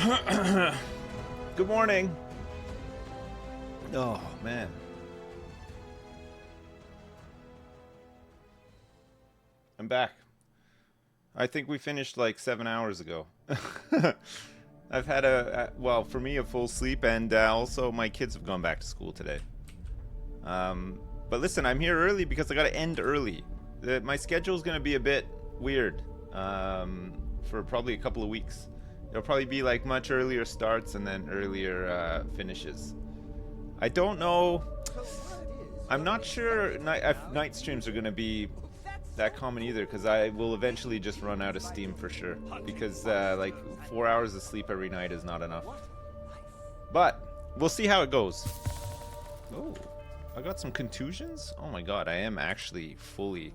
Good morning. Oh, man. I'm back. I think we finished like 7 hours ago. I've had well, for me, a full sleep, and also my kids have gone back to school today. But listen, I'm here early because I gotta end early. My schedule's gonna be a bit weird for probably a couple of weeks. It'll probably be like much earlier starts and then earlier finishes. I don't know. I'm not sure night streams are gonna be that common either, because I will eventually just run out of steam for sure, because like 4 hours of sleep every night is not enough. But we'll see how it goes. Oh, I got some contusions. Oh my god, I am actually fully.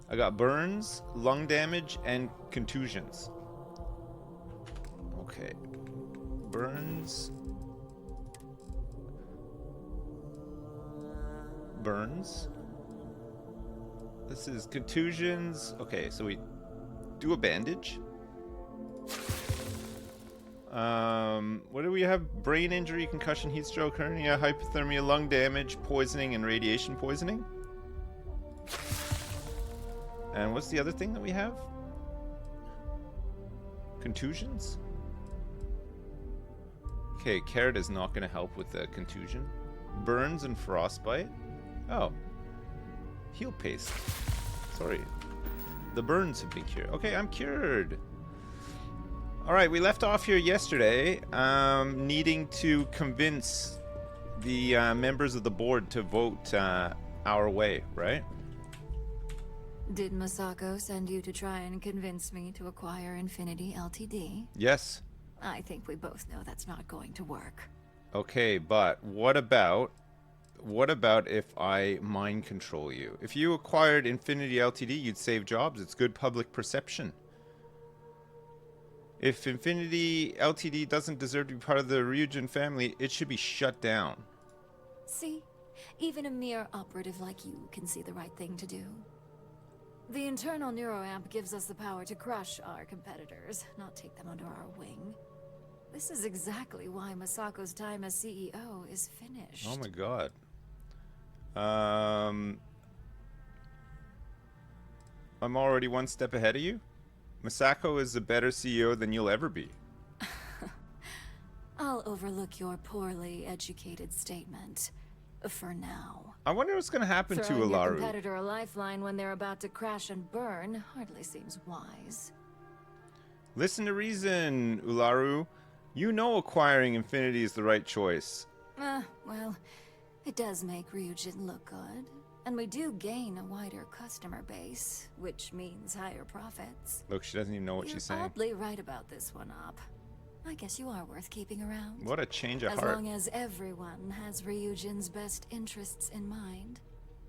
I got burns, lung damage, and contusions. Okay, burns, this is contusions. Okay, so we do a bandage. What do we have? Brain injury, concussion, heat stroke, hernia, hypothermia, lung damage, poisoning, and radiation poisoning. And what's the other thing that we have? Contusions? Okay, carrot is not going to help with the contusion. Burns and frostbite. Oh. Heal paste. Sorry. The burns have been cured. Okay, I'm cured. Alright, we left off here yesterday, needing to convince the members of the board to vote our way, right? Did Masako send you to try and convince me to acquire Infinity Ltd? Yes. I think we both know that's not going to work. Okay, but what about if I mind control you? If you acquired Infinity Ltd, you'd save jobs. It's good public perception. If Infinity Ltd doesn't deserve to be part of the Ryujin family, it should be shut down. See? Even a mere operative like you can see the right thing to do. The internal neuroamp gives us the power to crush our competitors, not take them under our wing. This is exactly why Masako's time as CEO is finished. Oh my god. I'm already one step ahead of you? Masako is a better CEO than you'll ever be. I'll overlook your poorly educated statement. For now. I wonder what's going to happen to Throwing Ularu. your competitor a lifeline when they're about to crash and burn hardly seems wise. Listen to reason, Ularu. You know acquiring Infinity is the right choice. Well, it does make Ryujin look good. And we do gain a wider customer base, which means higher profits. Look, she doesn't even know what she's saying. You're oddly right about this one, Op. I guess you are worth keeping around. What a change of heart. As long as everyone has Ryujin's best interests in mind,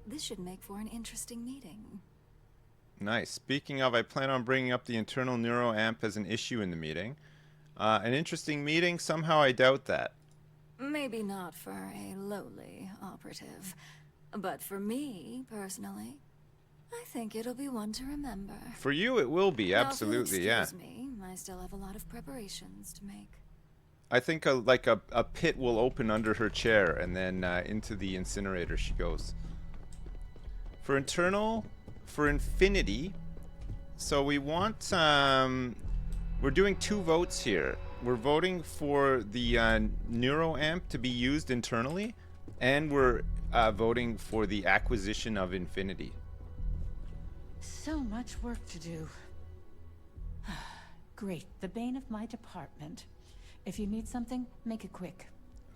this should make for an interesting meeting. Nice. Speaking of, I plan on bringing up the internal neuroamp as an issue in the meeting. An interesting meeting? Somehow I doubt that. Maybe not for a lowly operative, but for me, personally, I think it'll be one to remember. For you, it will be, absolutely, yeah. Excuse me, I still have a lot of preparations to make. I think a pit will open under her chair, and then into the incinerator she goes. For Infinity, so we want, we're doing 2 votes here. We're voting for the neuroamp to be used internally, and we're voting for the acquisition of Infinity. So much work to do. Great, the bane of my department. If you need something, make it quick.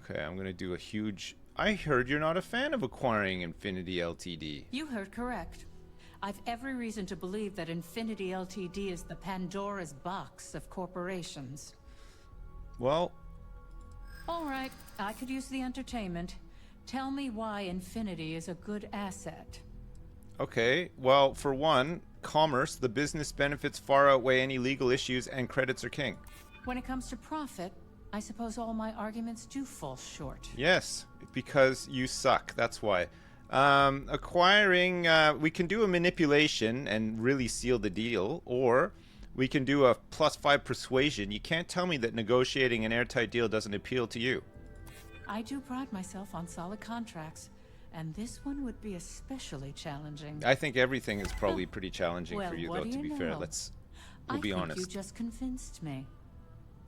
Okay, I'm gonna do a huge... I heard you're not a fan of acquiring Infinity Ltd. You heard correct. I've every reason to believe that Infinity Ltd is the Pandora's box of corporations. Well... All right, I could use the entertainment. Tell me why Infinity is a good asset. Okay, well, for one, commerce, the business benefits far outweigh any legal issues, and credits are king. When it comes to profit, I suppose all my arguments do fall short. Yes, because you suck, that's why. Acquiring, we can do a manipulation and really seal the deal, or We can do a +5 persuasion. You can't tell me that negotiating an airtight deal doesn't appeal to you. I do pride myself on solid contracts, and this one would be especially challenging. I think everything is probably pretty challenging Well, for you, what though, do to you be fair. know? We'll be I think honest. you just convinced me.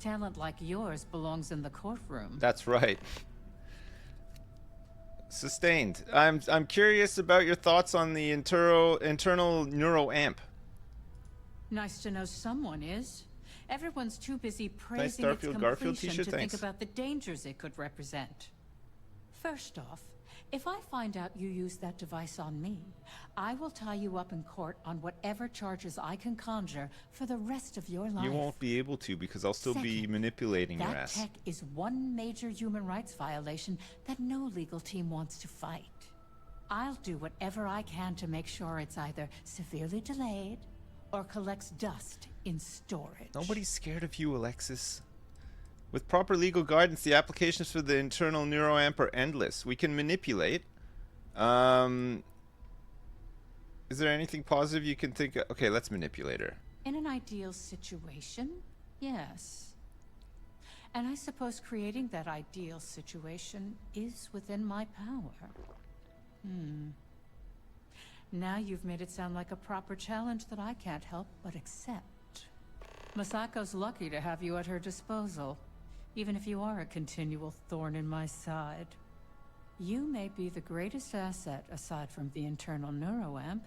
Talent like yours belongs in the courtroom. That's right. Sustained. I'm curious about your thoughts on the internal neuro amp. Nice to know someone is. Everyone's too busy praising its Starfield Garfield completion t-shirt, to thanks. think about the dangers it could represent. First off, if I find out you used that device on me, I will tie you up in court on whatever charges I can conjure for the rest of your life. You won't be able to because I'll still be Second, manipulating your that ass. tech is one major human rights violation that no legal team wants to fight. I'll do whatever I can to make sure it's either severely delayed or collects dust in storage. Nobody's scared of you, Alexis. With proper legal guidance, the applications for the internal neuroamp are endless. We can manipulate. Is there anything positive you can think of? Okay, let's manipulate her. In an ideal situation, yes. And I suppose creating that ideal situation is within my power. Now you've made it sound like a proper challenge that I can't help but accept. Masako's lucky to have you at her disposal, even if you are a continual thorn in my side. You may be the greatest asset, aside from the internal neuroamp,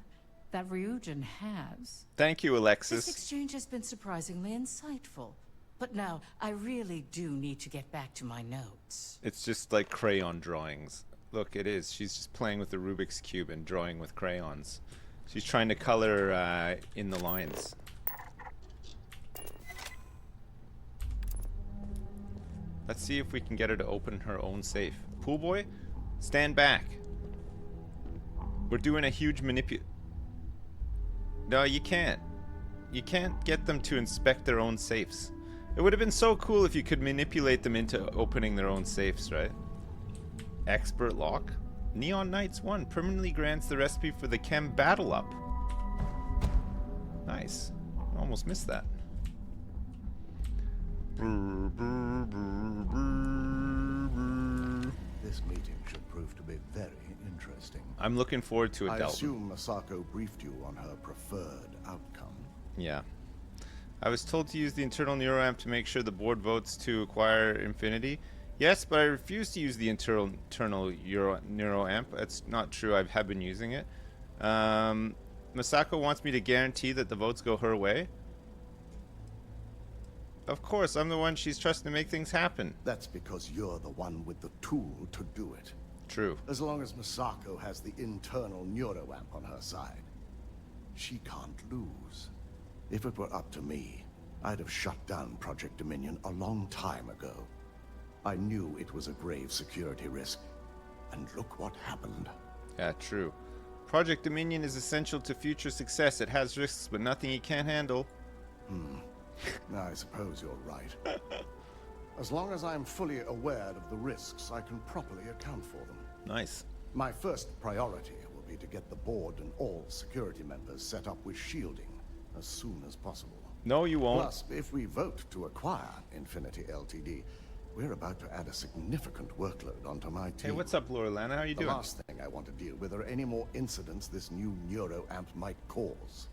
that Ryujin has. Thank you, This Alexis. exchange has been surprisingly insightful. But now, I really do need to get back to my notes. It's just like crayon drawings. Look, it is. She's just playing with the Rubik's Cube and drawing with crayons. She's trying to color in the lines. Let's see if we can get her to open her own safe. Pool boy, stand back. We're doing a huge No, you can't. You can't get them to inspect their own safes. It would have been so cool if you could manipulate them into opening their own safes, right? Expert lock. Neon Knights 1 permanently grants the recipe for the chem battle up. Nice. Almost missed that. This meeting should prove to be very interesting. I'm looking forward to it, I Dalton. assume Masako briefed you on her preferred outcome. Yeah. I was told to use the internal neuroamp to make sure the board votes to acquire Infinity. Yes, but I refuse to use the internal neuroamp. That's not true. I have been using it. Masako wants me to guarantee that the votes go her way. Of course, I'm the one she's trusting to make things happen. That's because you're the one with the tool to do it. True. As long as Masako has the internal neuroamp on her side, she can't lose. If it were up to me, I'd have shut down Project Dominion a long time ago. I knew it was a grave security risk, and look what happened. Yeah, true. Project Dominion is essential to future success. It has risks, but nothing you can't handle. I suppose you're right. As long as I'm fully aware of the risks, I can properly account for them. Nice. My first priority will be to get the board and all security members set up with shielding as soon as possible. No, you won't. Plus, if we vote to acquire Infinity Ltd, we're about to add a significant workload onto my team. Hey, what's up, Laura Lana? How you The doing? last thing I want to deal with are any more incidents this new neuroamp might cause.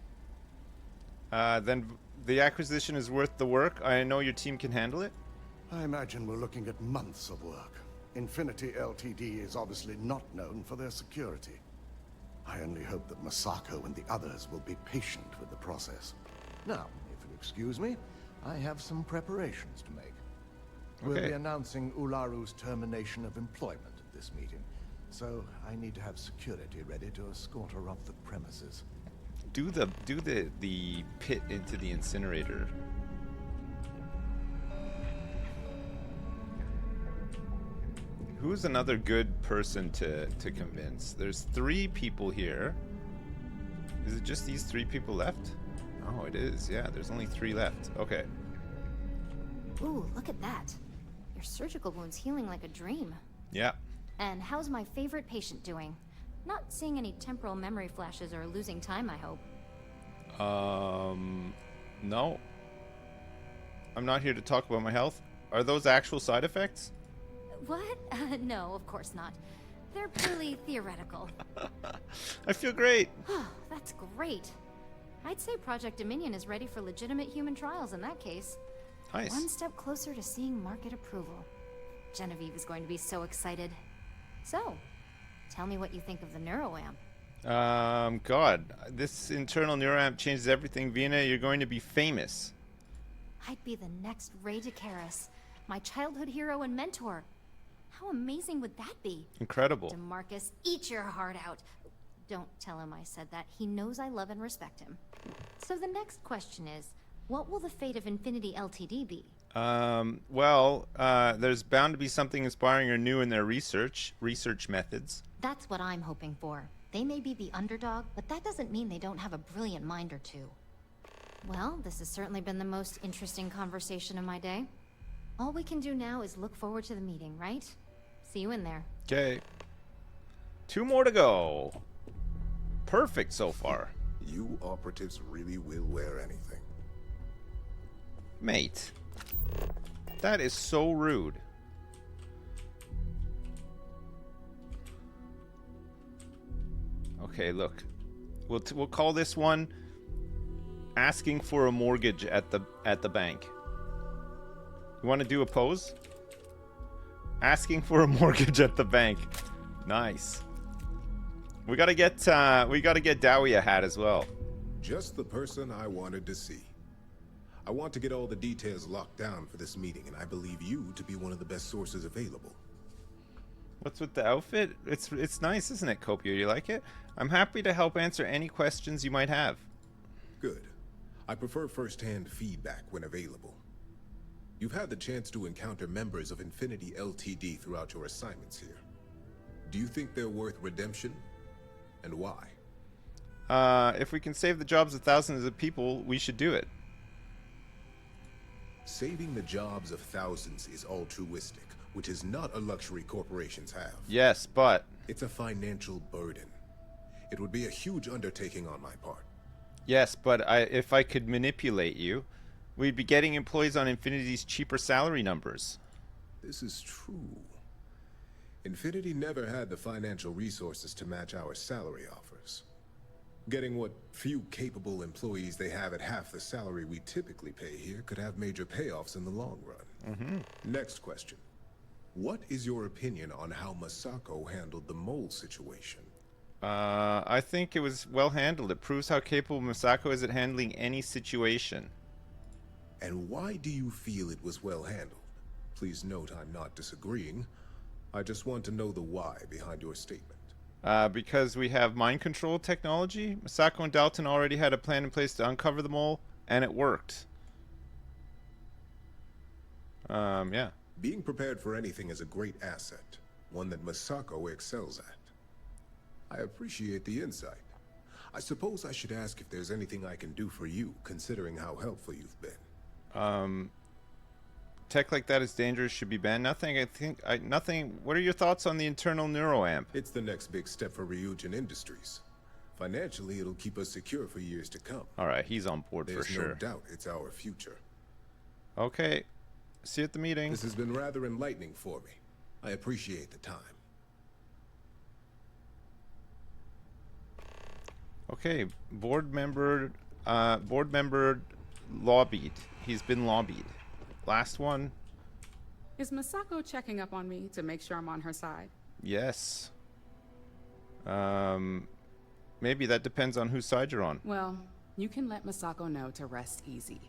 Then the acquisition is worth the work. I know your team can handle it. I imagine we're looking at months of work. Infinity Ltd is obviously not known for their security. I only hope that Masako and the others will be patient with the process. Now, if you'll excuse me, I have some preparations to make. We'll Okay. be announcing Ularu's termination of employment at this meeting, so I need to have security ready to escort her off the premises. Do the pit into the incinerator. Who's another good person to convince? There's 3 people here. Is it just these 3 people left? Oh, it is. Yeah, there's only 3 left. Okay. Ooh, look at that. Your surgical wound's healing like a dream. Yeah. And how's my favorite patient doing? Not seeing any temporal memory flashes or losing time, I hope. No. I'm not here to talk about my health. Are those actual side effects? What? No, of course not. They're purely theoretical. I feel great. That's great. I'd say Project Dominion is ready for legitimate human trials in that case. Nice. One step closer to seeing market approval. Genevieve is going to be so excited. So, tell me what you think of the neuroamp. God, this internal neuroamp changes everything. Vina, you're going to be famous. I'd be the next Ray DeCaris, my childhood hero and mentor. How amazing would that be? Incredible. DeMarcus, eat your heart out. Don't tell him I said that. He knows I love and respect him. So the next question is, what will the fate of Infinity Ltd be? There's bound to be something inspiring or new in their research methods. That's what I'm hoping for. They may be the underdog, but that doesn't mean they don't have a brilliant mind or two. Well, this has certainly been the most interesting conversation of my day. All we can do now is look forward to the meeting, right? See you in there. Okay. 2 more to go. Perfect so far. You operatives really will wear anything. Mate. That is so rude. Okay, look. We'll call this one asking for a mortgage at the bank. You want to do a pose? Asking for a mortgage at the bank. Nice. We gotta get Dowie a hat as well. Just the person I wanted to see. I want to get all the details locked down for this meeting, and I believe you to be one of the best sources available. What's with the outfit? It's nice, isn't it, Copio? You like it? I'm happy to help answer any questions you might have. Good. I prefer first-hand feedback when available. You've had the chance to encounter members of Infinity Ltd throughout your assignments here. Do you think they're worth redemption? And why? If we can save the jobs of thousands of people, we should do it. Saving the jobs of thousands is altruistic, which is not a luxury corporations have. Yes, but... It's a financial burden. It would be a huge undertaking on my part. Yes, but if I could manipulate you, we'd be getting employees on Infinity's cheaper salary numbers. This is true. Infinity never had the financial resources to match our salary offers. Getting what few capable employees they have at half the salary we typically pay here could have major payoffs in the long run. Next question. What is your opinion on how Masako handled the mole situation? I think it was well handled. It proves how capable Masako is at handling any situation. And why do you feel it was well handled? Please note I'm not disagreeing. I just want to know the why behind your statement. Because we have mind control technology. Masako and Dalton already had a plan in place to uncover the mole, and it worked. Yeah. Being prepared for anything is a great asset, one that Masako excels at. I appreciate the insight. I suppose I should ask if there's anything I can do for you, considering how helpful you've been. Tech like that is dangerous, should be banned. Nothing. What are your thoughts on the internal neuroamp? It's the next big step for Ryujin Industries. Financially, it'll keep us secure for years to come. Alright, he's on board There's for sure. no doubt it's our future. Okay. See you at the meeting. This has been rather enlightening for me. I appreciate the time. Okay, board member lobbied. He's been lobbied. Last one. Is Masako checking up on me to make sure I'm on her side? Yes. Maybe that depends on whose side you're on. Well, you can let Masako know to rest easy.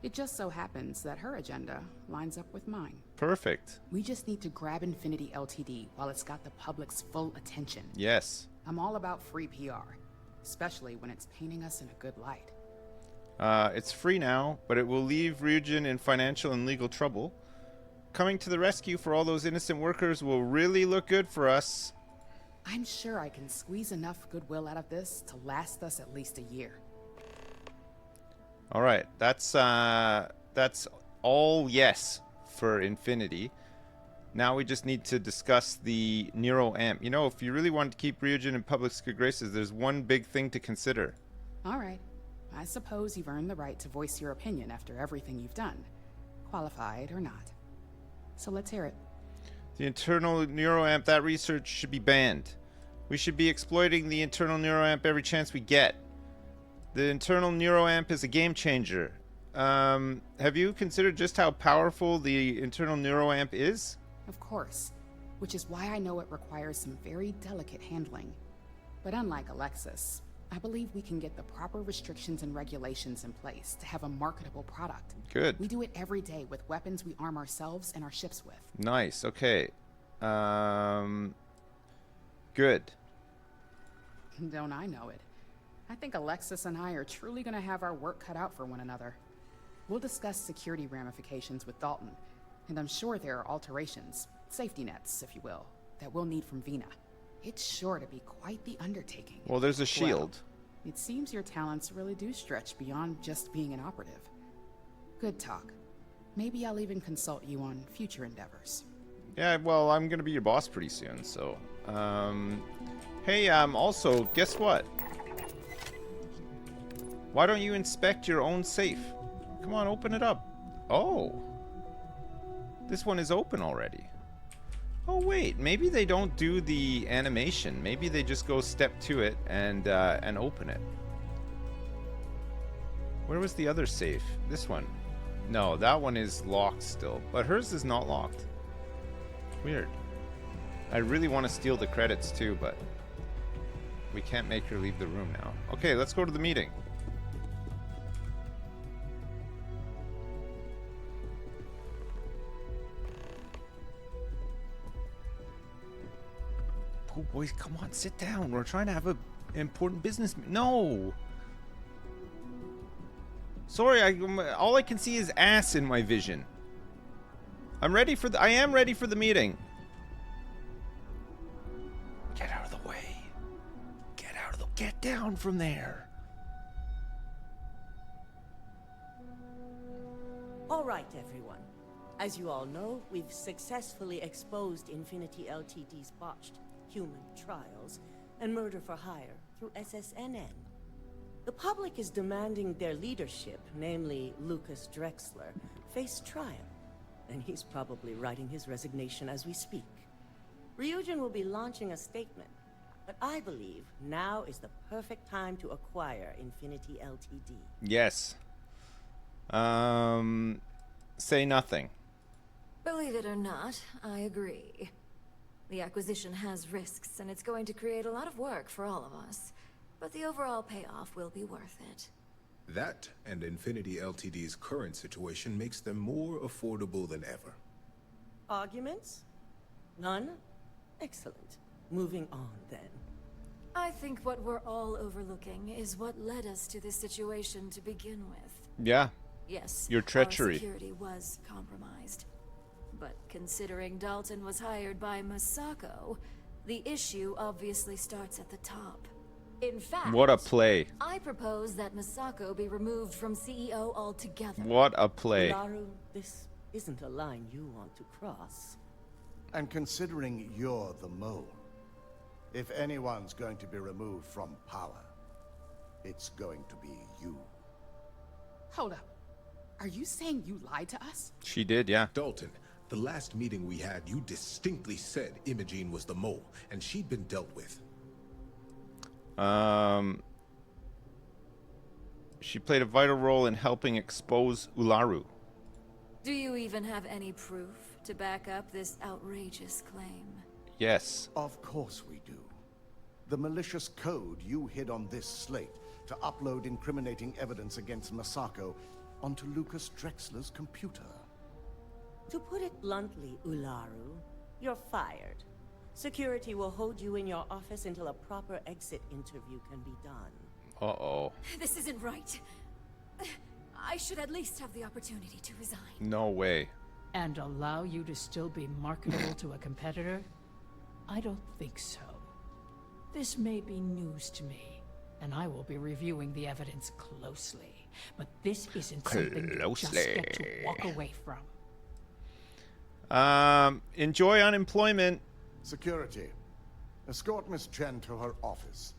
It just so happens that her agenda lines up with mine. Perfect. We just need to grab Infinity Ltd while it's got the public's full attention. Yes. I'm all about free PR, especially when it's painting us in a good light. It's free now, but it will leave Ryujin in financial and legal trouble. Coming to the rescue for all those innocent workers will really look good for us. I'm sure I can squeeze enough goodwill out of this to last us at least a year. All right, that's all yes for Infinity. Now we just need to discuss the Nero Amp. You know, if you really want to keep Ryujin in public's good graces, there's one big thing to consider. All right. I suppose you've earned the right to voice your opinion after everything you've done, qualified or not. So let's hear it. The internal neuroamp, that research should be banned. We should be exploiting the internal neuroamp every chance we get. The internal neuroamp is a game changer. Have you considered just how powerful the internal neuroamp is? Of course, which is why I know it requires some very delicate handling. But unlike Alexis, I believe we can get the proper restrictions and regulations in place to have a marketable product. Good. We do it every day with weapons we arm ourselves and our ships with. Nice. Okay. Good. Don't I know it? I think Alexis and I are truly going to have our work cut out for one another. We'll discuss security ramifications with Dalton, and I'm sure there are alterations, safety nets, if you will, that we'll need from Vina. It's sure to be quite the undertaking. Well, there's a shield. Well, it seems your talents really do stretch beyond just being an operative. Good talk. Maybe I'll even consult you on future endeavors. Yeah, well, I'm gonna be your boss pretty soon, so... Hey, also, guess what? Why don't you inspect your own safe? Come on, open it up. Oh. This one is open already. Oh, wait, maybe they don't do the animation. Maybe they just go step to it and open it. Where was the other safe? This one. No, that one is locked still, but hers is not locked. Weird. I really want to steal the credits too, but we can't make her leave the room now. Okay, let's go to the meeting. Oh, boys, come on, sit down. We're trying to have an important business. No. Sorry, all I can see is ass in my vision. I am ready for the meeting. Get out of the way. Get down from there. All right, everyone. As you all know, we've successfully exposed Infinity Ltd's botched human trials and murder for hire through SSNN. The public is demanding their leadership, namely Lucas Drexler, face trial. And he's probably writing his resignation as we speak. Ryujin will be launching a statement, but I believe now is the perfect time to acquire Infinity Ltd. Yes. Say nothing. Believe it or not, I agree. The acquisition has risks, and it's going to create a lot of work for all of us. But the overall payoff will be worth it. That and Infinity Ltd's current situation makes them more affordable than ever. Arguments? None? Excellent. Moving on, then. I think what we're all overlooking is what led us to this situation to begin with. Yeah. Yes, your treachery. Our security was compromised. But considering Dalton was hired by Masako, the issue obviously starts at the top. In fact, what a play. I propose that Masako be removed from CEO altogether. What a play. Laru, this isn't a line you want to cross. And considering you're the mole, if anyone's going to be removed from power, it's going to be you. Hold up. Are you saying you lied to us? She did, yeah. Dalton, the last meeting we had, you distinctly said Imogene was the mole, and she'd been dealt with. She played a vital role in helping expose Ularu. Do you even have any proof to back up this outrageous claim? Yes. Of course we do. The malicious code you hid on this slate to upload incriminating evidence against Masako onto Lucas Drexler's computer. To put it bluntly, Ularu, you're fired. Security will hold you in your office until a proper exit interview can be done. Uh-oh. This isn't right. I should at least have the opportunity to resign. No way. And allow you to still be marketable to a competitor? I don't think so. This may be news to me, and I will be reviewing the evidence closely. But this isn't something you just get to walk away from. Enjoy unemployment. Security, escort Miss Chen to her office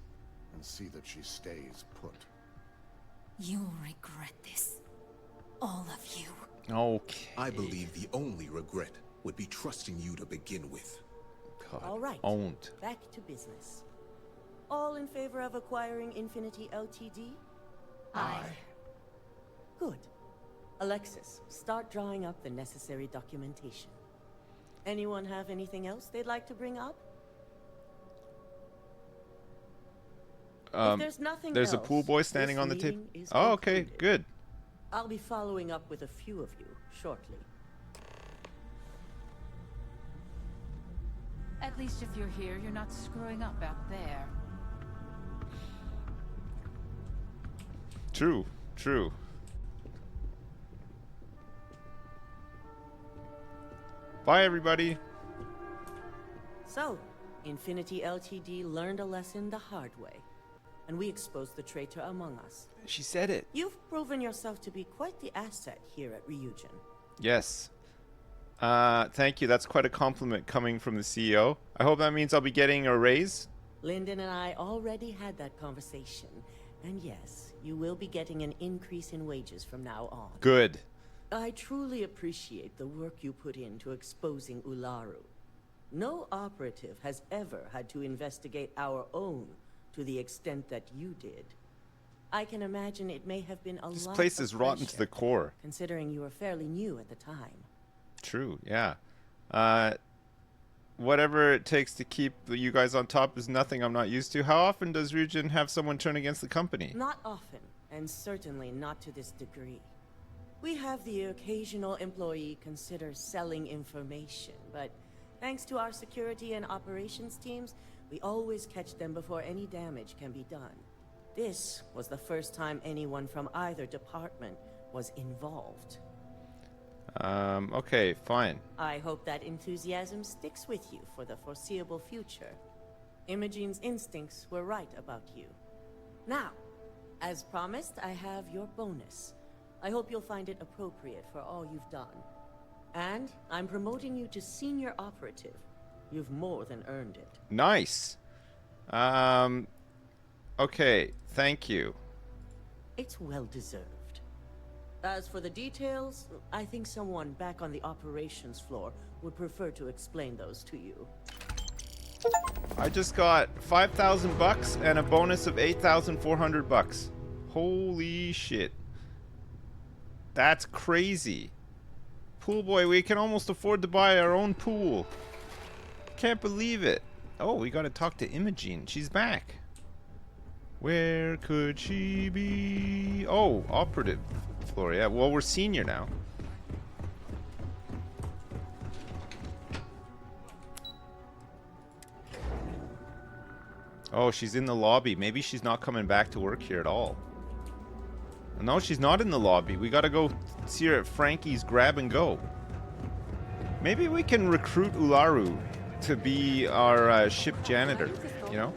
and see that she stays put. You'll regret this. All of you. Okay. I believe the only regret would be trusting you to begin with. God, All right. owned. Back to business. All in favor of acquiring Infinity Ltd? Aye. Good. Alexis, start drawing up the necessary documentation. Anyone have anything else they'd like to bring up? If there's nothing There's else, a pool boy standing this on the table. meeting is Oh, okay, concluded. good. I'll be following up with a few of you shortly. At least if you're here, you're not screwing up out there. True, true. Bye, everybody. So, Infinity Ltd learned a lesson the hard way, and we exposed the traitor among us. She said it. You've proven yourself to be quite the asset here at Ryujin. Yes. Thank you. That's quite a compliment coming from the CEO. I hope that means I'll be getting a raise. Lyndon and I already had that conversation, and yes, you will be getting an increase in wages from now on. Good. I truly appreciate the work you put into exposing Ularu. No operative has ever had to investigate our own to the extent that you did. I can imagine it may have been a This lot place of is rotten to the pressure, core. considering you were fairly new at the time. True, yeah. Whatever it takes to keep you guys on top is nothing I'm not used to. How often does Ryujin have someone turn against the company? Not often, and certainly not to this degree. We have the occasional employee consider selling information, but thanks to our security and operations teams, we always catch them before any damage can be done. This was the first time anyone from either department was involved. Okay, fine. I hope that enthusiasm sticks with you for the foreseeable future. Imogene's instincts were right about you. Now, as promised, I have your bonus. I hope you'll find it appropriate for all you've done. And I'm promoting you to senior operative. You've more than earned it. Nice. Okay, thank you. It's well deserved. As for the details, I think someone back on the operations floor would prefer to explain those to you. I just got 5,000 bucks and a bonus of 8,400 bucks. Holy shit. That's crazy. Pool boy, we can almost afford to buy our own pool. Can't believe it. Oh, we gotta talk to Imogen. She's back. Where could she be? Oh, operative floor. Yeah, well, we're senior now. Oh, she's in the lobby. Maybe she's not coming back to work here at all. No, she's not in the lobby. We gotta go see her at Frankie's Grab and Go. Maybe we can recruit Ularu to be our ship janitor, you know?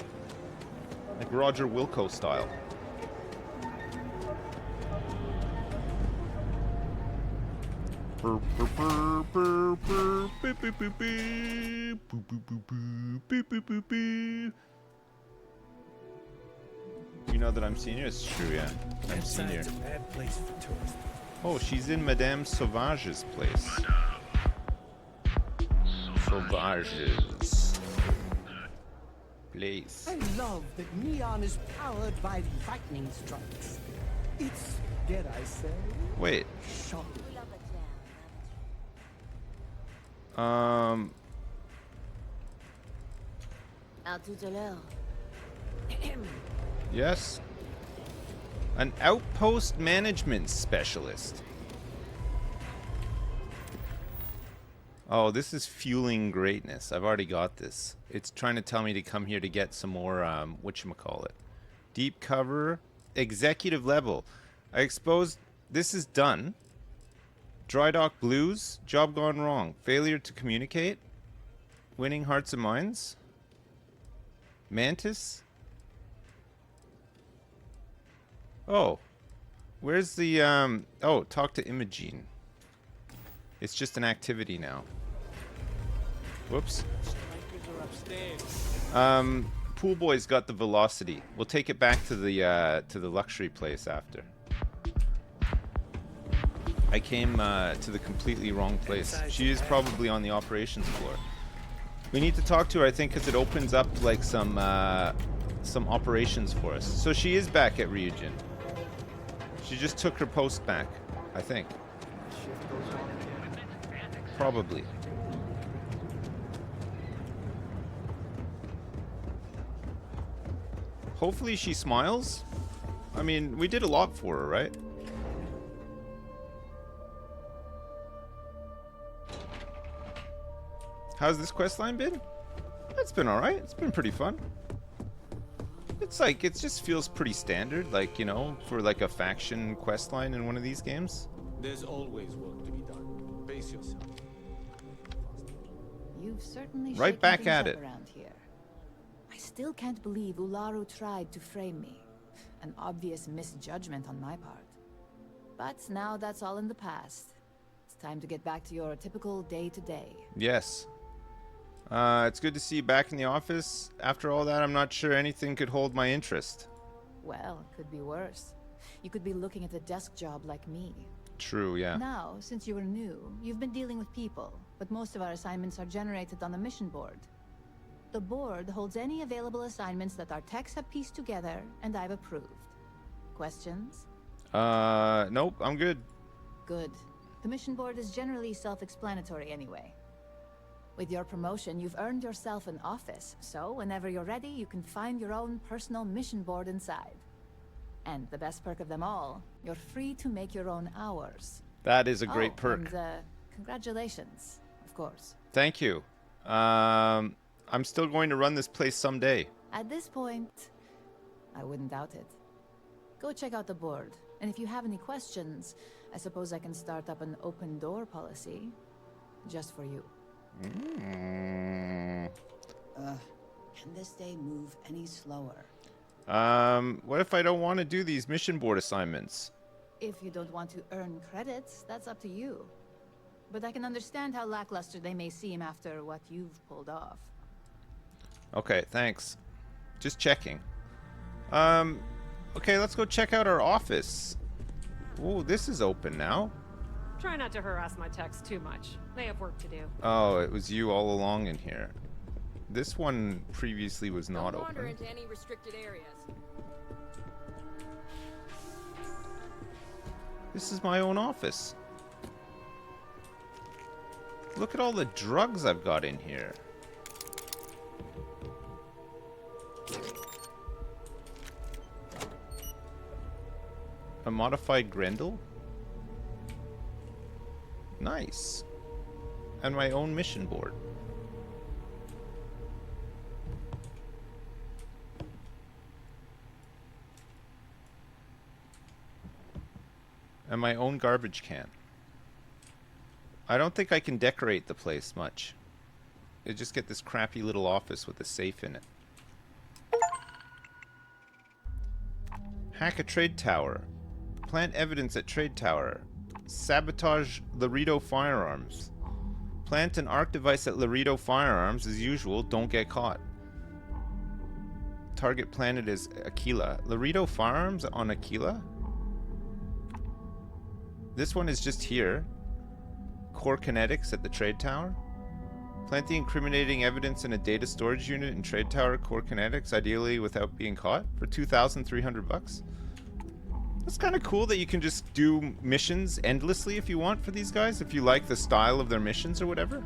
Like Roger Wilco style. You know that I'm senior? It's true, yeah. I'm senior. It's a bad place for tourists. Oh, she's in Madame Sauvage's place. Sauvage's place. I love that Neon is powered by lightning strikes. It's, dare I say, Wait. shocking. À tout à l'heure. Yes. An outpost management specialist. Oh, this is fueling greatness. I've already got this. It's trying to tell me to come here to get some more, whatchamacallit. Deep cover, executive level. I exposed, this is done. Dry dock blues, job gone wrong. Failure to communicate. Winning hearts and minds. Mantis. Oh, where's the, oh, talk to Imogen. It's just an activity now. Whoops. Pool boy's got the velocity. We'll take it back to the luxury place after. I came to the completely wrong place. She is probably on the operations floor. We need to talk to her, I think, because it opens up like some operations for us. So she is back at Ryujin. She just took her post back, I think. Probably. Hopefully she smiles. I mean, we did a lot for her, right? How's this questline been? It's been alright. It's been pretty fun. It's like, it just feels pretty standard, like, you know, for like a faction questline in one of these games. There's always work to be done. Pace yourself. You've certainly Right shaken back things at up it. around here. I still can't believe Ularu tried to frame me. An obvious misjudgment on my part. But now that's all in the past. It's time to get back to your typical day-to-day. Yes. It's good to see you back in the office. After all that, I'm not sure anything could hold my interest. Well, it could be worse. You could be looking at a desk job like me. True, yeah. Now, since you were new, you've been dealing with people, but most of our assignments are generated on the mission board. The board holds any available assignments that our techs have pieced together, and I've approved. Questions? Nope, I'm good. Good. The mission board is generally self-explanatory anyway. With your promotion, you've earned yourself an office, so whenever you're ready, you can find your own personal mission board inside. And the best perk of them all, you're free to make your own hours. That is a great perk. And, congratulations, of course. Thank you. I'm still going to run this place someday. At this point, I wouldn't doubt it. Go check out the board, and if you have any questions, I suppose I can start up an open door policy. Just for you. Can this day move any slower? What if I don't want to do these mission board assignments? If you don't want to earn credits, that's up to you. But I can understand how lackluster they may seem after what you've pulled off. Okay, thanks. Just checking. Okay, let's go check out our office. Oh, this is open now. Try not to harass my techs too much. They have work to do. Oh, it was you all along in here. This one previously was not Don't wander open. into any restricted areas. This is my own office. Look at all the drugs I've got in here. A modified Grendel? Nice. And my own mission board. And my own garbage can. I don't think I can decorate the place much. I just get this crappy little office with a safe in it. Hack a trade tower. Plant evidence at trade tower. Sabotage Laredo Firearms. Plant an arc device at Laredo Firearms. As usual, don't get caught. Target planet is Aquila. Laredo Firearms on Aquila? This one is just here. Core kinetics at the trade tower. Plant the incriminating evidence in a data storage unit in trade tower core kinetics, ideally without being caught, for 2,300 bucks. That's kind of cool that you can just do missions endlessly if you want for these guys, if you like the style of their missions or whatever.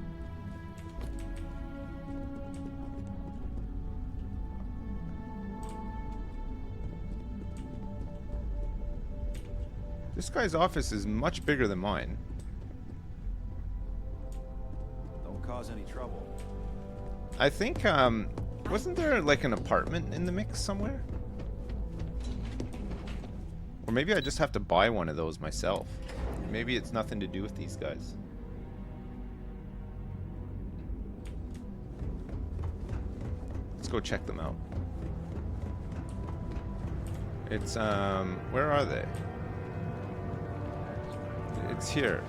This guy's office is much bigger than mine. Don't cause any trouble. I think, wasn't there like an apartment in the mix somewhere? Or maybe I just have to buy one of those myself. Maybe it's nothing to do with these guys. Let's go check them out. It's, where are they? It's here.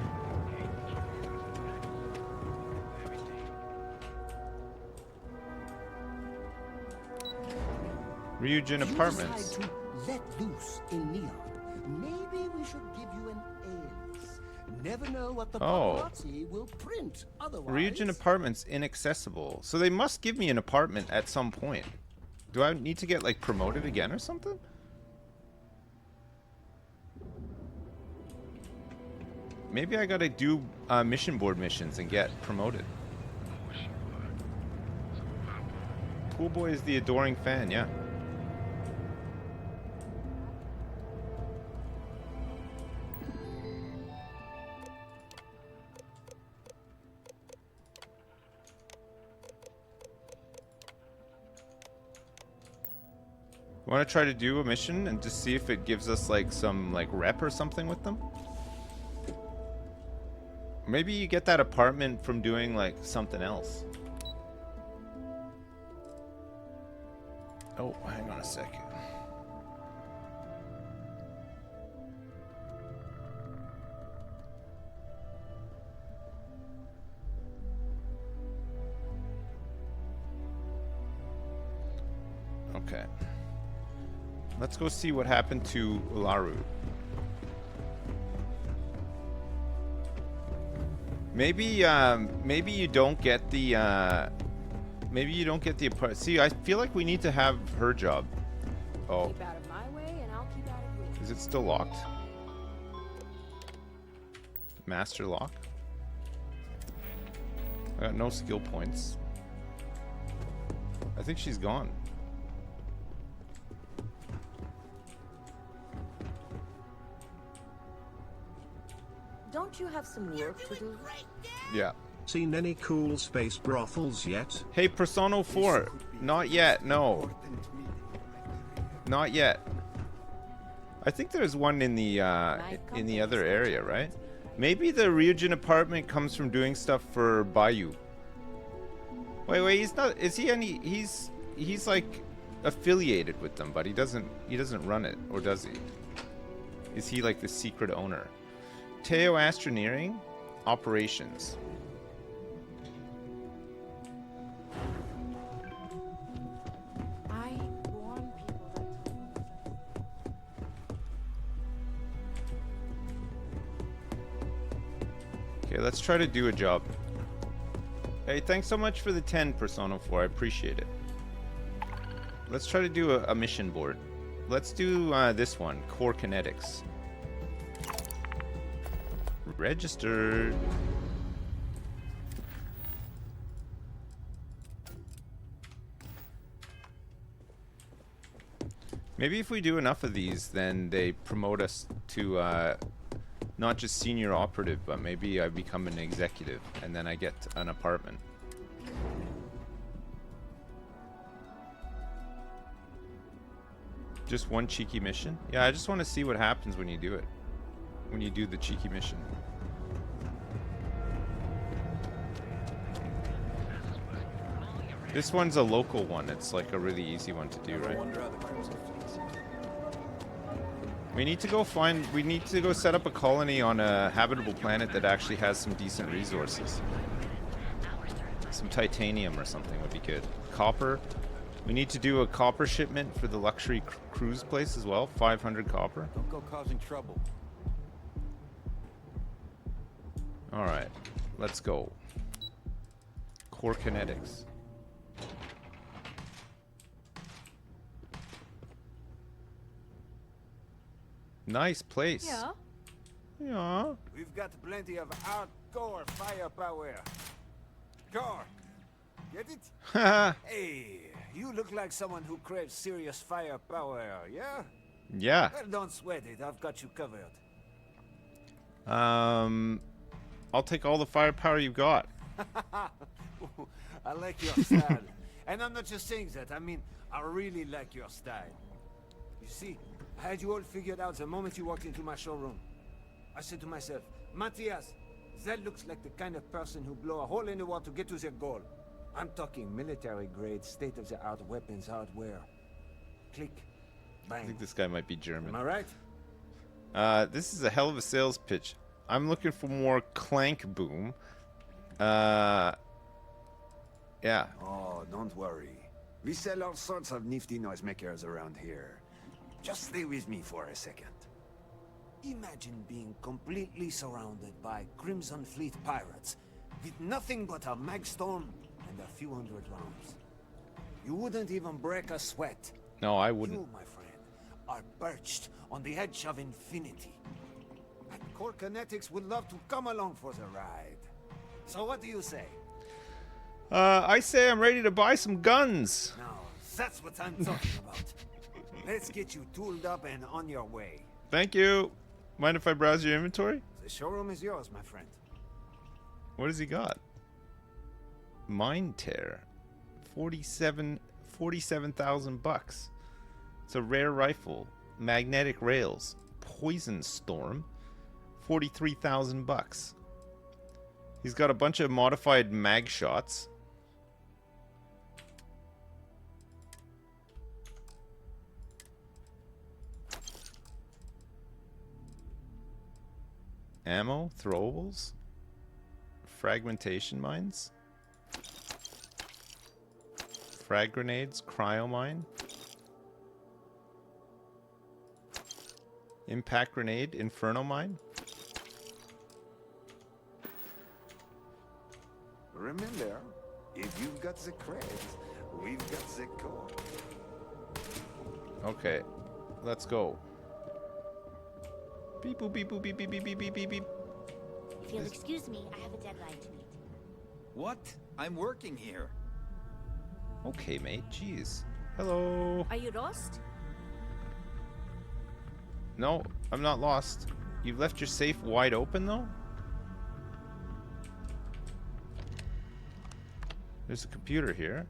Ryujin Apartments. If you decide to let loose in Neon, maybe we should give you an alias. never know what the Oh. paparazzi will print otherwise. Region apartments inaccessible. So they must give me an apartment at some point. Do I need to get like promoted again or something? Maybe I gotta do mission board missions and get promoted. Pool boy is the adoring fan, yeah. Want to try to do a mission and just see if it gives us like some like rep or something with them? Maybe you get that apartment from doing like something else. Oh, hang on a second. Okay. Let's go see what happened to Ularu. Maybe maybe you don't get the See, I feel like we need to have her job. Oh. Keep out of my way and I'll keep out of yours. Is it still locked? Master lock? I got no skill points. I think she's gone. Don't you have some work to do? Yeah. Seen any cool space brothels yet? Hey, Persona 4. Not yet, no. Not yet. I think there's one in the other area, right? Maybe the Ryujin apartment comes from doing stuff for Bayou. Wait, he's not, is he any, he's like affiliated with them, but he doesn't run it, or does he? Is he like the secret owner? Teo Astroneering operations. I warn people that Okay, let's try to do a job. Hey, thanks so much for the 10, Persona 4. I appreciate it. Let's try to do a mission board. Let's do this one, Core Kinetics. Registered. Maybe if we do enough of these, then they promote us to not just senior operative, but maybe I become an executive and then I get an apartment. Just one cheeky mission? Yeah, I just want to see what happens when you do it. When you do the cheeky mission. This one's a local one. It's like a really easy one to do, right? We need to go set up a colony on a habitable planet that actually has some decent resources. Some titanium or something would be good. Copper. We need to do a copper shipment for the luxury cruise place as well. 500 copper. Don't go causing trouble. Alright, let's go. Core Kinetics. Nice place. Yeah. Yeah. We've got plenty of hardcore firepower. Core, get it? Hey, you look like someone who craves serious firepower, yeah? Yeah. Well, don't sweat it. I've got you covered. I'll take all the firepower you got. I like your style. And I'm not just saying that. I mean, I really like your style. You see, I had you all figured out the moment you walked into my showroom. I said to myself, Matthias, that looks like the kind of person who blow a hole in the wall to get to their goal. I'm talking military-grade, state-of-the-art weapons hardware. Click. Bang. I think this guy might be German. Am I right? This is a hell of a sales pitch. I'm looking for more clank boom. Yeah. Oh, don't worry. We sell all sorts of nifty noisemakers around here. Just stay with me for a second. Imagine being completely surrounded by Crimson Fleet pirates with nothing but a magstorm and a few hundred rounds. You wouldn't even break a sweat. No, I wouldn't. You, my friend, are perched on the edge of infinity. And Core Kinetics would love to come along for the ride. So what do you say? I say I'm ready to buy some guns. Now, that's what I'm talking about. Let's get you tooled up and on your way. Thank you. Mind if I browse your inventory? The showroom is yours, my friend. What has he got? Mind Tear. 47,000 bucks. It's a rare rifle. Magnetic rails. Poison Storm. 43,000 bucks. He's got a bunch of modified mag shots. Ammo, throwables, fragmentation mines, frag grenades, cryo mine, impact grenade, inferno mine. Remember, if you've got the credit, we've got the core. Okay, let's go. Beep boop beep boop beep beep beep beep beep beep beep. If you'll excuse me, I have a deadline to meet. What? I'm working here. Okay, mate. Jeez. Hello. Are you lost? No, I'm not lost. You've left your safe wide open, though? There's a computer here.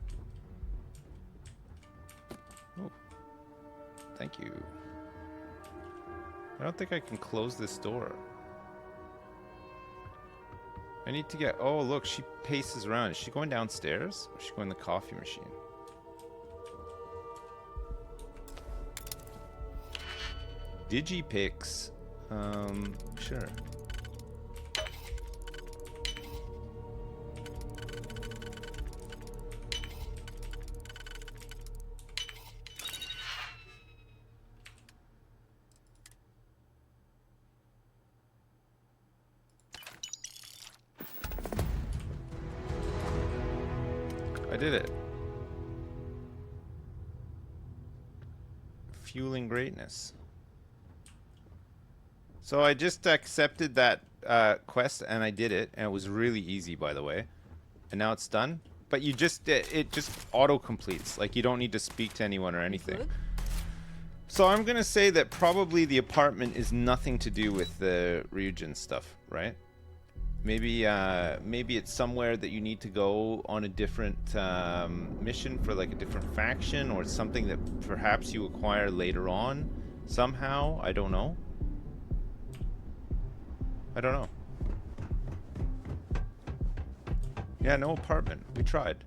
Oh. Thank you. I don't think I can close this door. I need to get... Oh, look, she paces around. Is she going downstairs? Or is she going to the coffee machine? Digipix. Sure. I did it. Fueling greatness. So I just accepted that quest and I did it, and it was really easy, by the way. And now it's done. But you just it just auto completes. Like, you don't need to speak to anyone or anything. So I'm gonna say that probably the apartment is nothing to do with the Ryujin stuff, right? Maybe maybe it's somewhere that you need to go on a different mission for like a different faction, or something that perhaps you acquire later on somehow. I don't know. I don't know. Yeah, no apartment. We tried.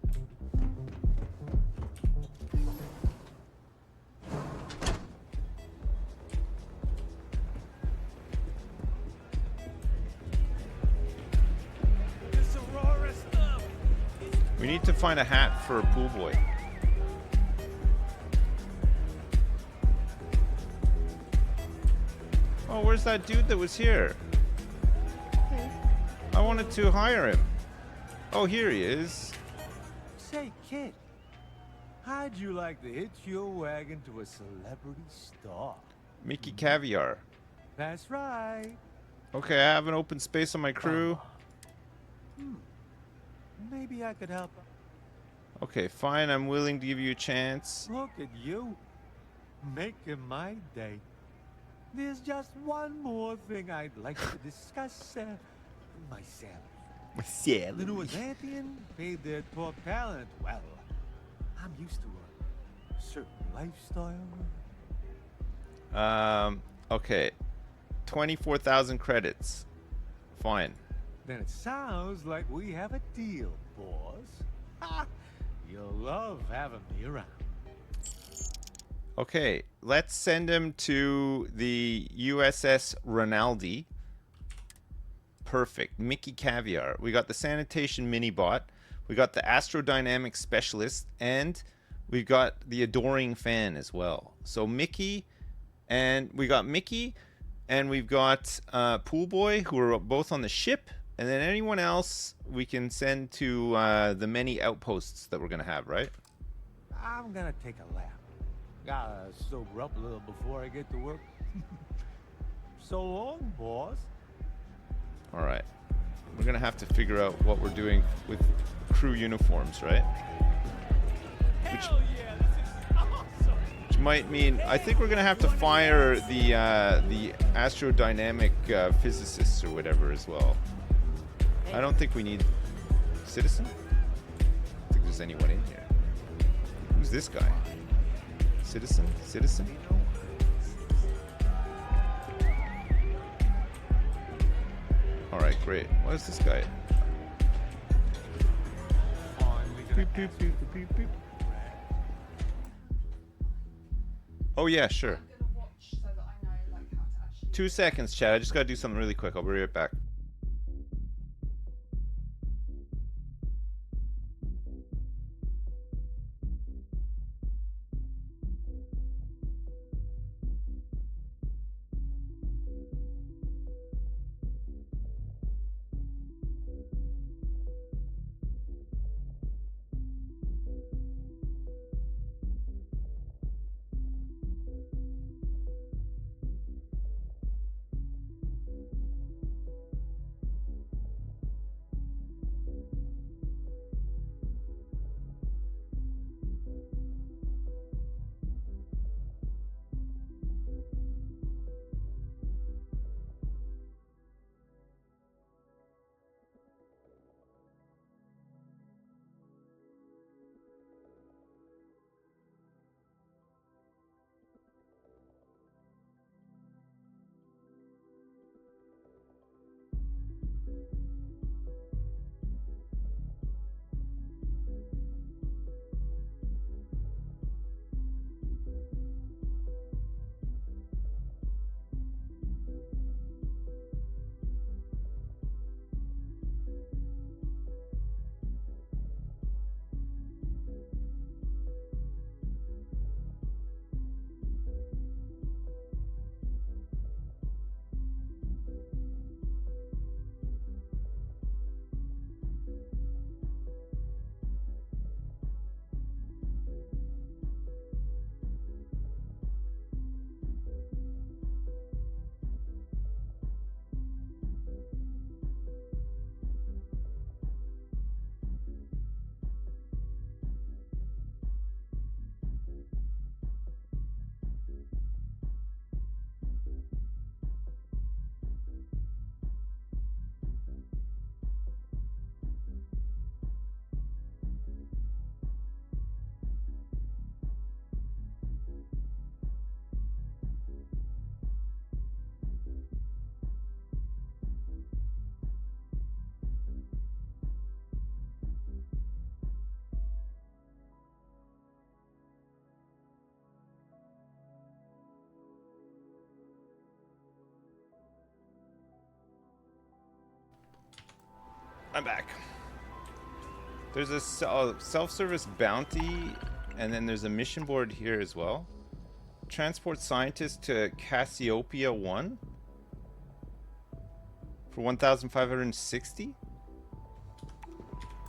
We need to find a hat for a pool boy. Oh, where's that dude that was here? I wanted to hire him. Oh, here he is. Say, kid, how'd you like to hitch your wagon to a celebrity star? Mickey Caviar. That's right. Okay, I have an open space on my crew. Maybe I could help. Okay, fine. I'm willing to give you a chance. Look at you, making my day. There's just one more thing I'd like to discuss. My salary. My salary. The new Atlantean paid their top talent well. I'm used to a certain lifestyle. Okay. 24,000 credits. Fine. Then it sounds like we have a deal, boss. Ha! You'll love having me around. Okay, let's send him to the USS Rinaldi. Perfect. Mickey Caviar. We got the Sanitation Mini-Bot. We got the Astrodynamic Specialist. And we got the Adoring Fan as well. So Mickey, and we got Mickey and we've got Pool Boy, who are both on the ship, and then anyone else we can send to the many outposts that we're gonna have, right? I'm gonna take a lap. Gotta sober up a little before I get to work. So long, boss. All right. We're gonna have to figure out what we're doing with crew uniforms, right? Hell yeah, this is awesome. Which might mean I think we're gonna have to fire the astrodynamic physicists or whatever as well. I don't think we need citizen. I don't think there's anyone in here. Who's this guy? Citizen? Citizen? Alright, great. What is this guy? Beep, beep, beep, beep, beep. Oh yeah, sure. 2 seconds, Chad. I just gotta do something really quick. I'll be right back. I'm back. There's a self-service bounty, and then there's a mission board here as well. Transport scientist to Cassiopeia 1 for 1,560.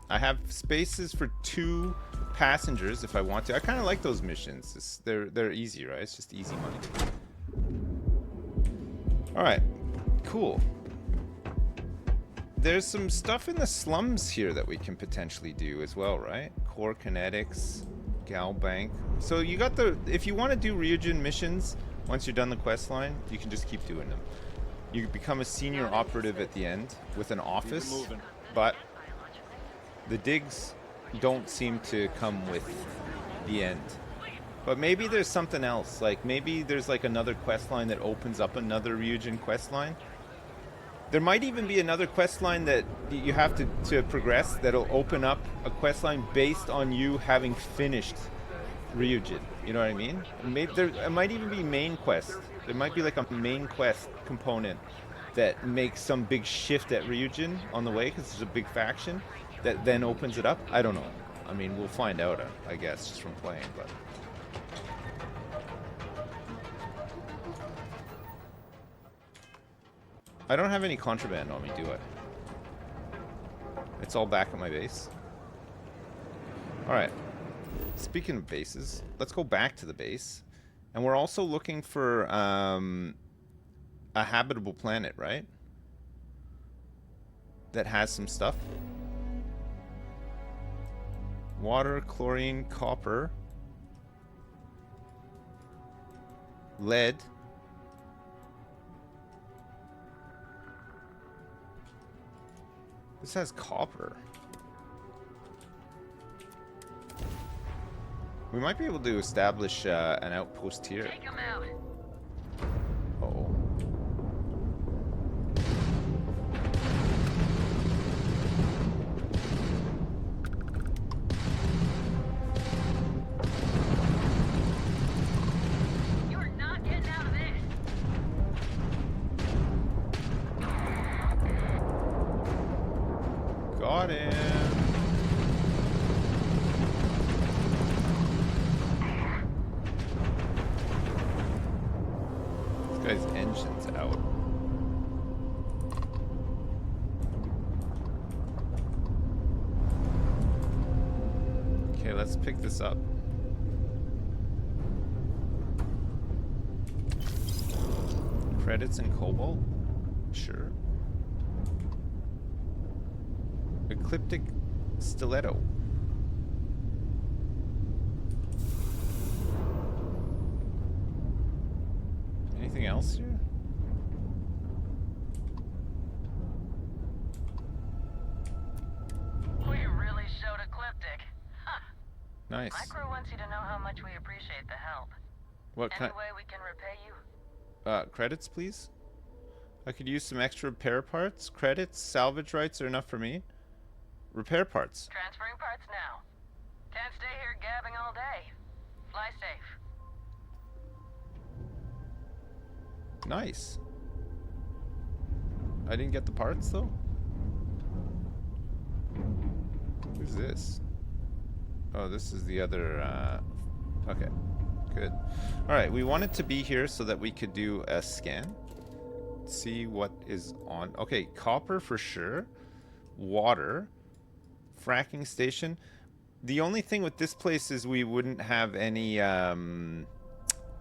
I have spaces for 2 passengers if I want to. I kind of like those missions. They're easy, right? It's just easy money. All right, cool. There's some stuff in the slums here that we can potentially do as well, right? Core kinetics, Gal Bank. So you got the, if you want to do Ryujin missions, once you're done the quest line, you can just keep doing them. You become a senior operative at the end with an office, but the digs don't seem to come with the end. But maybe there's something else, like maybe there's like another quest line that opens up another Ryujin quest line. There might even be another quest line that you have to progress that'll open up a quest line based on you having finished Ryujin. You know what I mean? Maybe it might even be main quest. There might be like a main quest component that makes some big shift at Ryujin on the way because there's a big faction that then opens it up. I don't know. I mean, we'll find out, I guess, just from playing, but... I don't have any contraband on me, do I? It's all back at my base. Alright. Speaking of bases, let's go back to the base. And we're also looking for a habitable planet, right? That has some stuff. Water, chlorine, copper, lead. This has copper. We might be able to establish an outpost here. Take 'em out. Uh-oh. You're not getting out of this. Got him. This guy's engine's out. Okay, let's pick this up. Credits and cobalt? Sure. Ecliptic stiletto. Anything else here? We really showed Ecliptic. Huh. Nice. My crew wants you to know how much we appreciate the help. What Any kind? way we can repay you? Credits, please. I could use some extra repair parts. Credits, salvage rights are enough for me. Repair parts. Transferring parts now. Can't stay here gabbing all day. Fly safe. Nice. I didn't get the parts though. Who's this? Oh, this is the other. Okay, good. All right, we wanted to be here so that we could do a scan. See what is on. Okay, copper for sure. Water. Fracking station. The only thing with this place is we wouldn't have any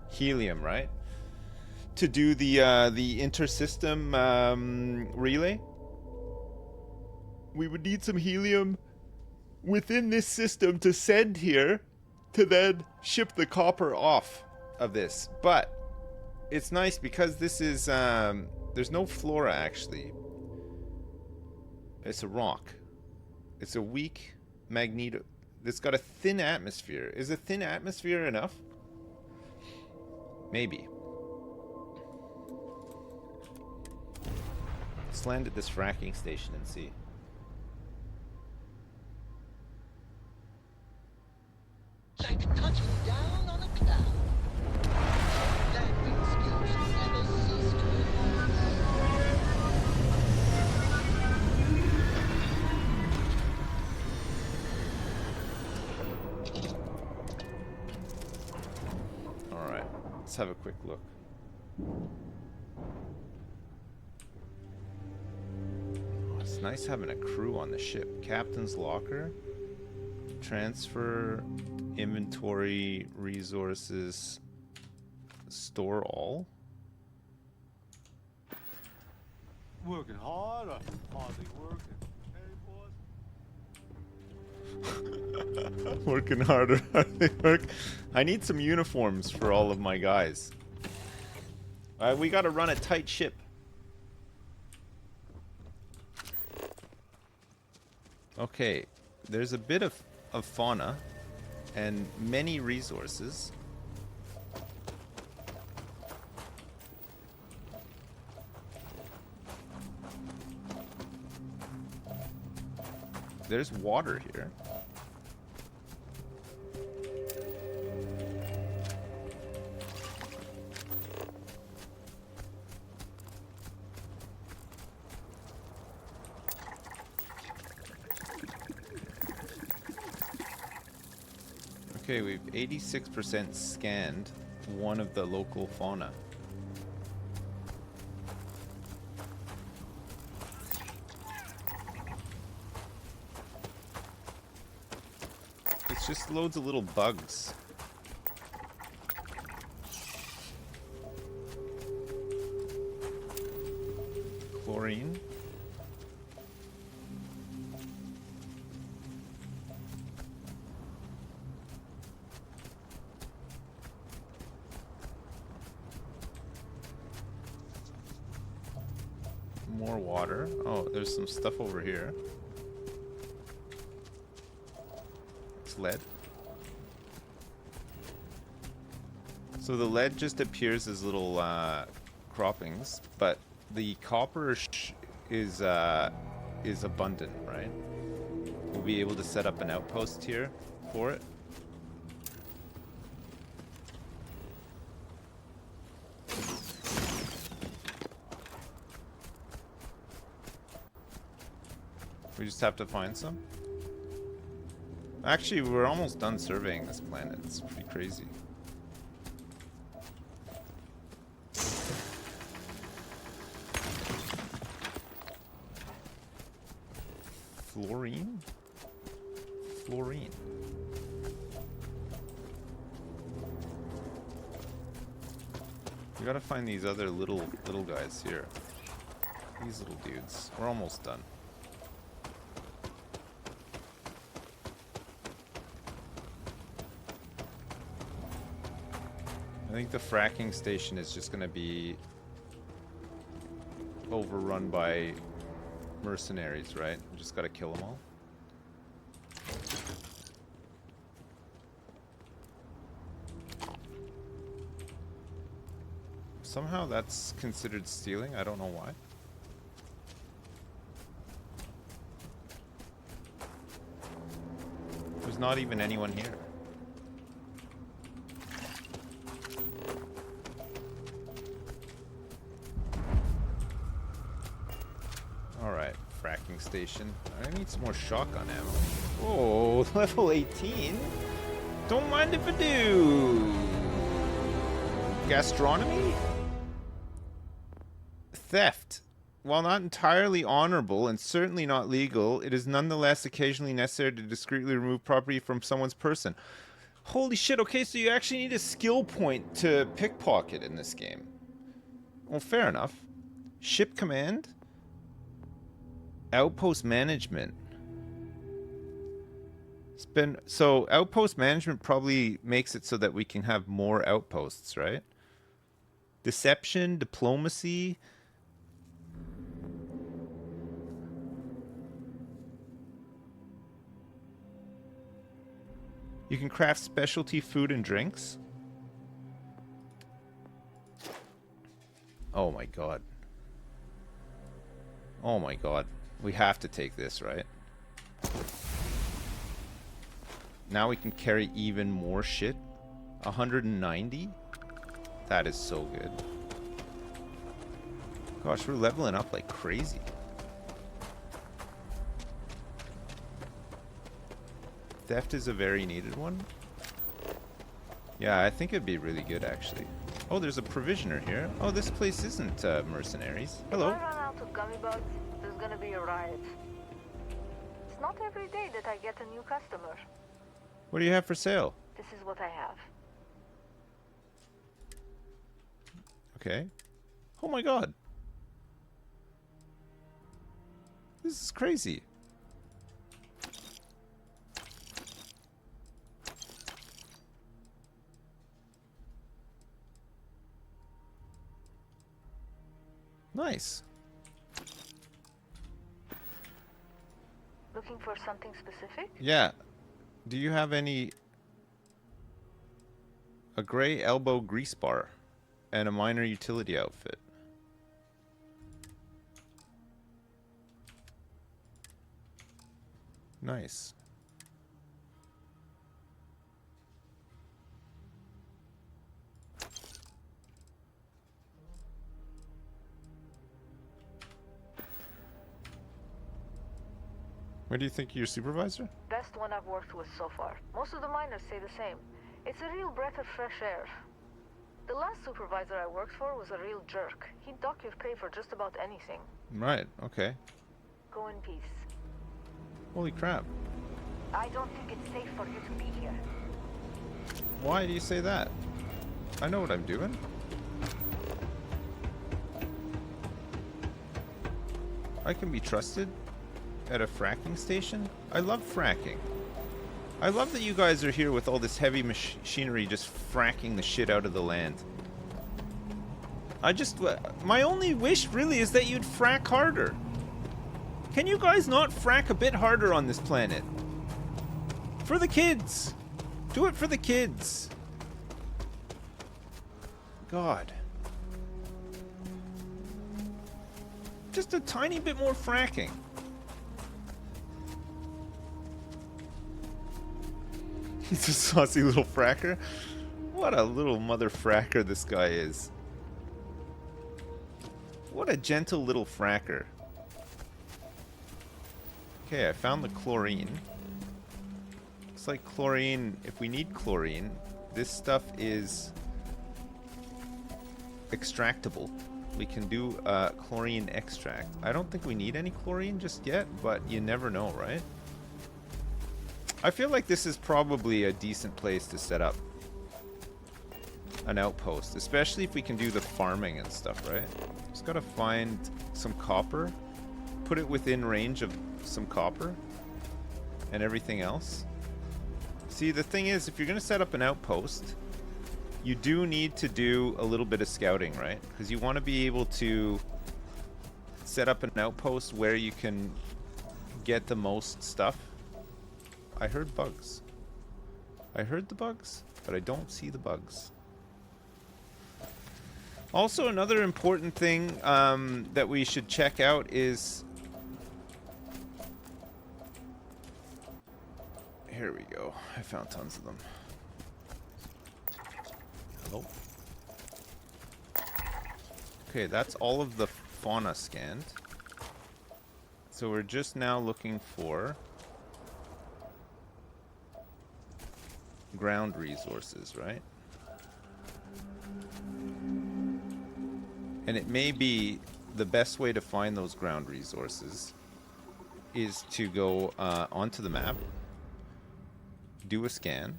helium, right? To do the intersystem relay. We would need some helium within this system to send here to then ship the copper off of this. But it's nice because this is there's no flora actually. It's a rock. It's a weak magneto. It's got a thin atmosphere. Is a thin atmosphere enough? Maybe. Let's land at this fracking station and see. Like touching down on a cloud. Landing skills never cease to Alright, let's have a quick look. Oh, it's nice having a crew on the ship. Captain's locker. Transfer, inventory, resources, store all. Working hard or hardly working? Hey, boys. Working harder. I need some uniforms for all of my guys. We gotta run a tight ship. Okay, there's a bit of fauna and many resources. There's water here. Okay, we've 86% scanned one of the local fauna. It's just loads of little bugs. Chlorine. More water. Oh, there's some stuff over here. It's lead. So the lead just appears as little croppings, but the copper is abundant, right? We'll be able to set up an outpost here for it. We just have to find some. Actually, we're almost done surveying this planet. It's pretty crazy. Fluorine? Fluorine. We gotta find these other little guys here. These little dudes. We're almost done. I think the fracking station is just going to be overrun by mercenaries, right? We just got to kill them all. Somehow that's considered stealing. I don't know why. There's not even anyone here. Alright, fracking station. I need some more shotgun ammo. Oh, level 18? Don't mind if I do. Gastronomy? Theft. While not entirely honorable and certainly not legal, it is nonetheless occasionally necessary to discreetly remove property from someone's person. Holy shit, okay, so you actually need a skill point to pickpocket in this game. Well, fair enough. Ship command? Outpost management. So outpost management probably makes it so that we can have more outposts, right? Deception, diplomacy. You can craft specialty food and drinks. Oh my god. Oh my god. We have to take this, right? Now we can carry even more shit. 190? That is so good. Gosh, we're leveling up like crazy. Theft is a very needed one. Yeah, I think it'd be really good, actually. Oh, there's a provisioner here. Oh, this place isn't mercenaries. Hello. If I run out of gummy bugs, there's gonna be a riot. It's not every day that I get a new customer. What do you have for sale? This is what I have. Okay. Oh my god. This is crazy. Nice. Looking for something specific? Yeah. Do you have any... A gray elbow grease bar and a minor utility outfit? Nice. Where do you think your supervisor? Best one I've worked with so far. Most of the miners say the same. It's a real breath of fresh air. The last supervisor I worked for was a real jerk. He'd dock your pay for just about anything. Right, okay. Go in peace. Holy crap. I don't think it's safe for you to be here. Why do you say that? I know what I'm doing. I can be trusted at a fracking station. I love fracking. I love that you guys are here with all this heavy machinery just fracking the shit out of the land. My only wish really is that you'd frack harder. Can you guys not frack a bit harder on this planet? For the kids. Do it for the kids. God. Just a tiny bit more fracking. He's a saucy little fracker. What a little mother fracker this guy is. What a gentle little fracker. Okay, I found the chlorine. Looks like chlorine, if we need chlorine, this stuff is extractable. We can do chlorine extract. I don't think we need any chlorine just yet, but you never know, right? I feel like this is probably a decent place to set up an outpost, especially if we can do the farming and stuff, right? Just gotta find some copper, put it within range of some copper and everything else. See, the thing is, if you're gonna set up an outpost, you do need to do a little bit of scouting, right? Because you want to be able to set up an outpost where you can get the most stuff. I heard bugs. I heard the bugs, but I don't see the bugs. Also, another important thing that we should check out is... Here we go. I found tons of them. Hello? Okay, that's all of the fauna scanned. So we're just now looking for ground resources, right? And it may be the best way to find those ground resources is to go onto the map, do a scan,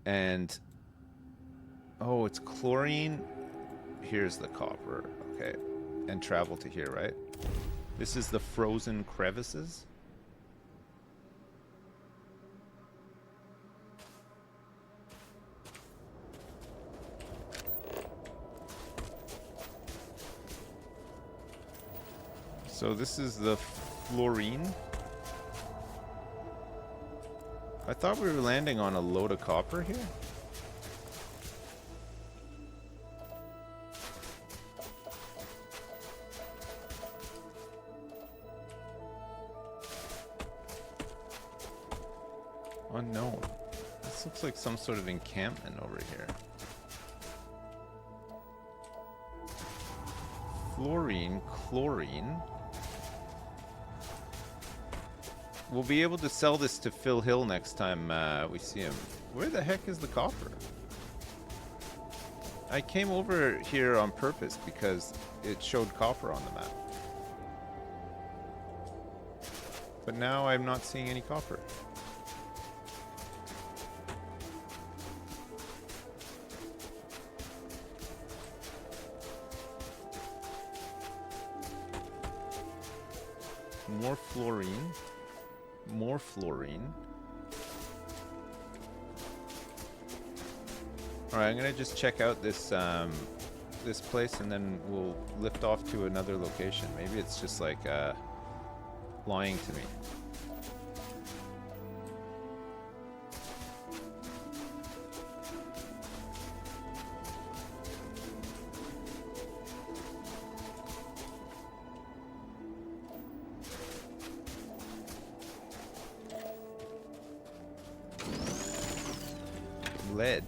and oh, it's chlorine. Here's the copper. Okay, and travel to here, right? This is the frozen crevices. So this is the fluorine. I thought we were landing on a load of copper here. Unknown. This looks like some sort of encampment over here. Fluorine, chlorine. We'll be able to sell this to Phil Hill next time we see him. Where the heck is the copper? I came over here on purpose because it showed copper on the map. But now I'm not seeing any copper. More fluorine. More fluorine. Alright, I'm gonna just check out this this place and then we'll lift off to another location. Maybe it's just like lying to me. Lead.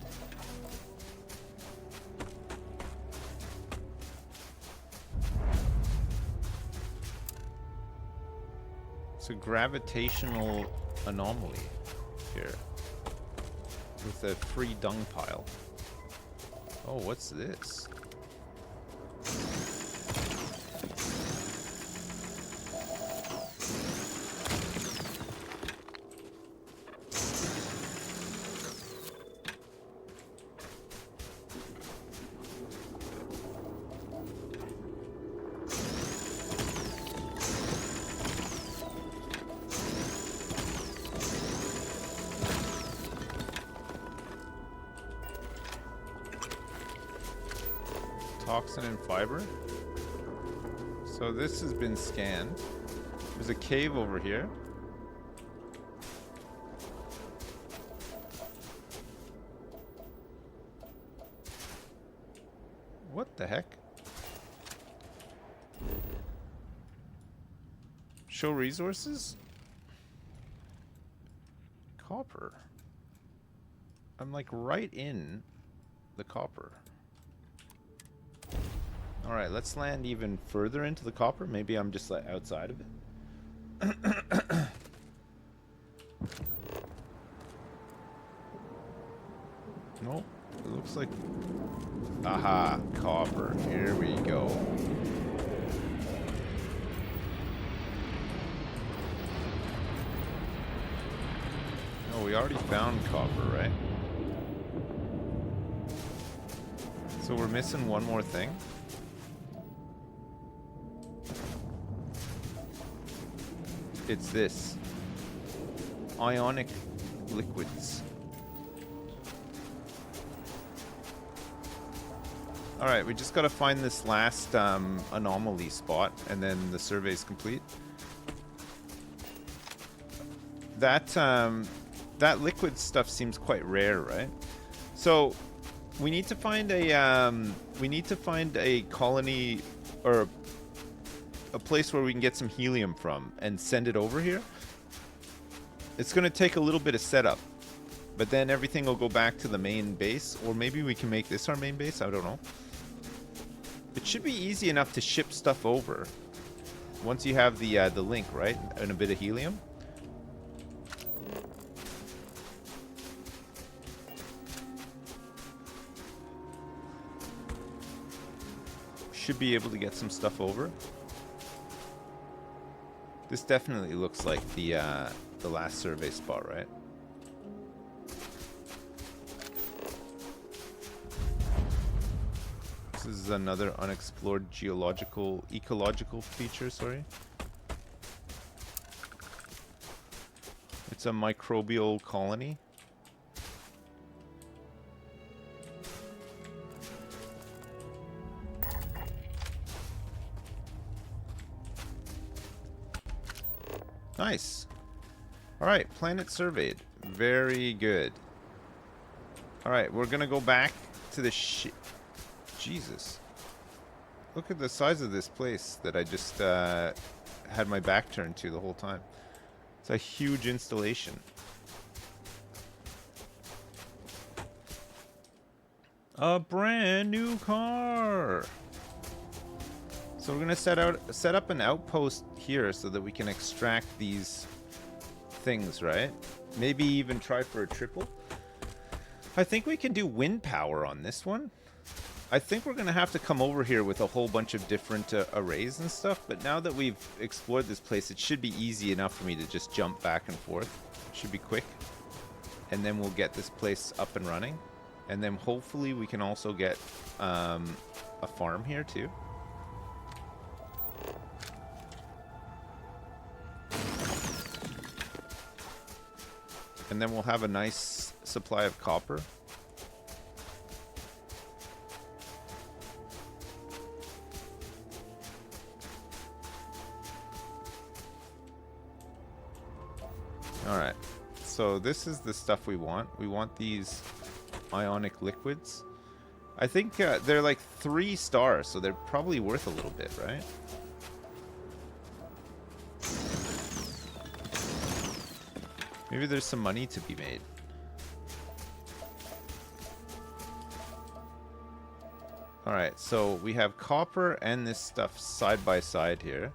It's a gravitational anomaly here with a free dung pile. Oh, what's this? Toxin and fiber. So this has been scanned. There's a cave over here. What the heck? Show resources? Copper. I'm like right in the copper. Alright, let's land even further into the copper. Maybe I'm just like outside of it. Nope. It looks like... Aha, copper. Here we go. Oh, we already found copper, right? So we're missing one more thing. It's this. Ionic liquids. Alright, we just gotta find this last anomaly spot, and then the survey's complete. That that liquid stuff seems quite rare, right? So we need to find a colony, or a place where we can get some helium from and send it over here. It's gonna take a little bit of setup, but then everything will go back to the main base, or maybe we can make this our main base. I don't know. It should be easy enough to ship stuff over once you have the link, right? And a bit of helium. Should be able to get some stuff over. This definitely looks like the last survey spot, right? This is another unexplored ecological feature, sorry. It's a microbial colony. Nice. Alright, planet surveyed. Very good. Alright, we're gonna go back to the Jesus. Look at the size of this place that I just had my back turned to the whole time. It's a huge installation. A brand new car! So we're gonna set up an outpost here so that we can extract these things, right? Maybe even try for a triple. I think we can do wind power on this one. I think we're gonna have to come over here with a whole bunch of different arrays and stuff, but now that we've explored this place, it should be easy enough for me to just jump back and forth. It should be quick. And then we'll get this place up and running. And then hopefully we can also get a farm here too. And then we'll have a nice supply of copper. Alright, so this is the stuff we want. We want these ionic liquids. I think they're like 3 stars, so they're probably worth a little bit, right? Maybe there's some money to be made. Alright, so we have copper and this stuff side by side here.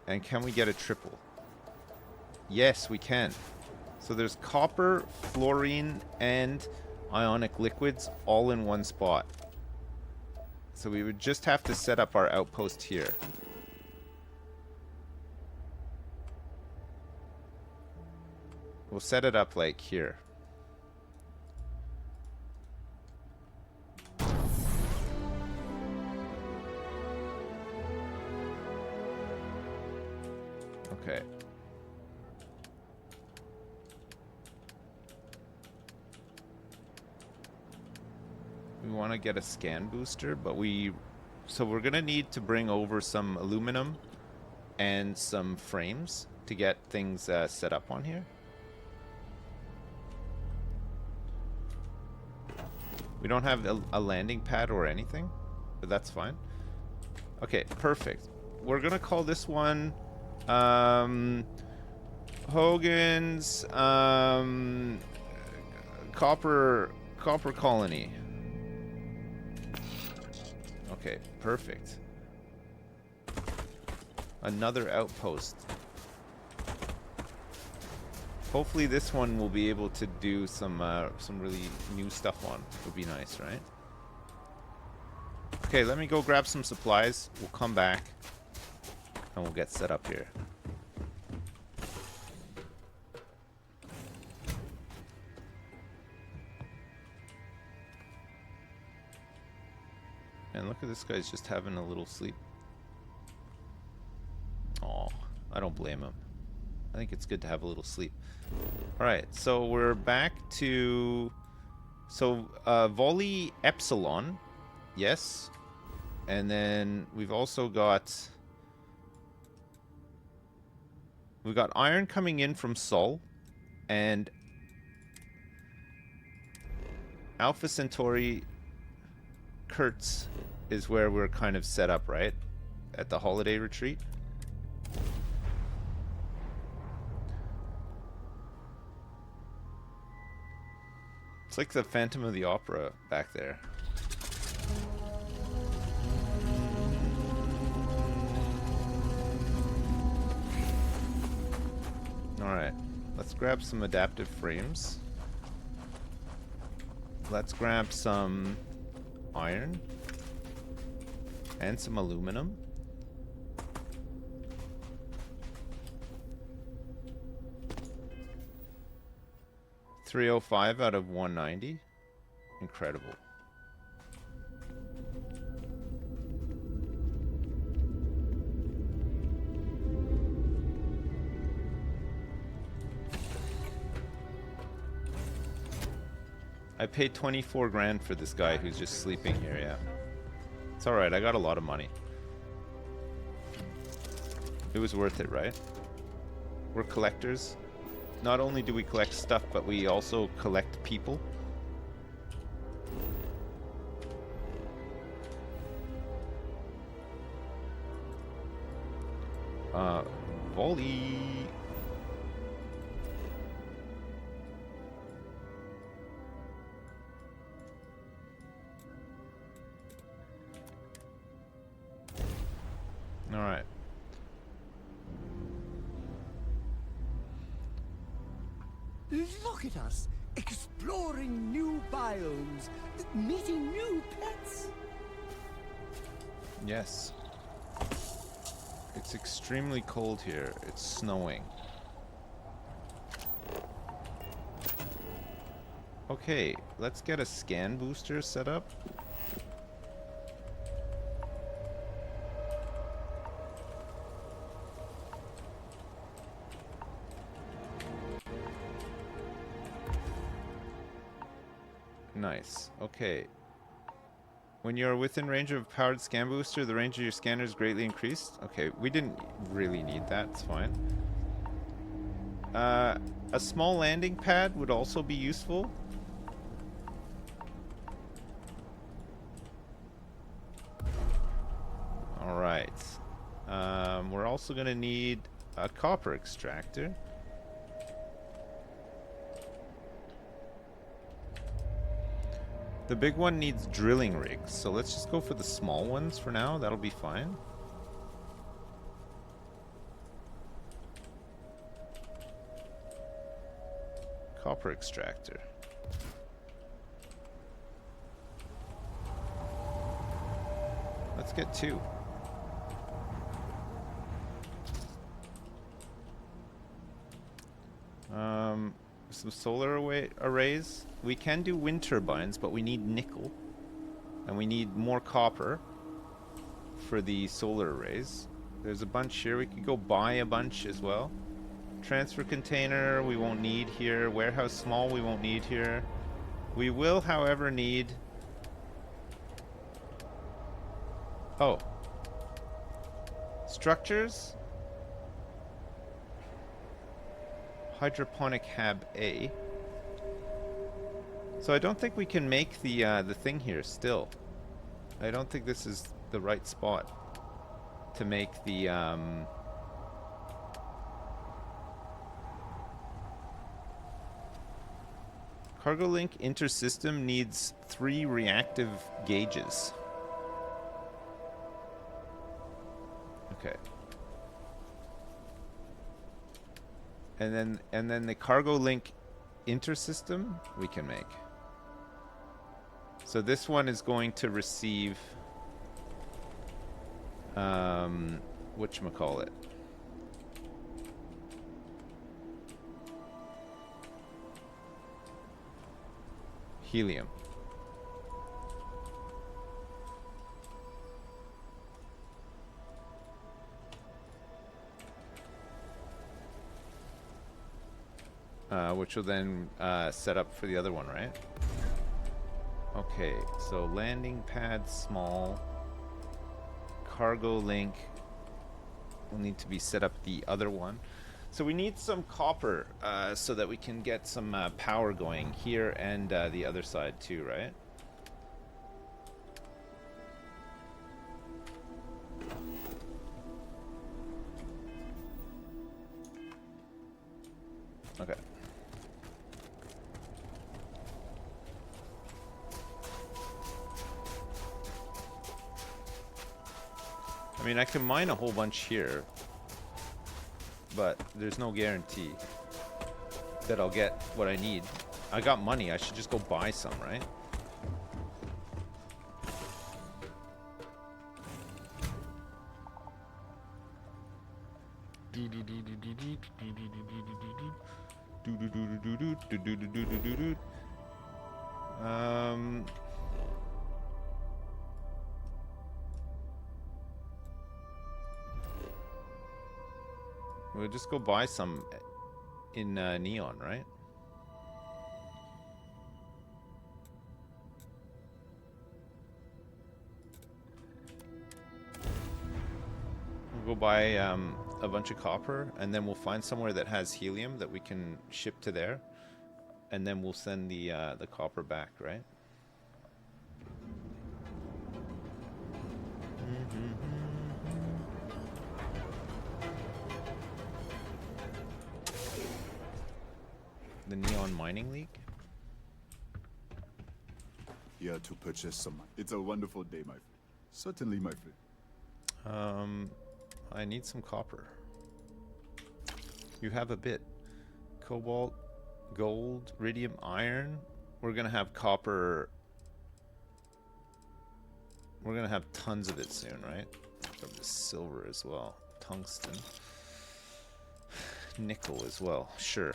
And can we get a triple? Yes, we can. So there's copper, fluorine, and ionic liquids all in one spot. So we would just have to set up our outpost here. We'll set it up like here. Okay. We want to get a scan booster, but so we're gonna need to bring over some aluminum and some frames to get things set up on here. We don't have a landing pad or anything, but that's fine. Okay, perfect. We're gonna call this one Hogan's Copper Colony. Okay, perfect. Another outpost. Hopefully this one will be able to do some really new stuff on. Would be nice, right? Okay, let me go grab some supplies. We'll come back and we'll get set up here. And look at this guy's just having a little sleep. Oh, I don't blame him. I think it's good to have a little sleep. Alright, so we're back to... So, volley epsilon. Yes. And then we've also got... We've got iron coming in from Sol. And... Alpha Centauri... Kurtz is where we're kind of set up, right? At the holiday retreat. It's like the Phantom of the Opera back there. Alright, let's grab some adaptive frames. Let's grab some iron and some aluminum. $305 out of 190. Incredible. I paid 24 grand for this guy who's just sleeping here, yeah. It's alright, I got a lot of money. It was worth it, right? We're collectors. Not only do we collect stuff, but we also collect people. Volley. All right. Look at us, exploring new biomes, meeting new pets. Yes. It's extremely cold here. It's snowing. Okay, let's get a scan booster set up. Nice. Okay. When you're within range of a powered scan booster, the range of your scanner is greatly increased. Okay, we didn't really need that. It's fine. A small landing pad would also be useful. Alright. We're also going to need a copper extractor. The big one needs drilling rigs, so let's just go for the small ones for now. That'll be fine. Copper extractor. Let's get 2. Some solar arrays. We can do wind turbines, but we need nickel. And we need more copper for the solar arrays. There's a bunch here. We could go buy a bunch as well. Transfer container we won't need here. Warehouse small we won't need here. We will, however, need Oh. Structures. Hydroponic Hab A. So I don't think we can make the thing here still. I don't think this is the right spot to make the cargo link intersystem needs 3 reactive gauges. Okay. And then the cargo link intersystem we can make. So this one is going to receive whatchamacallit. Helium. Which will then set up for the other one, right? Okay, so landing pad small. Cargo link will need to be set up the other one. So we need some copper so that we can get some power going here and the other side too, right? Okay. I mean, I can mine a whole bunch here, but there's no guarantee that I'll get what I need. I got money, I should just go buy some, right? We'll just go buy some in neon, right? We'll go buy a bunch of copper, and then we'll find somewhere that has helium that we can ship to there, and then we'll send the copper back, right? The Neon Mining League? Here to purchase some. It's a wonderful day, my friend. Certainly, my friend. I need some copper. You have a bit. Cobalt, gold, iridium, iron. We're gonna have copper. We're gonna have tons of it soon, right? From the silver as well. Tungsten. Nickel as well, sure.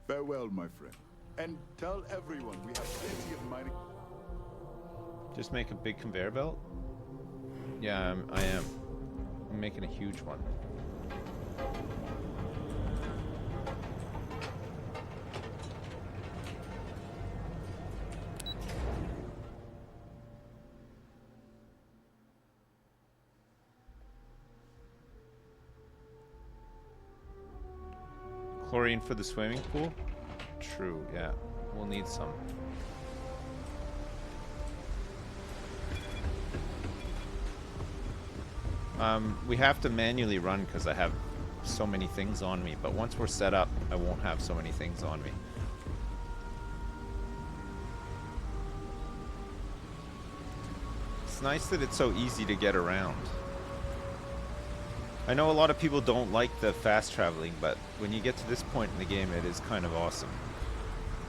Farewell, my friend. And tell everyone we have plenty of mining. Just make a big conveyor belt? Yeah, I am. I'm making a huge one. Chlorine for the swimming pool? True, yeah. We'll need some. We have to manually run because I have so many things on me, but once we're set up, I won't have so many things on me. It's nice that it's so easy to get around. I know a lot of people don't like the fast traveling, but when you get to this point in the game, it is kind of awesome.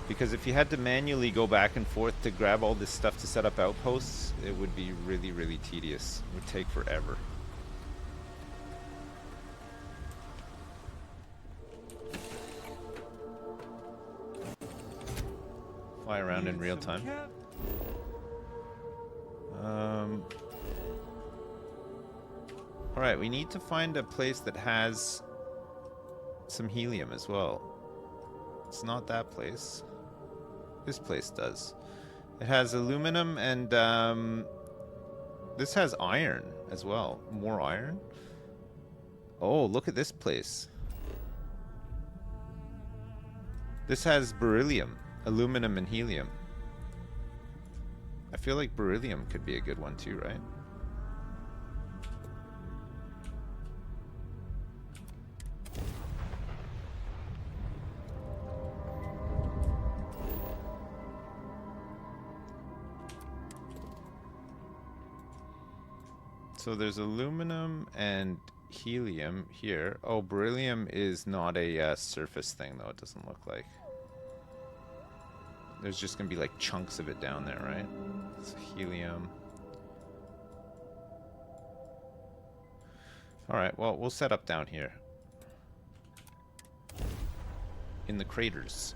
Because if you had to manually go back and forth to grab all this stuff to set up outposts, it would be really, really tedious. It would take forever. Fly around in real time. Alright, we need to find a place that has some helium as well. It's not that place. This place does. It has aluminum and this has iron as well. More iron. Oh, look at this place. This has beryllium, aluminum, and helium. I feel like beryllium could be a good one too, right? So there's aluminum and helium here. Oh, beryllium is not a surface thing, though. It doesn't look like. There's just going to be like chunks of it down there, right? It's helium. Alright, well, we'll set up down here. In the craters.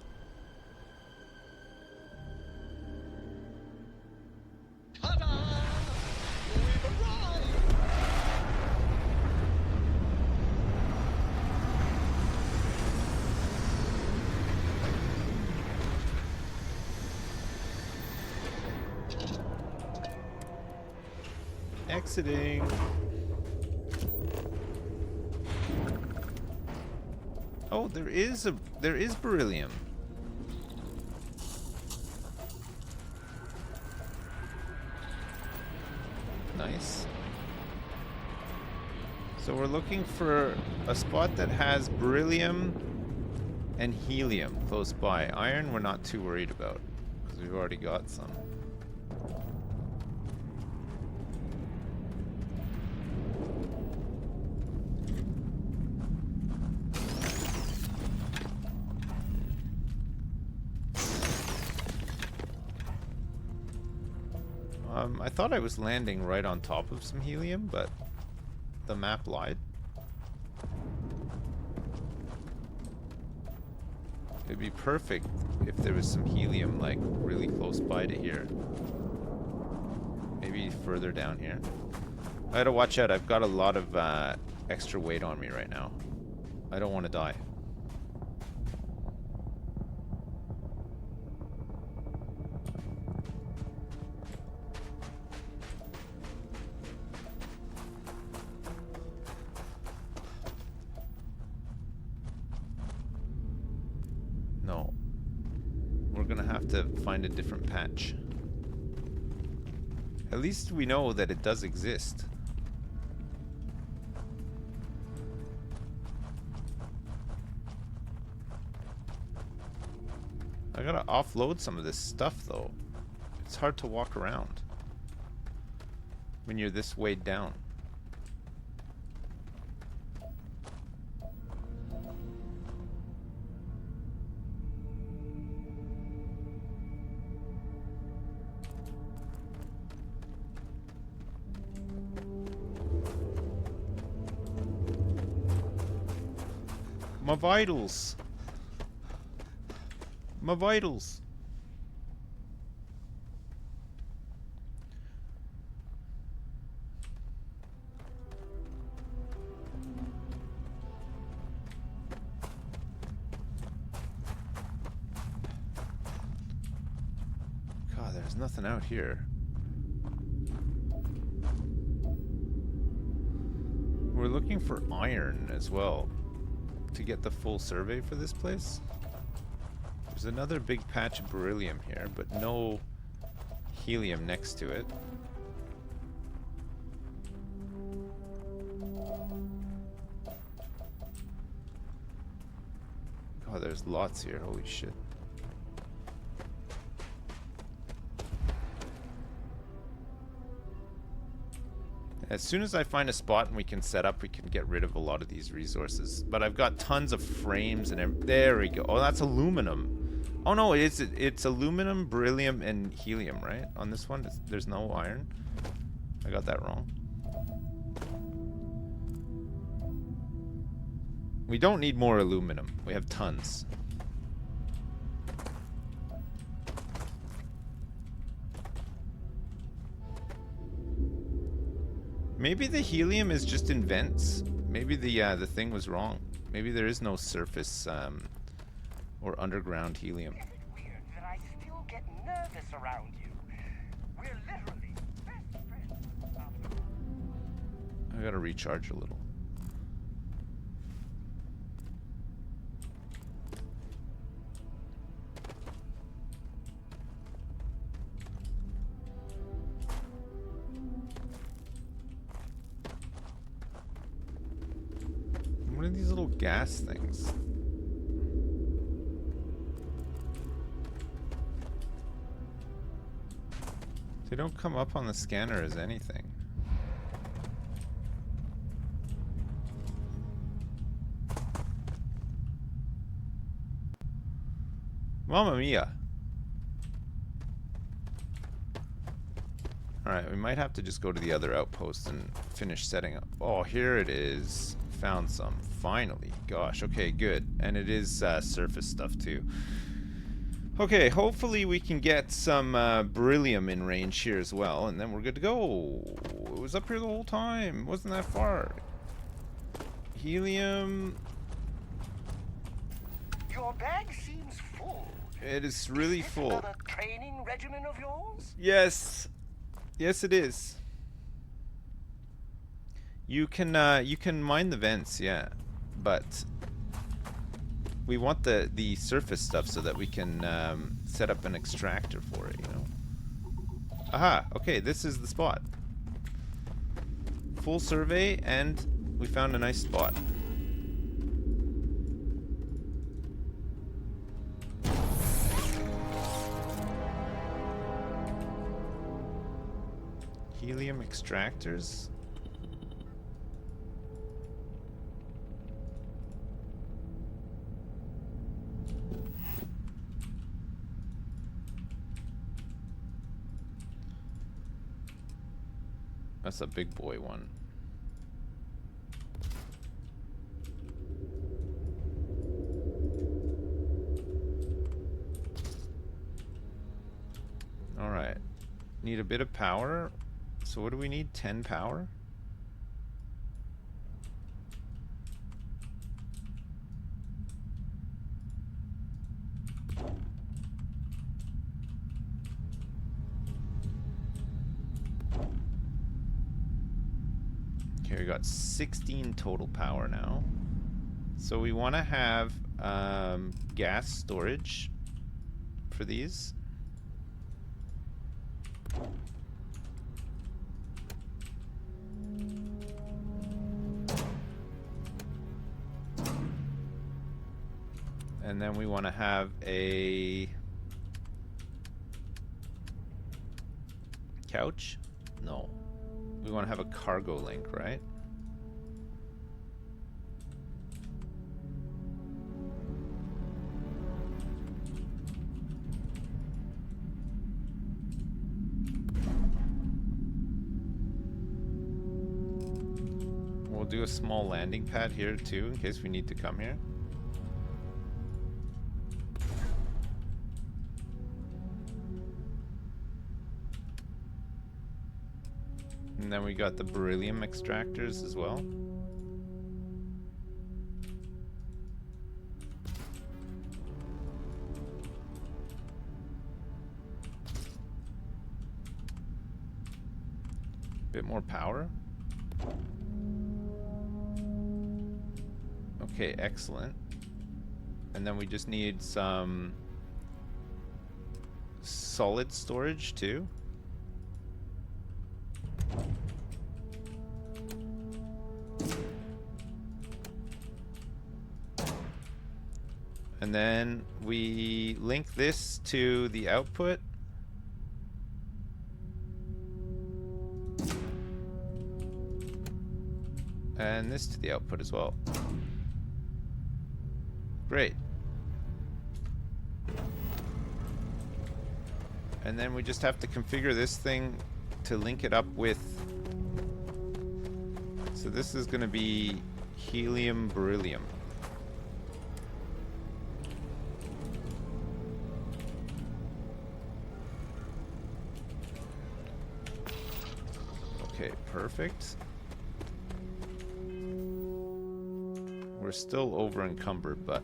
Exiting. Oh, there is beryllium. Nice. So we're looking for a spot that has beryllium and helium close by. Iron we're not too worried about because we've already got some. I thought I was landing right on top of some helium, but the map lied. It'd be perfect if there was some helium like really close by to here. Maybe further down here. I gotta watch out. I've got a lot of extra weight on me right now. I don't want to die. No. We're gonna have to find a different patch. At least we know that it does exist. I gotta offload some of this stuff though. It's hard to walk around when you're this weighed down. My vitals. My vitals. God, there's nothing out here. We're looking for iron as well to get the full survey for this place. There's another big patch of beryllium here, but no helium next to it. God, there's lots here. Holy shit. As soon as I find a spot and we can set up, we can get rid of a lot of these resources. But I've got tons of frames and there we go. Oh, that's aluminum. Oh no, it's aluminum, beryllium, and helium, right? On this one, there's no iron. I got that wrong. We don't need more aluminum. We have tons. Maybe the helium is just in vents. Maybe the thing was wrong. Maybe there is no surface or underground helium. Is it weird that I still get nervous around you. We're literally best friends after all. I gotta recharge a little. What are these little gas things? They don't come up on the scanner as anything. Mamma mia. Alright, we might have to just go to the other outpost and finish setting up. Oh, here it is. Found some. Finally. Gosh, okay, good. And it is surface stuff too. Okay, hopefully we can get some beryllium in range here as well, and then we're good to go. It was up here the whole time. It wasn't that far. Helium. Your bag seems full. It is really full. Another training regimen of yours? Yes. Yes, it is. You can mine the vents, yeah, but we want the surface stuff so that we can set up an extractor for it, you know. Aha, okay, this is the spot. Full survey, and we found a nice spot. Helium extractors? That's a big boy one. All right. Need a bit of power. So what do we need? 10 power? Okay, we got 16 total power now. So we want to have gas storage for these. And then we want to have a couch? No. We want to have a cargo link, right? We'll do a small landing pad here too in case we need to come here. And then we got the beryllium extractors as well. Bit more power. Okay, excellent. And then we just need some solid storage too. And then we link this to the output. And this to the output as well. Great. And then we just have to configure this thing to link it up with. So this is going to be helium beryllium. Okay, perfect. We're still over encumbered, but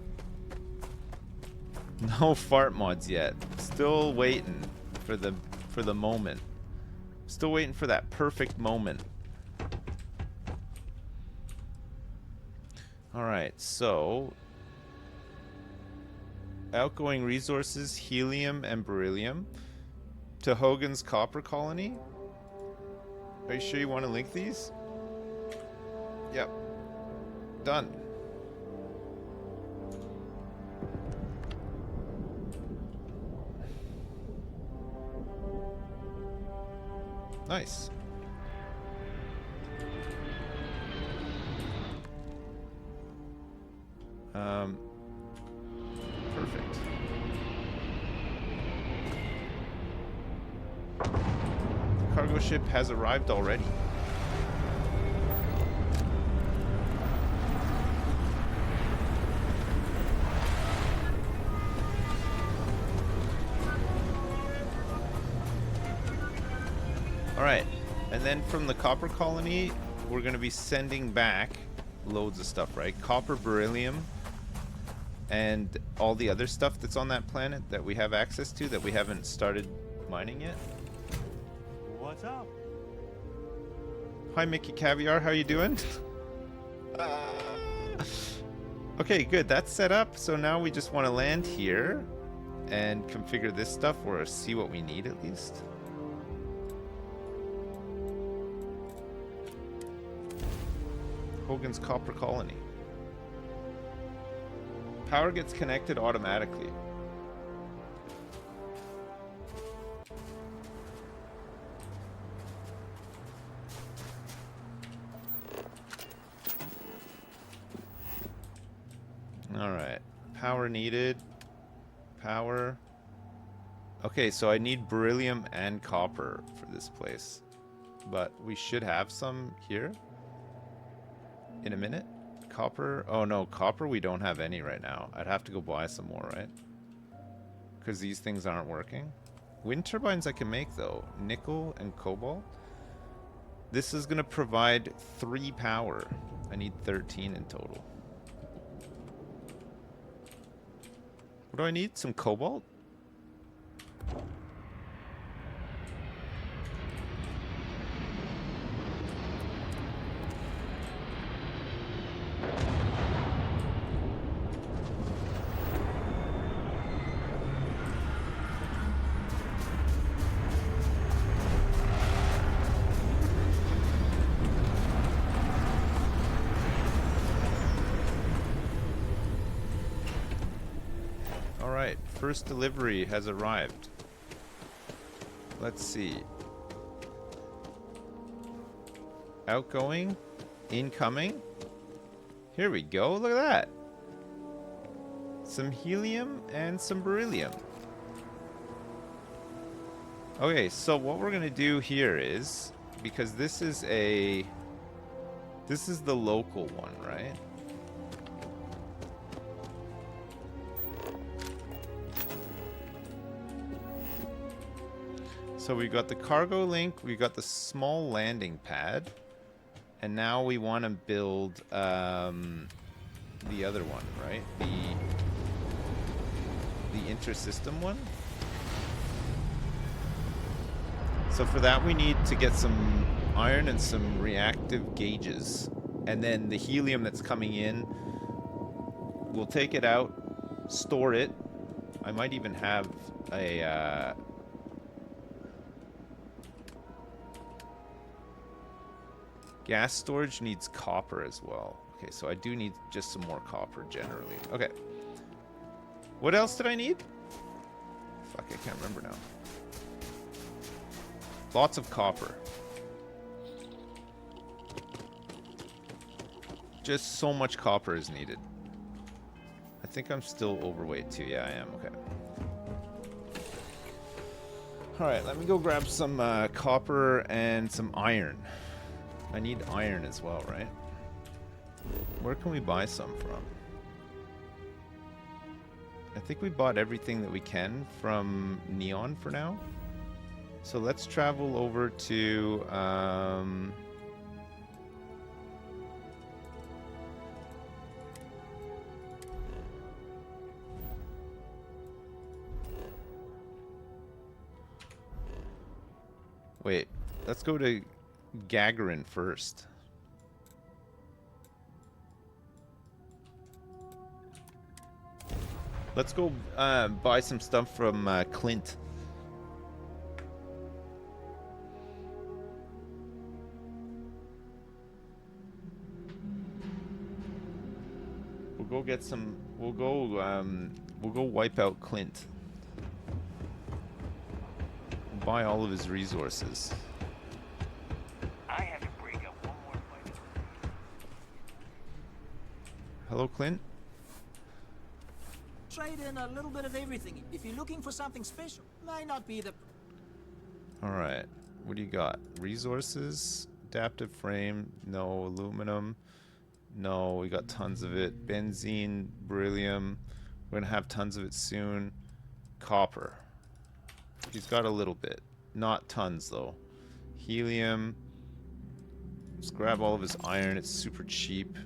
no fart mods yet. Still waiting. for the moment. Still waiting for that perfect moment. Alright, so outgoing resources, helium and beryllium to Hogan's copper colony. Are you sure you want to link these? Yep. Done. Nice. Perfect. The cargo ship has arrived already. Alright, and then from the copper colony, we're going to be sending back loads of stuff, right? Copper, beryllium, and all the other stuff that's on that planet that we have access to that we haven't started mining yet. What's up? Hi, Mickey Caviar. How you doing? Okay, good. That's set up. So now we just want to land here and configure this stuff or see what we need at least. Hogan's Copper Colony. Power gets connected automatically. Alright. Power needed. Power. Okay, so I need beryllium and copper for this place. But we should have some here. In a minute. Copper. Oh no, copper we don't have any right now. I'd have to go buy some more, right? Because these things aren't working. Wind turbines I can make though. Nickel and cobalt. This is going to provide 3 power. I need 13 in total. What do I need? Some cobalt? First delivery has arrived. Let's see. Outgoing, incoming. Here we go. Look at that. Some helium and some beryllium. Okay, so what we're gonna do here is, because this is the local one, right? So we got the cargo link, we got the small landing pad, and now we want to build the other one, right? The inter-system one. So for that we need to get some iron and some reactive gauges, and then the helium that's coming in, we'll take it out, store it. I might even have a gas storage needs copper as well. Okay, so I do need just some more copper generally. Okay. What else did I need? Fuck, I can't remember now. Lots of copper. Just so much copper is needed. I think I'm still overweight too. Yeah, I am. Okay. Alright, let me go grab some copper and some iron. I need iron as well, right? Where can we buy some from? I think we bought everything that we can from Neon for now. So let's travel over to... Wait, let's go to Gagarin first. Let's go buy some stuff from Clint. We'll go get some. We'll go wipe out Clint. Buy all of his resources. I have to break up one more fight. Hello, Clint. Trade in a little bit of everything. If you're looking for something special, might not be the... Alright. What do you got? Resources? Adaptive frame? No. Aluminum? No. We got tons of it. Benzene? Beryllium? We're gonna have tons of it soon. Copper. He's got a little bit. Not tons, though. Helium. Let's grab all of his iron. It's super cheap.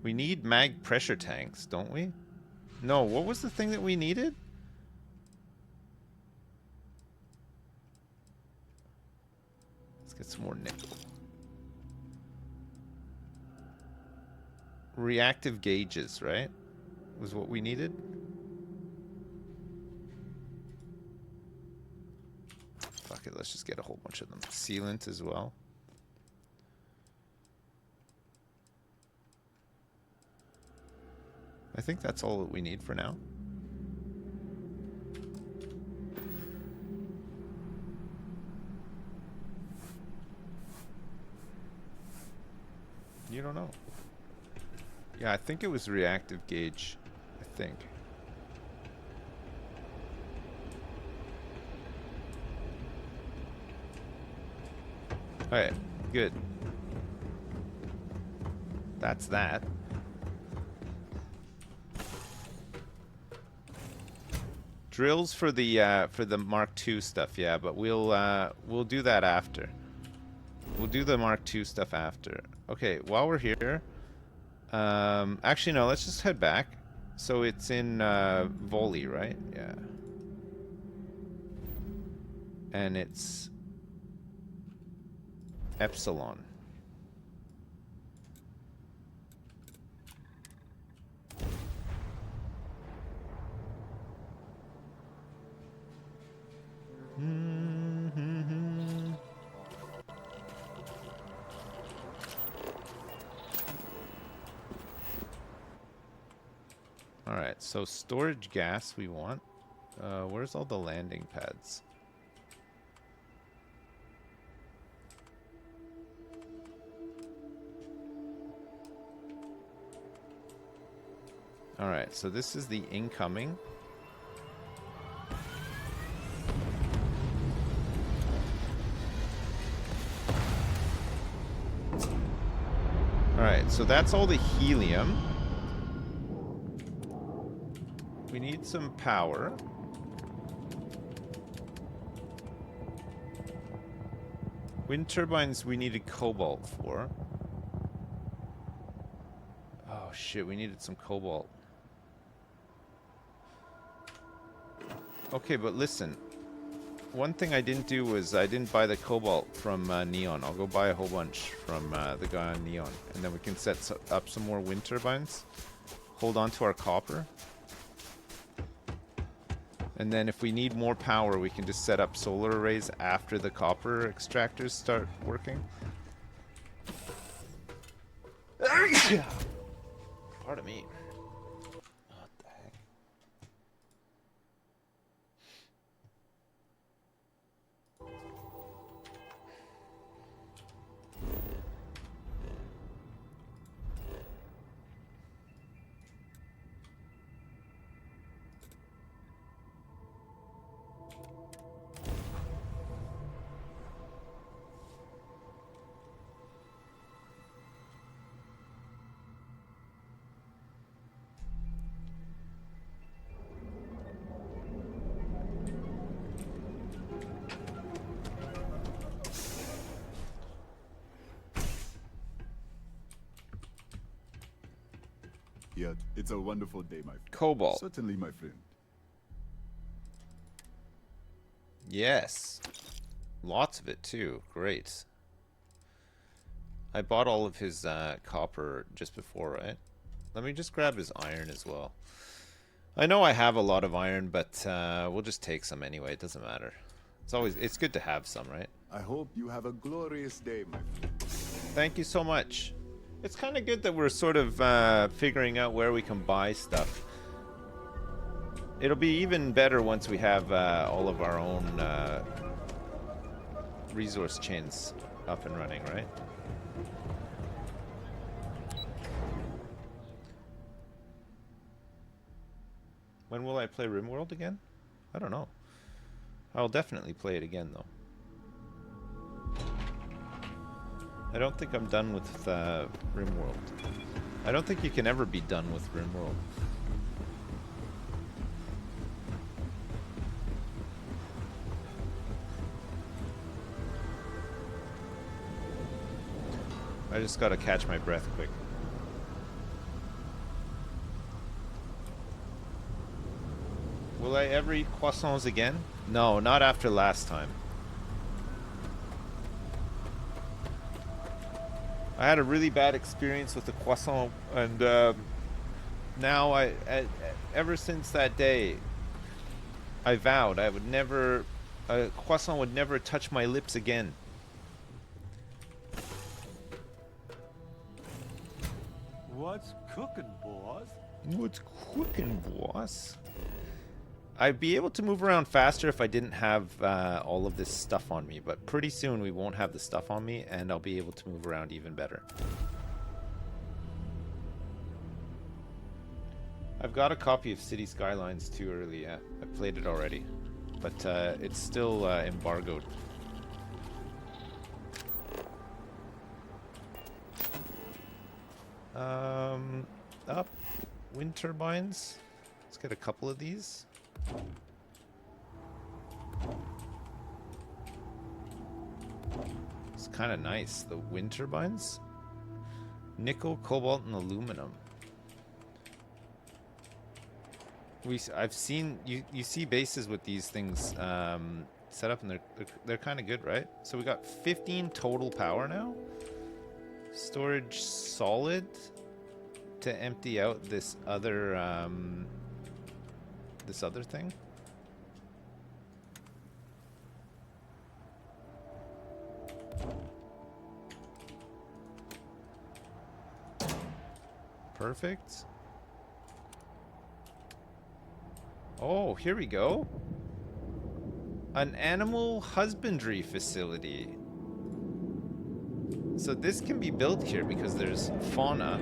We need mag pressure tanks, don't we? No, what was the thing that we needed? Let's get some more nickel. Reactive gauges, right? Was what we needed? Fuck it, let's just get a whole bunch of them. Sealant as well. I think that's all that we need for now. You don't know. Yeah, I think it was reactive gauge. I think. Alright, good. That's that. Drills for the Mark II stuff, yeah, but we'll do that after. We'll do the Mark II stuff after. Okay, while we're here, actually no, let's just head back. So it's in Voli, right? Yeah. And it's Epsilon. Alright, so storage gas we want. Where's all the landing pads? Alright, so this is the incoming. Alright, so that's all the helium. We need some power. Wind turbines we needed cobalt for. Oh shit, we needed some cobalt. Okay, but listen. One thing I didn't do was I didn't buy the cobalt from Neon. I'll go buy a whole bunch from the guy on Neon. And then we can set up some more wind turbines. Hold on to our copper. And then if we need more power, we can just set up solar arrays after the copper extractors start working. Pardon me. What the heck? Yeah, it's a wonderful day, my friend. Cobalt. Certainly, my friend. Yes. Lots of it too. Great. I bought all of his copper just before, right? Let me just grab his iron as well. I know I have a lot of iron, but we'll just take some anyway. It doesn't matter. It's good to have some, right? I hope you have a glorious day, my friend. Thank you so much. It's kind of good that we're sort of figuring out where we can buy stuff. It'll be even better once we have all of our own resource chains up and running, right? When will I play RimWorld again? I don't know. I'll definitely play it again, though. I don't think I'm done with RimWorld. I don't think you can ever be done with RimWorld. I just gotta catch my breath quick. Will I ever eat croissants again? No, not after last time. I had a really bad experience with the croissant, and now ever since that day, I vowed I would never, a croissant would never touch my lips again. What's cooking, boss? What's cooking, boss? I'd be able to move around faster if I didn't have all of this stuff on me, but pretty soon we won't have the stuff on me, and I'll be able to move around even better. I've got a copy of City Skylines too early. Yeah, I played it already, but it's still embargoed. Up. Wind turbines. Let's get a couple of these. It's kind of nice, the wind turbines. Nickel, cobalt, and aluminum. I've seen you see bases with these things set up, and they're kind of good, right? So we got 15 total power now. Storage solid to empty out this other thing. Perfect. Oh, here we go. An animal husbandry facility. So this can be built here because there's fauna,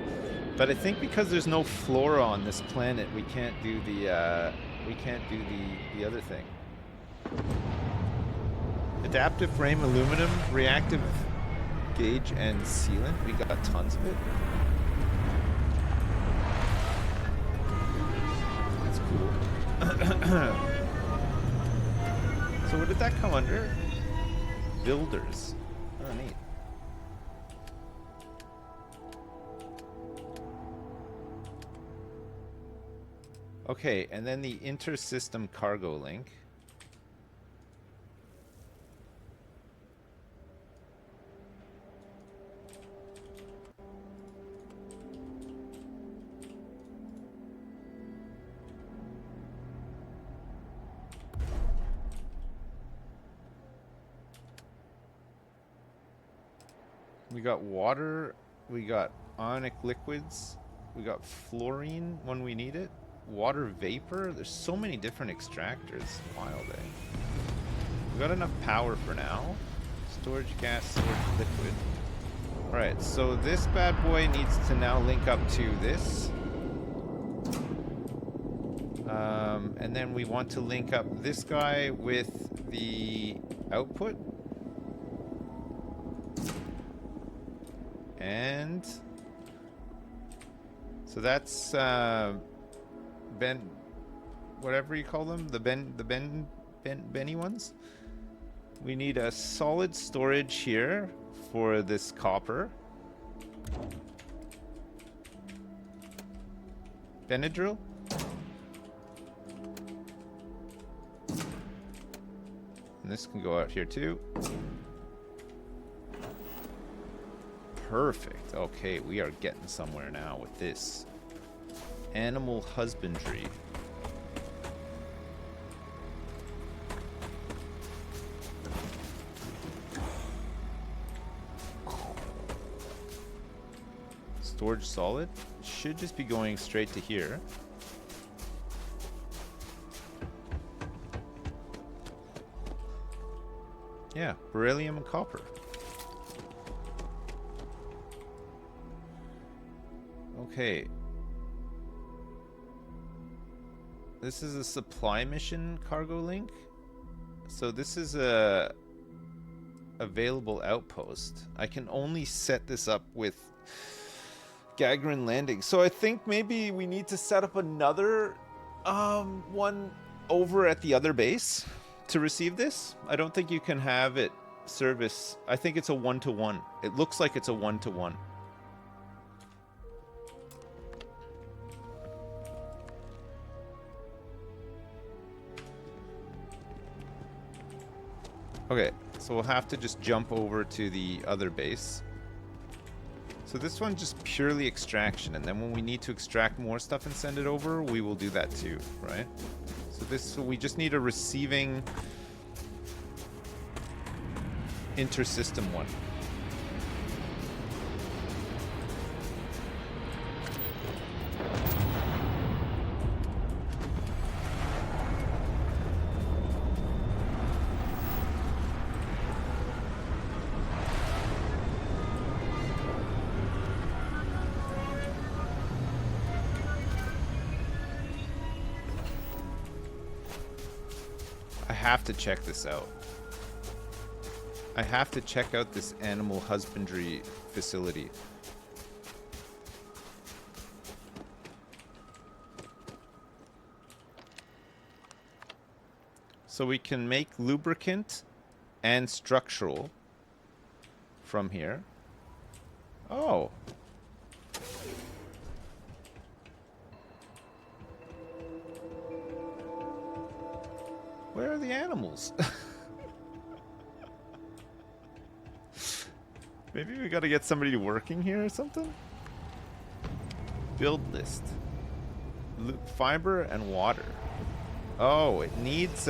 but I think because there's no flora on this planet, we can't do the other thing. Adaptive frame, aluminum, reactive gauge, and sealant. We got tons of it. That's cool. So what did that come under? Builders. Oh, neat. Okay, and then the inter-system cargo link. We got water, we got ionic liquids, we got fluorine when we need it. Water vapor. There's so many different extractors. Wild, eh? We got enough power for now. Storage gas, storage liquid. Alright, so this bad boy needs to now link up to this. And then we want to link up this guy with the output. And so that's whatever you call them, the Benny ones. We need a solid storage here for this copper. Benadryl. And this can go out here too. Perfect. Okay, we are getting somewhere now with this. Animal husbandry. Storage solid. Should just be going straight to here. Yeah, beryllium and copper. Okay. This is a supply mission cargo link. So this is a available outpost. I can only set this up with Gagarin Landing. So I think maybe we need to set up another one over at the other base to receive this. I don't think you can have it service. I think it's a 1-to-1. It looks like it's a 1-to-1. Okay, so we'll have to just jump over to the other base. So this one's just purely extraction, and then when we need to extract more stuff and send it over, we will do that too, right? So we just need a receiving inter-system one. I have to check this out. I have to check out this animal husbandry facility. So we can make lubricant and structural from here. Oh. Where are the animals? Maybe we gotta get somebody working here or something? Build list. Fiber and water. Oh, it needs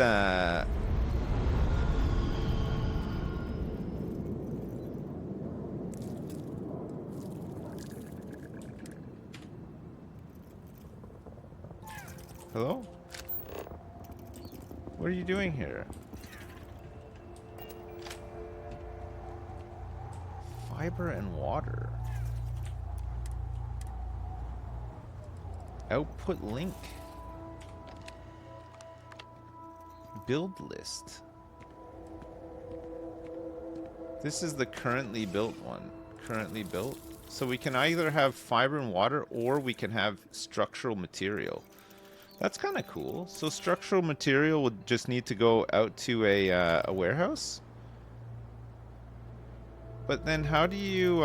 Hello? What are you doing here? Fiber and water. Output link. Build list. This is the currently built one. Currently built. So we can either have fiber and water, or we can have structural material. That's kind of cool. So structural material would just need to go out to a warehouse. But then how do you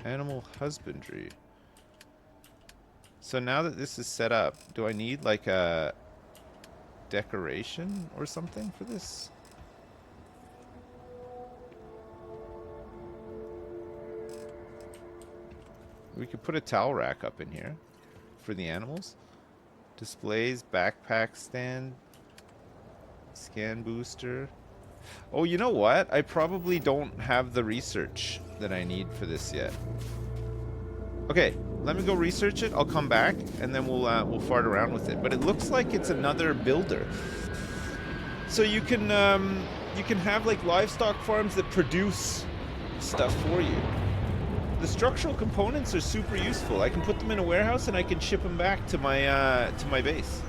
animal husbandry. So now that this is set up, do I need like a decoration or something for this? We could put a towel rack up in here for the animals. Displays, backpack stand, scan booster. Oh, you know what? I probably don't have the research that I need for this yet. Okay, let me go research it. I'll come back and then we'll fart around with it. But it looks like it's another builder. So you can have like livestock farms that produce stuff for you. The structural components are super useful. I can put them in a warehouse and I can ship them back to my base.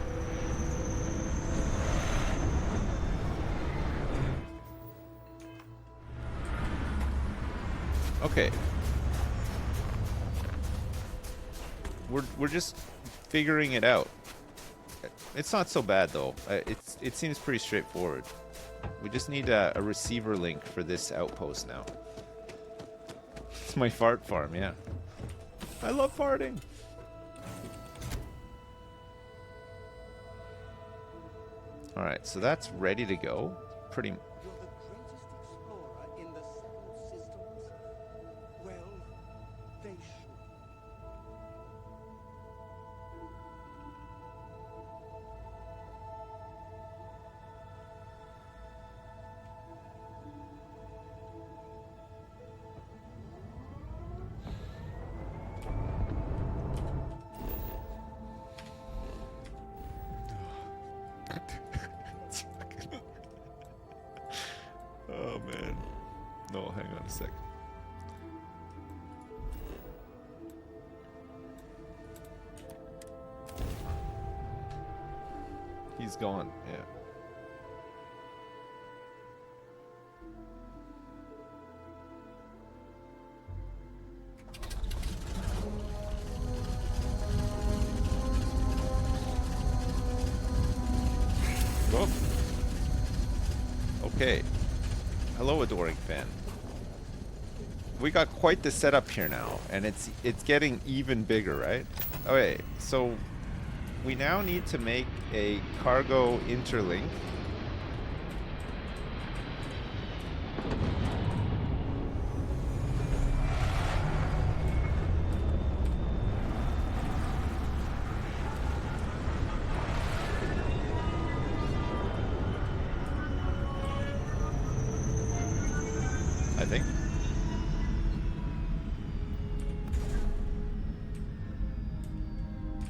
Okay. We're just figuring it out. It's not so bad though. It seems pretty straightforward. We just need a receiver link for this outpost now. It's my fart farm, yeah. I love farting. Alright, so that's ready to go. Pretty... You're the greatest explorer in the Seven Systems? Well, they should. Oh man. No, hang on a sec. He's gone, yeah. Whoa. Okay. Hello, adoring fan. We got quite the setup here now, and it's getting even bigger, right? Okay, so we now need to make a cargo interlink. I think.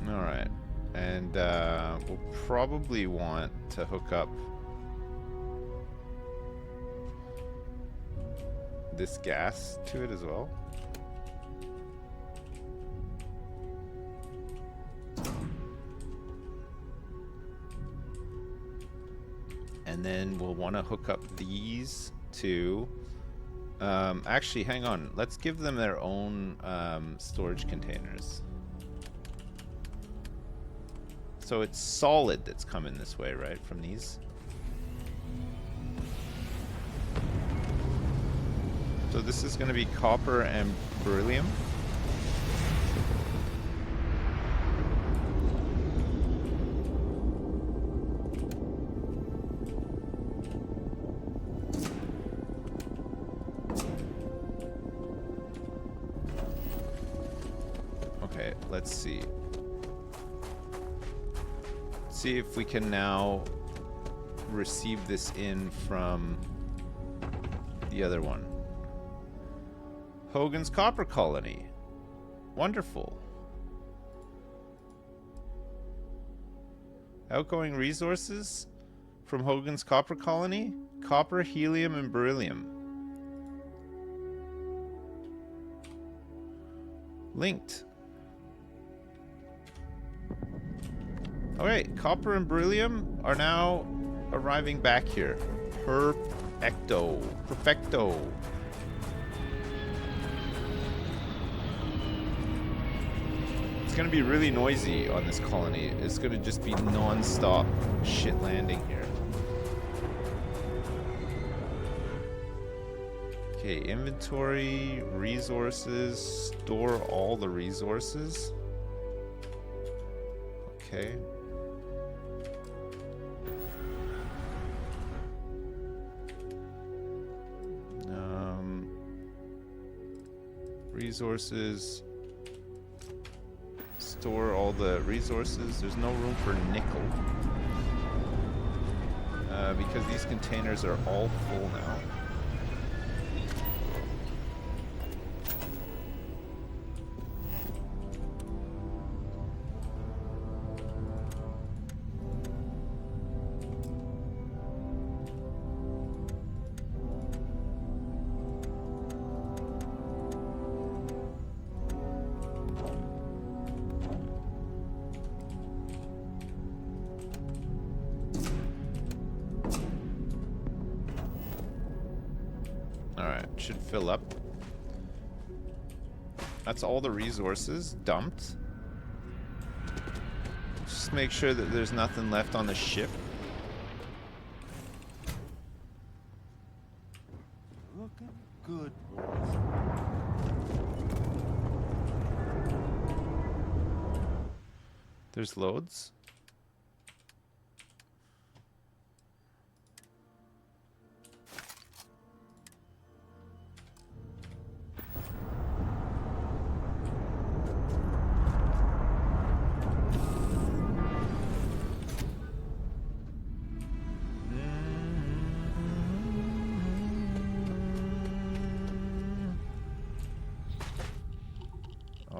All right, and we'll probably want to hook up this gas to it as well. And then we'll want to hook up these to actually, hang on. Let's give them their own storage containers. So it's solid that's coming this way, right? From these. So this is going to be copper and beryllium. Okay, let's see. See if we can now receive this in from the other one. Hogan's Copper Colony. Wonderful. Outgoing resources from Hogan's Copper Colony. Copper, helium, and beryllium. Linked. Alright, copper and beryllium are now arriving back here. Perfecto. Perfecto. It's gonna be really noisy on this colony. It's gonna just be non-stop shit landing here. Okay, inventory, resources, store all the resources. Okay. Resources. Store all the resources. There's no room for nickel. Because these containers are all full now. Should fill up. That's all the resources dumped. Just make sure that there's nothing left on the ship. Looking good, boys. There's loads.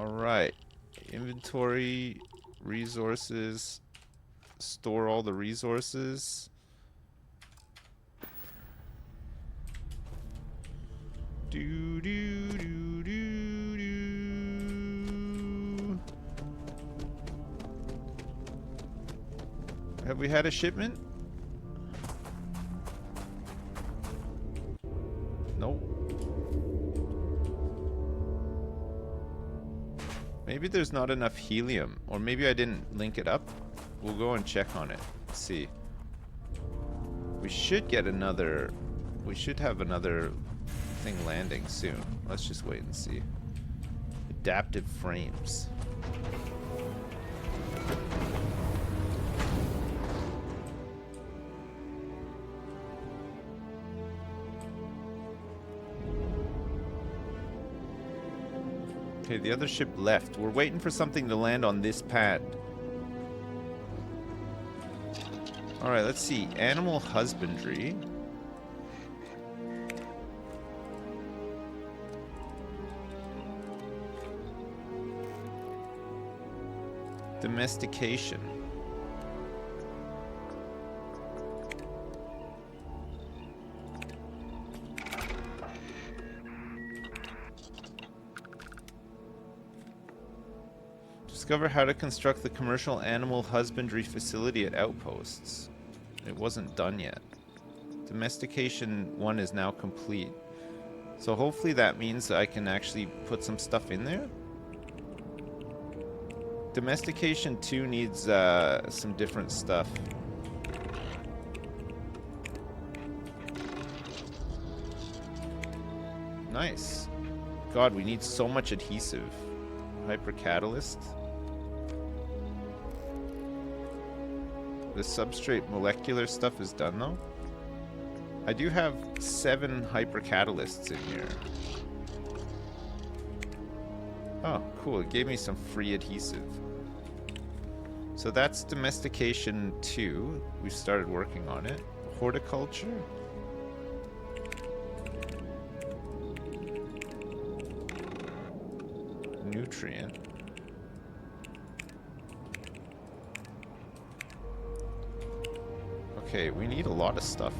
Alright. Inventory, resources, store all the resources. Do do do do do. Have we had a shipment? Nope. Maybe there's not enough helium, or maybe I didn't link it up. We'll go and check on it. Let's see. We should get another. We should have another thing landing soon. Let's just wait and see. Adaptive frames. Okay, the other ship left. We're waiting for something to land on this pad. Alright, let's see. Animal husbandry. Domestication. Discover how to construct the commercial animal husbandry facility at Outposts. It wasn't done yet. Domestication 1 is now complete. So hopefully that means I can actually put some stuff in there. Domestication 2 needs some different stuff. Nice. God, we need so much adhesive. Hypercatalyst. The substrate molecular stuff is done though. I do have 7 hypercatalysts in here. Oh, cool. It gave me some free adhesive. So that's Domestication 2. We started working on it. Horticulture. Nutrient. Okay, we need a lot of stuff,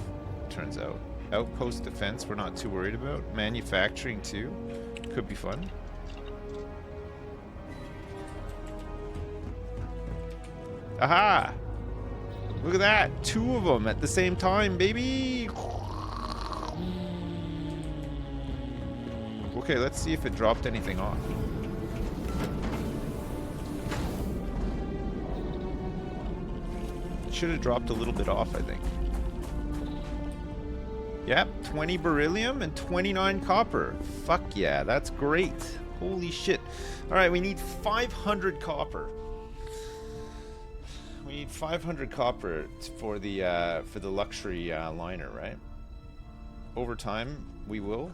turns out. Outpost defense, we're not too worried about. Manufacturing too. Could be fun. Aha! Look at that! 2 of them at the same time, baby! Okay, let's see if it dropped anything off. Should have dropped a little bit off, I think. Yep, 20 beryllium and 29 copper. Fuck yeah, that's great. Holy shit. Alright, we need 500 copper. We need 500 copper for the luxury liner, right? Over time, we will.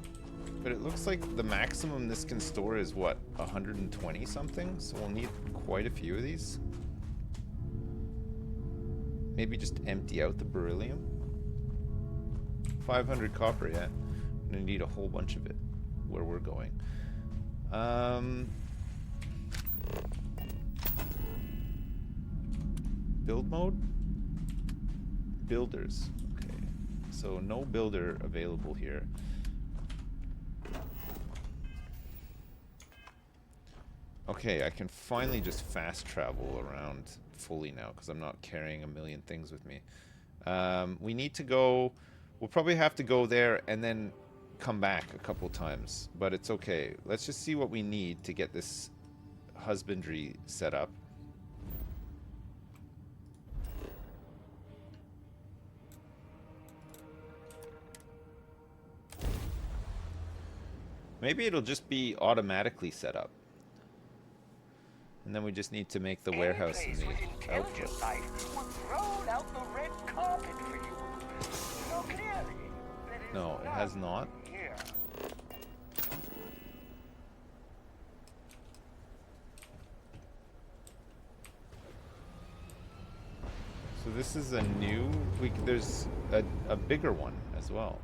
But it looks like the maximum this can store is what, 120 something? So we'll need quite a few of these. Maybe just empty out the beryllium. 500 copper, yeah. I'm gonna need a whole bunch of it where we're going. Build mode? Builders. Okay. So no builder available here. Okay, I can finally just fast travel around fully now because I'm not carrying a million things with me. We need to go... We'll probably have to go there and then come back a couple times, but it's okay. Let's just see what we need to get this husbandry set up. Maybe it'll just be automatically set up. And then we just need to make the warehouse in the outpost. No, it has not. So this is a new... there's a bigger one as well.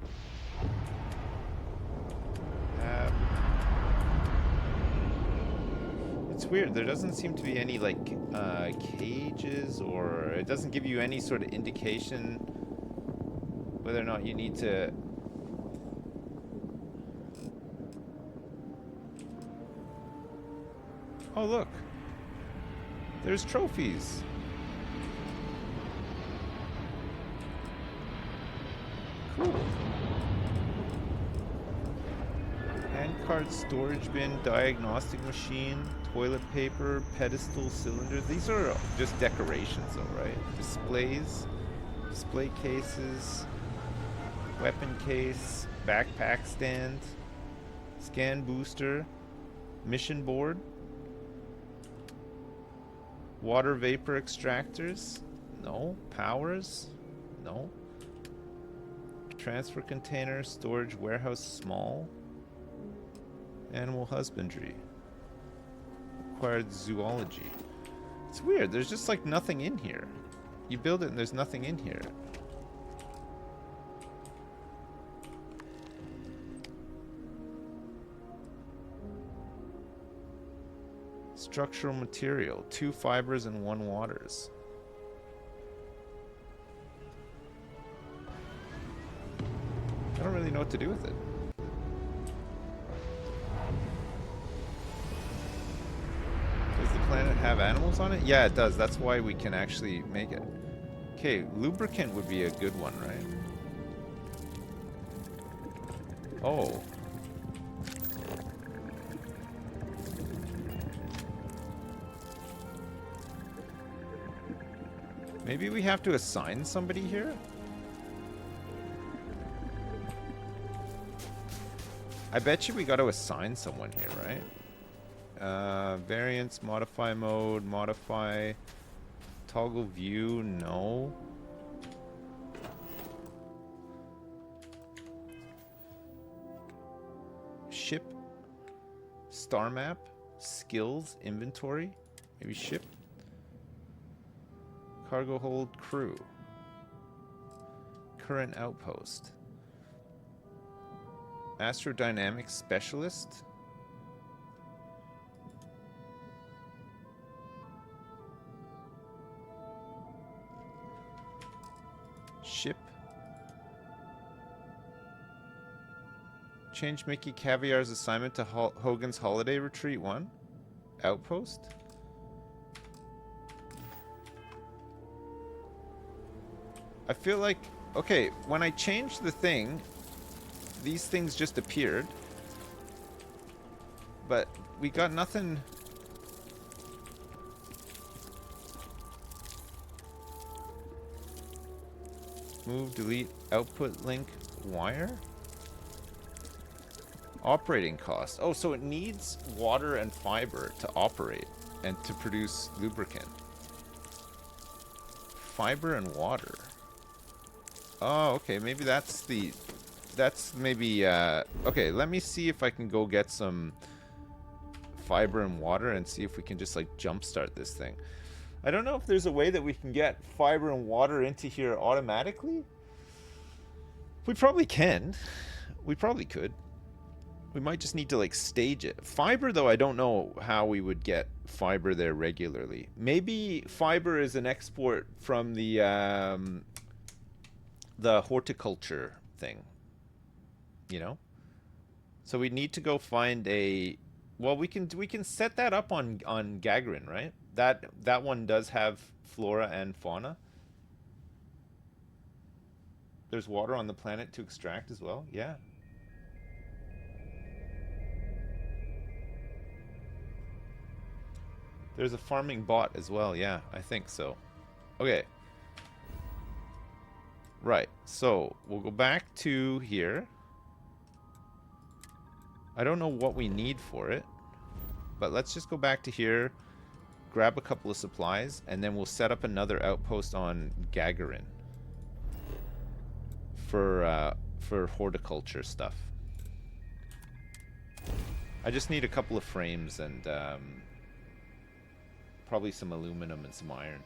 It's weird. There doesn't seem to be any like cages, or it doesn't give you any sort of indication whether or not you need to. Oh look, there's trophies. Cool. Handcart storage bin, diagnostic machine, toilet paper, pedestal cylinders. These are just decorations though, right? Displays, display cases, weapon case, backpack stand, scan booster, mission board, water vapor extractors, no. Powers, no. Transfer container, storage warehouse small. Animal husbandry. Acquired zoology. It's weird, there's just like nothing in here. You build it and there's nothing in here. Structural material, 2 fibers and 1 waters. I don't really know what to do with it. Does the planet have animals on it? Yeah, it does. That's why we can actually make it. Okay, lubricant would be a good one, right? Oh. Maybe we have to assign somebody here? I bet you we got to assign someone here, right? Variance, modify mode, modify, toggle view, no. Ship, star map, skills, inventory, maybe ship. Cargo hold, crew. Current outpost. Astrodynamics specialist. Ship. Change Mickey Caviar's assignment to Hogan's Holiday Retreat 1. Outpost. I feel like, okay, when I changed the thing, these things just appeared. But we got nothing. Move, delete, output link, wire? Operating cost. Oh, so it needs water and fiber to operate and to produce lubricant. Fiber and water. Oh, okay, maybe that's maybe, okay, let me see if I can go get some fiber and water and see if we can just, like, jumpstart this thing. I don't know if there's a way that we can get fiber and water into here automatically. We probably can. We probably could. We might just need to, like, stage it. Fiber, though, I don't know how we would get fiber there regularly. Maybe fiber is an export from the horticulture thing, you know. So we need to go find a. Well, we can set that up on Gagarin, right? That one does have flora and fauna. There's water on the planet to extract as well. Yeah. There's a farming bot as well. Yeah, I think so. Okay. Right, so we'll go back to here. I don't know what we need for it, but let's just go back to here, grab a couple of supplies, and then we'll set up another outpost on Gagarin for horticulture stuff. I just need a couple of frames and probably some aluminum and some iron.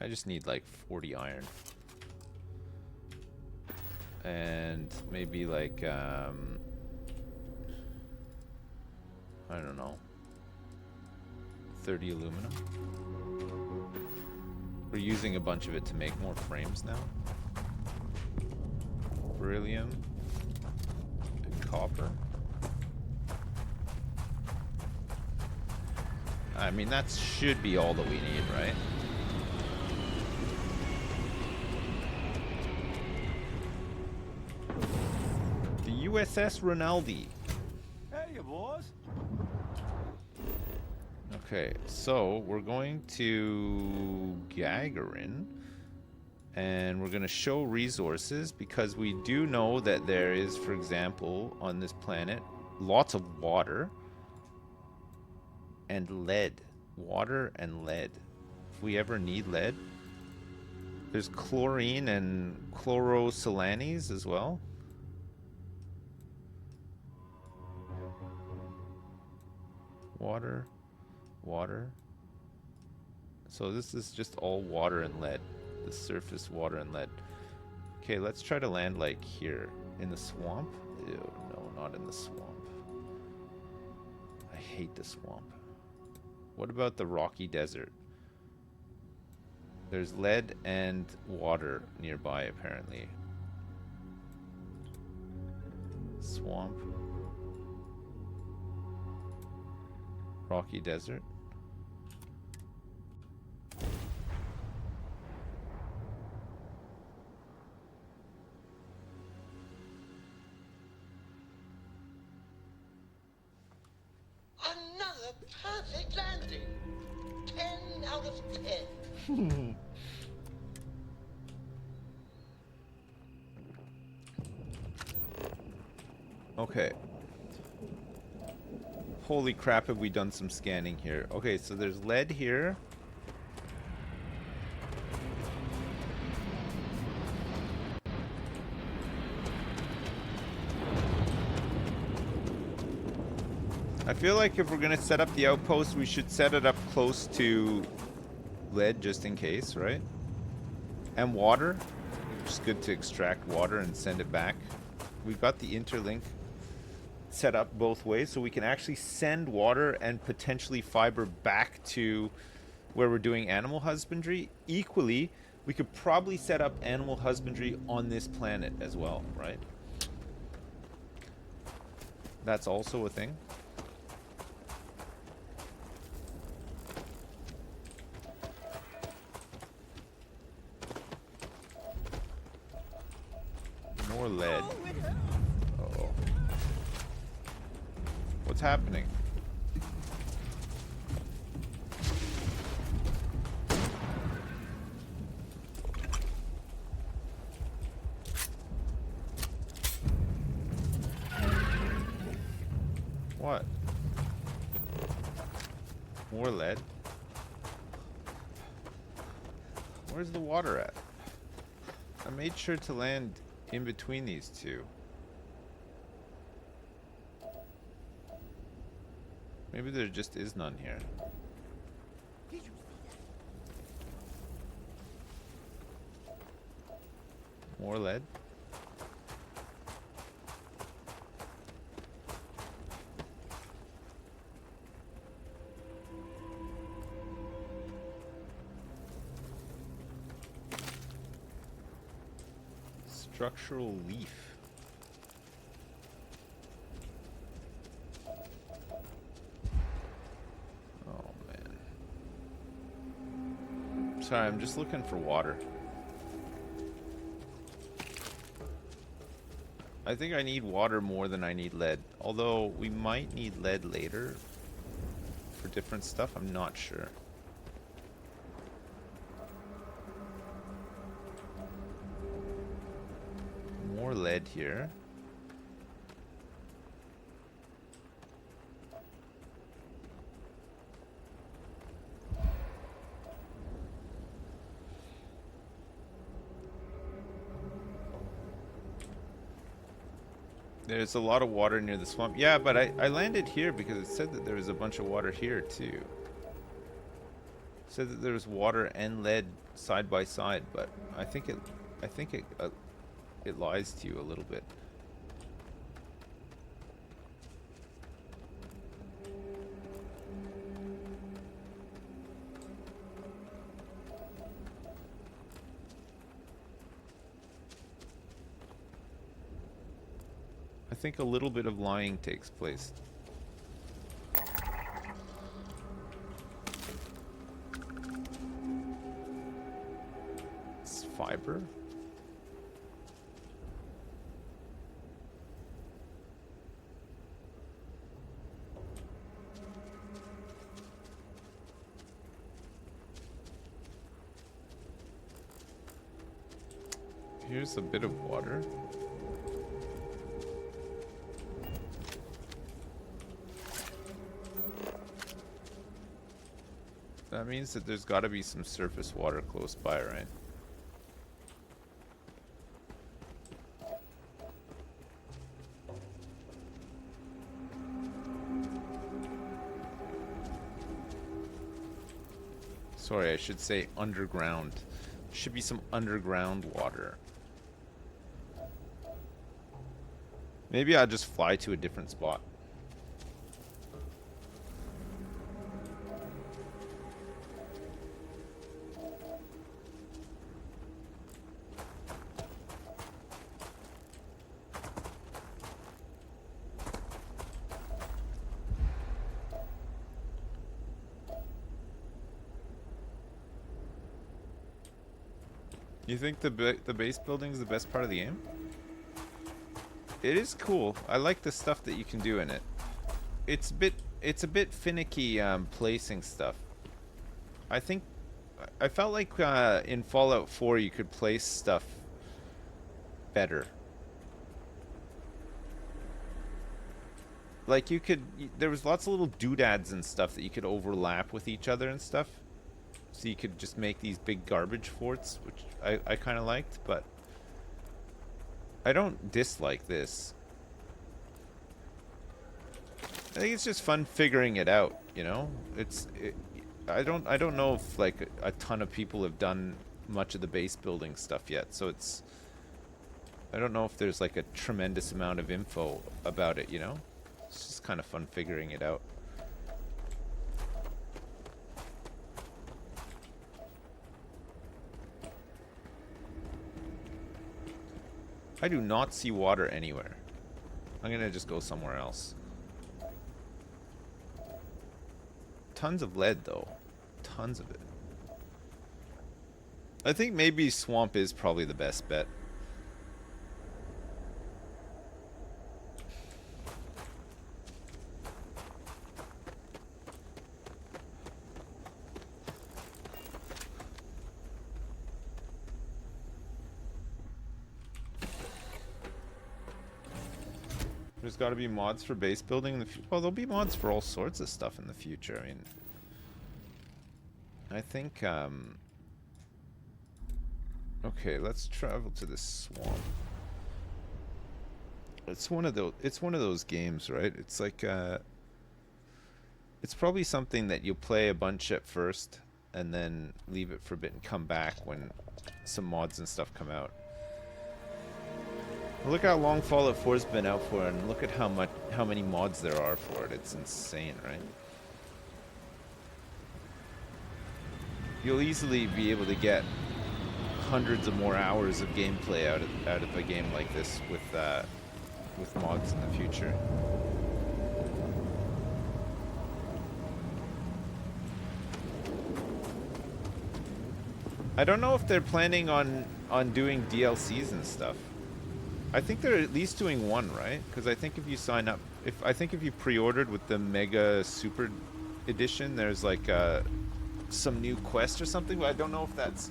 I just need like 40 iron. And maybe like, I don't know, 30 aluminum. We're using a bunch of it to make more frames now. Beryllium and copper. I mean, that should be all that we need, right? The USS Rinaldi. Hey, boss. Okay, so we're going to Gagarin, and we're going to show resources because we do know that there is, for example, on this planet, lots of water and lead. Water and lead. If we ever need lead. There's chlorine and chlorosilanes as well. Water. Water. So this is just all water and lead. The surface water and lead. Okay, let's try to land like here. In the swamp? Ew, no, not in the swamp. I hate the swamp. What about the rocky desert? There's lead and water nearby, apparently. Swamp. Rocky desert. Another perfect landing. 10 out of 10. Okay. Holy crap, have we done some scanning here. Okay, so there's lead here. I feel like if we're gonna set up the outpost, we should set it up close to lead just in case, right? And water. It's good to extract water and send it back. We've got the interlink set up both ways, so we can actually send water and potentially fiber back to where we're doing animal husbandry. Equally, we could probably set up animal husbandry on this planet as well, right? That's also a thing. More lead. Uh-oh. What's happening? What? More lead? Where's the water at? I made sure to land in between these two. Maybe there just is none here. More lead? Structural leaf. Oh man. Sorry, I'm just looking for water. I think I need water more than I need lead. Although we might need lead later for different stuff, I'm not sure. More lead here. There's a lot of water near the swamp. Yeah, but I landed here because it said that there was a bunch of water here too. Said that there was water and lead side by side, but I think it lies to you a little bit. I think a little bit of lying takes place. It's fiber? Here's a bit of water. That means that there's got to be some surface water close by, right? Sorry, I should say underground. There should be some underground water. Maybe I'll just fly to a different spot. You think the base building is the best part of the game? It is cool. I like the stuff that you can do in it. It's a bit finicky placing stuff. I felt like in Fallout 4 you could place stuff better. Like there was lots of little doodads and stuff that you could overlap with each other and stuff. So you could just make these big garbage forts, which I kind of liked, but I don't dislike this. I think it's just fun figuring it out, you know? I don't know if like a ton of people have done much of the base building stuff yet, so I don't know if there's like a tremendous amount of info about it, you know? It's just kind of fun figuring it out. I do not see water anywhere. I'm gonna just go somewhere else. Tons of lead though. Tons of it. I think maybe swamp is probably the best bet. There's got to be mods for base building in the future. Well, there'll be mods for all sorts of stuff in the future. I mean, I think, okay, let's travel to this swamp. It's one of those games, right? It's like, it's probably something that you'll play a bunch at first and then leave it for a bit and come back when some mods and stuff come out. Look how long Fallout 4's been out for, and look at how many mods there are for it. It's insane, right? You'll easily be able to get hundreds of more hours of gameplay out of a game like this with mods in the future. I don't know if they're planning on doing DLCs and stuff. I think they're at least doing one, right? Because I think if you sign up, if you pre-ordered with the Mega Super Edition, there's like some new quest or something. But I don't know if that's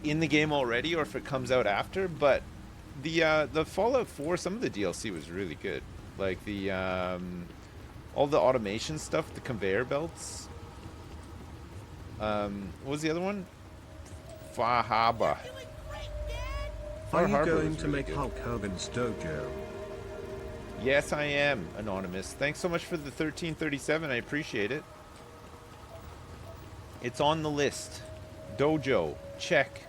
in the game already or if it comes out after. But the Fallout 4, some of the DLC was really good. Like the all the automation stuff, the conveyor belts. What was the other one? Fahaba. Are you going to make Hulk Hogan's dojo? Yes, I am, Anonymous. Thanks so much for the 1337. I appreciate it. It's on the list. Dojo, check.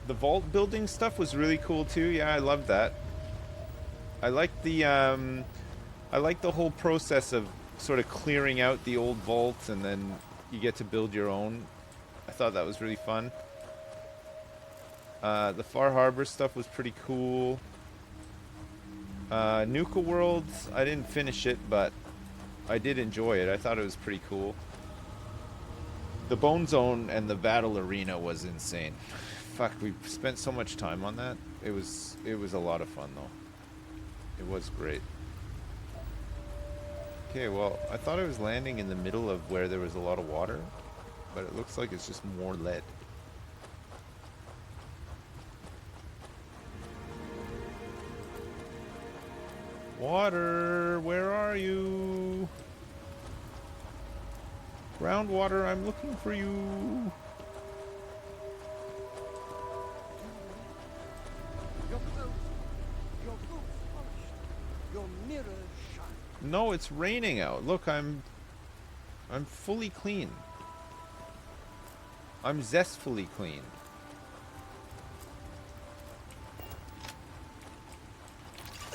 The vault building stuff was really cool too. Yeah, I loved that. I like the whole process of sort of clearing out the old vaults and then you get to build your own. I thought that was really fun. The Far Harbor stuff was pretty cool. Nuka Worlds, I didn't finish it, but I did enjoy it. I thought it was pretty cool. The Bone Zone and the Battle Arena was insane. Fuck, we spent so much time on that. It was a lot of fun though. It was great. Okay, well, I thought I was landing in the middle of where there was a lot of water, but it looks like it's just more lead. Water, where are you? Groundwater, I'm looking for you. Your clothes, your boots polished, your mirrors shine. No, it's raining out. Look, I'm fully clean. I'm zestfully clean.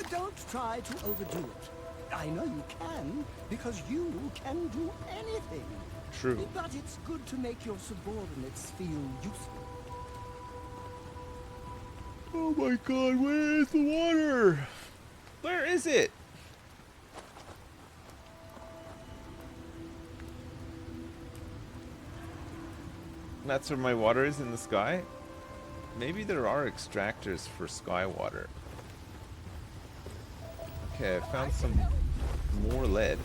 Don't try to overdo it. I know you can, because you can do anything. True. But it's good to make your subordinates feel useful. Oh my god, where is the water? Where is it? That's where my water is, in the sky? Maybe there are extractors for sky water. Okay, I found some more lead.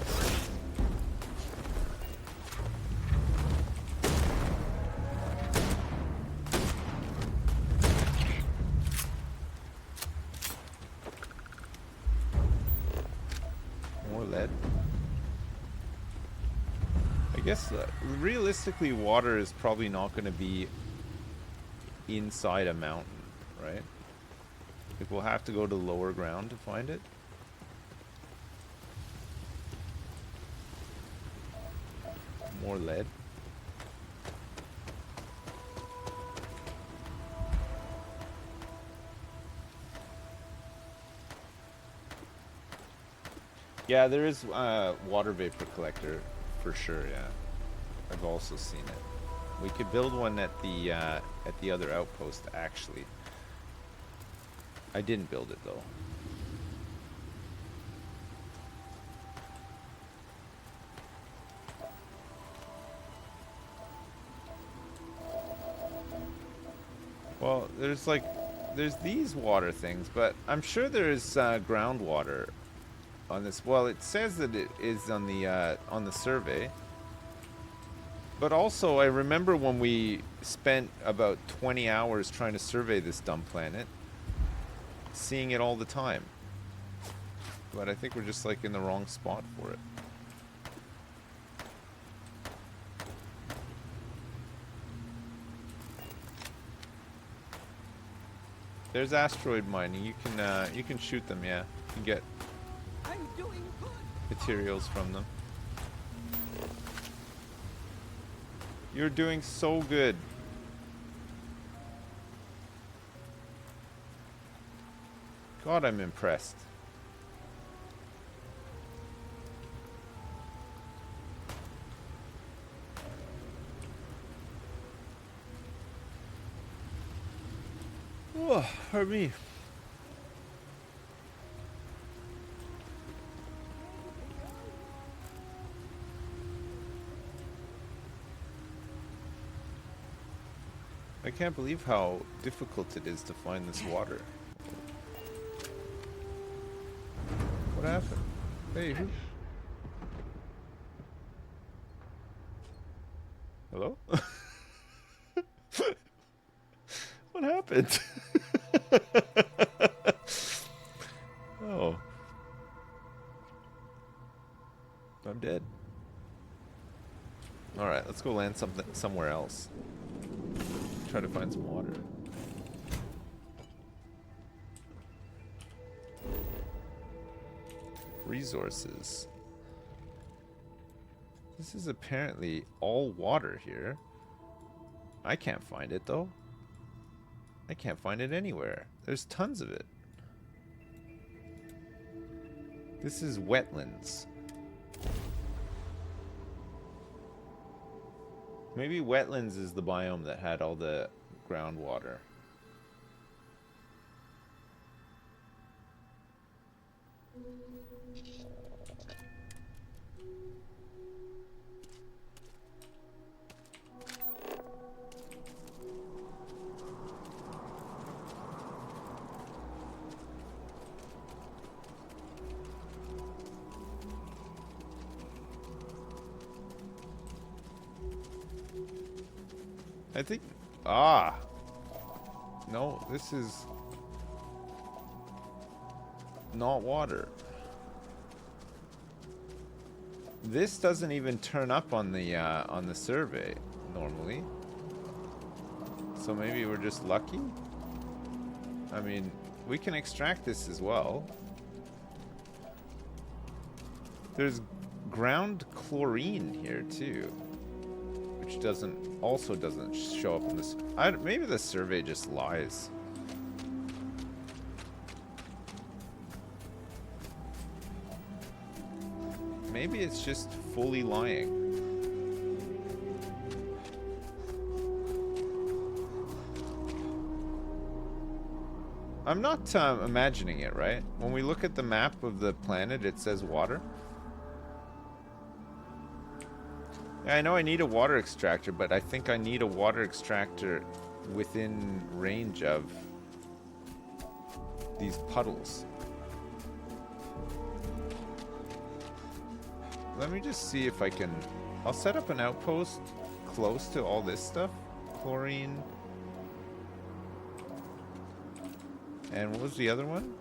More lead. I guess realistically water is probably not going to be inside a mountain, right? Like we'll have to go to lower ground to find it. More lead. Yeah, there is water vapor collector for sure. Yeah, I've also seen it. We could build one at the other outpost. Actually, I didn't build it though. Well, there's these water things, but I'm sure there's groundwater on this. Well, it says that it is on the survey. But also, I remember when we spent about 20 hours trying to survey this dumb planet, seeing it all the time. But I think we're just like in the wrong spot for it. There's asteroid mining. You can shoot them. Yeah, you can get materials from them. You're doing so good. God, I'm impressed. Oh, pardon me. I can't believe how difficult it is to find this water. What happened? Hey, who? Hello? What happened? Oh. I'm dead. Alright, let's go land somewhere else. Try to find some water. Resources. This is apparently all water here. I can't find it though. I can't find it anywhere. There's tons of it. This is wetlands. Maybe wetlands is the biome that had all the groundwater. I think... Ah! No, this is... not water. This doesn't even turn up on the survey, normally. So maybe we're just lucky? I mean, we can extract this as well. There's ground chlorine here, too. Which also doesn't show up in this. Maybe the survey just lies. Maybe it's just fully lying. I'm not imagining it, right? When we look at the map of the planet, it says water. Yeah, I know I need a water extractor, but I think I need a water extractor within range of these puddles. Let me just see if I can... I'll set up an outpost close to all this stuff. Chlorine. And what was the other one?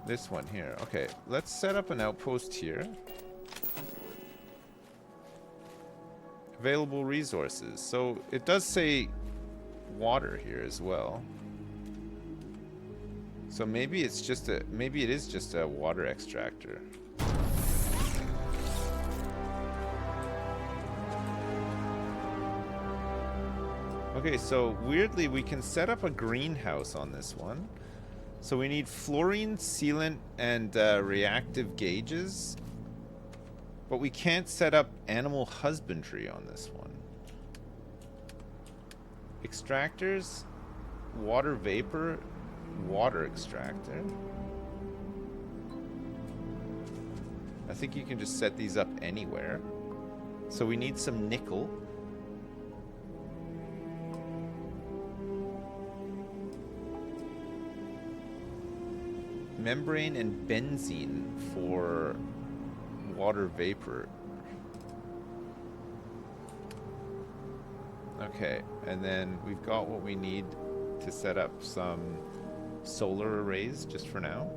This one here. Okay, let's set up an outpost here. Available resources. So it does say water here as well. So maybe it's just a... maybe it is just a water extractor. Okay, so weirdly we can set up a greenhouse on this one. So we need fluorine, sealant, and reactive gauges. But we can't set up animal husbandry on this one. Extractors, water vapor, water extractor. I think you can just set these up anywhere. So we need some nickel. Membrane and benzene for water vapor. Okay, and then we've got what we need to set up some solar arrays just for now.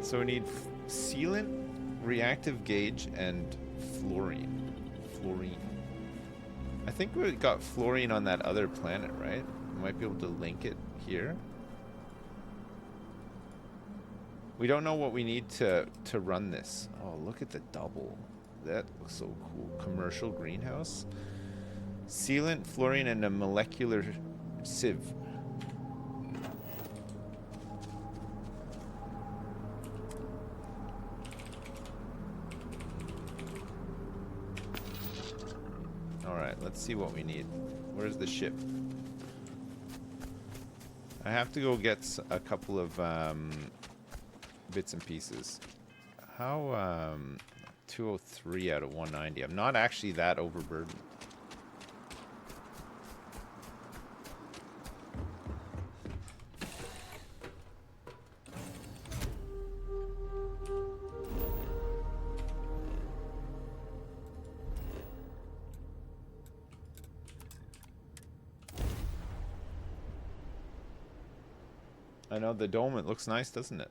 So we need sealant, reactive gauge, and fluorine. I think we got fluorine on that other planet, right? We might be able to link it here. We don't know what we need to run this. Oh, look at the double. That looks so cool. Commercial greenhouse. Sealant, fluorine, and a molecular sieve. Alright, let's see what we need. Where's the ship? I have to go get a couple of bits and pieces. How 203 out of 190. I'm not actually that overburdened. I know the dome, it looks nice, doesn't it?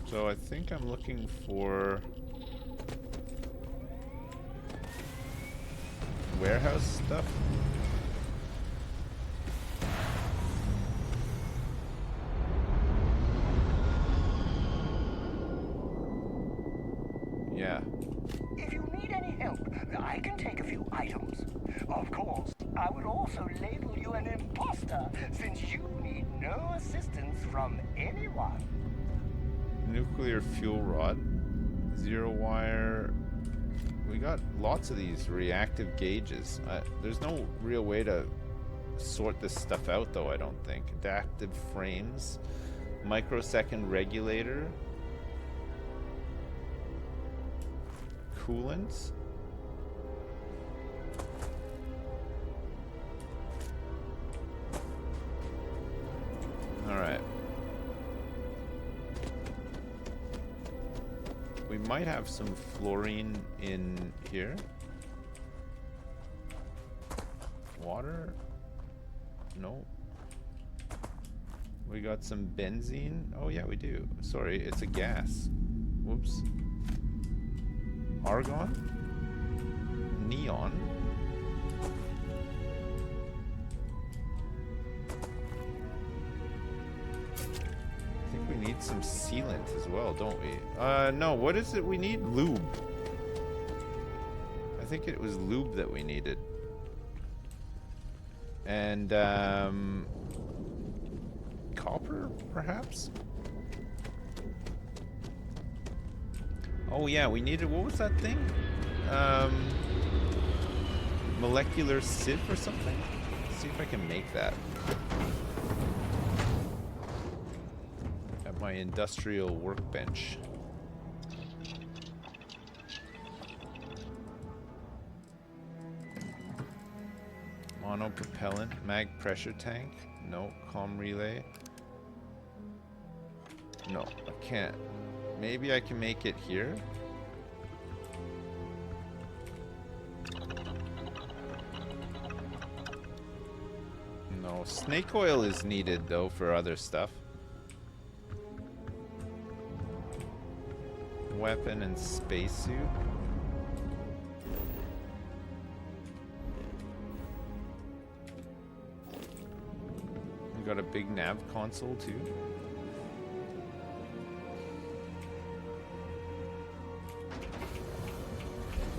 So I think I'm looking for warehouse stuff. Yeah. If you need any help, I can take a few items. Of course, I would also label you an imposter, since you need no assistance from anyone. Nuclear fuel rod. Zero wire. We got lots of these reactive gauges. There's no real way to sort this stuff out, though, I don't think. Adaptive frames. Microsecond regulator. Coolants. Alright. We might have some fluorine in here. Water? No. We got some benzene. Oh yeah, we do. Sorry, it's a gas. Whoops. Argon? Neon? I think we need some sealant as well, don't we? No, what is it we need? Lube. I think it was lube that we needed. And, copper, perhaps? Oh yeah, we needed, what was that thing? Molecular sieve or something? Let's see if I can make that. At my industrial workbench. Monopropellant, mag pressure tank. No, comm relay. No, I can't. Maybe I can make it here. No, snake oil is needed though for other stuff. Weapon and spacesuit. We got a big nav console too.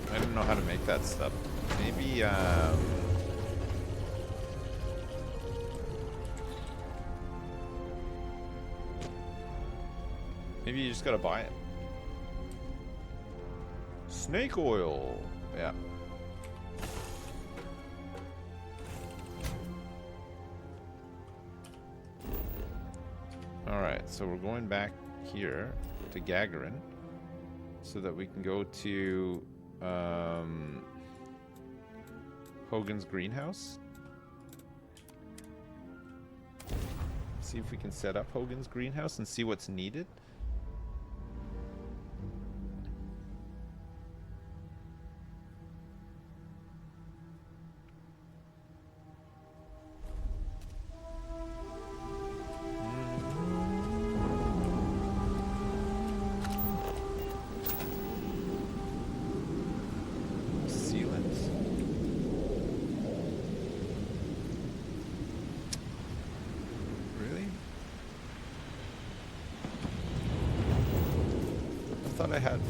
I don't know how to make that stuff. Maybe, maybe you just gotta buy it. Snake oil! Yeah. Alright, so we're going back here to Gagarin so that we can go to Hogan's greenhouse. See if we can set up Hogan's greenhouse and see what's needed. I had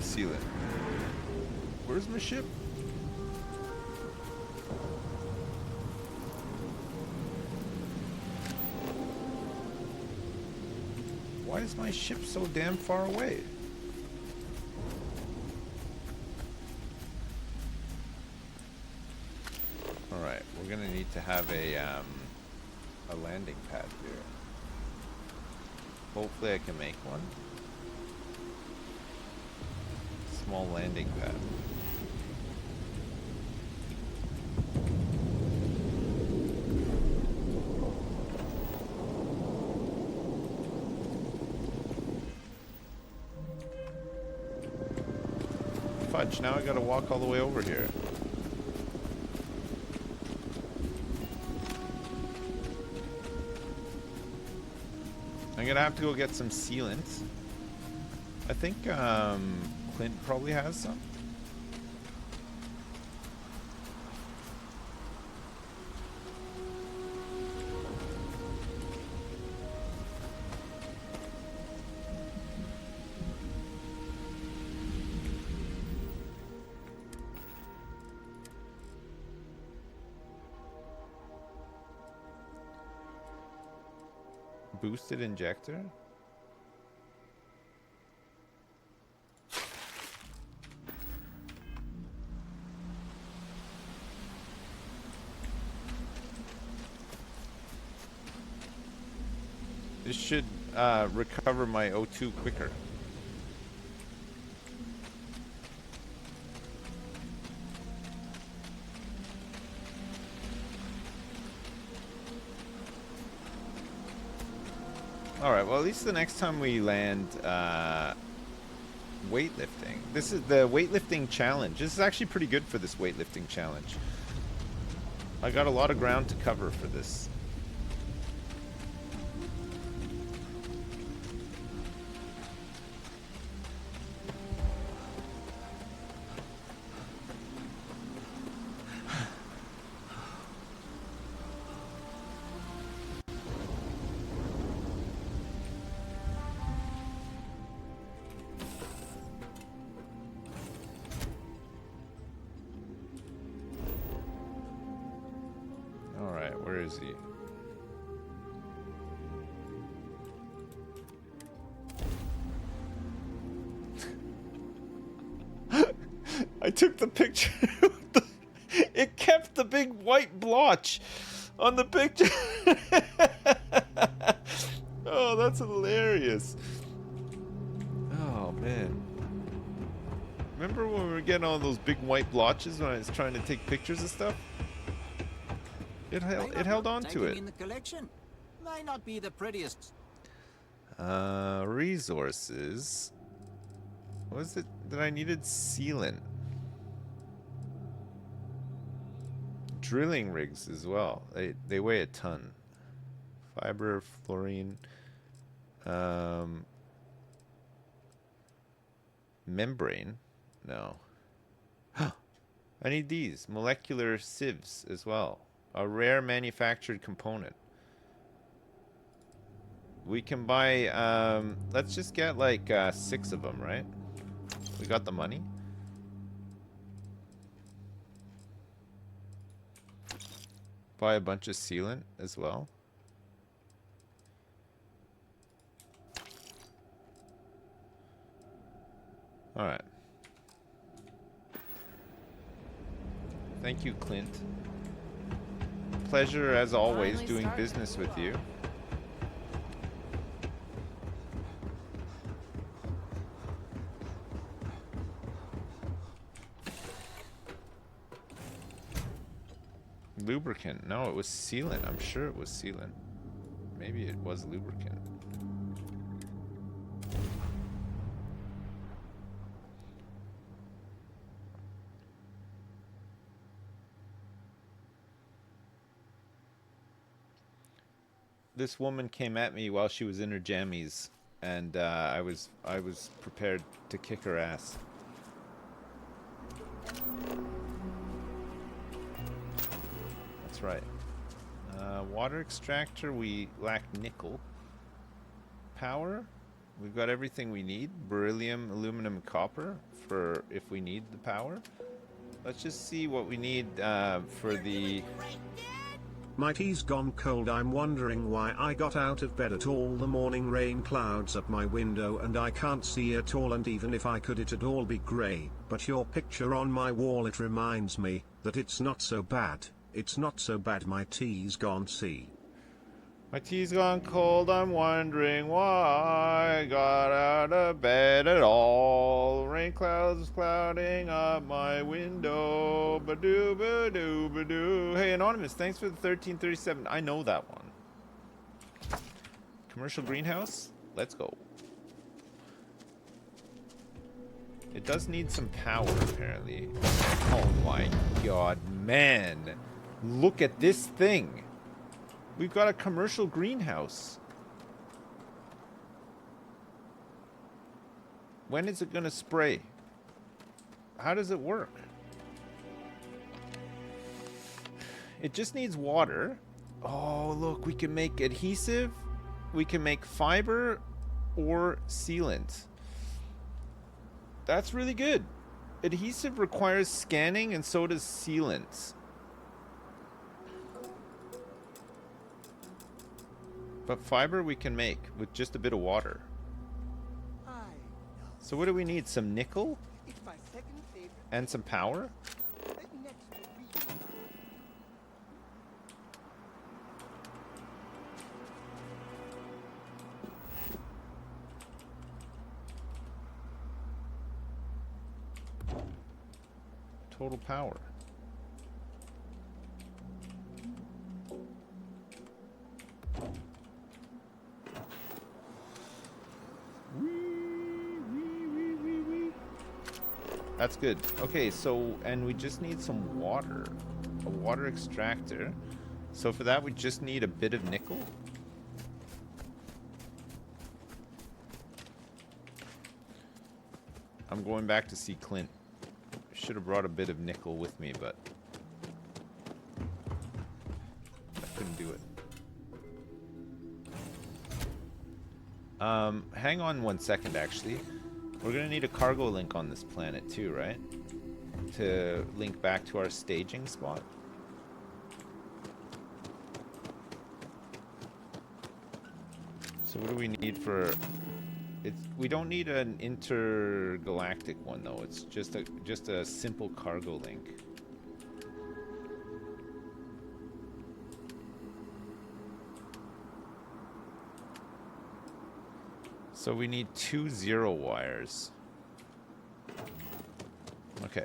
sealant. Where's my ship? Why is my ship so damn far away? Alright, we're gonna need to have a landing pad here. Hopefully I can make one. Small landing pad. Fudge, now I gotta walk all the way over here. I'm I'm gonna have to go get some sealant. I think Clint probably has some. Boosted injector? This should recover my O2 quicker. Alright, well at least the next time we land weightlifting. This is the weightlifting challenge. This is actually pretty good for this weightlifting challenge. I got a lot of ground to cover for this. Where is he? I took the picture. It kept the big white blotch on the picture. Oh, that's hilarious. Oh, man. Remember when we were getting all those big white blotches when I was trying to take pictures of stuff? It held on to it. In the collection might not be the prettiest. Resources. What was it that I needed? Sealant. Drilling rigs as well. They weigh a ton. Fiber, fluorine. Membrane. No. I need these. Molecular sieves as well. A rare manufactured component. We can buy, let's just get like 6 of them, right? We got the money. Buy a bunch of sealant as well. Alright. Thank you, Clint. Pleasure as always doing business with you. Lubricant. No, it was sealant. I'm sure it was sealant. Maybe it was lubricant. This woman came at me while she was in her jammies, and I was prepared to kick her ass. That's right. Water extractor, we lack nickel. Power, we've got everything we need. Beryllium, aluminum, copper for if we need the power. Let's just see what we need for the... My tea's gone cold. I'm wondering why I got out of bed at all. The morning rain clouds up my window and I can't see at all, and even if I could it'd all be grey. But your picture on my wall, it reminds me that it's not so bad. It's not so bad. My tea's gone see. My tea's gone cold, I'm wondering why I got out of bed at all. Rain clouds clouding up my window. Ba-doo, ba-doo, ba-doo. Hey, Anonymous, thanks for the 1337. I know that one. Commercial greenhouse? Let's go. It does need some power, apparently. Oh my god, man. Look at this thing. We've got a commercial greenhouse. When is it gonna spray? How does it work? It just needs water. Oh, look, we can make adhesive, we can make fiber, or sealant. That's really good. Adhesive requires scanning, and so does sealant. But fiber we can make with just a bit of water. So what do we need? Some nickel? And some power? Total power. That's good. Okay, so, and we just need some water. A water extractor. So for that we just need a bit of nickel. I'm going back to see Clint. Should have brought a bit of nickel with me, but I couldn't do it. Hang on 1 second, actually. We're gonna need a cargo link on this planet too, right? To link back to our staging spot. So what do we need for... we don't need an intergalactic one though. It's just a simple cargo link. So we need 2 0 wires. Okay.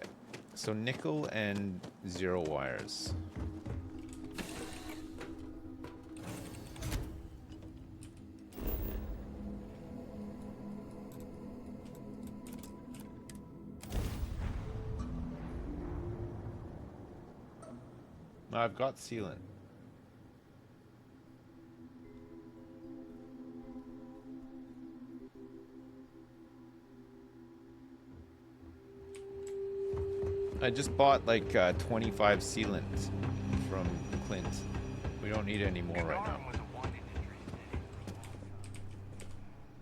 So nickel and 0 wires. I've got sealant. I just bought like 25 sealant from Clint. We don't need any more right now.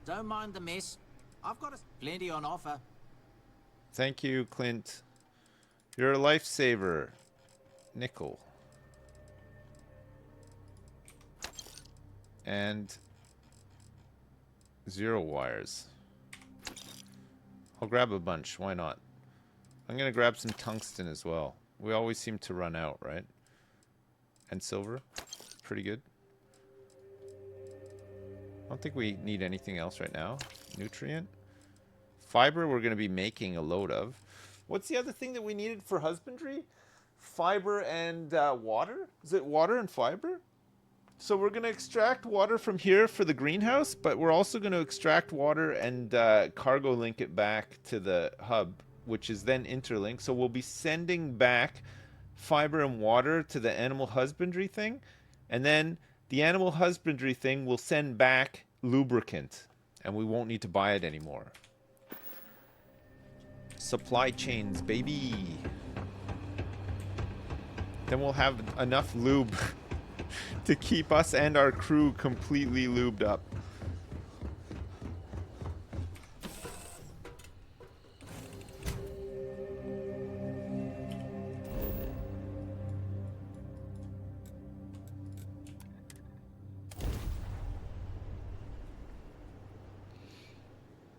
Don't mind the mess. I've got plenty on offer. Thank you, Clint. You're a lifesaver. Nickel. And 0 wires. I'll grab a bunch. Why not? I'm gonna grab some tungsten as well. We always seem to run out, right? And silver. Pretty good. I don't think we need anything else right now. Nutrient. Fiber we're gonna be making a load of. What's the other thing that we needed for husbandry? Fiber and water? Is it water and fiber? So we're gonna extract water from here for the greenhouse, but we're also gonna extract water and cargo link it back to the hub, which is then interlinked. So we'll be sending back fiber and water to the animal husbandry thing, and then the animal husbandry thing will send back lubricant, and we won't need to buy it anymore. Supply chains, baby. Then we'll have enough lube to keep us and our crew completely lubed up.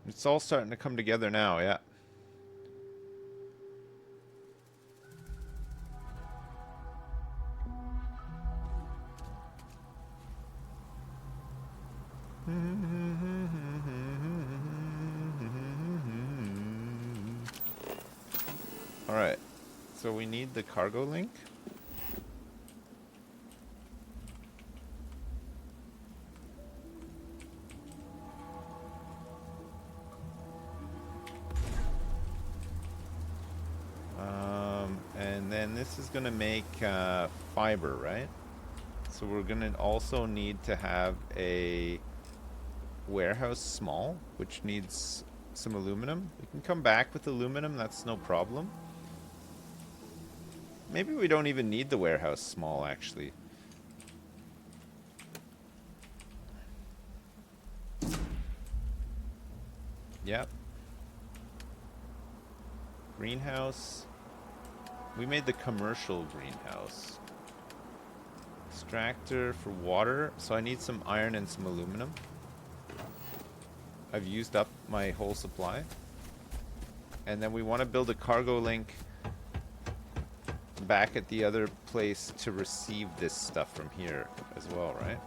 It's all starting to come together now, yeah. Alright, so we need the cargo link. And then this is gonna make fiber, right? So we're gonna also need to have a warehouse small, which needs some aluminum. We can come back with aluminum, that's no problem. Maybe we don't even need the warehouse small, actually. Yep. Greenhouse. We made the commercial greenhouse. Extractor for water. So I need some iron and some aluminum. I've used up my whole supply. And then we want to build a cargo link back at the other place to receive this stuff from here as well, right?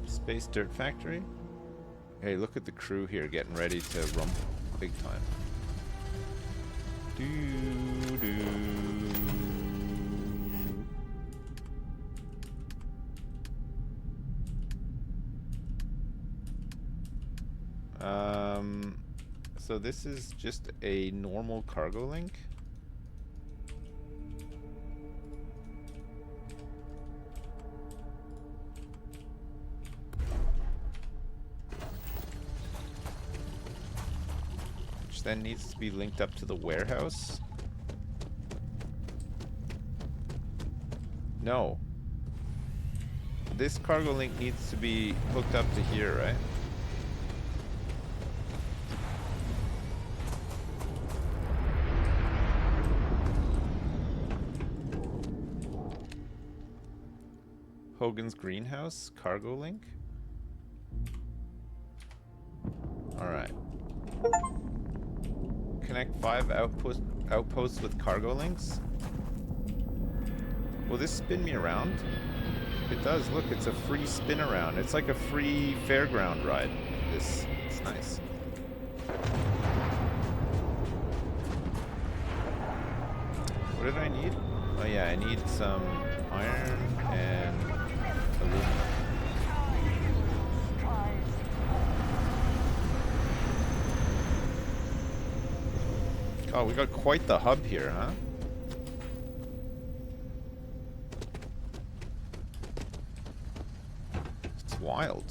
Space Dirt Factory. Hey, look at the crew here getting ready to rumble big time. So this is just a normal cargo link. Then needs to be linked up to the warehouse. No. This cargo link needs to be hooked up to here, right? Hogan's Greenhouse cargo link. All right. Connect 5 outposts with cargo links. Will this spin me around? It does. Look, it's a free spin around. It's like a free fairground ride. It's nice. What did I need? Oh yeah, I need some iron and aluminum. Oh, we got quite the hub here, huh? It's wild.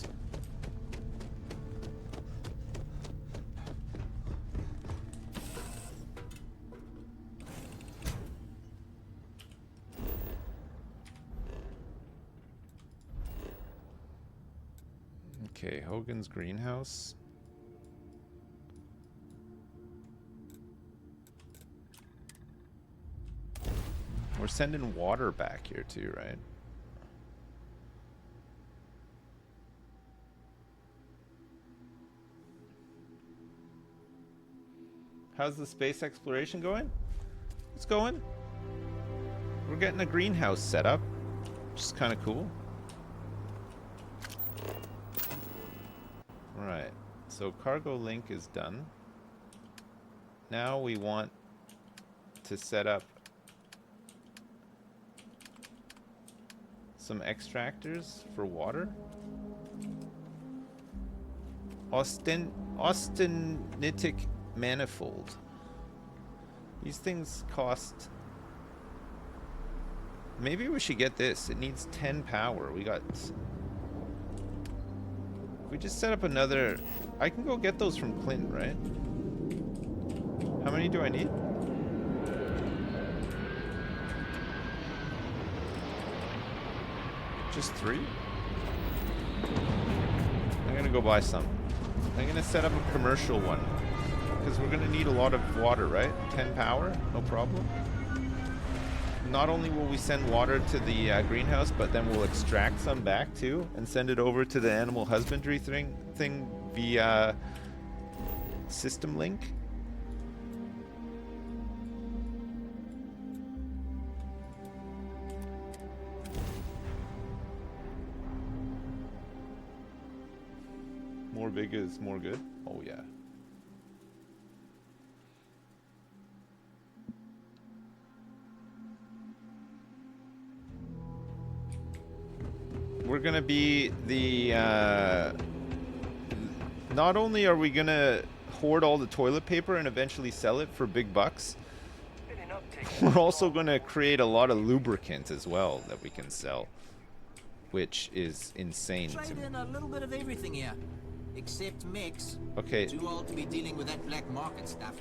Okay, Hogan's Greenhouse. We're sending water back here too, right? How's the space exploration going? It's going. We're getting a greenhouse set up, which is kind of cool. Right, so cargo link is done. Now we want to set up some extractors for water. Austenitic manifold. These things cost... Maybe we should get this. It needs 10 power. We got... We just set up another... I can go get those from Clint, right? How many do I need? Just 3? I'm gonna go buy some. I'm gonna set up a commercial one. Because we're gonna need a lot of water, right? 10 power? No problem. Not only will we send water to the greenhouse, but then we'll extract some back too and send it over to the animal husbandry thing via system link. More big is more good. Oh yeah. we're gonna be the, not only are we gonna hoard all the toilet paper and eventually sell it for big bucks, we're also gonna create a lot of lubricant as well that we can sell, which is insane to Trade me. in a little bit of everything here, except mix. Okay. Too old to be dealing with that black market stuff.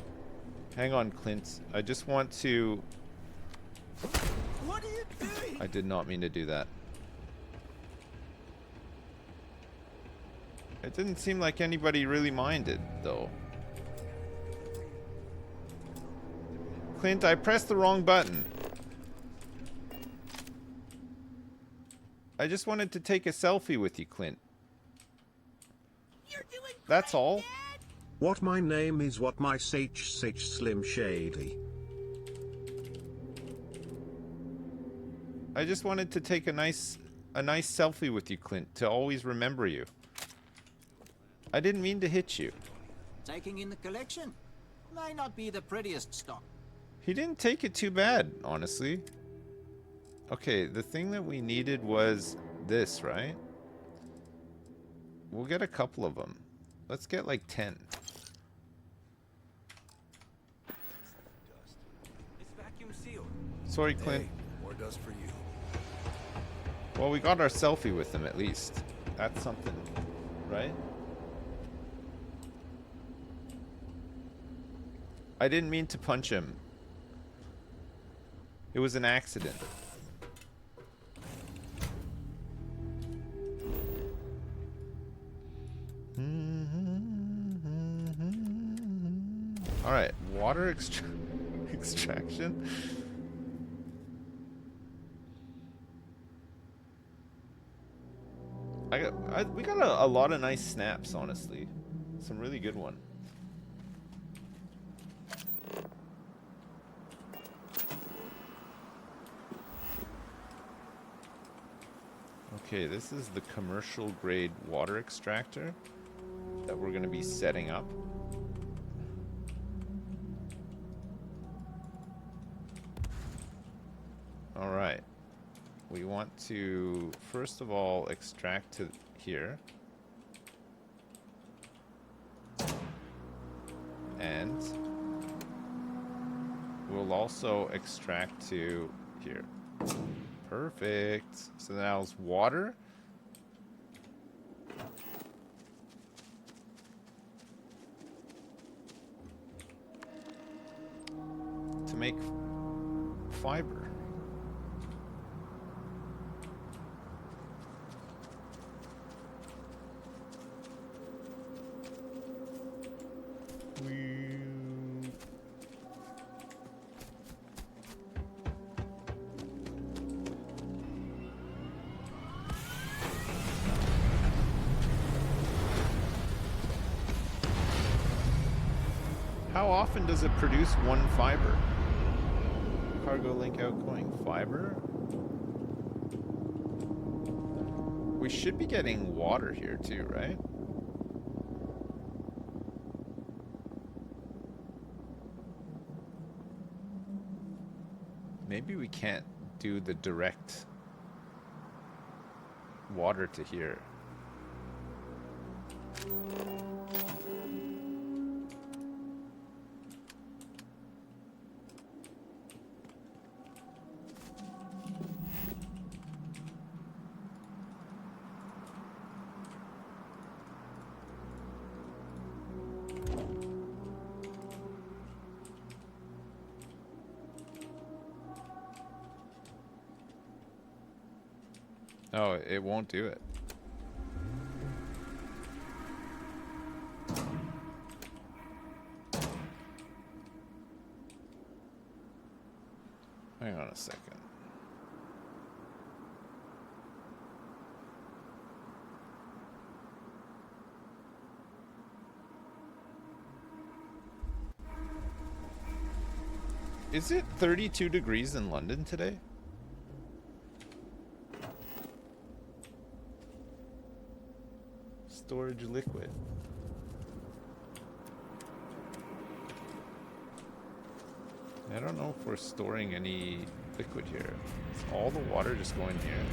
Hang on, Clint. I just want to... What are you doing? I did not mean to do that. It didn't seem like anybody really minded, though. Clint, I pressed the wrong button. I just wanted to take a selfie with you, Clint. That's all. What my name is, what my Sage Slim Shady. I just wanted to take a nice selfie with you, Clint, to always remember you. I didn't mean to hit you. Taking in the collection may not be the prettiest stock. He didn't take it too bad, honestly. Okay, the thing that we needed was this, right? We'll get a couple of them. Let's get like 10. It's vacuum sealed. Sorry, Clint. Hey, more dust for you. Well, we got our selfie with him at least. That's something, right? I didn't mean to punch him. It was an accident. All right, water extraction. We got a lot of nice snaps, honestly. Some really good one. Okay, this is the commercial grade water extractor that we're going to be setting up. All right. We want to, first of all, extract to here. And we'll also extract to here. Perfect. So now it's water. To make fiber. How often does it produce one fiber? Cargo link outgoing fiber? We should be getting water here too, right? Maybe we can't do the direct water to here. Oh, it won't do it. Hang on a second. Is it 32 degrees in London today? Storage liquid. I don't know if we're storing any liquid here. Is all the water just going here?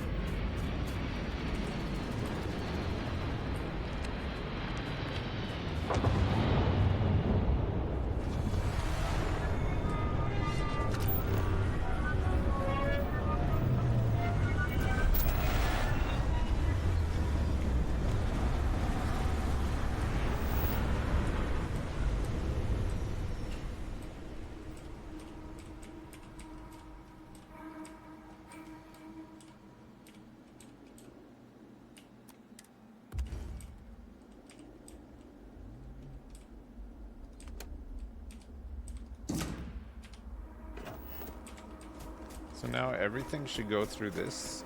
So now everything should go through this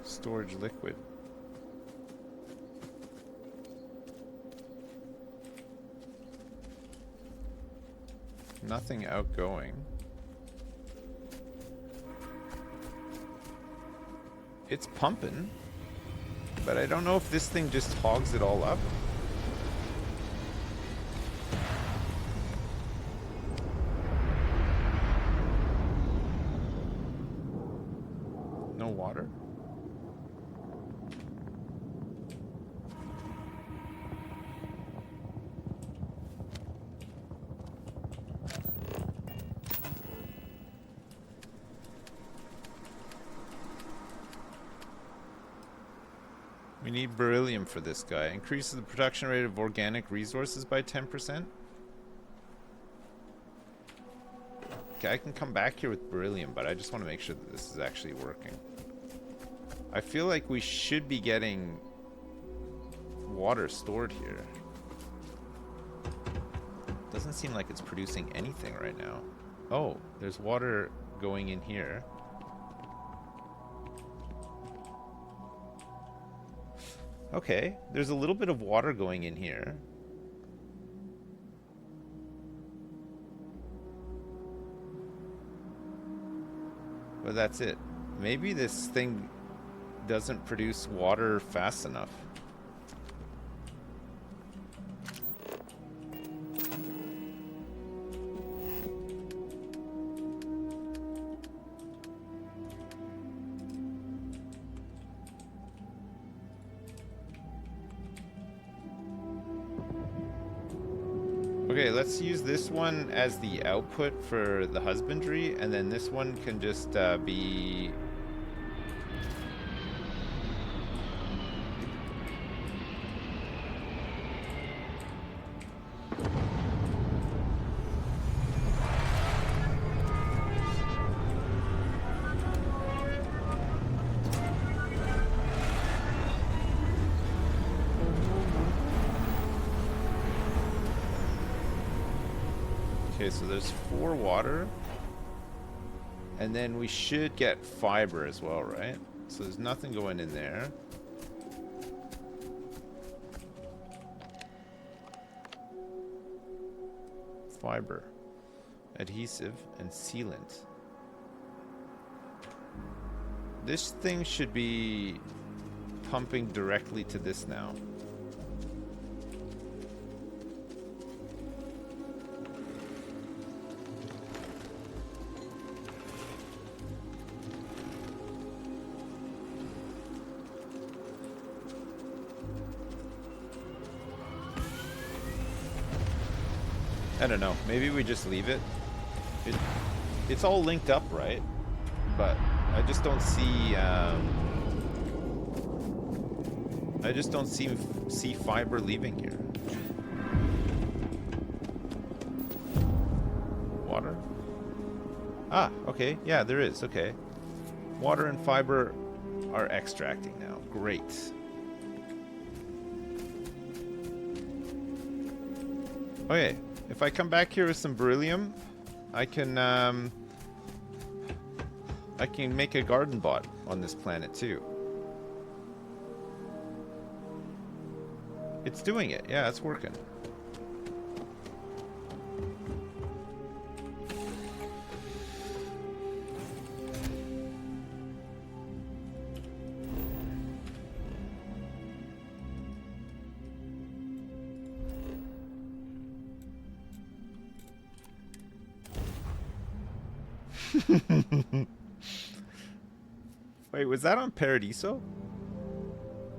storage liquid. Nothing outgoing. It's pumping, but I don't know if this thing just hogs it all up. No water? We need beryllium for this guy. Increases the production rate of organic resources by 10%. Okay, I can come back here with beryllium, but I just want to make sure that this is actually working. I feel like we should be getting water stored here. Doesn't seem like it's producing anything right now. Oh, there's water going in here. Okay, there's a little bit of water going in here. But that's it. Maybe this thing doesn't produce water fast enough. Okay, let's use this one as the output for the husbandry, and then this one can just be... Okay, so there's 4 water. And then we should get fiber as well, right? So there's nothing going in there. Fiber, adhesive, and sealant. This thing should be pumping directly to this now. I don't know. Maybe we just leave it. It's all linked up, right? But I just don't see. I just don't see fiber leaving here. Water? Ah, okay. Yeah, there is. Okay. Water and fiber are extracting now. Great. Okay. If I come back here with some beryllium, I can make a garden bot on this planet too. It's doing it. Yeah, it's working. Wait, was that on Paradiso?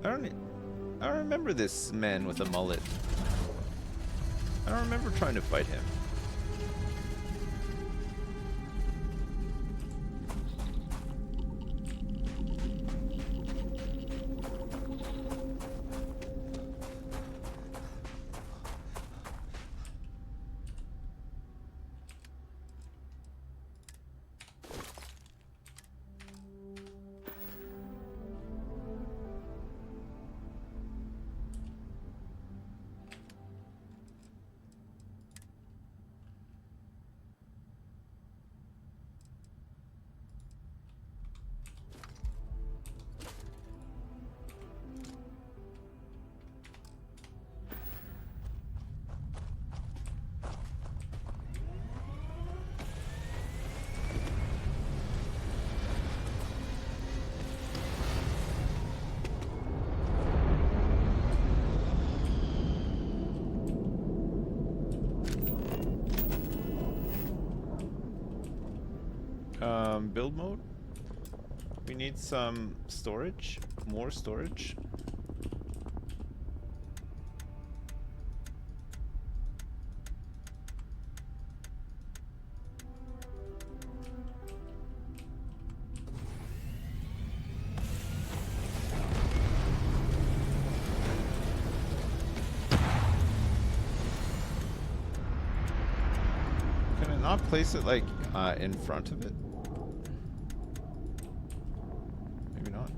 I don't remember this man with a mullet. I don't remember trying to fight him. build mode. We need some storage, more storage. Can I not place it like in front of it? Maybe not.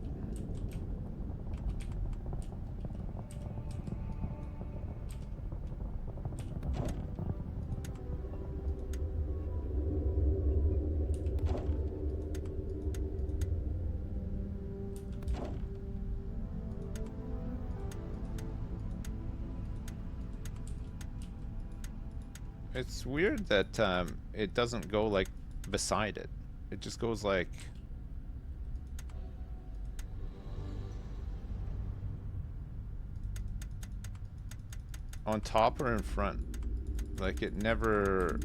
It's weird that it doesn't go like beside it. It just goes like on top or in front. Like it never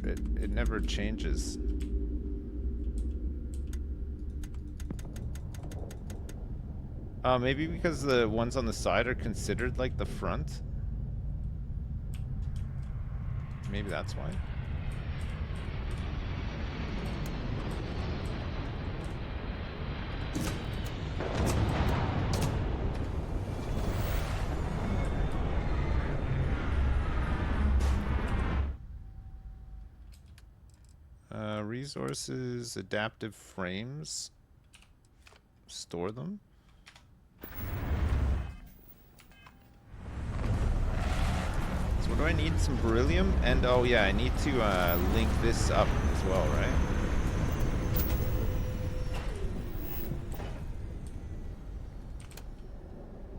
changes. Maybe because the ones on the side are considered like the front. Maybe that's why. Resources, adaptive frames. Store them. What do I need? Some beryllium? And oh yeah, I need to link this up as well, right?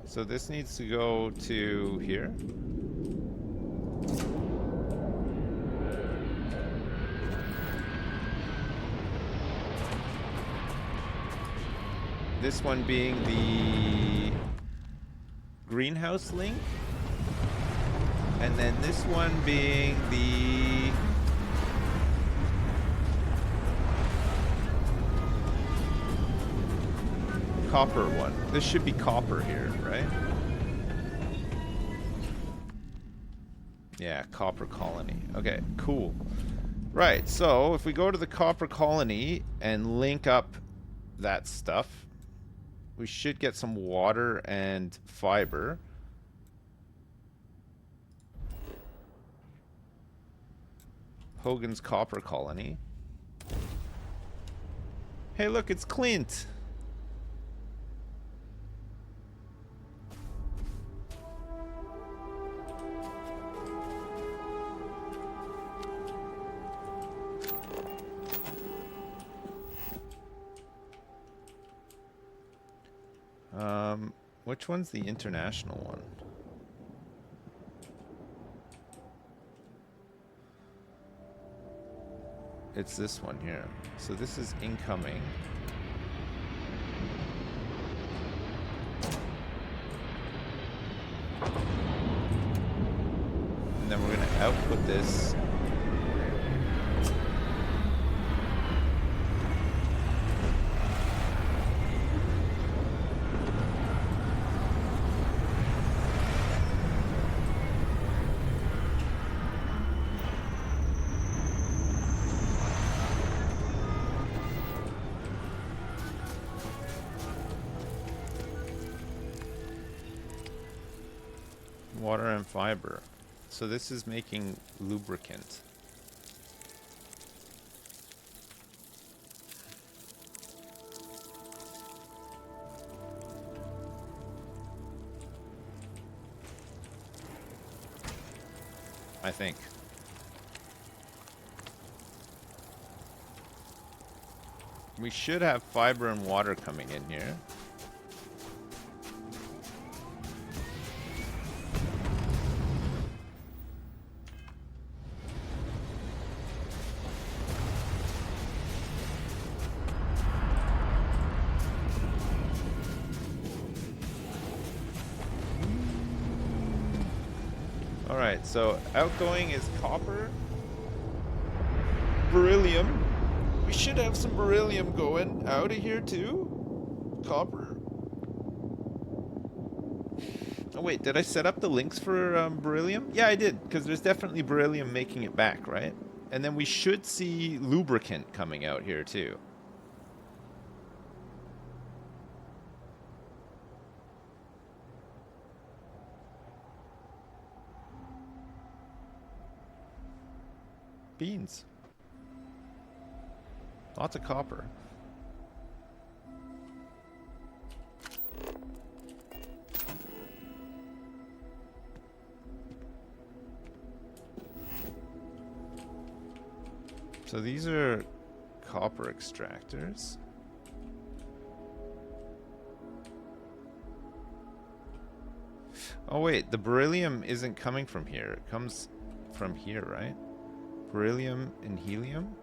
So this needs to go to here. This one being the greenhouse link. And then this one being the copper one. This should be copper here, right? Yeah, copper colony. Okay, cool. Right, so if we go to the copper colony and link up that stuff, we should get some water and fiber. Hogan's copper colony. Hey, look, it's Clint. Which one's the international one? It's this one here. So this is incoming. And then we're going to output this. Water and fiber. So this is making lubricant. I think. We should have fiber and water coming in here. So outgoing is copper, beryllium. We should have some beryllium going out of here too. Copper. Oh wait, did I set up the links for beryllium? Yeah, I did, because there's definitely beryllium making it back, right? And then we should see lubricant coming out here too. Beans. Lots of copper. So these are copper extractors. Oh wait, the beryllium isn't coming from here. It comes from here, right? Beryllium and helium,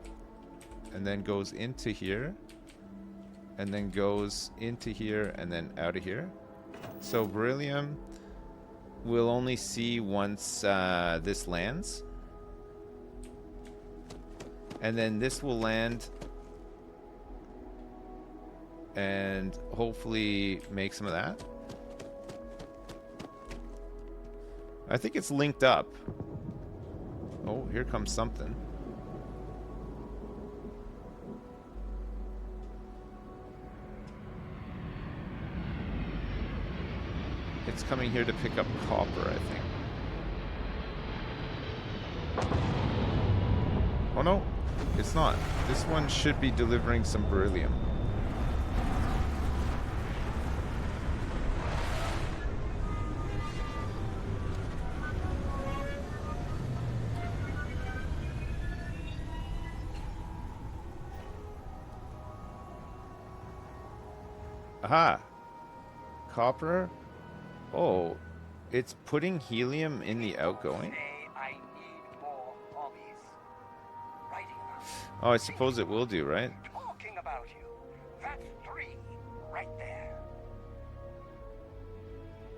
and then goes into here, and then goes into here, and then out of here. So beryllium we'll only see once this lands, and then this will land and hopefully make some of that. I think it's linked up. Oh, here comes something. It's coming here to pick up copper, I think. Oh no, it's not. This one should be delivering some beryllium. Aha! Copper? Oh, it's putting helium in the outgoing? Oh, I suppose it will do, right? Talking about you. That's 3 right there.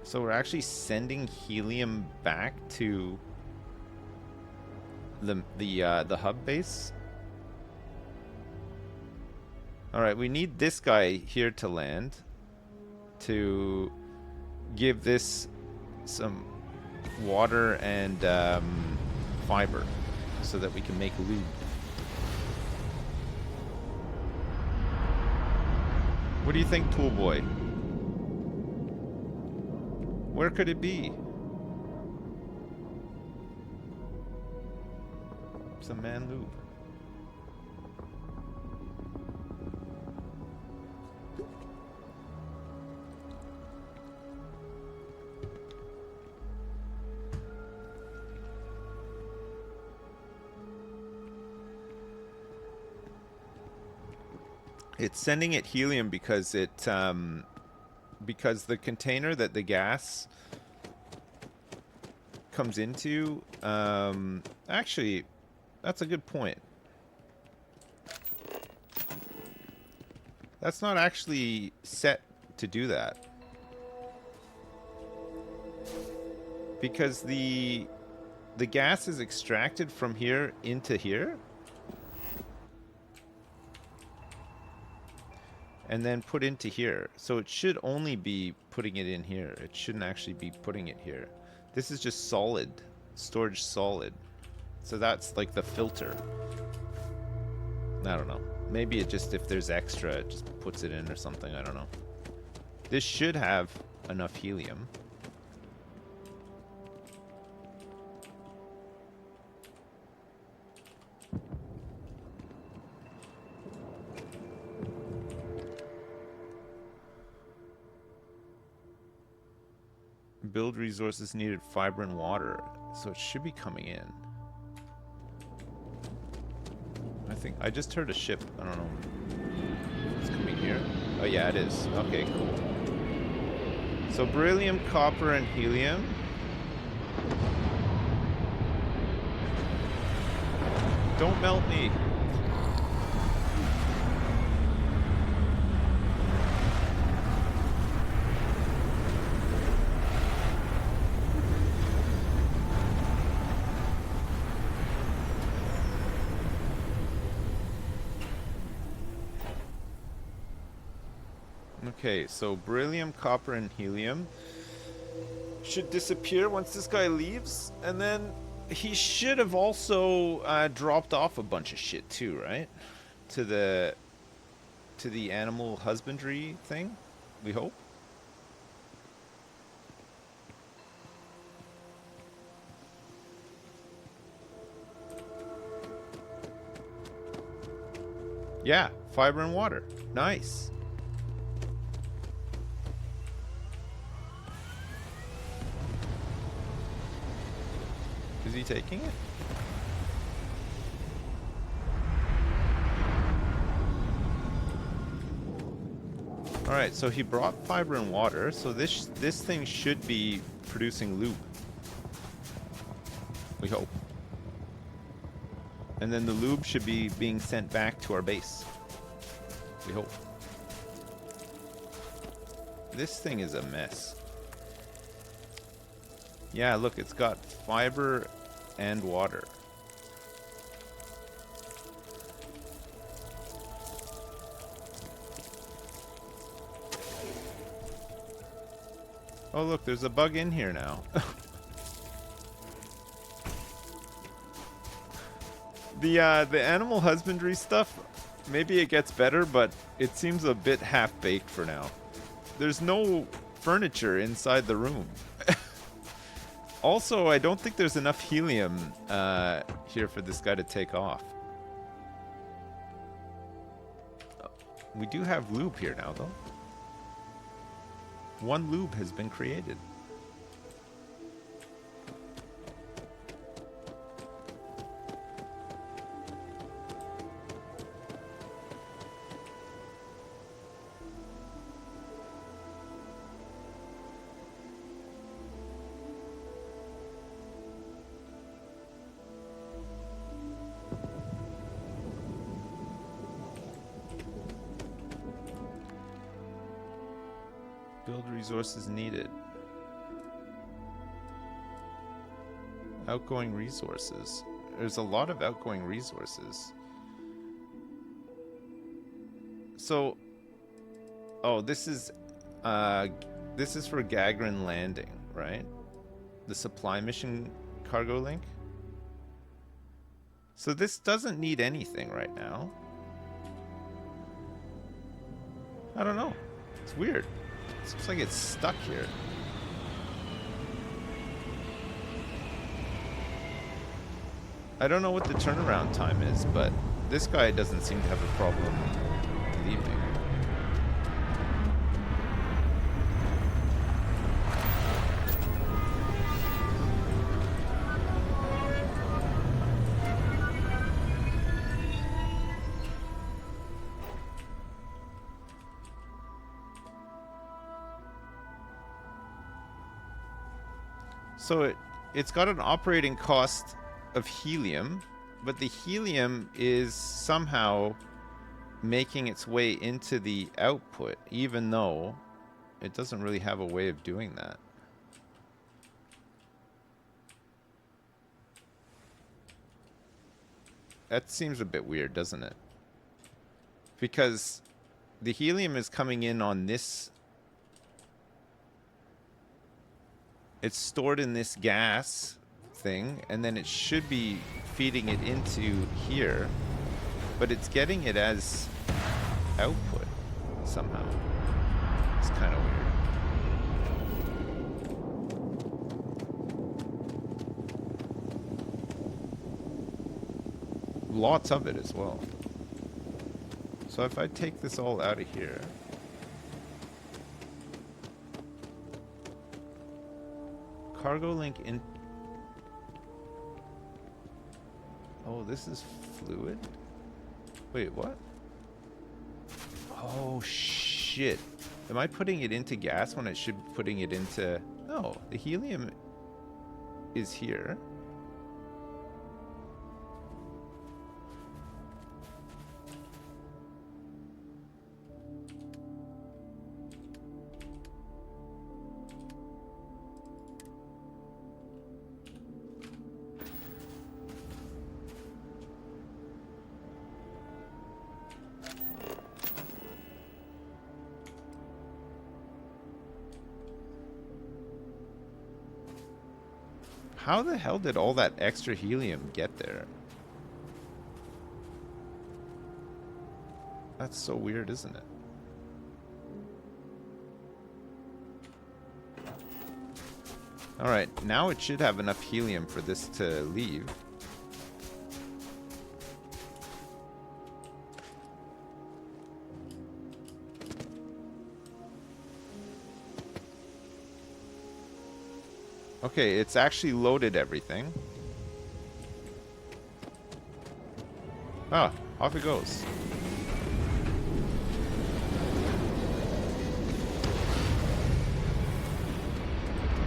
So we're actually sending helium back to the hub base? Alright, we need this guy here to land to give this some water and fiber so that we can make lube. What do you think, Tool Boy? Where could it be? Some man lube. It's sending it helium because it because the container that the gas comes into actually, that's a good point. That's not actually set to do that, because the gas is extracted from here into here and then put into here. So it should only be putting it in here. It shouldn't actually be putting it here. This is just solid, storage solid. So that's like the filter. I don't know. Maybe it just, if there's extra, it just puts it in or something. I don't know. This should have enough helium. Build resources needed fiber and water, so it should be coming in. I think I just heard a ship. I don't know. It's coming here. Oh yeah, it is. Okay, cool. So beryllium, copper, and helium. Don't melt me. Okay, so beryllium, copper, and helium should disappear once this guy leaves, and then he should have also dropped off a bunch of shit too, right? To the animal husbandry thing, we hope. Yeah, fiber and water. Nice. Is he taking it? Alright, so he brought fiber and water, so this thing should be producing lube. We hope. And then the lube should be being sent back to our base. We hope. This thing is a mess. Yeah, look, it's got fiber and water. Oh, look, there's a bug in here now. The animal husbandry stuff, maybe it gets better, but it seems a bit half-baked for now. There's no furniture inside the room. Also, I don't think there's enough helium here for this guy to take off. We do have lube here now, though. One lube has been created. Build resources needed. Outgoing resources. There's a lot of outgoing resources. So, oh, this is for Gagrin Landing, right? The supply mission cargo link. So this doesn't need anything right now. I don't know. It's weird. It looks like it's stuck here. I don't know what the turnaround time is, but this guy doesn't seem to have a problem leaving. So it's got an operating cost of helium, but the helium is somehow making its way into the output, even though it doesn't really have a way of doing that. That seems a bit weird, doesn't it? Because the helium is coming in on this. It's stored in this gas thing, and then it should be feeding it into here, but it's getting it as output somehow. It's kind of weird. Lots of it as well. So if I take this all out of here, cargo link in. Oh, this is fluid? Wait, what? Oh, shit. Am I putting it into gas when I should be putting it into... No, the helium is here. How the hell did all that extra helium get there? That's so weird, isn't it? Alright, now it should have enough helium for this to leave. Okay, it's actually loaded everything. Ah, off it goes.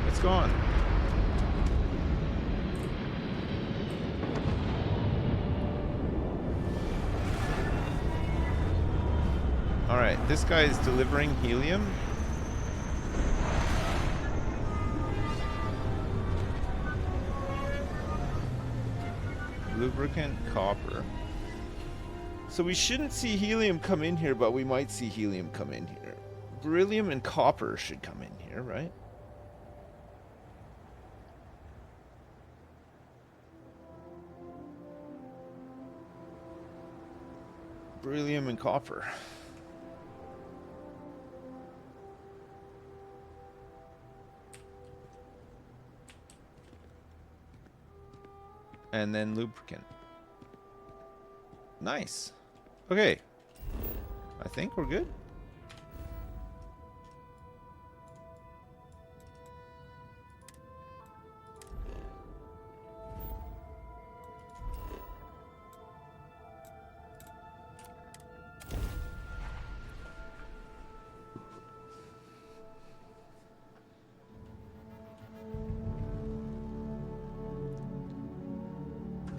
It's gone. Alright, this guy is delivering helium. Lubricant, copper. So we shouldn't see helium come in here, but we might see helium come in here. Beryllium and copper should come in here, right? Beryllium and copper. And then lubricant. Nice. Okay. I think we're good.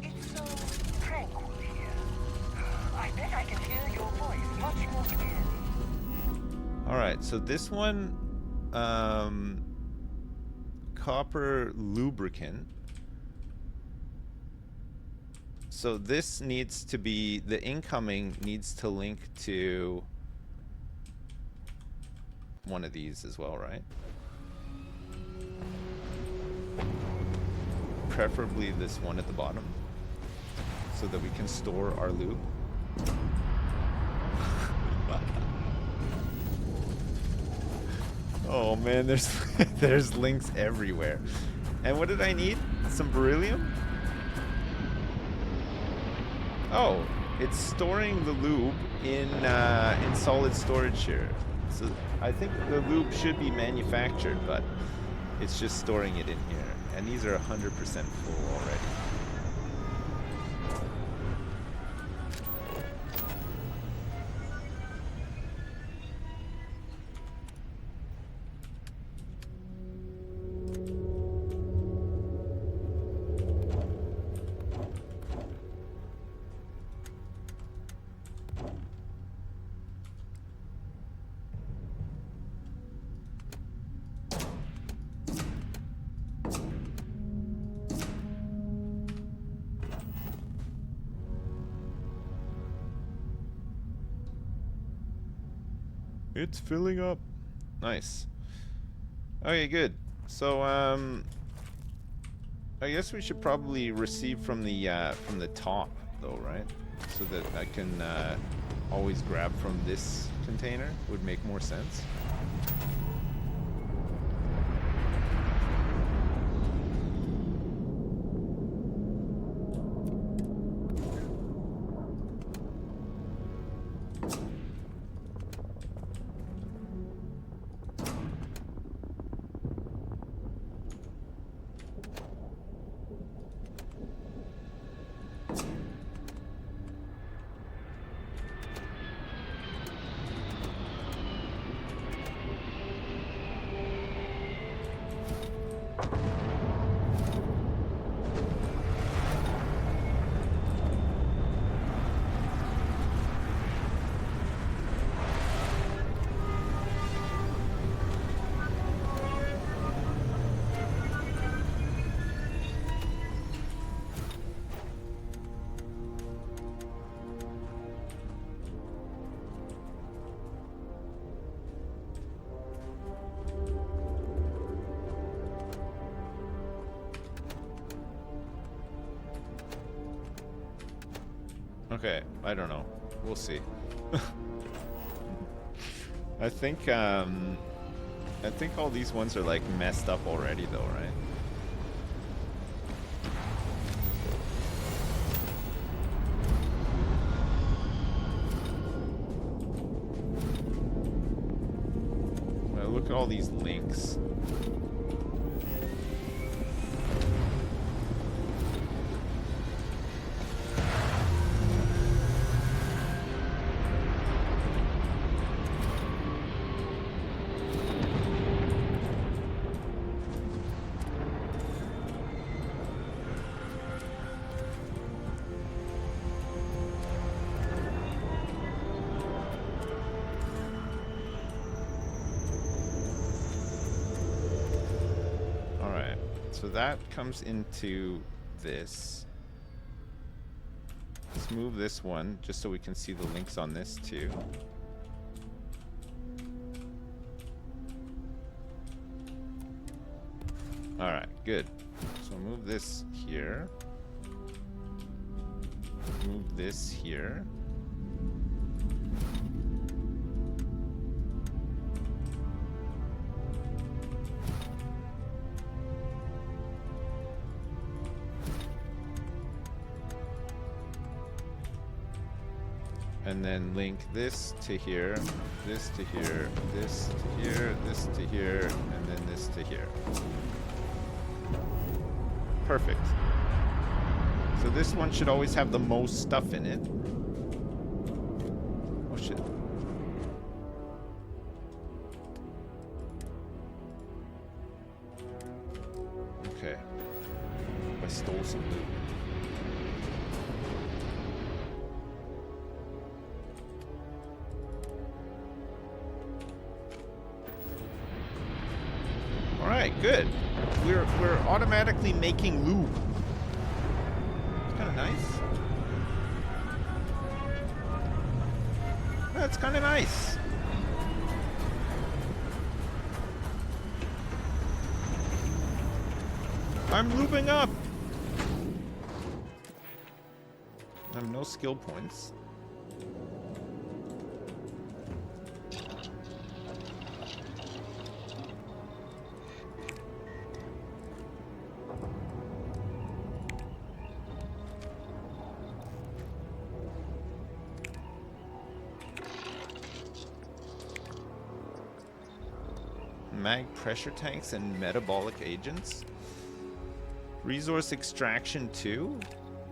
It's so tranquil here. I bet I can hear your voice much more clearly. Alright, so this one, copper lubricant. So this needs to be, the incoming needs to link to one of these as well, right? Preferably this one at the bottom, so that we can store our loot. Oh man, there's there's links everywhere. And what did I need? Some beryllium? Oh, it's storing the lube in solid storage here. So I think the lube should be manufactured, but it's just storing it in here. And these are 100% full already. It's filling up. Nice. Okay, good. So I guess we should probably receive from the top though, right? So that I can always grab from this container would make more sense. Okay, I don't know. We'll see. I think all these ones are like messed up already though, right? Well, look at all these links. So that comes into this. Let's move this one just so we can see the links on this too. Alright, good. So move this here. Move this here. And then link this to here, this to here, this to here, this to here, and then this to here. Perfect. So this one should always have the most stuff in it. Oh shit. Okay. I stole some loot. Alright, good. We're automatically making lube. It's kind of nice. That's kind of nice. I'm lubing up. I have no skill points. Mag pressure tanks and metabolic agents. Resource extraction 2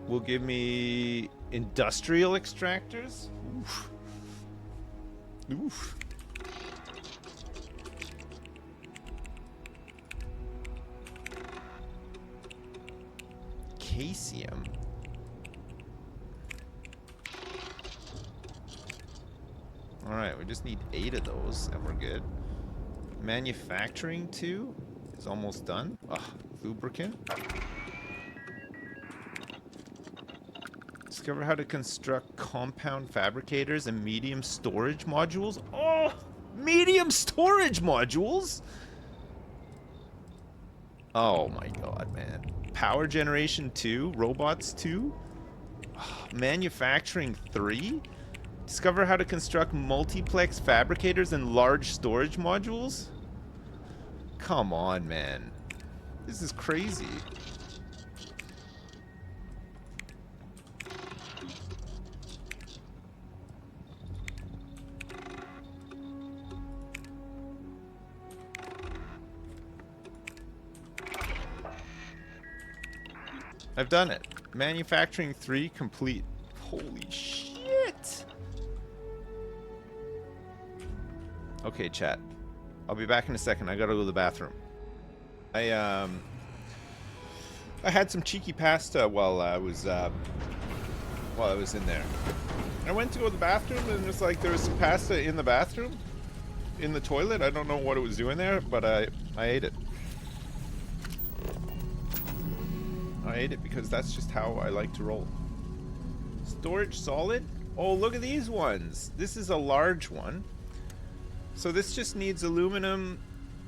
will give me industrial extractors. Oof. Oof. Caesium. All right, we just need 8 of those and we're good. Manufacturing 2 is almost done. Ugh, lubricant. Discover how to construct compound fabricators and medium storage modules. Oh, medium storage modules? Oh my god, man. Power generation 2, robots 2, manufacturing 3. Discover how to construct multiplex fabricators and large storage modules? Come on, man. This is crazy. I've done it. Manufacturing 3 complete. Holy shit. Okay, chat. I'll be back in a second. I gotta go to the bathroom. I had some cheeky pasta while I was in there. I went to go to the bathroom and it's like there was some pasta in the bathroom, in the toilet. I don't know what it was doing there, but I ate it. I ate it because that's just how I like to roll. Storage solid? Oh, look at these ones. This is a large one. So this just needs aluminum,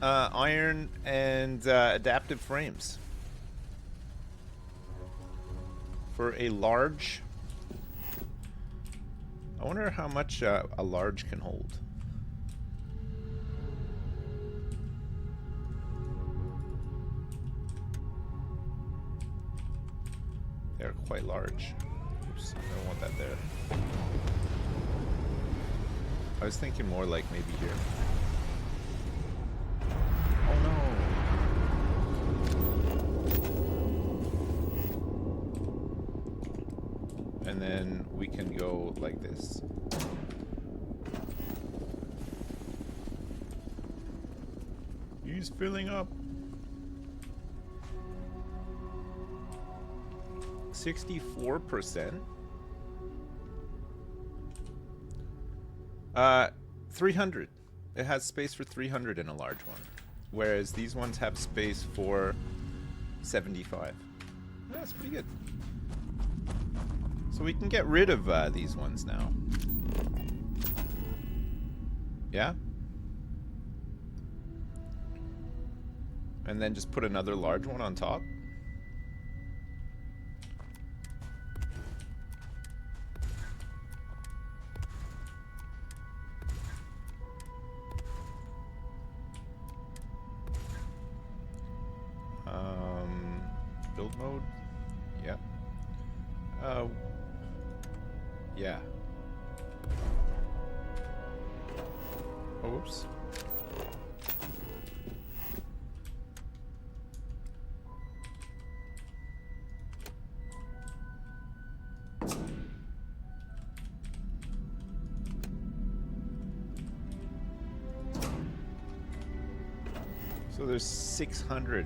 iron, and adaptive frames. For a large I wonder how much a large can hold. They're quite large. Oops, I don't want that there. I was thinking more like maybe here. Oh no! And then we can go like this. He's filling up. 64%. 300. It has space for 300 in a large one, whereas these ones have space for 75. That's pretty good. So we can get rid of these ones now. Yeah? And then just put another large one on top. Build mode. Yeah. Yeah. Oh, whoops. So there's 600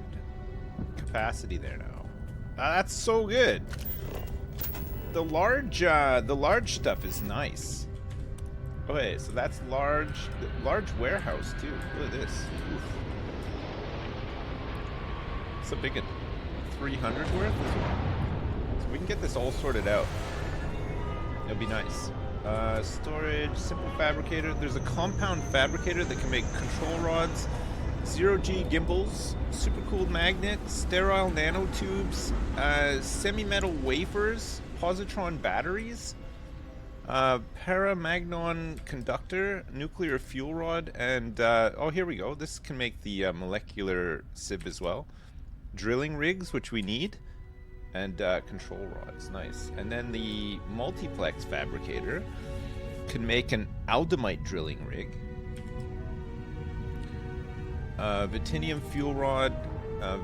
capacity there now. That's so good. The large stuff is nice. Okay, so that's large warehouse too. Look at this. Oof. It's a big one. 300 worth as well. So we can get this all sorted out. It'll be nice. Storage, simple fabricator. There's a compound fabricator that can make control rods, 0G gimbals, supercooled magnet, sterile nanotubes, semi-metal wafers, positron batteries, paramagnon conductor, nuclear fuel rod, and oh, here we go. This can make the molecular sieve as well. Drilling rigs, which we need, and control rods. Nice. And then the multiplex fabricator can make an aldemite drilling rig. Vitinium fuel rod,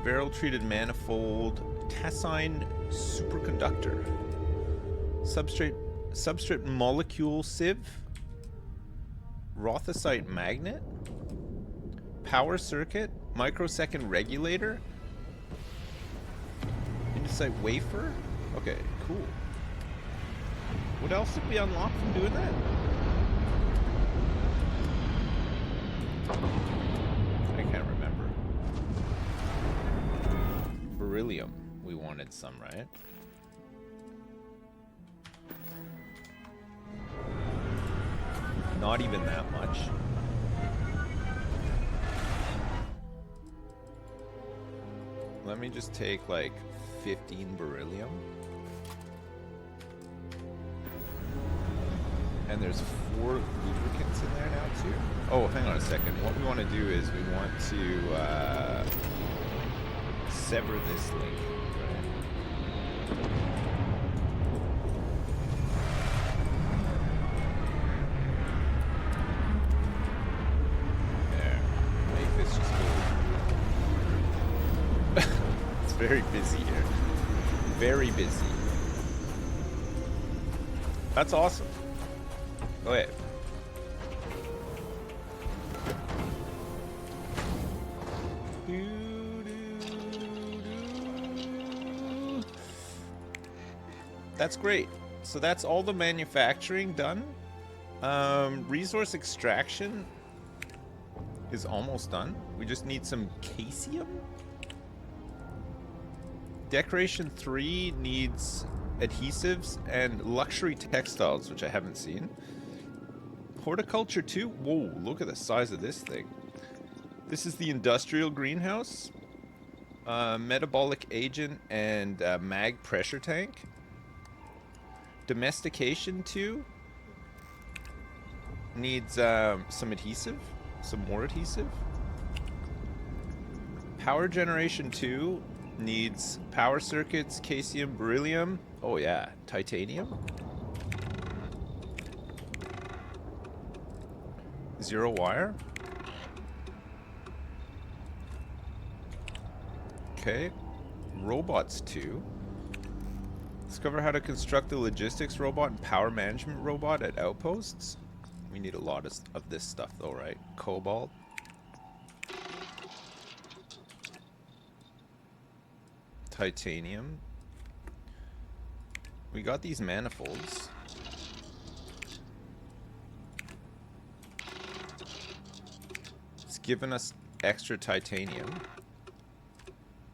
barrel-treated manifold, tessine superconductor, substrate molecule sieve, rothosite magnet, power circuit, microsecond regulator, andesite wafer. Okay, cool. What else did we unlock from doing that? I can't remember. Beryllium. We wanted some, right? Not even that much. Let me just take like 15 beryllium. And there's 4 lubricants in there now too. Oh, hang on a second. What we want to do is we want to sever this link. Right? There. Make this just go. It's very busy here. Very busy. That's awesome. Go ahead. That's great. So that's all the manufacturing done. Resource extraction is almost done. We just need some caesium. Decoration 3 needs adhesives and luxury textiles, which I haven't seen. Horticulture 2. Whoa, look at the size of this thing. This is the industrial greenhouse. Metabolic agent and mag pressure tank. Domestication 2. needs some adhesive, some more adhesive. Power generation 2 needs power circuits, caesium, beryllium. Oh yeah, titanium. 0 wire. Okay. Robots 2. Discover how to construct the logistics robot and power management robot at Outposts. We need a lot of this stuff though, right? Cobalt. Titanium. We got these manifolds. It's given us extra titanium,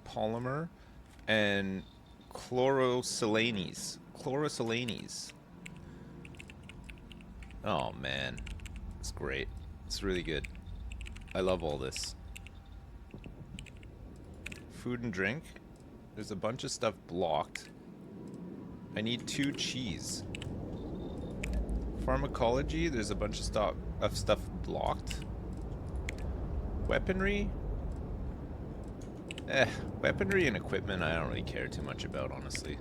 polymer, and chlorosilanes. Oh man, it's great. It's really good. I love all this. Food and drink. There's a bunch of stuff blocked. I need 2 cheese. Pharmacology. There's a bunch of stuff blocked. Weaponry. Weaponry and equipment I don't really care too much about, honestly.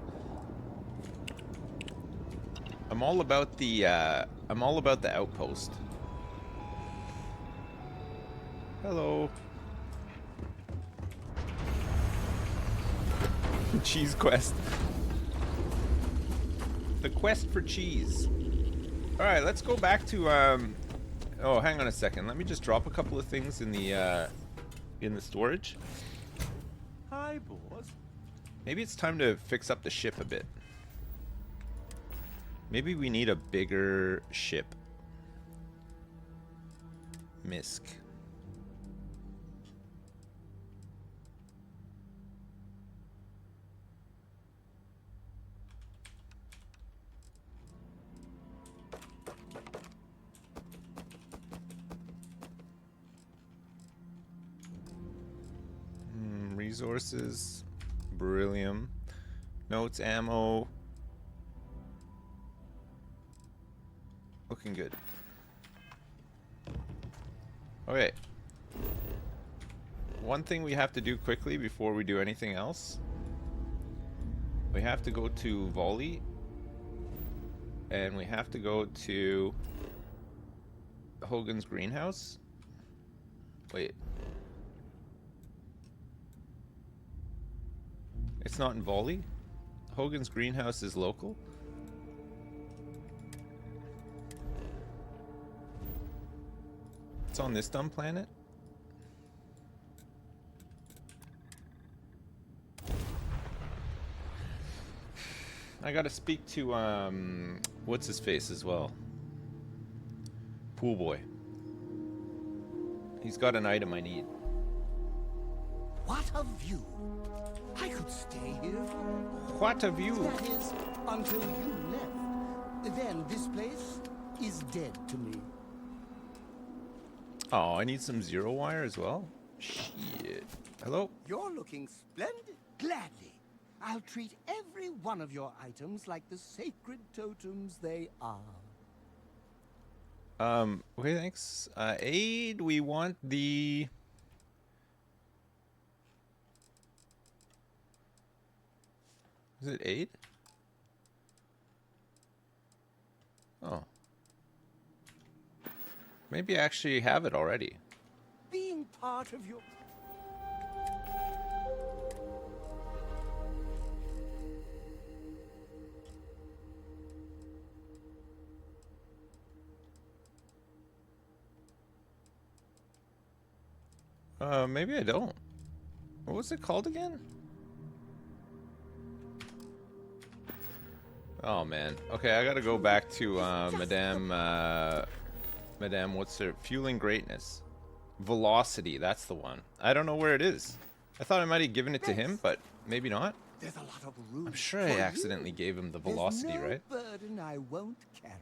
I'm all about the outpost. Hello. Cheese quest. The quest for cheese. Alright, let's go back to oh, hang on a second. Let me just drop a couple of things in the storage. Hi, boss. Maybe it's time to fix up the ship a bit. Maybe we need a bigger ship. Misk. Resources, beryllium, notes, ammo. Looking good. Okay. One thing we have to do quickly before we do anything else. We have to go to Volley. And we have to go to Hogan's greenhouse. Wait. It's not in Volley. Hogan's greenhouse is local. It's on this dumb planet. I gotta speak to what's his face as well. Pool boy. He's got an item I need. What a view! I could stay here. What a view! That is, until you left. Then this place is dead to me. Oh, I need some 0 wire as well? Shit. Hello? You're looking splendid. Gladly. I'll treat every one of your items like the sacred totems they are. Okay, thanks. Aid, we want the... Is it aid? Oh. Maybe I actually have it already. Being part of your... Maybe I don't. What was it called again? Oh man. Okay, I gotta go back to Madame, what's her? Fueling Greatness. Velocity, that's the one. I don't know where it is. I thought I might have given it to him, but maybe not. There's a lot of room. I'm sure I accidentally gave him the velocity, There's no right? burden I won't carry.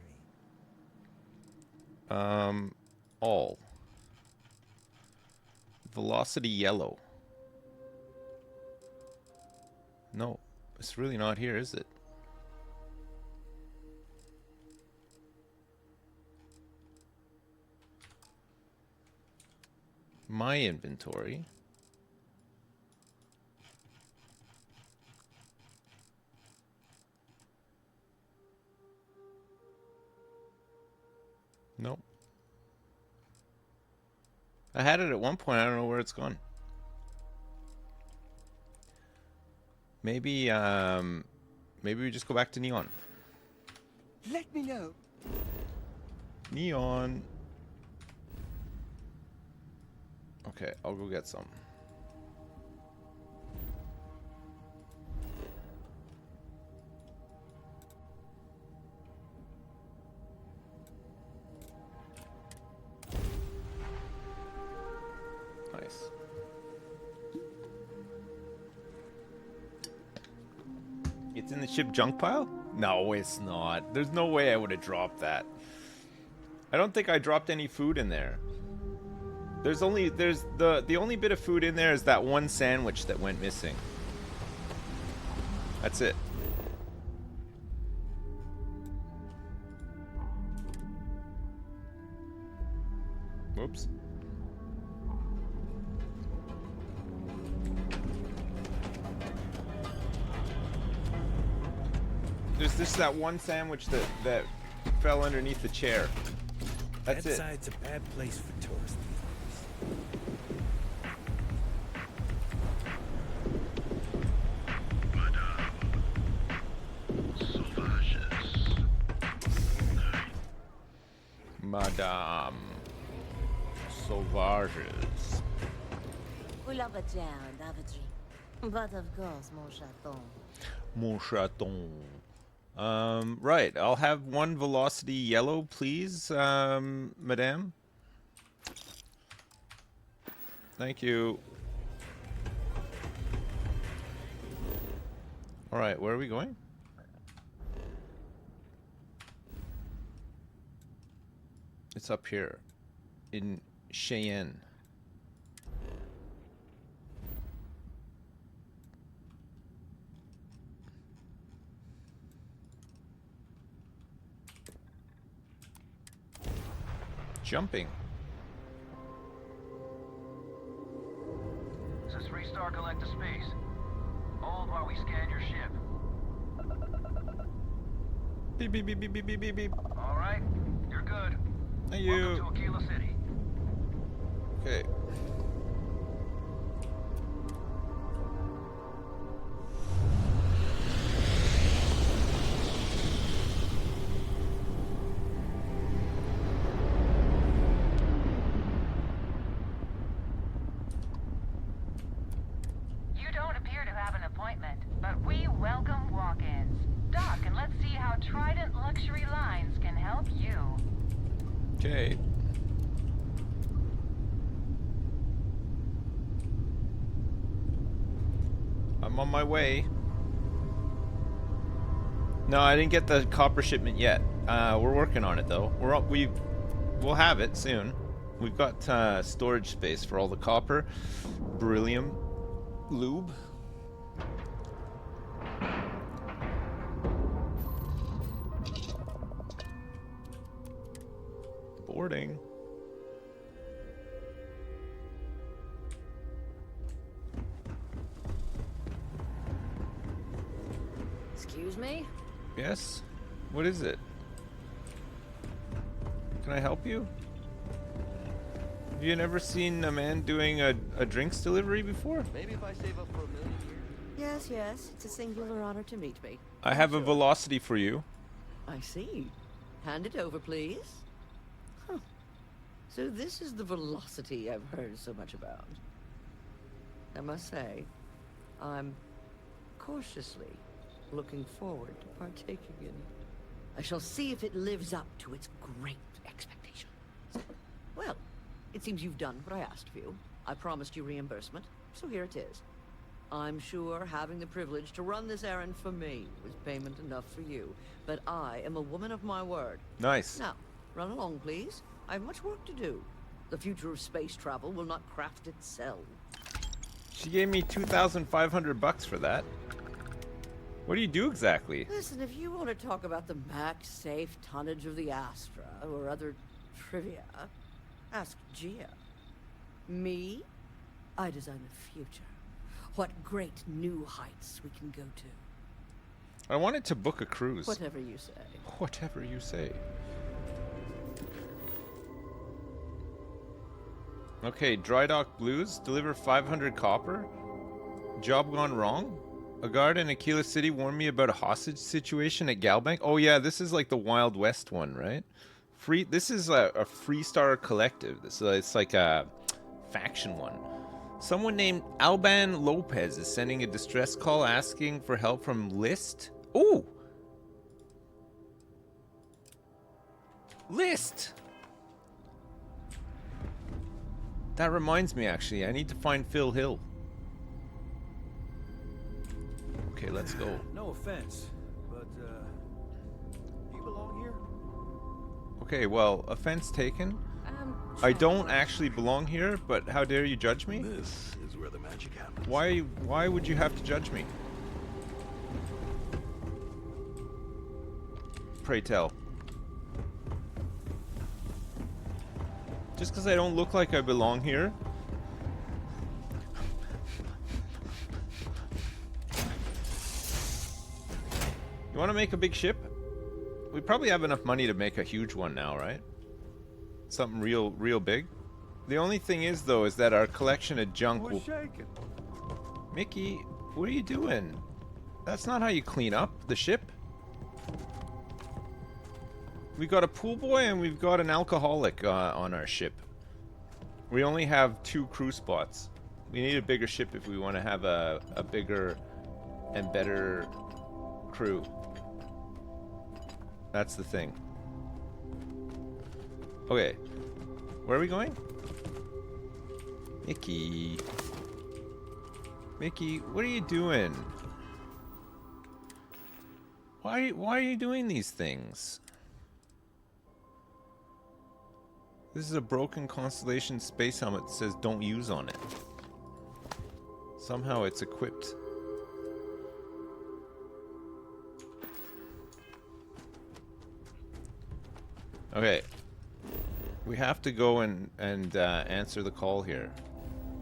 All. Velocity yellow. No, it's really not here, is it? My inventory. Nope. I had it at one point. I don't know where it's gone. Maybe maybe we just go back to Neon. Let me know. Neon. Okay, I'll go get some. Nice. It's in the ship junk pile? No, it's not. There's no way I would have dropped that. I don't think I dropped any food in there. There's the only bit of food in there is that one sandwich that went missing. That's it. Whoops. There's just that one sandwich that fell underneath the chair. That's it. That side's a bad place for tourists. Madame Sauvages. But of course, mon chaton. Mon chaton. Right. I'll have one velocity yellow, please, madame. Thank you. All right, where are we going? It's up here in Cheyenne. Jumping. It's a 3-star collector space. Hold while we scan your ship. Beep, beep, beep, beep, beep, beep, beep, beep. All right, you're good. Thank you. Welcome to Aquila City. Okay. You don't appear to have an appointment, but we welcome walk-ins. Dock, and let's see how Trident Luxury Lines can help you. Okay. I'm on my way. No, I didn't get the copper shipment yet. We're working on it though. We'll have it soon. We've got storage space for all the copper, beryllium, lube. Boarding. Excuse me? Yes? What is it? Can I help you? Have you never seen a man doing a drinks delivery before? Maybe if I save up for $1 million years. Yes, it's a singular honor to meet me. I have a velocity for you. I see. Hand it over, please. Huh. So this is the velocity I've heard so much about. I must say, I'm cautiously looking forward to partaking in it. I shall see if it lives up to its great expectations. Well, it seems you've done what I asked of you. I promised you reimbursement, so here it is. I'm sure having the privilege to run this errand for me was payment enough for you, but I am a woman of my word. Nice. Now, run along, please. I have much work to do. The future of space travel will not craft itself. She gave me $2,500 for that. What do you do exactly? Listen, if you want to talk about the max safe tonnage of the Astra or other trivia, ask Gia. Me? I design the future. What great new heights we can go to. I wanted to book a cruise. Whatever you say. Whatever you say. Okay, Dry Dock Blues. Deliver 500 copper. Job gone wrong. A guard in Aquila City warned me about a hostage situation at Galbank. Oh yeah, this is like the Wild West one, right? This is a Freestar collective. It's like a faction one. Someone named Alban Lopez is sending a distress call asking for help from List. Ooh! List! That reminds me, actually. I need to find Phil Hill. Okay, let's go. No offense, but, you belong here? Okay, well, offense taken. I don't actually belong here, but how dare you judge me? This is where the magic happens. Why would you have to judge me? Pray tell. Just because I don't look like I belong here? You want to make a big ship? We probably have enough money to make a huge one now, right? Something real big. The only thing is, though, is that our collection of junk will... Mickey, what are you doing? That's not how you clean up the ship. We got a pool boy and we've got an alcoholic on our ship. We only have 2 crew spots. We need a bigger ship if we want to have a bigger and better crew. That's the thing. Okay. Where are we going? Mickey. Mickey, what are you doing? Why are you doing these things? This is a broken Constellation space helmet that says don't use on it. Somehow it's equipped. Okay. We have to go and answer the call here.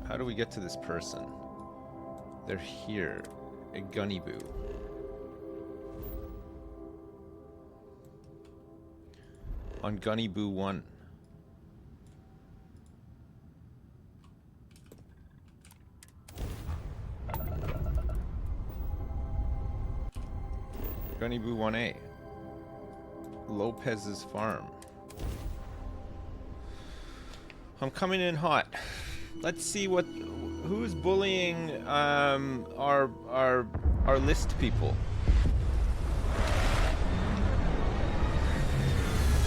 How do we get to this person? They're here. A Gunnyboo. On Gunnyboo 1. Gunnyboo 1A. Lopez's farm. I'm coming in hot. Let's see who's bullying our list people.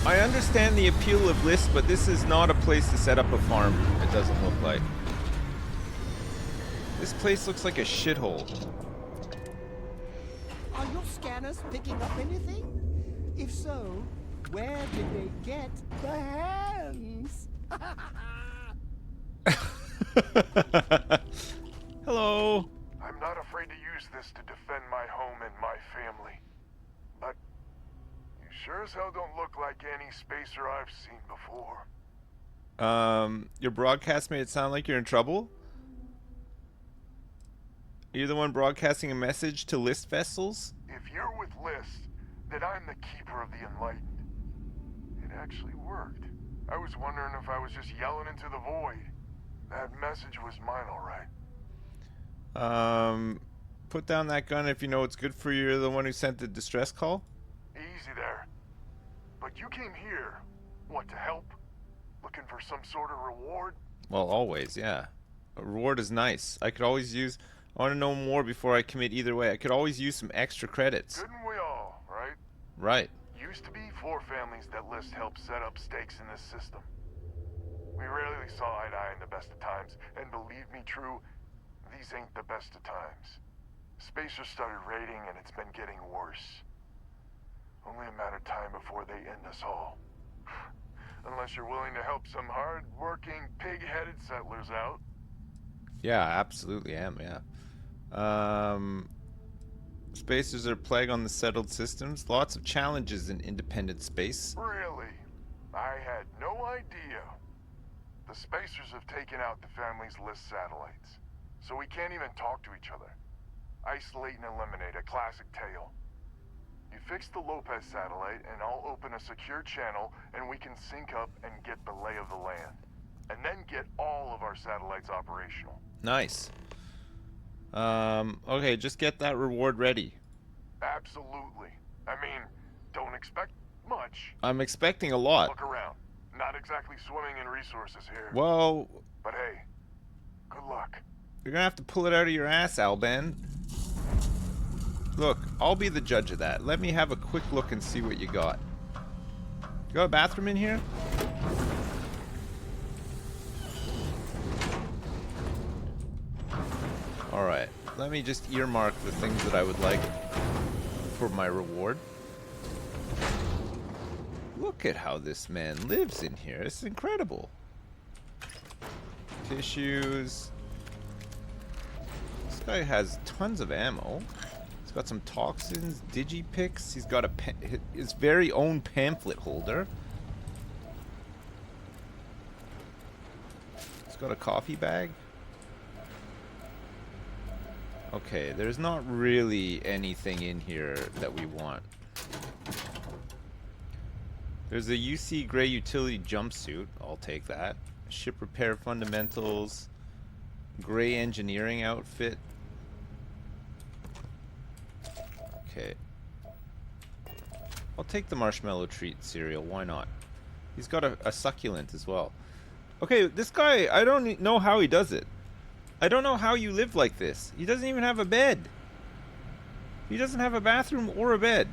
I understand the appeal of list, but this is not a place to set up a farm. It doesn't look like. This place looks like a shithole. Are your scanners picking up anything? If so, where did they get the hands? Hello. I'm not afraid to use this to defend my home and my family. But you sure as hell don't look like any spacer I've seen before. Your broadcast made it sound like you're in trouble? Are you the one broadcasting a message to list vessels? If you're with List, then I'm the keeper of the enlightened. It actually worked. I was wondering if I was just yelling into the void. That message was mine, all right. Put down that gun if you know it's good for you. You're the one who sent the distress call? Easy there. But you came here, what, to help? Looking for some sort of reward? Well, always, yeah. A reward is nice. I could always use... I want to know more before I commit either way. I could always use some extra credits. Couldn't we all, right? Right. Used to be 4 families that List helped set up stakes in this system. We rarely saw eye to eye in the best of times, and believe me true, these ain't the best of times. Spacers started raiding and it's been getting worse. Only a matter of time before they end us all. Unless you're willing to help some hard-working, pig-headed settlers out. Yeah, absolutely am, yeah. Spacers are a plague on the settled systems. Lots of challenges in independent space. Really? I had no idea. The spacers have taken out the family's list satellites, so we can't even talk to each other. Isolate and eliminate, a classic tale. You fix the Lopez satellite, and I'll open a secure channel, and we can sync up and get the lay of the land. And then get all of our satellites operational. Nice. Okay, just get that reward ready. Absolutely. I mean, don't expect much. I'm expecting a lot. Look around. Not exactly swimming in resources here. Well... But hey, good luck. You're gonna have to pull it out of your ass, Alban. Look, I'll be the judge of that. Let me have a quick look and see what you got. You got a bathroom in here? Alright, let me just earmark the things that I would like for my reward. Look at how this man lives in here. It's incredible. Tissues. This guy has tons of ammo. He's got some toxins, digipicks. He's got his very own pamphlet holder. He's got a coffee bag. Okay, there's not really anything in here that we want. There's a UC Gray Utility Jumpsuit. I'll take that. Ship Repair Fundamentals. Gray Engineering Outfit. Okay. I'll take the Marshmallow Treat cereal. Why not? He's got a succulent as well. Okay, this guy, I don't know how he does it. I don't know how you live like this. He doesn't even have a bed. He doesn't have a bathroom or a bed.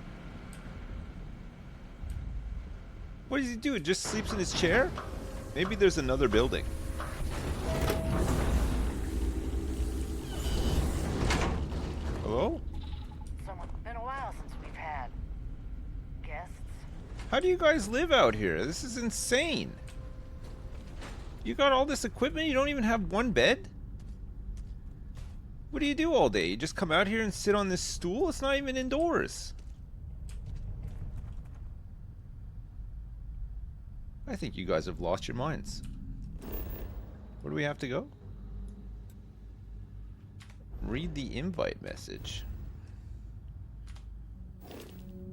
What does he do? Just sleeps in his chair? Maybe there's another building. Hello? It's been a while since we've had guests. How do you guys live out here? This is insane. You got all this equipment, you don't even have one bed? What do you do all day? You just come out here and sit on this stool? It's not even indoors. I think you guys have lost your minds. Where do we have to go? Read the invite message.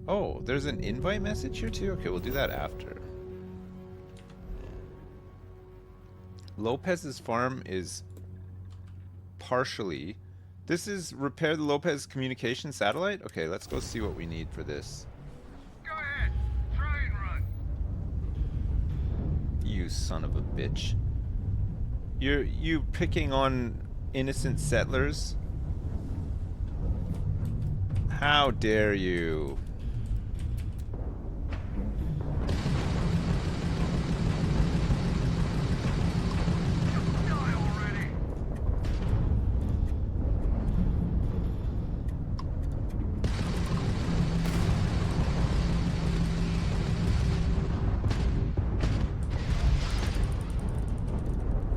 Oh, there's an invite message here too? Okay, we'll do that after. Lopez's farm is partially... This is repair the Lopez communication satellite? Okay, let's go see what we need for this. Go ahead. Try and run. You son of a bitch. You picking on innocent settlers? How dare you?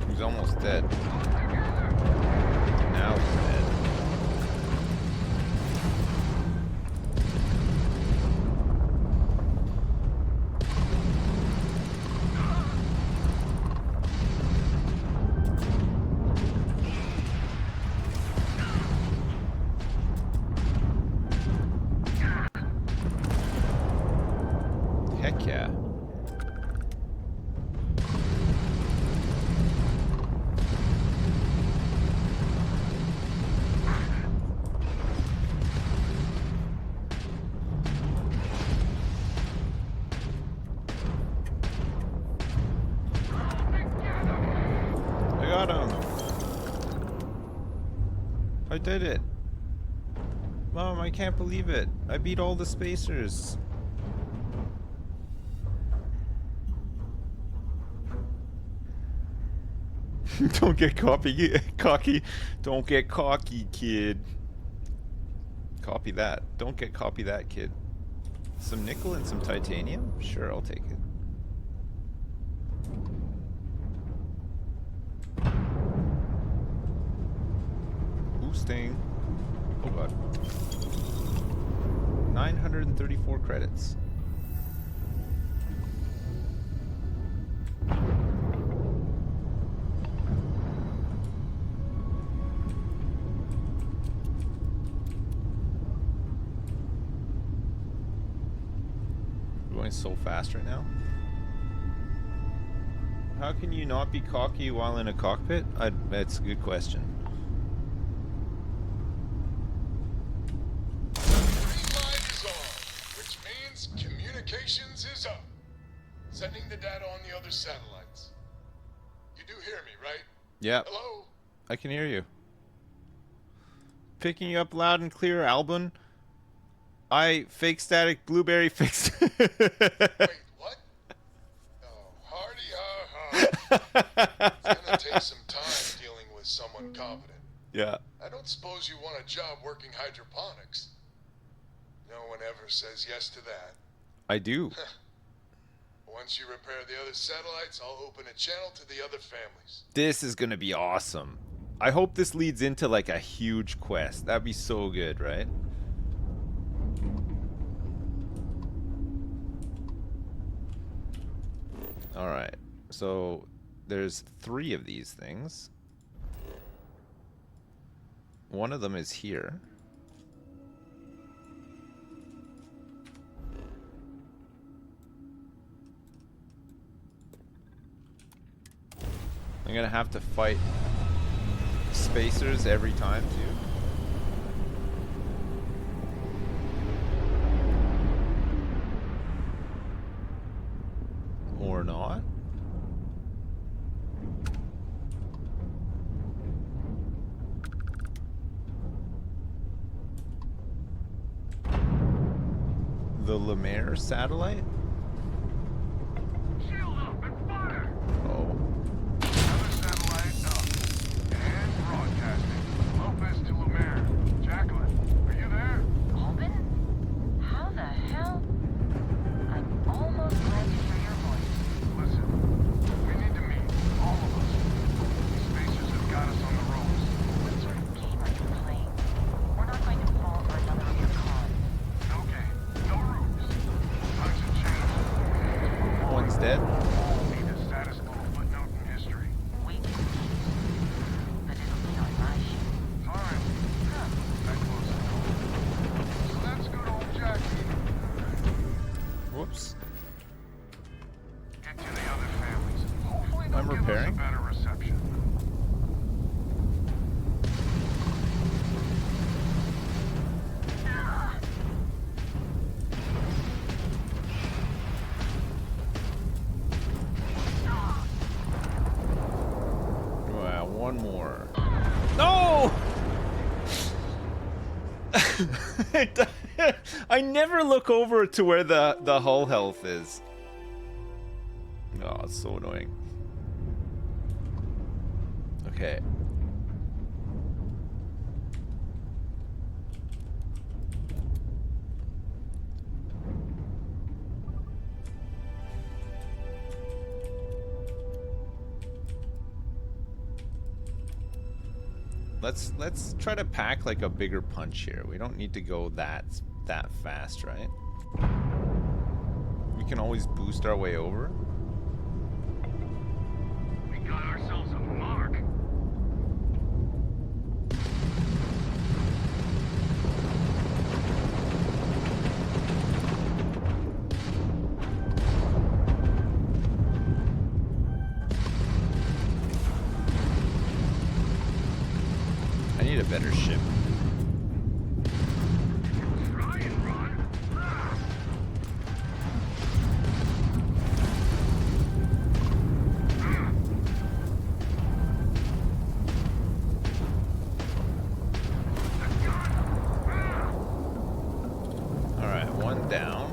He's almost dead. Now he's dead. Heck yeah. I got him. I did it. Mom, I can't believe it. I beat all the spacers. Don't get cocky. Don't get cocky, kid. Copy that. Don't get copy that, kid. Some nickel and some titanium? Sure, I'll take it. Boosting. Oh god. 934 credits. going so fast right now. How can you not be cocky while in a cockpit? That's a good question. Green light is on, which means communications is up. Sending the data on the other satellites. You do hear me, right? Yeah. Hello? I can hear you. Picking you up loud and clear, Albin. I fake static blueberry fixed. Wait, what? Oh, hardy ha. It's gonna take some time dealing with someone competent. Yeah. I don't suppose you want a job working hydroponics. No one ever says yes to that. I do. Once you repair the other satellites, I'll open a channel to the other families. This is gonna be awesome. I hope this leads into like a huge quest. That'd be so good, right? Alright, so there's 3 of these things. One of them is here. I'm gonna have to fight spacers every time too. Or not. The Lemaire satellite? Shield up and fire! Oh. Another satellite up. And broadcasting. Lopez to Lumiere. Jacqueline, are you there? Albin? How the hell? I'm almost glad to hear your voice. Listen, we need to meet. All of us. These spacers have got us on the ropes. What sort of game are you playing? We're not going to fall for another of your cons. No game. No rules. Times have changed. One's dead. All need a status quo footnote in history. We can keep, but it'll be on my ship. Fine. That close enough. So that's good old Jackie. Whoops. Get to the other families. Hopefully they'll I'm give us a repairing. better reception. Wow, one more. No! I never look over to where the hull health is. Oh, it's so annoying. Okay. Let's try to pack like a bigger punch here. We don't need to go that fast, right? We can always boost our way over. We got ourselves a mark. I need a better ship. Try and run. Alright, one down.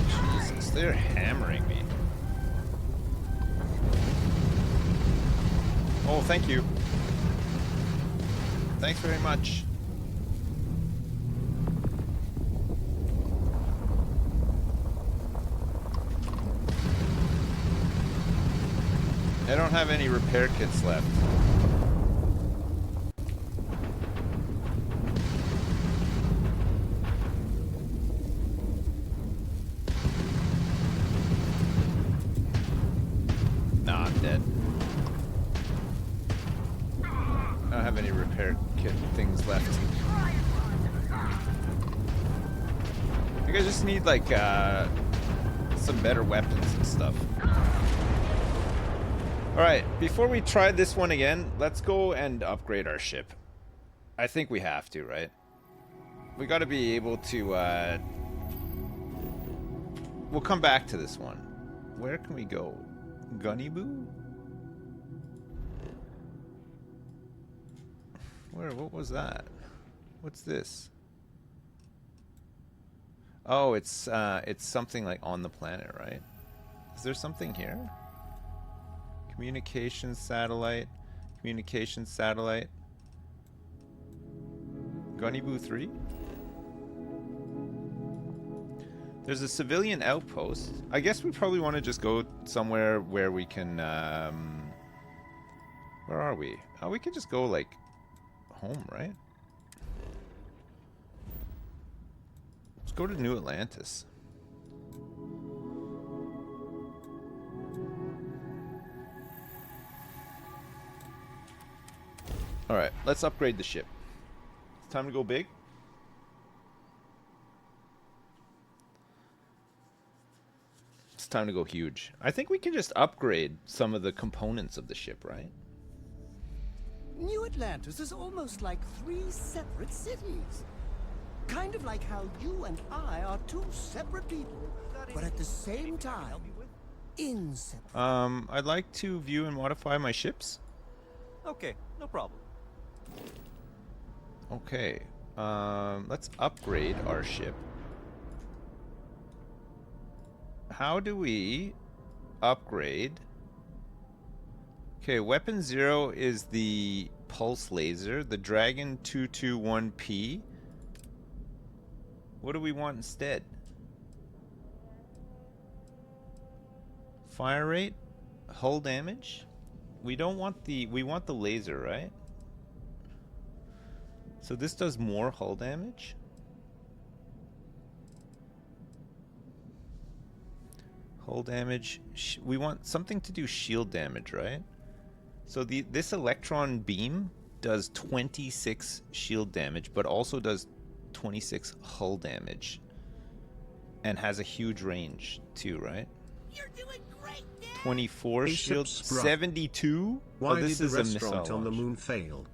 Jesus, they're hammering me. Oh, thank you. Thanks very much. I don't have any repair kits left. Nah, I'm dead. repair kit things left. I think I just need like some better weapons and stuff. Alright, before we try this one again, let's go and upgrade our ship. I think we have to, right? We gotta be able to, we'll come back to this one. Where can we go? Gunnyboo? Where? What was that? What's this? Oh, it's something like on the planet, right? Is there something here? Communications satellite. Communications satellite. Gunnyboo 3? There's a civilian outpost. I guess we probably want to just go somewhere where we can, where are we? Oh, we can just go, like, home, right? Let's go to New Atlantis. Alright, let's upgrade the ship. It's time to go big. It's time to go huge. I think we can just upgrade some of the components of the ship, right? New Atlantis is almost like 3 separate cities. Kind of like how you and I are 2 separate people, but at the same time, inseparable. I'd like to view and modify my ships. Okay, no problem. Okay, let's upgrade our ship. How do we upgrade? Okay, weapon 0 is the pulse laser, the Dragon 221P. What do we want instead? Fire rate, hull damage. We don't want we want the laser, right? So this does more hull damage. Hull damage. We want something to do shield damage, right? So this electron beam does 26 shield damage, but also does 26 hull damage. And has a huge range too, right? You're doing great, Dad. 24 shield, 72? Why oh, this did is the a missile restaurant on the launch. moon fail?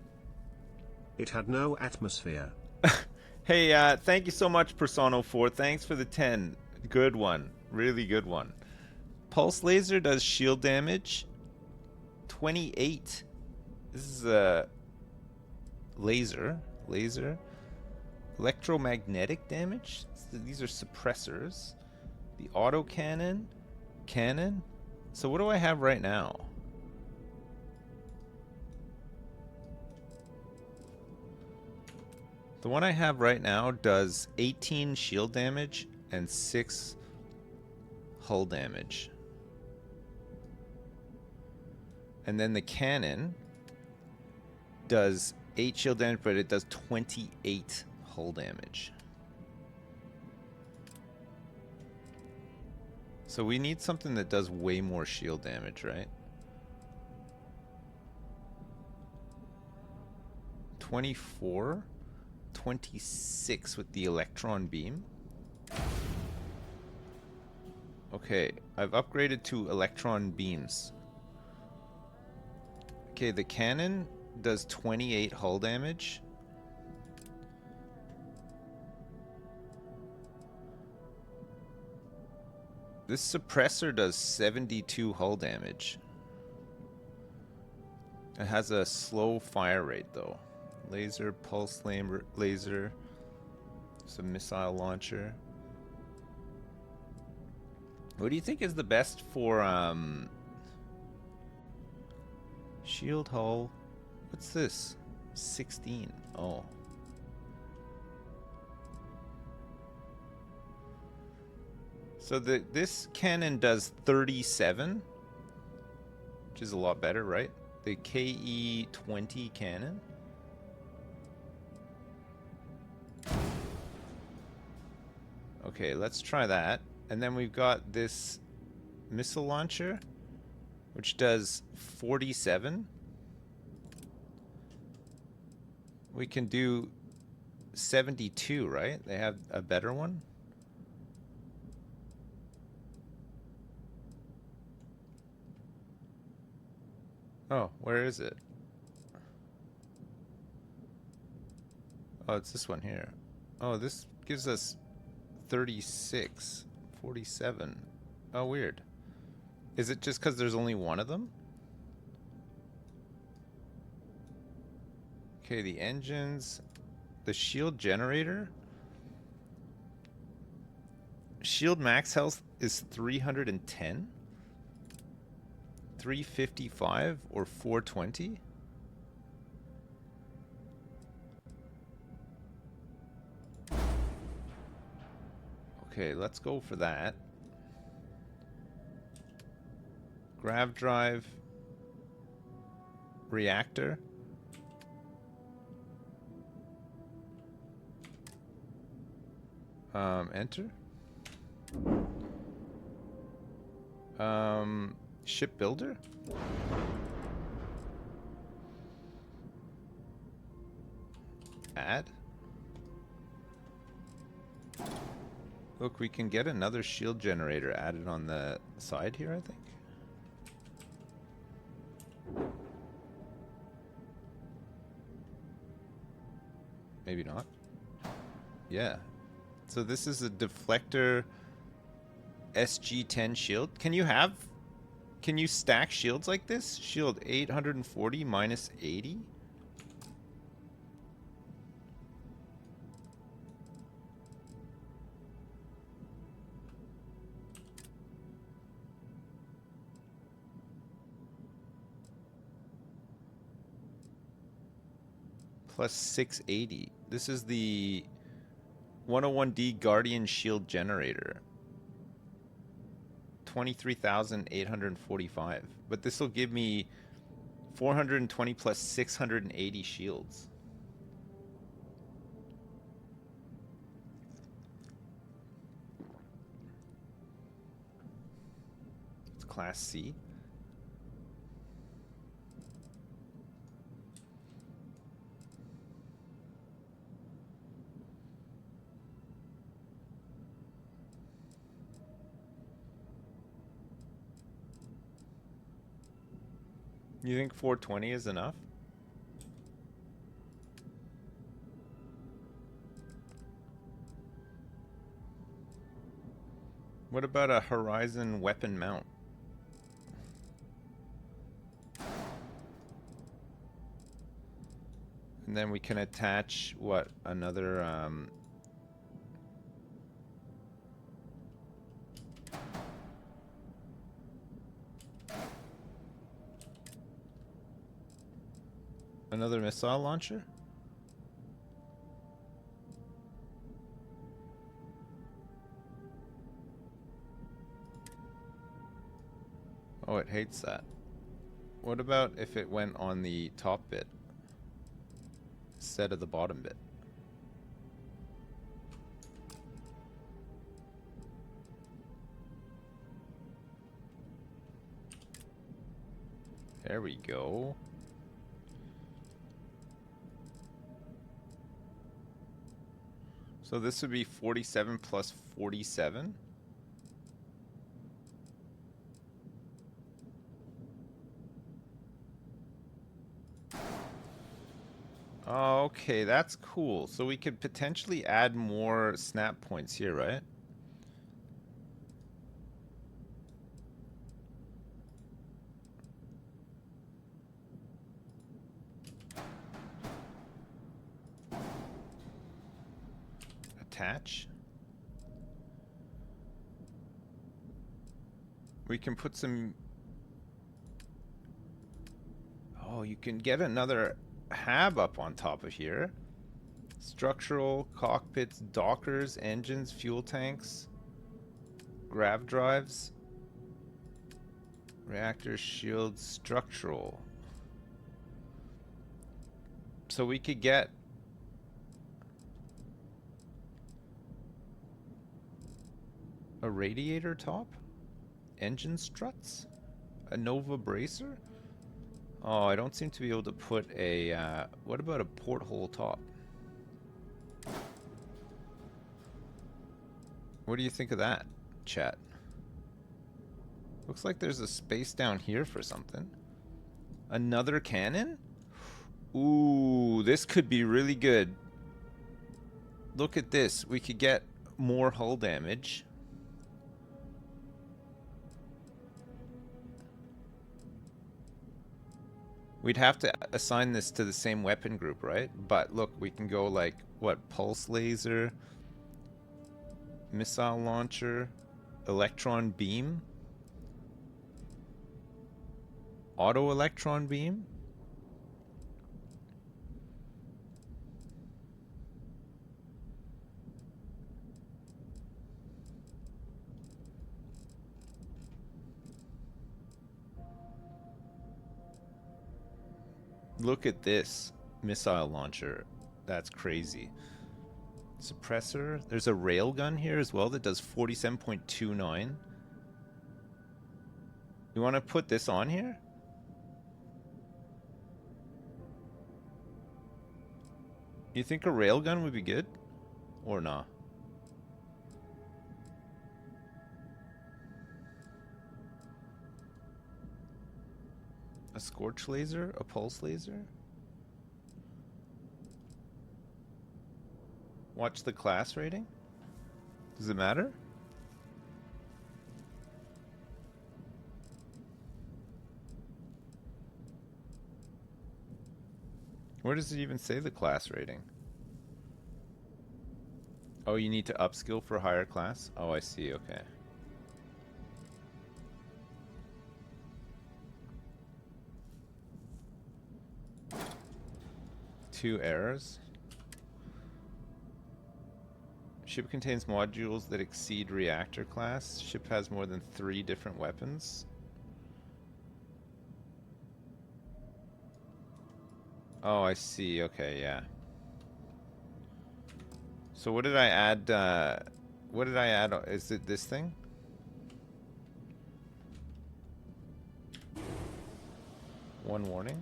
It had no atmosphere. Hey, thank you so much, Persona 4. Thanks for the 10. Good one. Really good one. Pulse laser does shield damage. 28. This is a laser. Laser. Electromagnetic damage. These are suppressors. The autocannon. Cannon. So what do I have right now? The one I have right now does 18 shield damage and 6 hull damage. And then the cannon does 8 shield damage, but it does 28 hull damage. So we need something that does way more shield damage, right? 24, 26 with the electron beam. Okay, I've upgraded to electron beams. Okay, the cannon does 28 hull damage. This suppressor does 72 hull damage. It has a slow fire rate though. Laser, pulse laser, some missile launcher. What do you think is the best for shield hull? What's this? 16. Oh. So this cannon does 37, which is a lot better, right? The KE-20 cannon. Okay, let's try that. And then we've got this missile launcher, which does 47. We can do 72, right? They have a better one? Oh, where is it? Oh, it's this one here. Oh, this gives us 36, 47. Oh, weird. Is it just because there's only one of them? Okay, the engines, the shield generator. Shield max health is 310, 355, or 420. Okay, let's go for that. Grav drive, reactor. Enter. Shipbuilder. Add. Look, we can get another shield generator added on the side here, I think. Maybe not. Yeah. So this is a deflector SG-10 shield. Can you stack shields like this? Shield 840 minus 80? Plus 680. This is the 101D Guardian Shield Generator. 23,845. But this will give me 420 plus 680 shields. It's Class C. You think 420 is enough? What about a Horizon weapon mount? And then we can attach, what, another, another missile launcher? Oh, it hates that. What about if it went on the top bit instead of the bottom bit? There we go. So this would be 47 plus 47. Okay, that's cool. So we could potentially add more snap points here, right? Attach. We can put some... Oh, you can get another hab up on top of here. Structural, cockpits, dockers, engines, fuel tanks, grav drives, reactor, shields, structural. So we could get a radiator top, engine struts, a Nova bracer. Oh, I don't seem to be able to put a, what about a porthole top? What do you think of that, chat? Looks like there's a space down here for something. Another cannon? Ooh, this could be really good. Look at this. We could get more hull damage. We'd have to assign this to the same weapon group, right? But look, we can go like, what, pulse laser, missile launcher, electron beam, auto electron beam. Look at this missile launcher. That's crazy. Suppressor. There's a railgun here as well that does 47.29. You want to put this on here? You think a railgun would be good? Or not? A scorch laser? A pulse laser? Watch the class rating? Does it matter? Where does it even say the class rating? Oh, you need to upskill for a higher class? Oh, I see, okay. Two errors. Ship contains modules that exceed reactor class. Ship has more than 3 different weapons. Oh, I see. Okay, yeah. So what did I add? What did I add? Is it this thing? One warning.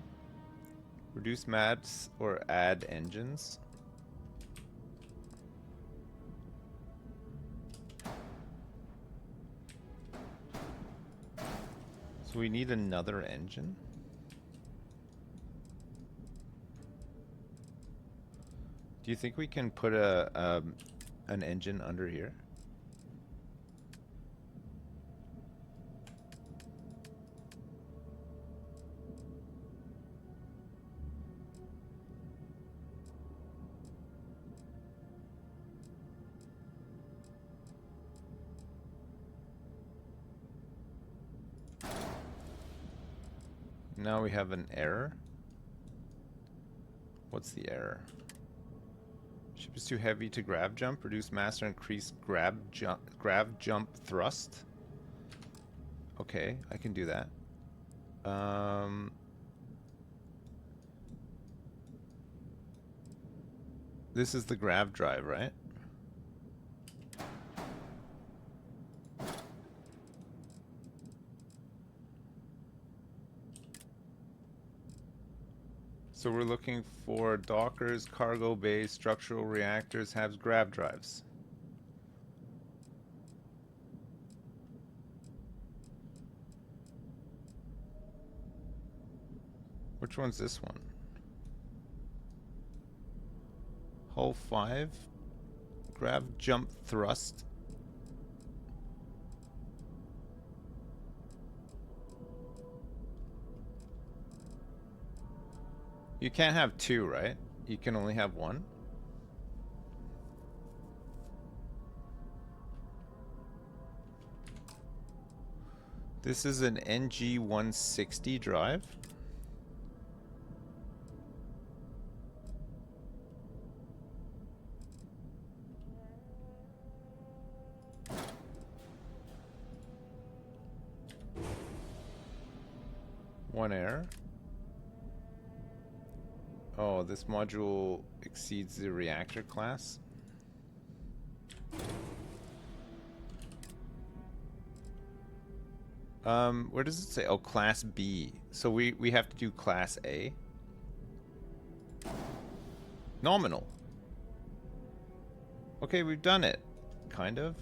Reduce maps or add engines. So we need another engine. Do you think we can put an engine under here? Now we have an error. What's the error? Ship is too heavy to grab jump. Reduce mass or increase grab jump thrust. Okay, I can do that. This is the grav drive, right? So we're looking for dockers, cargo bays, structural reactors, have grav drives. Which one's this one? Hull 5, grav jump thrust. You can't have 2, right? You can only have 1. This is an NG160 drive. One error. Oh, this module exceeds the reactor class. Where does it say? Oh, Class B. So we have to do Class A. Nominal. Okay, we've done it. Kind of.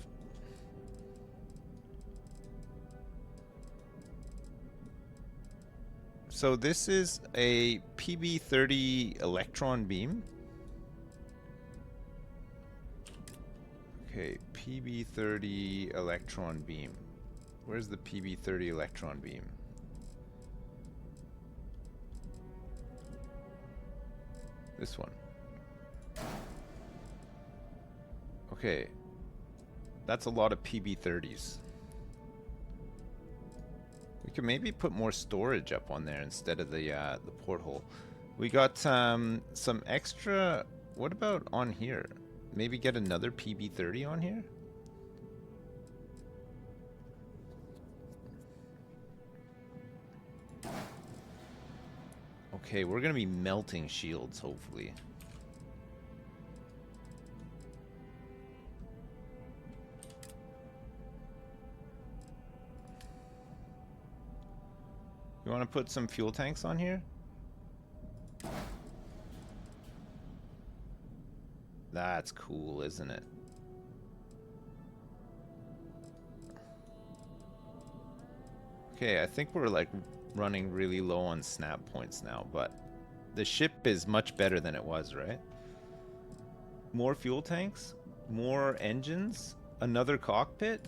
So this is a PB-30 electron beam. Okay, PB-30 electron beam. Where's the PB-30 electron beam? This one. Okay. That's a lot of PB-30s. We could maybe put more storage up on there instead of the porthole. We got some extra... What about on here? Maybe get another PB-30 on here? Okay, we're gonna be melting shields, hopefully. You want to put some fuel tanks on here? That's cool, isn't it? Okay, I think we're like running really low on snap points now, but the ship is much better than it was, right? More fuel tanks, more engines, another cockpit.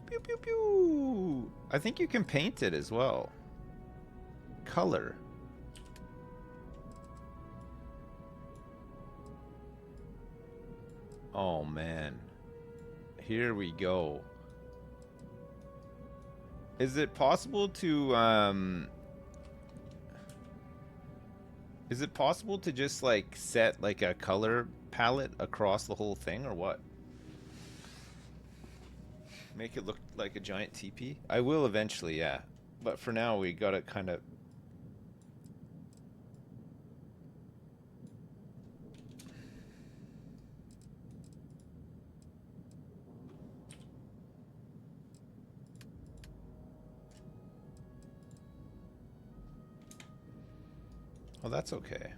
Pew, pew, pew. I think you can paint it as well. Color. Oh man. Here we go. Is it possible to just like set like a color palette across the whole thing or what? Make it look like a giant teepee? I will eventually, yeah. But for now, we gotta kind of... Oh, that's okay.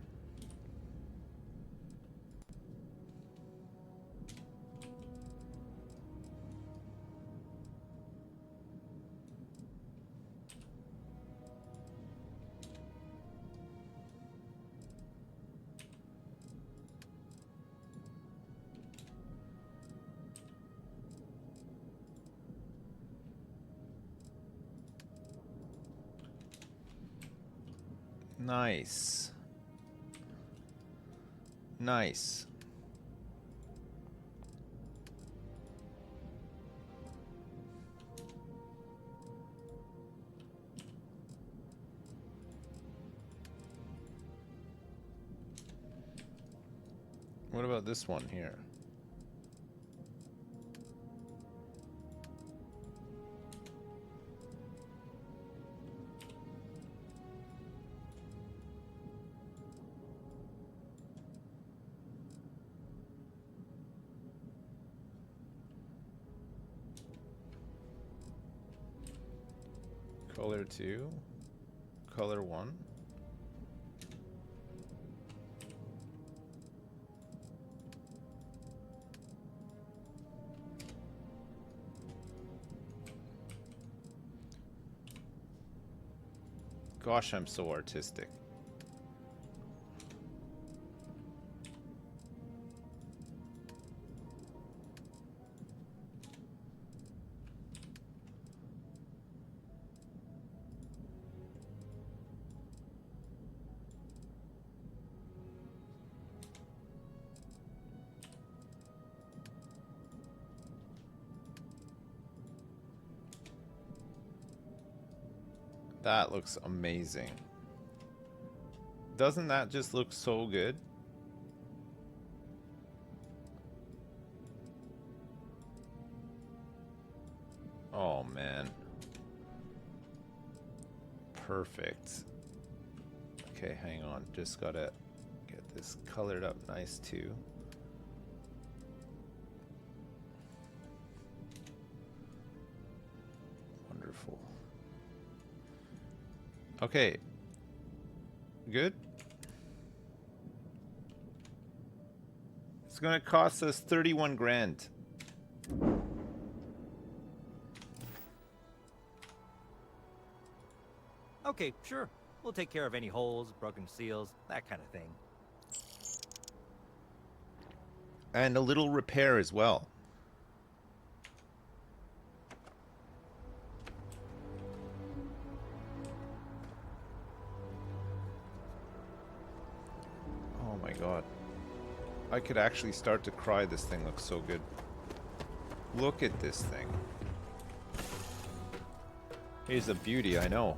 Nice. Nice. What about this one here? Color 2, color 1. Gosh, I'm so artistic. That looks amazing. Doesn't that just look so good? Oh, man. Perfect. Okay, hang on. Just gotta get this colored up nice, too. Wonderful. Okay. Good. It's gonna cost us 31 grand. Okay, sure. We'll take care of any holes, broken seals, that kind of thing. And a little repair as well. Oh my god. I could actually start to cry. This thing looks so good. Look at this thing. He's a beauty, I know.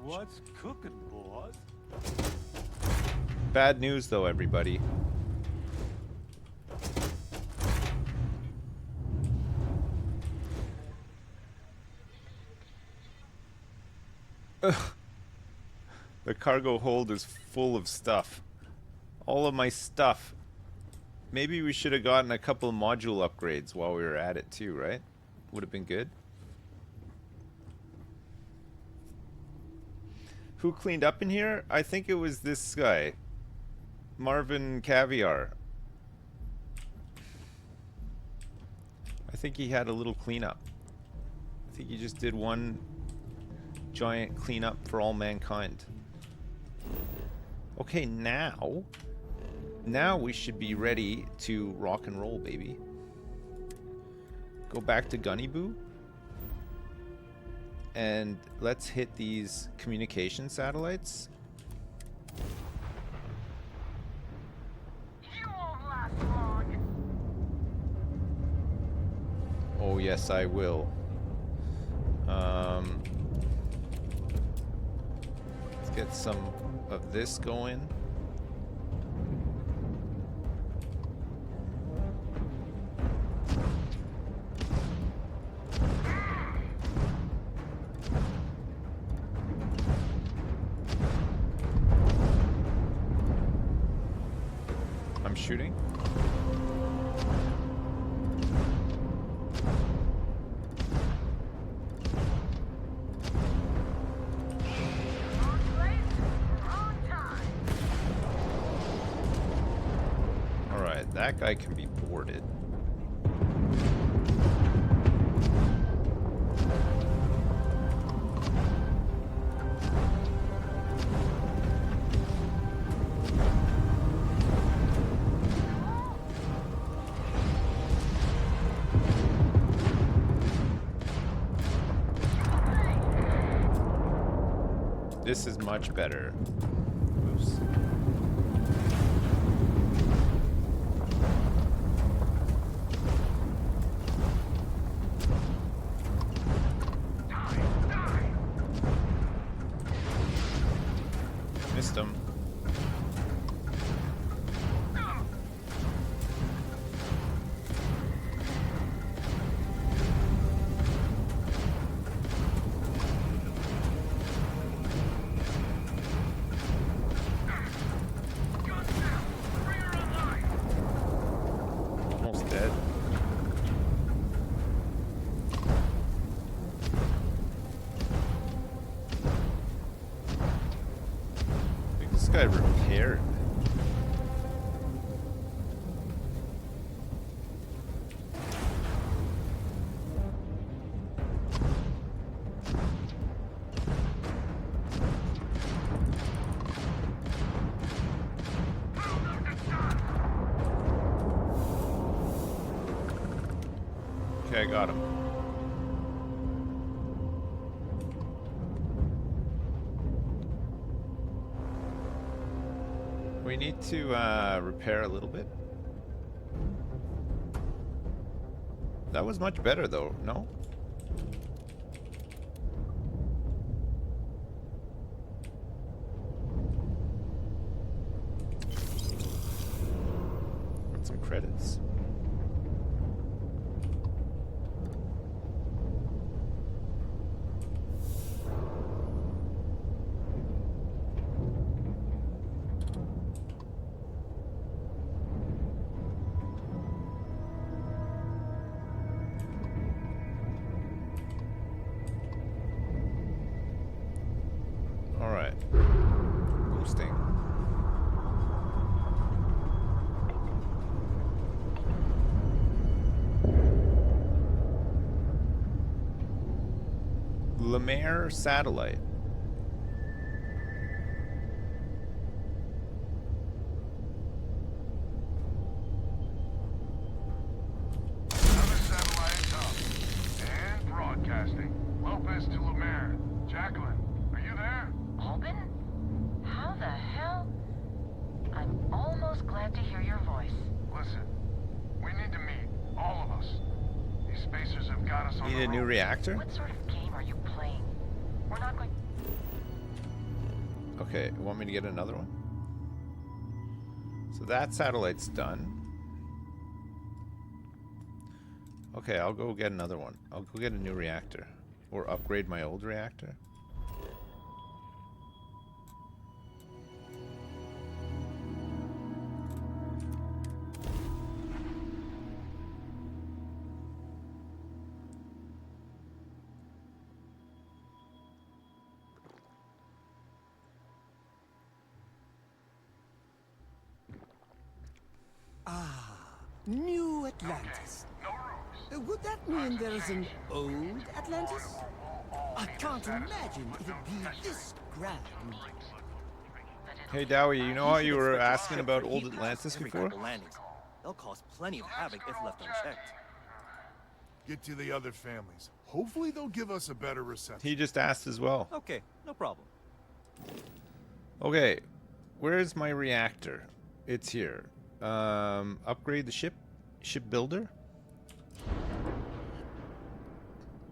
What's cooking, boss? Bad news though, everybody. Ugh. The cargo hold is full of stuff. All of my stuff. Maybe we should have gotten a couple of module upgrades while we were at it too, right? Would have been good. Who cleaned up in here? I think it was this guy. Marvin Caviar. I think he had a little cleanup. I think he just did one giant cleanup for all mankind. Okay, now we should be ready to rock and roll, baby. Go back to Gunny Boo. And let's hit these communication satellites. You won't last long. Oh yes, I will. Let's get some of this going. I'm shooting. Alright, that guy can be boarded. This is much better. Oops. Missed him. Almost dead. I think this guy repaired. Okay, I got him. We need to repair a little bit. That was much better though, no? Got some credits. Lemaire satellite. Another satellite up. And broadcasting. Lopez to Lemaire. Jacqueline, are you there? Albin? How the hell? I'm almost glad to hear your voice. Listen, we need to meet. All of us. These spacers have got us on Need the a new road. reactor? What sort of game are you playing? We're not going... Okay, you want me to get another one? So that satellite's done. Okay, I'll go get another one. I'll go get a new reactor. Or upgrade my old reactor. New Atlantis. Would that mean there's an old Atlantis? I can't imagine it'd be this grand. Hey Dowie, you know how you were asking about old Atlantis before? They'll cause plenty of havoc if left unchecked. Get to the other families. Hopefully they'll give us a better reception. He just asked as well. Okay, no problem. Okay, where's my reactor? It's here. Upgrade the shipbuilder.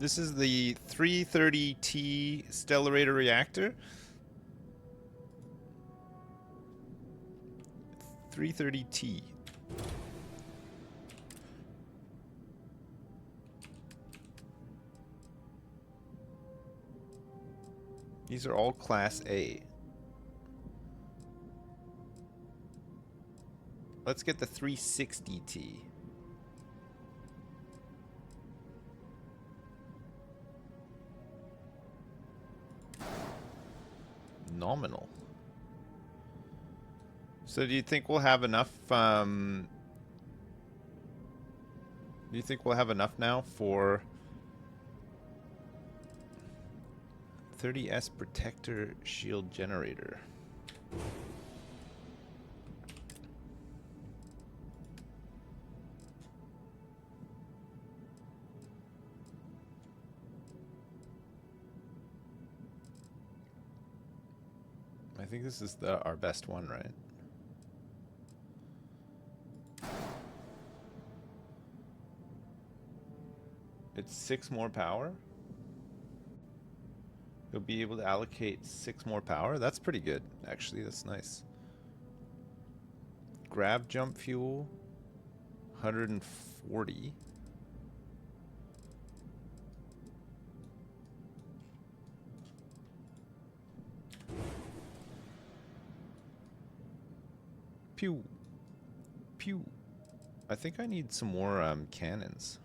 This is the 330T Stellarator reactor. 330T. These are all Class A. Let's get the 360T. Nominal. So do you think we'll have enough, do you think we'll have enough now for 30S protector shield generator? I think this is our best one, right? It's 6 more power. You'll be able to allocate 6 more power. That's pretty good, actually. That's nice. Grab jump fuel, 140. Pew. Pew. I think I need some more cannons.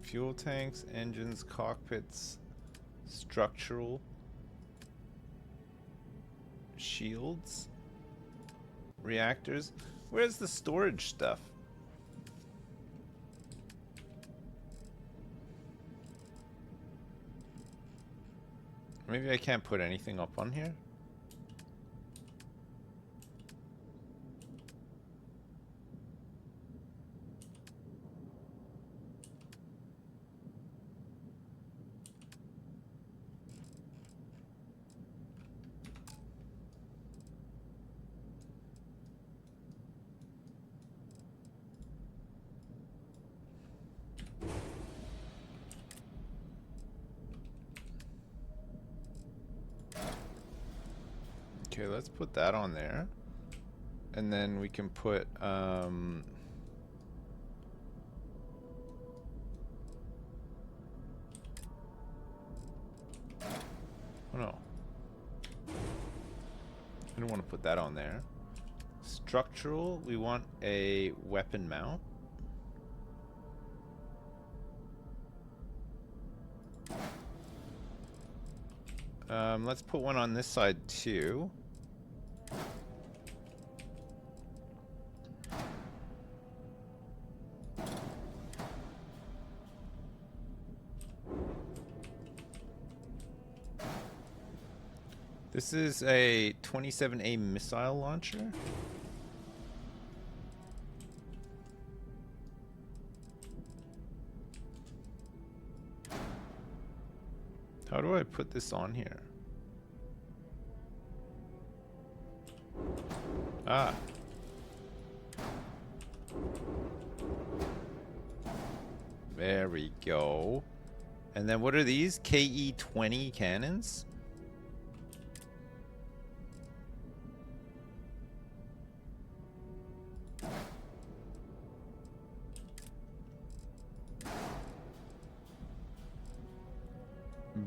Fuel tanks, engines, cockpits, structural, shields, reactors. Where's the storage stuff? Maybe I can't put anything up on here. Okay, let's put that on there. And then we can put, oh no. I don't want to put that on there. Structural, we want a weapon mount. Let's put one on this side too. This is a 27A missile launcher. How do I put this on here? Ah. There we go. And then what are these? KE-20 cannons?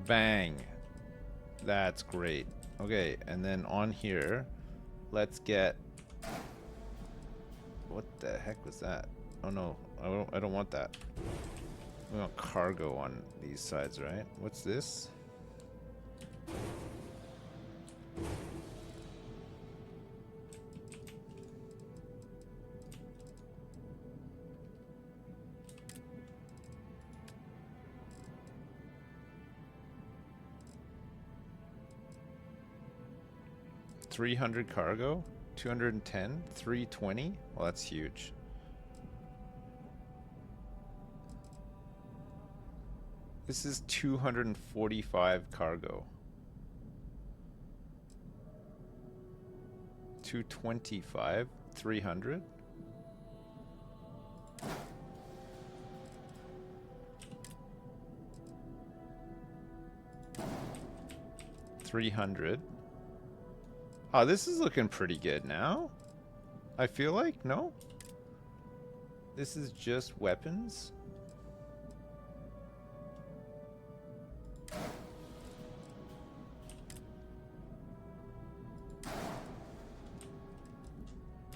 Bang. That's great. Okay, and then on here, let's get... What the heck was that? Oh no, I don't want that. We want cargo on these sides, right? What's this? $300 cargo, 210, 320. Well, that's huge. This is 245 cargo. 225, 300. $300. Oh, this is looking pretty good now. I feel like, no? This is just weapons.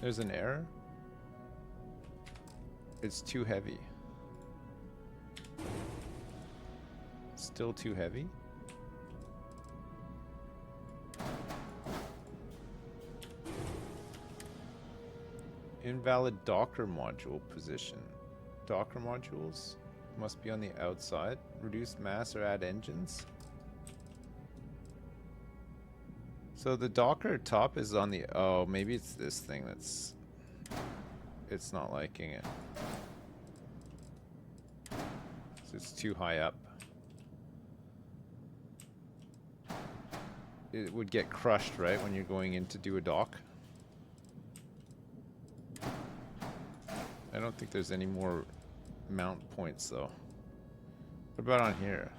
There's an error. It's too heavy. Still too heavy. Invalid Docker module position. Docker modules must be on the outside. Reduce mass or add engines. So the Docker top is on the... Oh, maybe it's this thing that's... It's not liking it. So it's too high up. It would get crushed, right, when you're going in to do a dock? I don't think there's any more mount points, though. What about on here?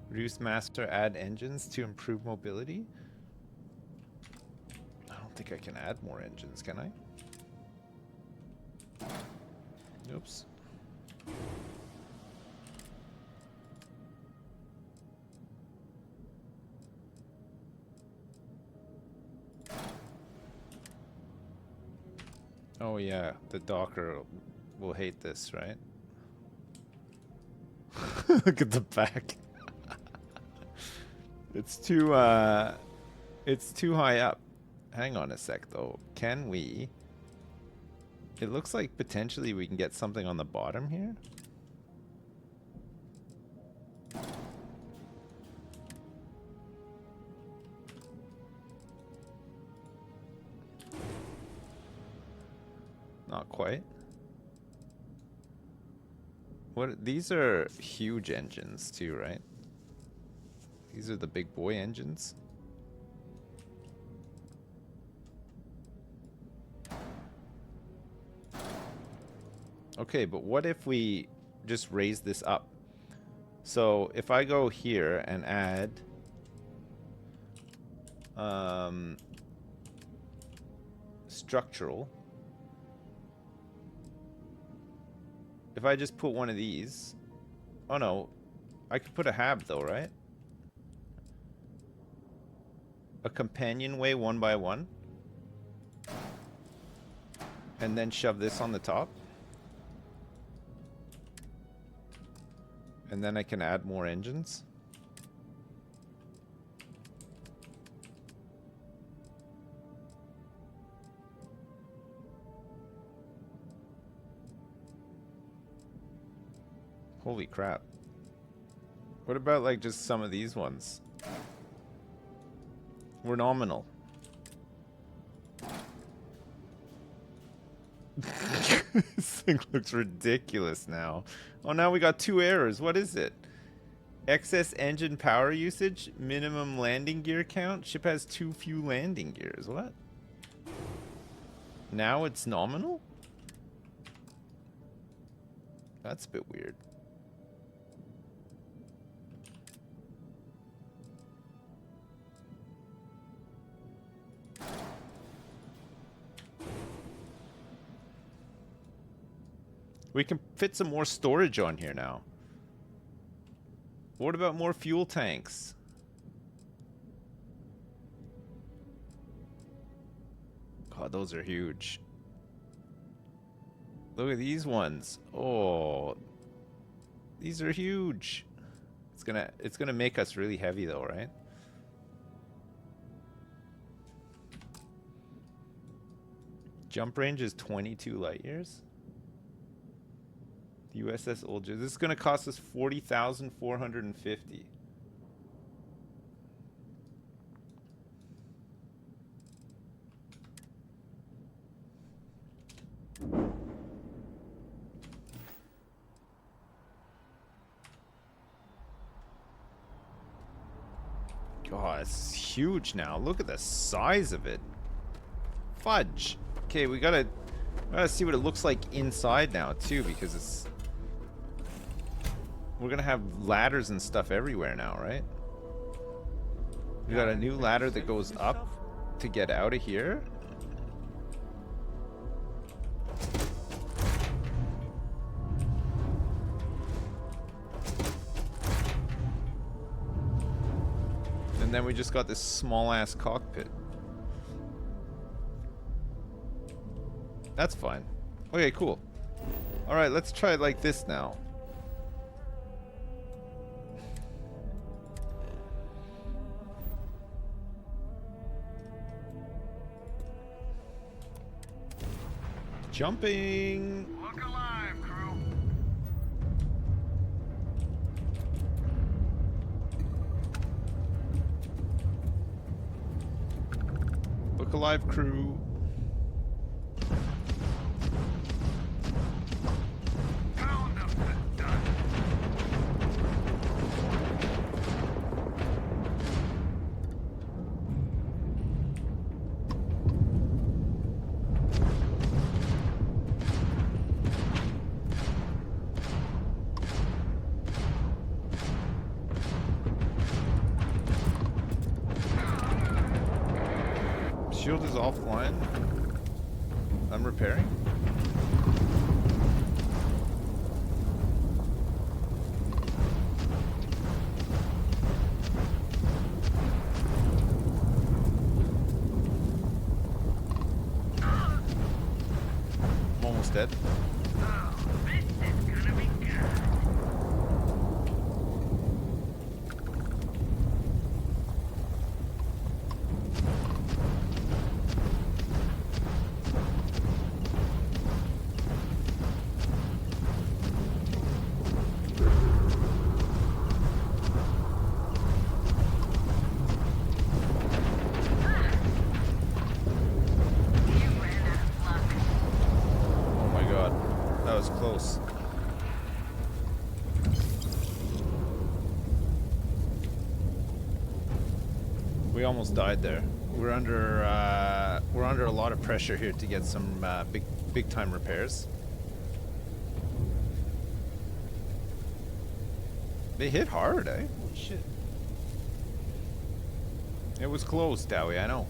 Reduce master, add engines to improve mobility? I don't think I can add more engines, can I? Oops. Oh yeah, the Docker will hate this, right? Look at the back. It's too high up. Hang on a sec though. Can we? It looks like potentially we can get something on the bottom here. Not quite. What? These are huge engines too, right? These are the big boy engines. Okay, but what if we just raise this up. So if I go here and add structural, if I just put one of these, oh no, I could put a hab though, right? A companionway 1 by 1, and then shove this on the top, and then I can add more engines. Holy crap. What about like just some of these ones? We're nominal. This thing looks ridiculous now. Oh, now we got 2 errors. What is it? Excess engine power usage, minimum landing gear count. Ship has too few landing gears. What? Now it's nominal? That's a bit weird. We can fit some more storage on here now. What about more fuel tanks? God, those are huge. Look at these ones. Oh, these are huge. It's gonna make us really heavy though, right? Jump range is 22 light years. The USS Olger. This is going to cost us 40,450. God, it's huge now. Look at the size of it. Fudge. Okay, we gotta see what it looks like inside now too, because we're gonna have ladders and stuff everywhere now, right? We got a new ladder that goes up to get out of here. And then we just got this small ass cockpit. That's fine. Okay, cool. Alright, let's try it like this now. Jumping! Look alive, crew. Look alive, crew. Shield is offline. I'm repairing. I'm almost dead. We almost died there. We're under a lot of pressure here to get some big time repairs. They hit hard, eh? Holy shit. It was close, Dowie, I know.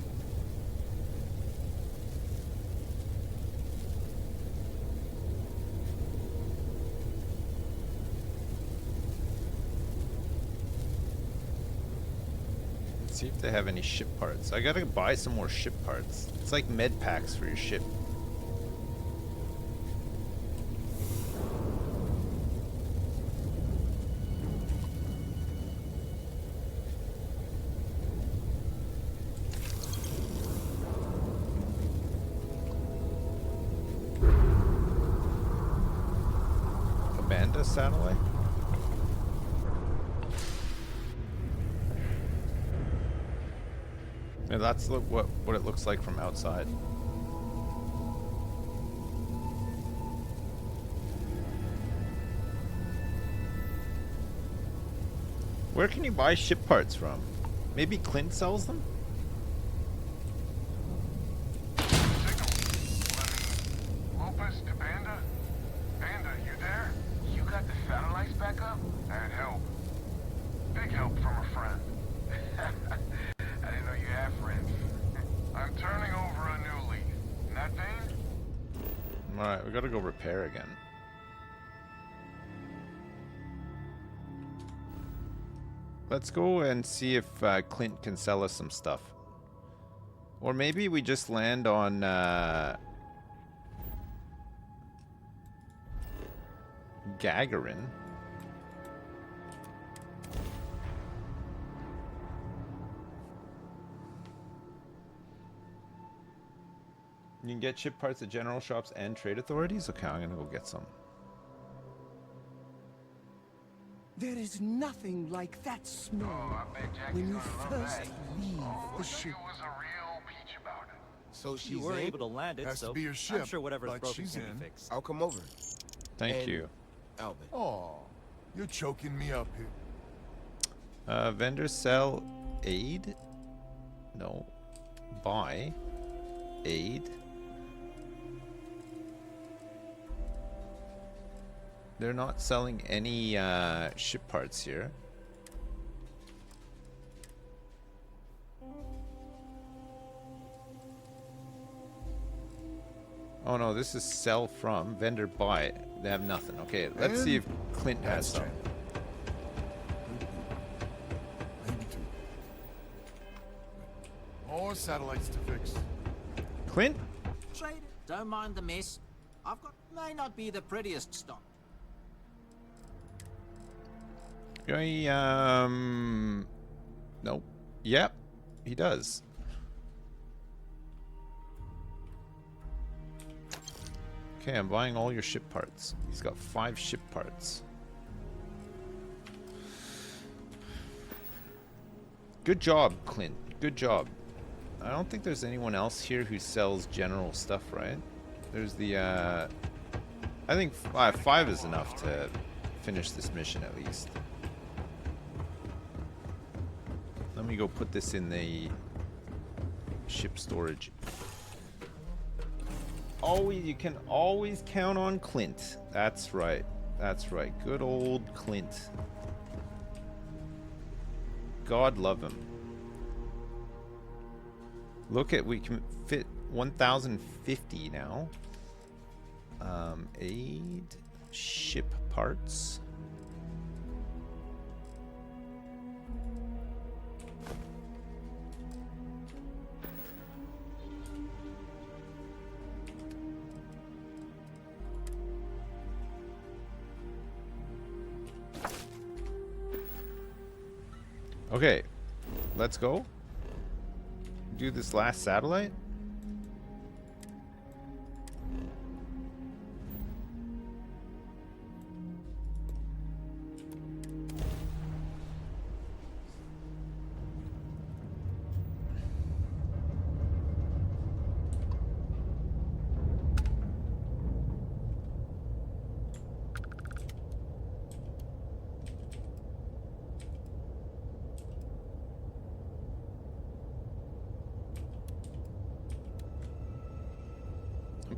Let's see if they have any ship parts. I gotta buy some more ship parts. It's like med packs for your ship. Satellite. Yeah, that's what it looks like from outside. Where can you buy ship parts from? Maybe Clint sells them? Lopez to Panda? Panda, you there? You got the satellites back up? That'd help. Big help from a friend. I didn't know you had friends. I'm turning over a new leaf. In that vein? Alright, we gotta go repair again. Let's go and see if Clint can sell us some stuff. Or maybe we just land on Gagarin. You can get ship parts at general shops and trade authorities? Okay, I'm gonna go get some. There is nothing like that smell when you first leave the ship. So you were able to land it, Has so to be your ship, I'm sure whatever's like broken she's can in. be fixed. I'll come over. Thank you. Albert. Oh, you're choking me up here. Vendor sell aid? No. Buy aid. They're not selling any ship parts here. Oh no, this is sell from, vendor buy. They have nothing. Okay, let's see if Clint has some. Maybe two. More satellites to fix. Clint? Trade it. Don't mind the mess. I've got may not be the prettiest stock. Okay, nope. Yep, he does. Okay, I'm buying all your ship parts. He's got 5 ship parts. Good job, Clint. Good job. I don't think there's anyone else here who sells general stuff, right? There's the, I think 5 is enough to finish this mission at least. Let me go put this in the ship storage. Always, you can always count on Clint. That's right. That's right. Good old Clint. God love him. Look at, we can fit 1,050 now. Aid, ship parts. Okay, let's go. Do this last satellite.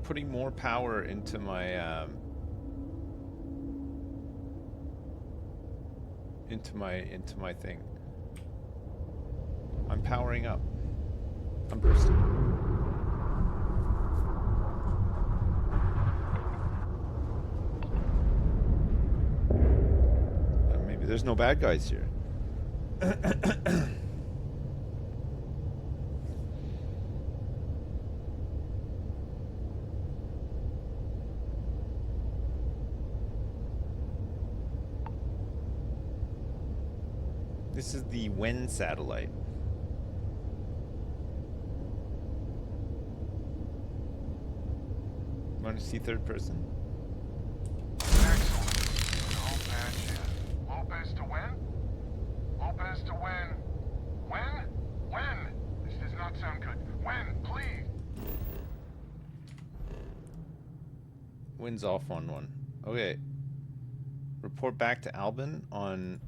Putting more power into my into my thing. I'm powering up. I'm boosting. Maybe there's no bad guys here. This is the Wen satellite. Want to see third person? Excellent. No bad shit. Lopez to win? Lopez to win. When? When? This does not sound good. When? Please. Wins off on one. Okay. Report back to Albin on...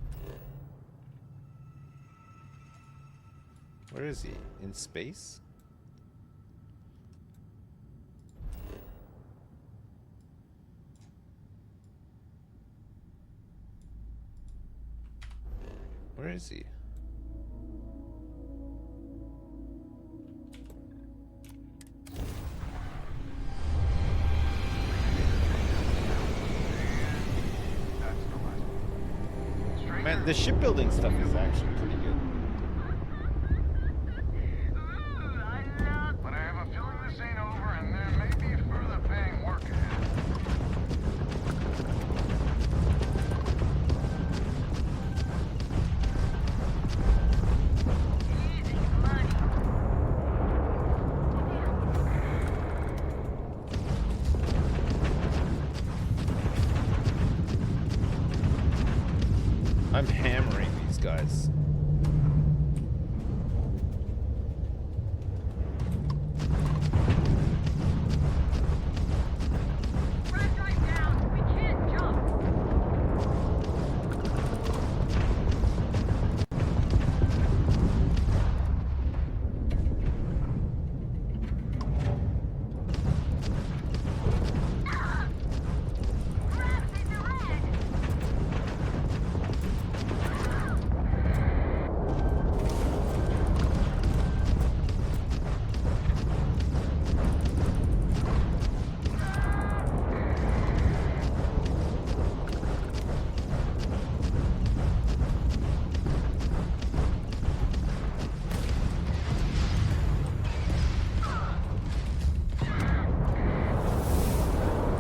Where is he? In space? Where is he? Man, the shipbuilding stuff is actually pretty good. But I have a feeling this ain't over and there may be further paying work ahead. I'm hammering these guys.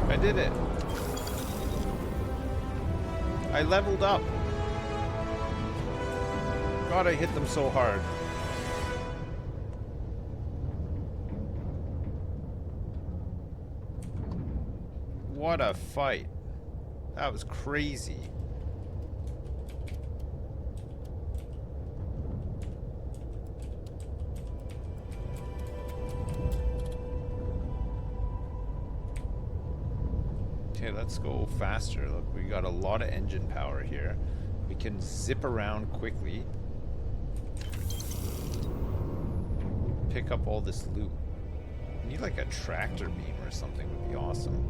I did it. I leveled up. God, I hit them so hard. What a fight. That was crazy. Okay, let's go faster. Look, we got a lot of engine power here. We can zip around quickly. Pick up all this loot. We need like a tractor beam or something would be awesome.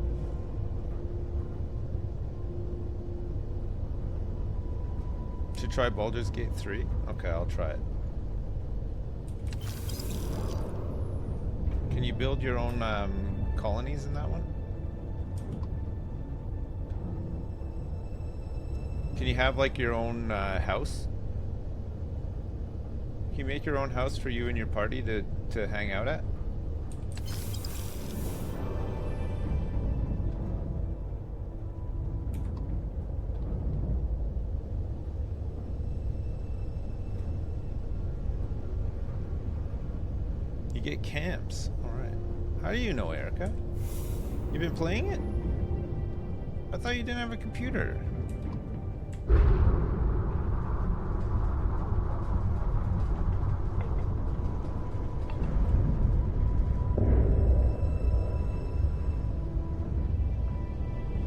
Should try Baldur's Gate 3? Okay, I'll try it. Can you build your own colonies in that one? Can you have like your own house? Can you make your own house for you and your party to hang out at? You get camps. Alright. How do you know, Erica? You've been playing it? I thought you didn't have a computer.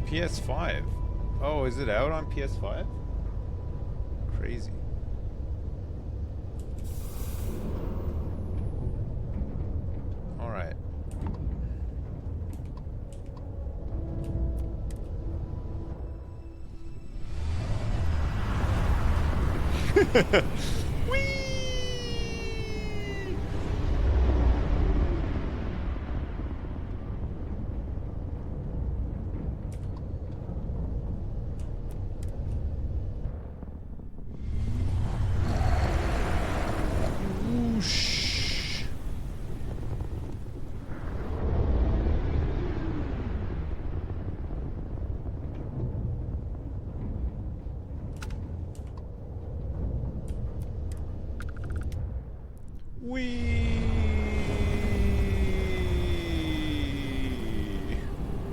PS5. Oh, is it out on PS5? Crazy. All right. Whoosh.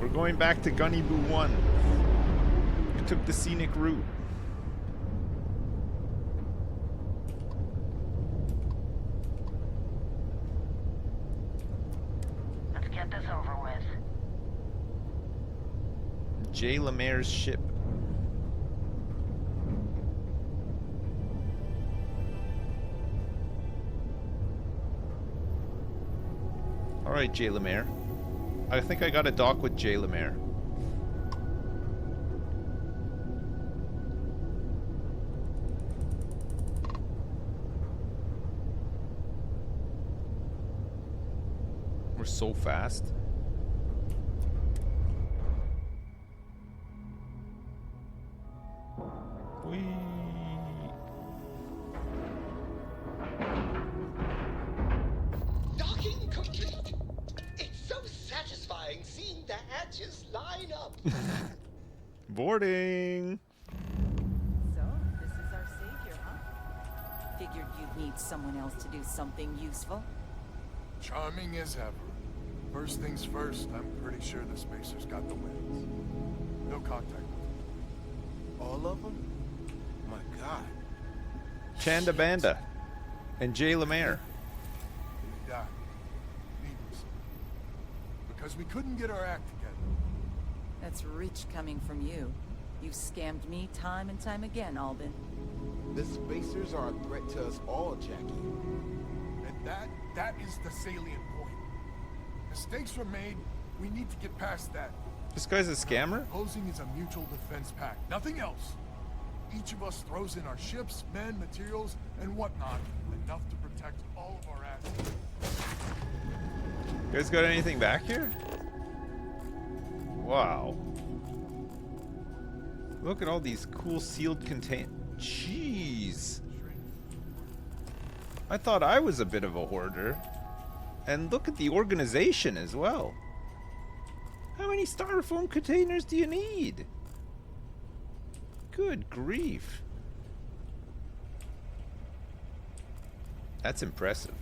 We're going back to Gunny Boo 1. We took the scenic route. Let's get this over with. Jay Lemaire's ship. Alright, Jay Lemaire. I think I got a dock with Jay Lemaire. We're so fast. Docking complete. It's so satisfying seeing the hatches line up. Boarding. So, this is our savior, huh? Figured you'd need someone else to do something useful. Charming as ever. First things first, I'm pretty sure the Spacers got the wins. No contact with them. All of them? My God. Chanda Banda. And Jay Lemaire. They died. Needlessly. Because we couldn't get our act together. That's rich coming from you. You've scammed me time and time again, Albin. The Spacers are a threat to us all, Jackie. And that is the salient point. Mistakes were made. We need to get past that. This guy's a scammer? Posing is a mutual defense pact. Nothing else. Each of us throws in our ships, men, materials, and whatnot. Enough to protect all of our assets. You guys got anything back here? Wow. Look at all these cool sealed contain. Jeez. I thought I was a bit of a hoarder. And look at the organization as well. How many styrofoam containers do you need? Good grief. That's impressive.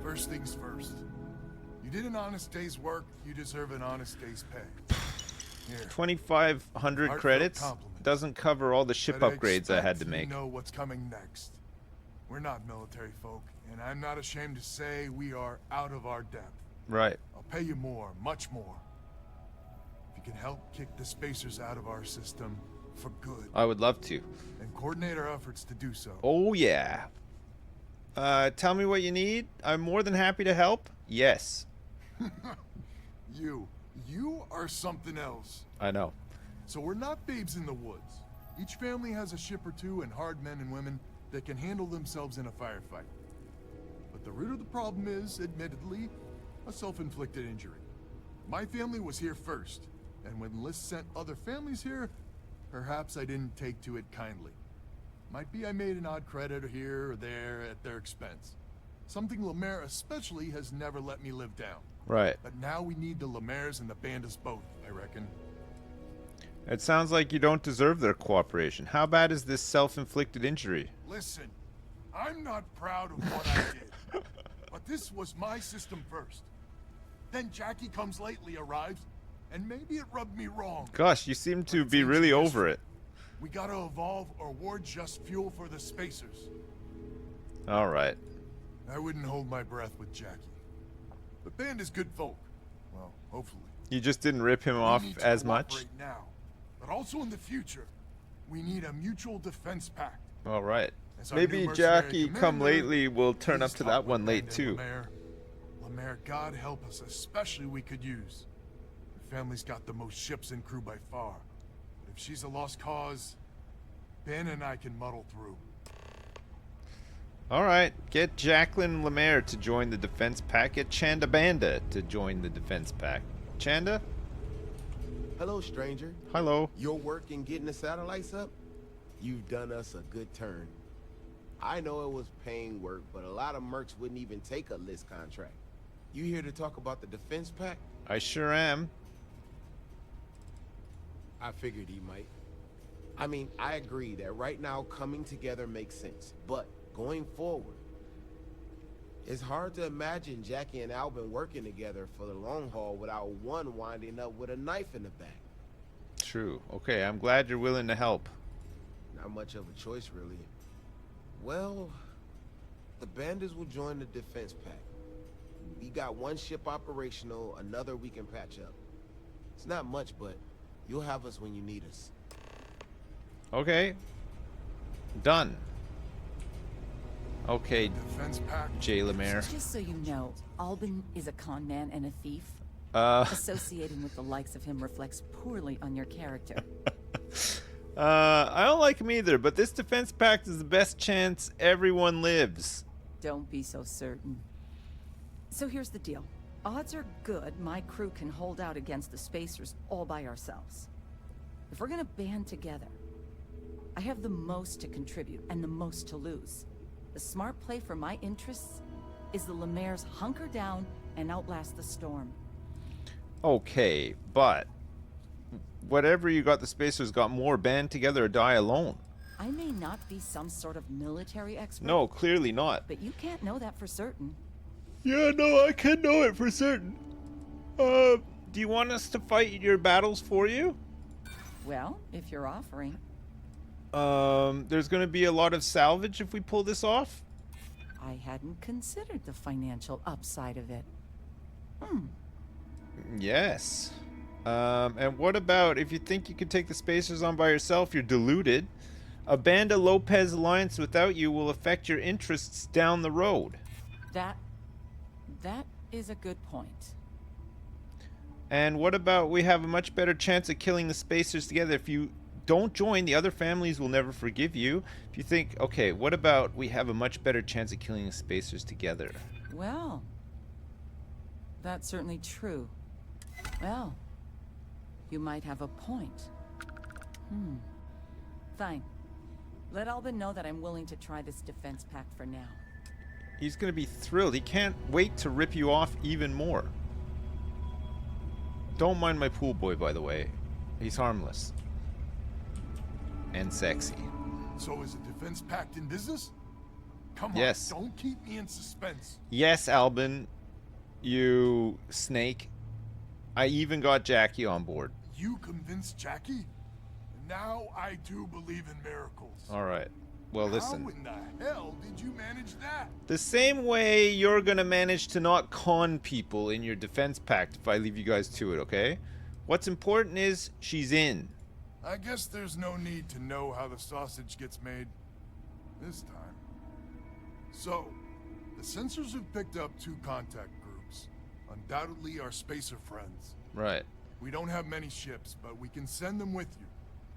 First things first. You did an honest day's work, you deserve an honest day's pay. Here. 2,500 credits doesn't cover all the ship upgrades I had to make. You know what's coming next. We're not military folk, and I'm not ashamed to say we are out of our depth. Right. I'll pay you more, much more. If you can help kick the Spacers out of our system for good. I would love to. And coordinate our efforts to do so. Oh yeah. Tell me what you need. I'm more than happy to help. Yes. You are something else. I know. So we're not babes in the woods. Each family has a ship or two and hard men and women that can handle themselves in a firefight. But the root of the problem is, admittedly, a self-inflicted injury. My family was here first, and when Liz sent other families here, perhaps I didn't take to it kindly. Might be I made an odd credit here or there at their expense. Something Lemaire especially has never let me live down. Right. But now we need the Lemaires and the Bandas both, I reckon. It sounds like you don't deserve their cooperation. How bad is this self-inflicted injury? Listen, I'm not proud of what I did, but this was my system first. Then Jackie comes lately arrives, and maybe it rubbed me wrong. Gosh, you seem to be really over it. We gotta evolve or we're just fuel for the Spacers. All right. I wouldn't hold my breath with Jackie. The band is good folk. Well, hopefully. You just didn't rip him off as much? Now, but also in the future, we need a mutual defense pact. All right. As our Maybe new mercenary Jackie commander, Come Lately will turn up please to talk that with one late Band too. and Lemaire, God help us, especially we could use. The family's got the most ships and crew by far. But if she's a lost cause, Ben and I can muddle through. Alright, get Jacqueline Lemaire to join the defense pack. Get Chanda Banda to join the defense pack. Chanda? Hello, stranger. Hello. Your work in getting the satellites up? You've done us a good turn. I know it was paying work, but a lot of mercs wouldn't even take a list contract. You here to talk about the defense pack? I sure am. I figured he might. I mean, I agree that right now coming together makes sense, but going forward, it's hard to imagine Jackie and Albin working together for the long haul without one winding up with a knife in the back. True. Okay, I'm glad you're willing to help. Not much of a choice, really. Well, the bandits will join the defense pack. We got one ship operational, another we can patch up. It's not much, but you'll have us when you need us. Okay. Done. Okay, Defense pack. Jay Lemaire. Just so you know, Albin is a con man and a thief. Associating with the likes of him reflects poorly on your character. I don't like him either, but this defense pact is the best chance everyone lives. Don't be so certain. So here's the deal. Odds are good my crew can hold out against the Spacers all by ourselves. If we're gonna band together, I have the most to contribute and the most to lose. The smart play for my interests is the Lemaire's hunker down and outlast the storm. Okay, but whatever you got, the Spacers got more. Band together or die alone. I may not be some sort of military expert. No, clearly not. But you can't know that for certain. Yeah, no, I can know it for certain. Do you want us to fight your battles for you? Well, if you're offering. There's gonna be a lot of salvage if we pull this off? I hadn't considered the financial upside of it. Yes. And what about if you think you could take the Spacers on by yourself, you're deluded. A Banda Lopez alliance without you will affect your interests down the road. That is a good point. And what about we have a much better chance of killing the Spacers together? If you don't join, the other families will never forgive you. If you think, okay, what about we have a much better chance of killing the Spacers together? Well, that's certainly true. Well, you might have a point. Fine. Let Albin know that I'm willing to try this defense pact for now. He's gonna be thrilled. He can't wait to rip you off even more. Don't mind my pool boy, by the way. He's harmless. And sexy. So is a defense pact in business? Come Yes. on, don't keep me in suspense. Yes, Albin. You snake. I even got Jackie on board. You convinced Jackie? Now I do believe in miracles. Alright. Well, listen. How in the hell did you manage that? The same way you're gonna manage to not con people in your defense pact if I leave you guys to it, okay? What's important is she's in. I guess there's no need to know how the sausage gets made this time. So, the sensors have picked up 2 contact groups. Undoubtedly our Spacer friends. Right. We don't have many ships, but we can send them with you.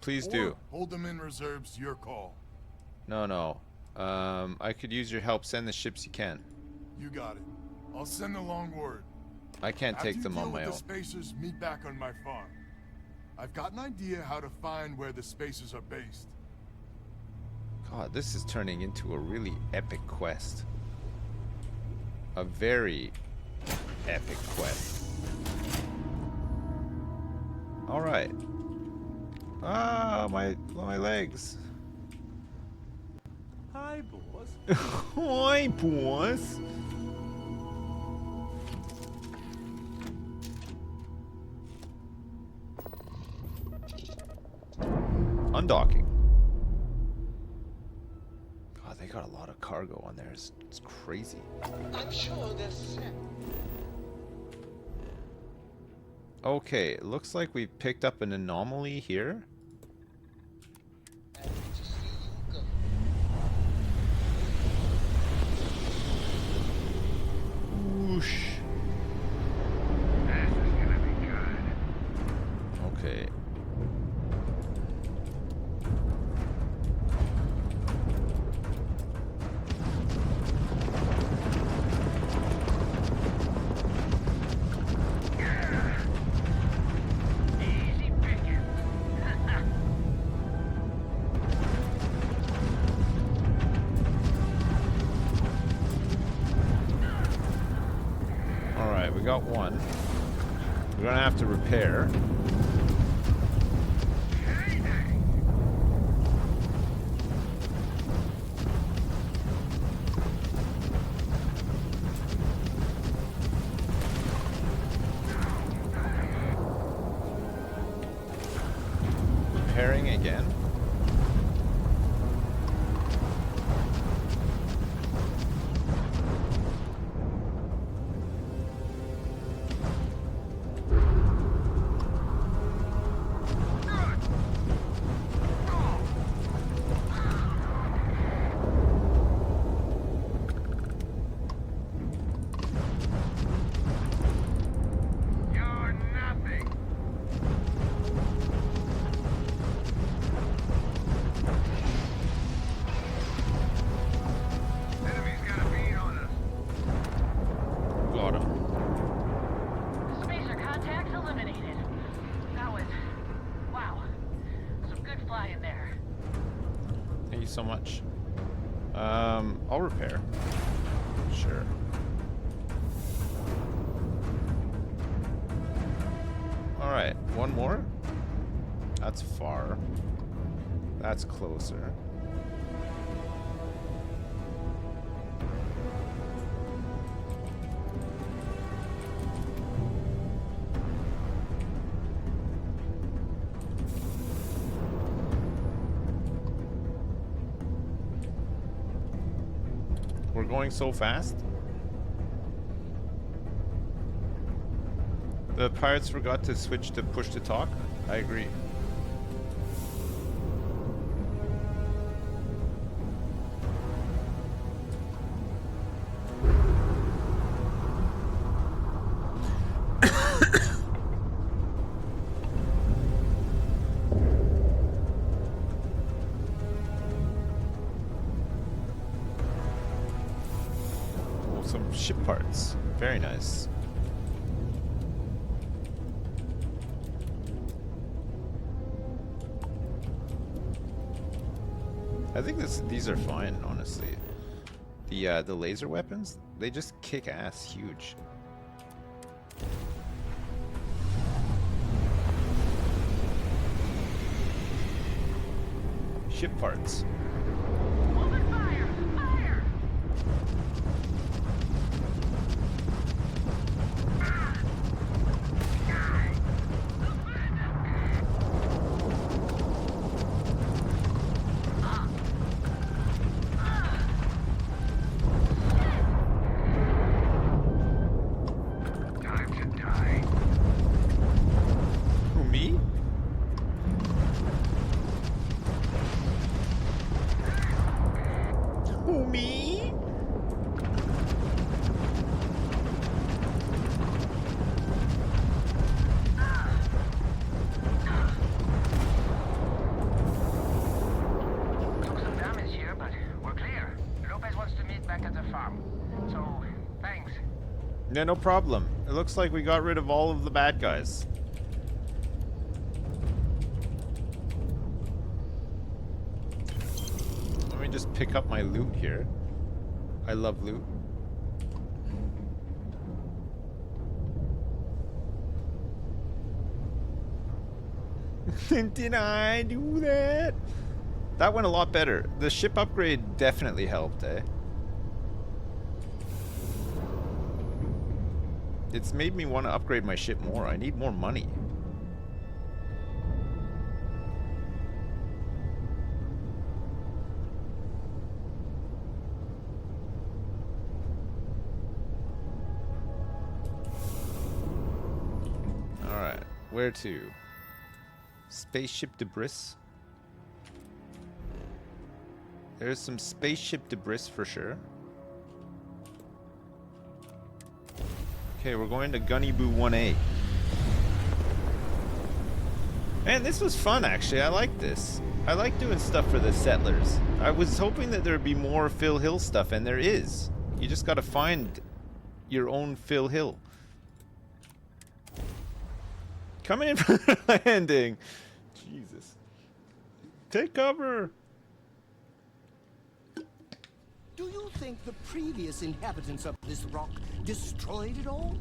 Please Or do. hold them in reserves, your call. No. I could use your help. Send the ships you can. You got it. I'll send along word. I can't After take you them deal on my with own. the Spacers, meet back on my farm. I've got an idea how to find where the Spacers are based. God, this is turning into a really epic quest. A very epic quest. Alright. Ah, my legs. Hi, boss. Hi, boss. Undocking. God, they got a lot of cargo on there. It's crazy. I'm sure they're set. Okay, it looks like we picked up an anomaly here. Whoosh. This is gonna be good. Okay. We got one. We're gonna have to repair. Repairing again. So much. I'll repair. Sure. Alright, one more. That's far. That's closer. We're going so fast. The pirates forgot to switch to push to talk. I agree. Ship parts. Very nice. I think these are fine, honestly. The laser weapons, they just kick ass huge. Ship parts. Yeah, no problem. It looks like we got rid of all of the bad guys. Let me just pick up my loot here. I love loot. Did I do that? That went a lot better. The ship upgrade definitely helped, eh? It's made me want to upgrade my ship more. I need more money. Alright, where to? Spaceship debris. There's some spaceship debris for sure. Okay, we're going to Gunnyboo 1A. Man, this was fun, actually. I like this. I like doing stuff for the settlers. I was hoping that there would be more Phil Hill stuff, and there is. You just gotta find your own Phil Hill. Coming in for the landing. Jesus. Take cover. Do you think the previous inhabitants of this rock destroyed it all?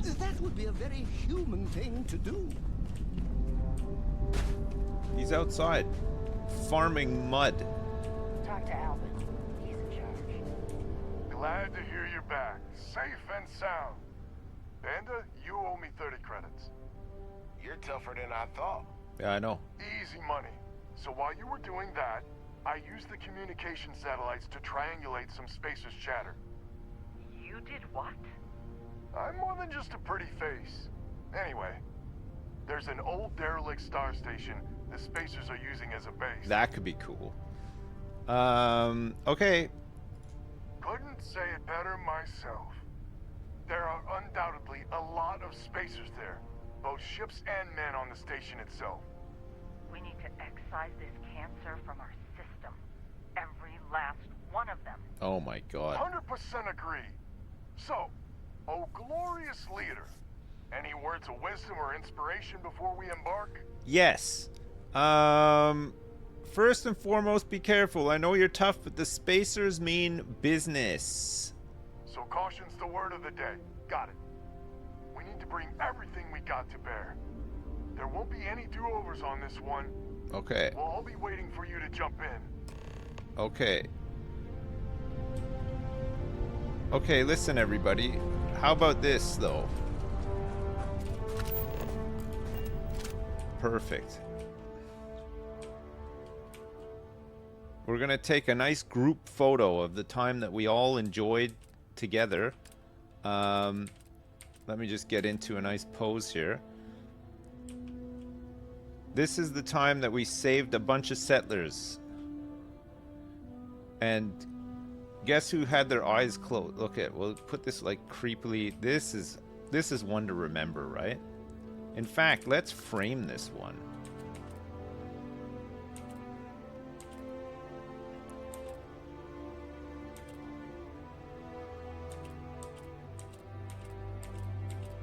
That would be a very human thing to do. He's outside, farming mud. Talk to Alvin. He's in charge. Glad to hear you're back, safe and sound. Banda, you owe me 30 credits. You're tougher than I thought. Yeah, I know. Easy money. So while you were doing that, I used the communication satellites to triangulate some spacers' chatter. You did what? I'm more than just a pretty face. Anyway, there's an old derelict star station the spacers are using as a base. That could be cool. Okay. Couldn't say it better myself. There are undoubtedly a lot of spacers there, both ships and men on the station itself. We need to excise this cancer from our system. Every last one of them. Oh my god. 100% agree. So, oh glorious leader, any words of wisdom or inspiration before we embark? Yes. First and foremost, be careful. I know you're tough, but the spacers mean business. So caution's the word of the day. Got it. We need to bring everything we got to bear. There won't be any do-overs on this one. Okay. We'll all be waiting for you to jump in. Okay. Okay, listen everybody. How about this though? Perfect. We're gonna take a nice group photo of the time that we all enjoyed together. Let me just get into a nice pose here. This is the time that we saved a bunch of settlers. And guess who had their eyes closed? Look at, we'll put this like creepily. This is one to remember, right? In fact, let's frame this one.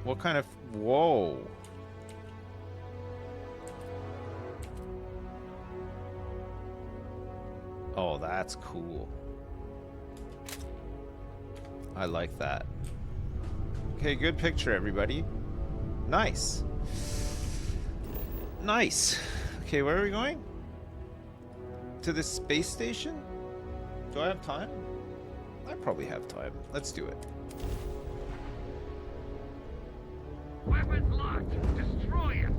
What kind of... Whoa. Oh, that's cool. I like that. Okay, good picture, everybody. Nice. Nice. Okay, where are we going? To the space station? Do I have time? I probably have time. Let's do it. Weapons locked. Destroy it.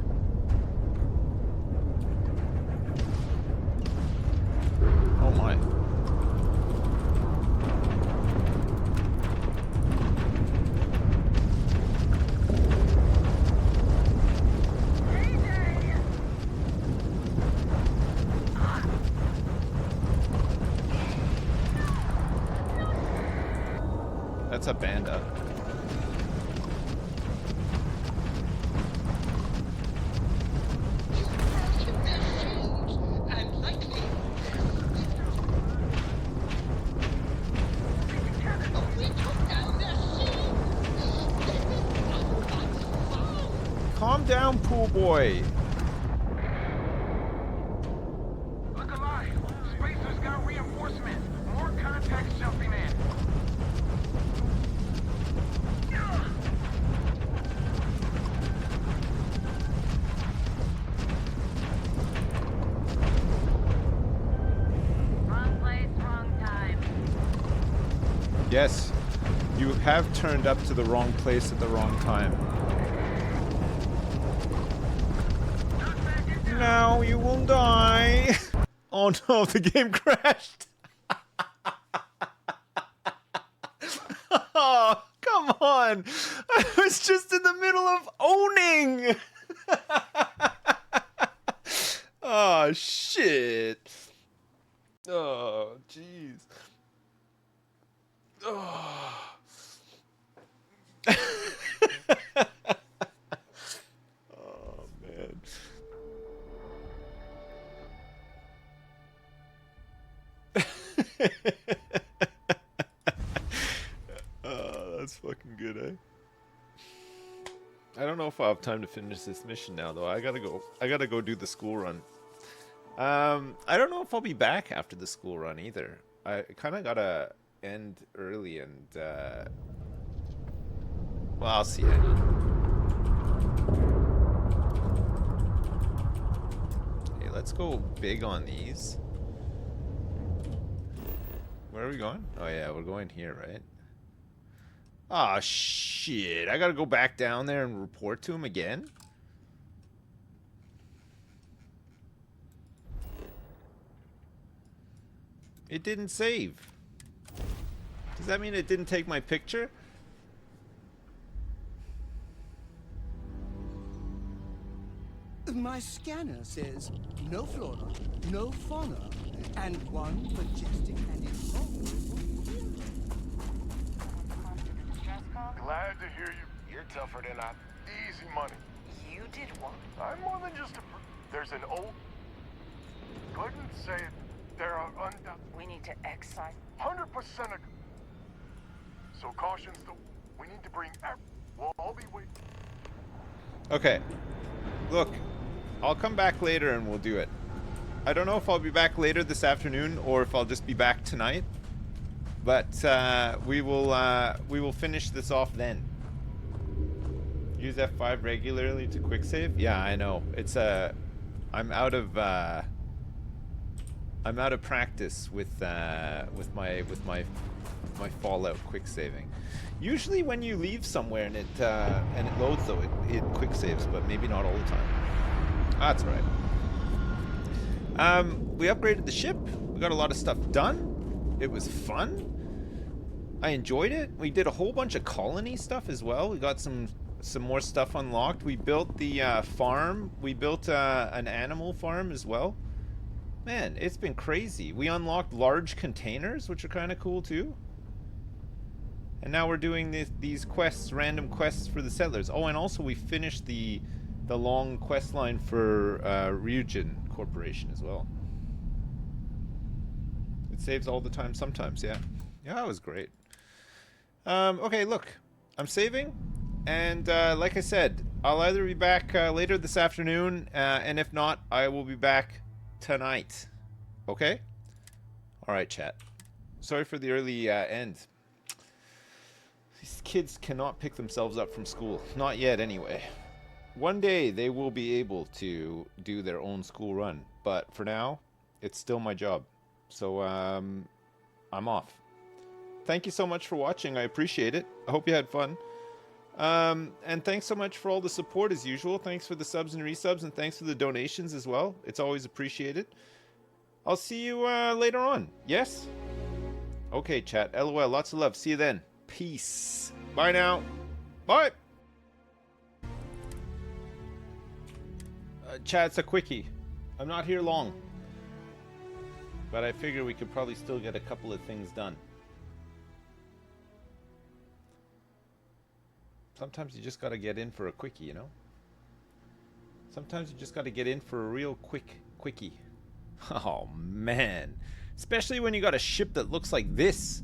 Oh my. That's a Banda. Calm down, pool boy. Look alive. Spacers got reinforcements. More contacts jumping in. Wrong place, wrong time. Yes, you have turned up to the wrong place at the wrong time. Now you will die. Oh no, the game crashed. Oh, come on. I was just in the middle of owning. Oh, shit. Oh, jeez. Oh. Oh, man. That's fucking good, eh? I don't know if I'll have time to finish this mission now, though. I gotta go do the school run. I don't know if I'll be back after the school run either. I kind of gotta end early and Well, I'll see it. Okay, let's go big on these. Where are we going? Oh yeah, we're going here, right? Ah, shit. I gotta go back down there and report to him again? It didn't save. Does that mean it didn't take my picture? My scanner says no flora, no fauna, and one majestic and immovable. Glad to hear you. You're tougher than I. Easy money. You did what? I'm more than just a. There's an old. Couldn't say it. There are We need to excise. 100% of. So caution's the. We need to bring. We'll all be waiting. Okay. Look, I'll come back later and we'll do it. I don't know if I'll be back later this afternoon or if I'll just be back tonight. But we will finish this off then. Use F5 regularly to quick save? Yeah, I know. It's I'm out of practice with my Fallout quick saving. Usually when you leave somewhere and it loads though, it quick saves, but maybe not all the time. That's right. We upgraded the ship. We got a lot of stuff done. It was fun. I enjoyed it. We did a whole bunch of colony stuff as well. We got some more stuff unlocked. We built the farm. We built an animal farm as well. Man, it's been crazy. We unlocked large containers, which are kind of cool too. And now we're doing these quests, random quests for the settlers. Oh, and also we finished the long quest line for Ryujin Corporation as well. It saves all the time sometimes, yeah. Yeah, that was great. Okay, look. I'm saving. And like I said, I'll either be back later this afternoon, and if not, I will be back tonight. Okay? Alright, chat. Sorry for the early end. These kids cannot pick themselves up from school. Not yet, anyway. One day, they will be able to do their own school run. But for now, it's still my job. So, I'm off. Thank you so much for watching. I appreciate it. I hope you had fun. And thanks so much for all the support as usual. Thanks for the subs and resubs, and thanks for the donations as well. It's always appreciated. I'll see you later on. Yes? Okay, chat. LOL. Lots of love. See you then. Peace. Bye now. Bye. Chat, it's a quickie. I'm not here long. But I figure we could probably still get a couple of things done. Sometimes you just gotta get in for a quickie, you know? Sometimes you just gotta get in for a real quickie. Oh, man. Especially when you got a ship that looks like this.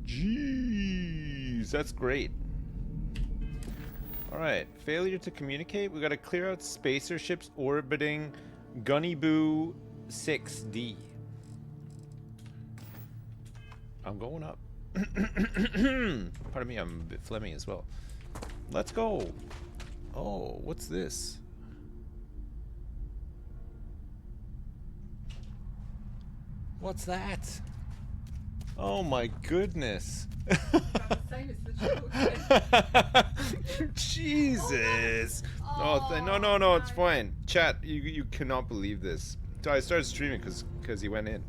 Jeez, that's great. Alright, failure to communicate. We gotta clear out spacer ships orbiting Gunnyboo 6D. I'm going up. Pardon me, I'm a bit phlegmy as well. Let's go. Oh, what's this? What's that? Oh my goodness. Jesus. Oh, no, it's fine. Chat, you cannot believe this. I started streaming because he went in.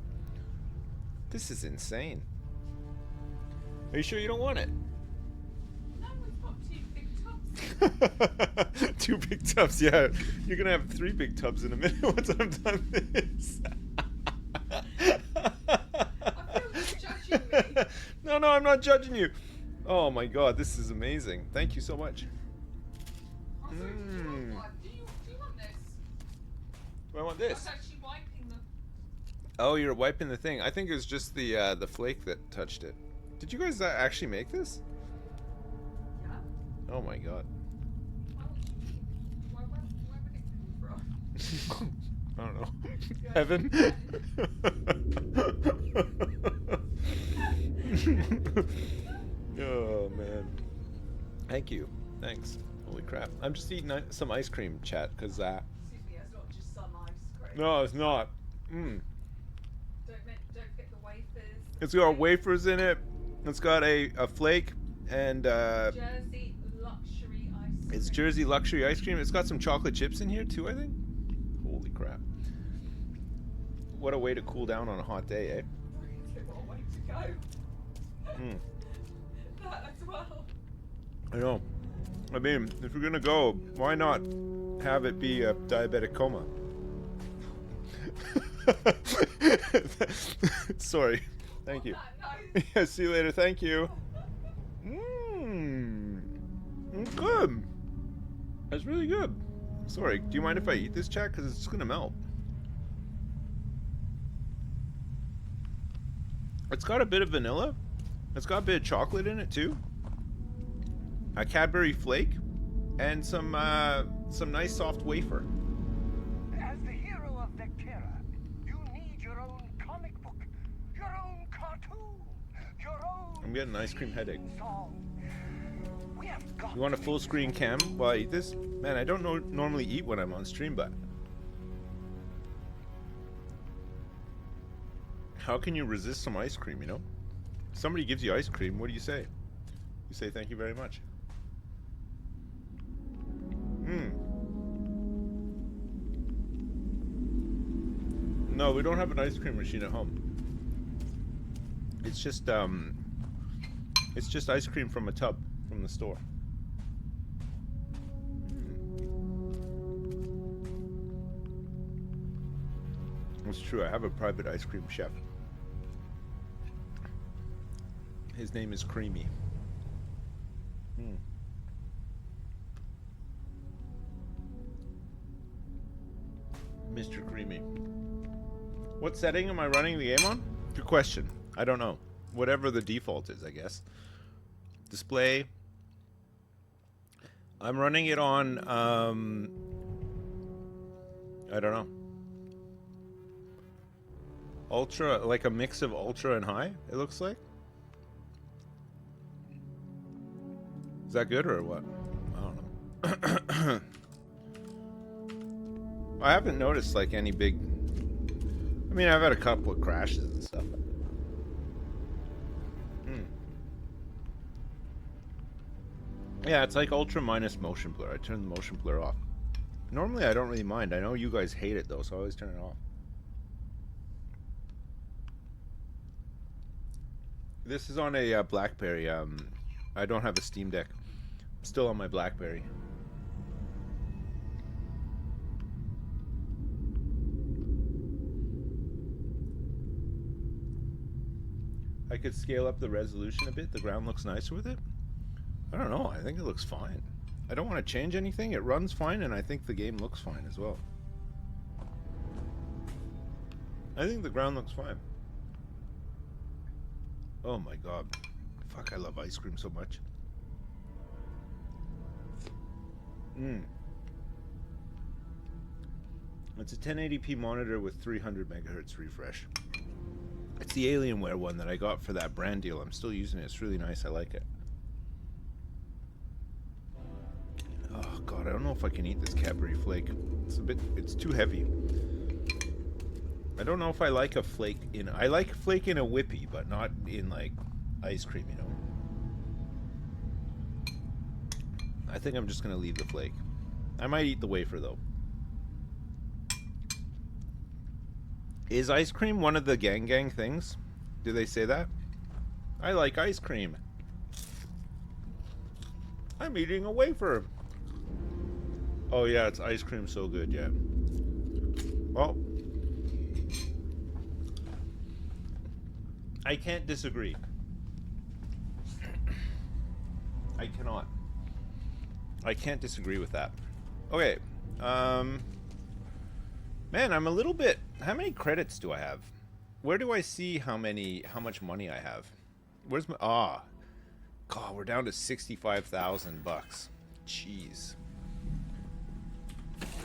This is insane. Are you sure you don't want it? No, we've got 2 big tubs. 2 big tubs, yeah. You're gonna have 3 big tubs in a minute once I'm done this. I feel like you're judging me. No, I'm not judging you. Oh my god, this is amazing. Thank you so much. Do you want this? Do I want this? I was actually wiping them. Oh, you're wiping the thing. I think it was just the flake that touched it. Did you guys actually make this? Yeah. Oh my god. Where would it come from? I don't know. Heaven? Oh man. Thank you. Thanks. Holy crap. I'm just eating some ice cream, chat, because Excuse me, it's not just some ice cream. no, it's not. Mm. Don't forget the wafers. It's got wafers in it. It's got a flake and Jersey luxury ice cream. it's Jersey luxury ice cream. It's got some chocolate chips in here too, I think. Holy crap. What a way to cool down on a hot day, eh? What a way to go. Mm. That as well. I know. I mean, if you're gonna go, why not have it be a diabetic coma? Sorry. Thank you. Yeah, see you later. Thank you. Good. That's really good. Sorry. Do you mind if I eat this, chat? Because it's just gonna melt. It's got a bit of vanilla. It's got a bit of chocolate in it too. A Cadbury flake, and some nice soft wafer. As the hero of Vectera, you need your own comic book, your own cartoon, your own I'm getting an ice cream headache. song. We have got You want a full screen cam while I eat this? Man, I don't normally eat when I'm on stream, but how can you resist some ice cream, you know? Somebody gives you ice cream, what do you say? You say thank you very much. No, we don't have an ice cream machine at home. It's just ice cream from a tub from the store. It's true, I have a private ice cream chef. His name is Creamy. Mr. Creamy. What setting am I running the game on? Good question. I don't know. Whatever the default is, I guess. Display. I'm running it on, I don't know. Ultra, like a mix of ultra and high, it looks like. Is that good or what? I don't know. I haven't noticed like any big... I mean, I've had a couple of crashes and stuff. Yeah, it's like ultra minus motion blur. I turned the motion blur off. Normally I don't really mind. I know you guys hate it though, so I always turn it off. This is on a BlackBerry. I don't have a Steam Deck. I'm still on my BlackBerry. I could scale up the resolution a bit. The ground looks nicer with it. I don't know. I think it looks fine. I don't want to change anything. It runs fine, and I think the game looks fine as well. I think the ground looks fine. Oh my god. Fuck, I love ice cream so much. It's a 1080p monitor with 300 megahertz refresh. It's the Alienware one that I got for that brand deal. I'm still using it. It's really nice. I like it. Oh god, I don't know if I can eat this Cadbury flake. It's too heavy. I don't know if I like a flake in... I like flake in a whippy, but not in, like, ice cream, you know? I think I'm just gonna leave the flake. I might eat the wafer, though. Is ice cream one of the gang things? Do they say that? I like ice cream. I'm eating a wafer. Oh yeah, it's ice cream so good, yeah. Well, I can't disagree. I cannot. I can't disagree with that. Okay. Man, I'm a little bit... How many credits do I have? Where do I see how much money I have? Where's my... God, we're down to 65,000 bucks. Jeez.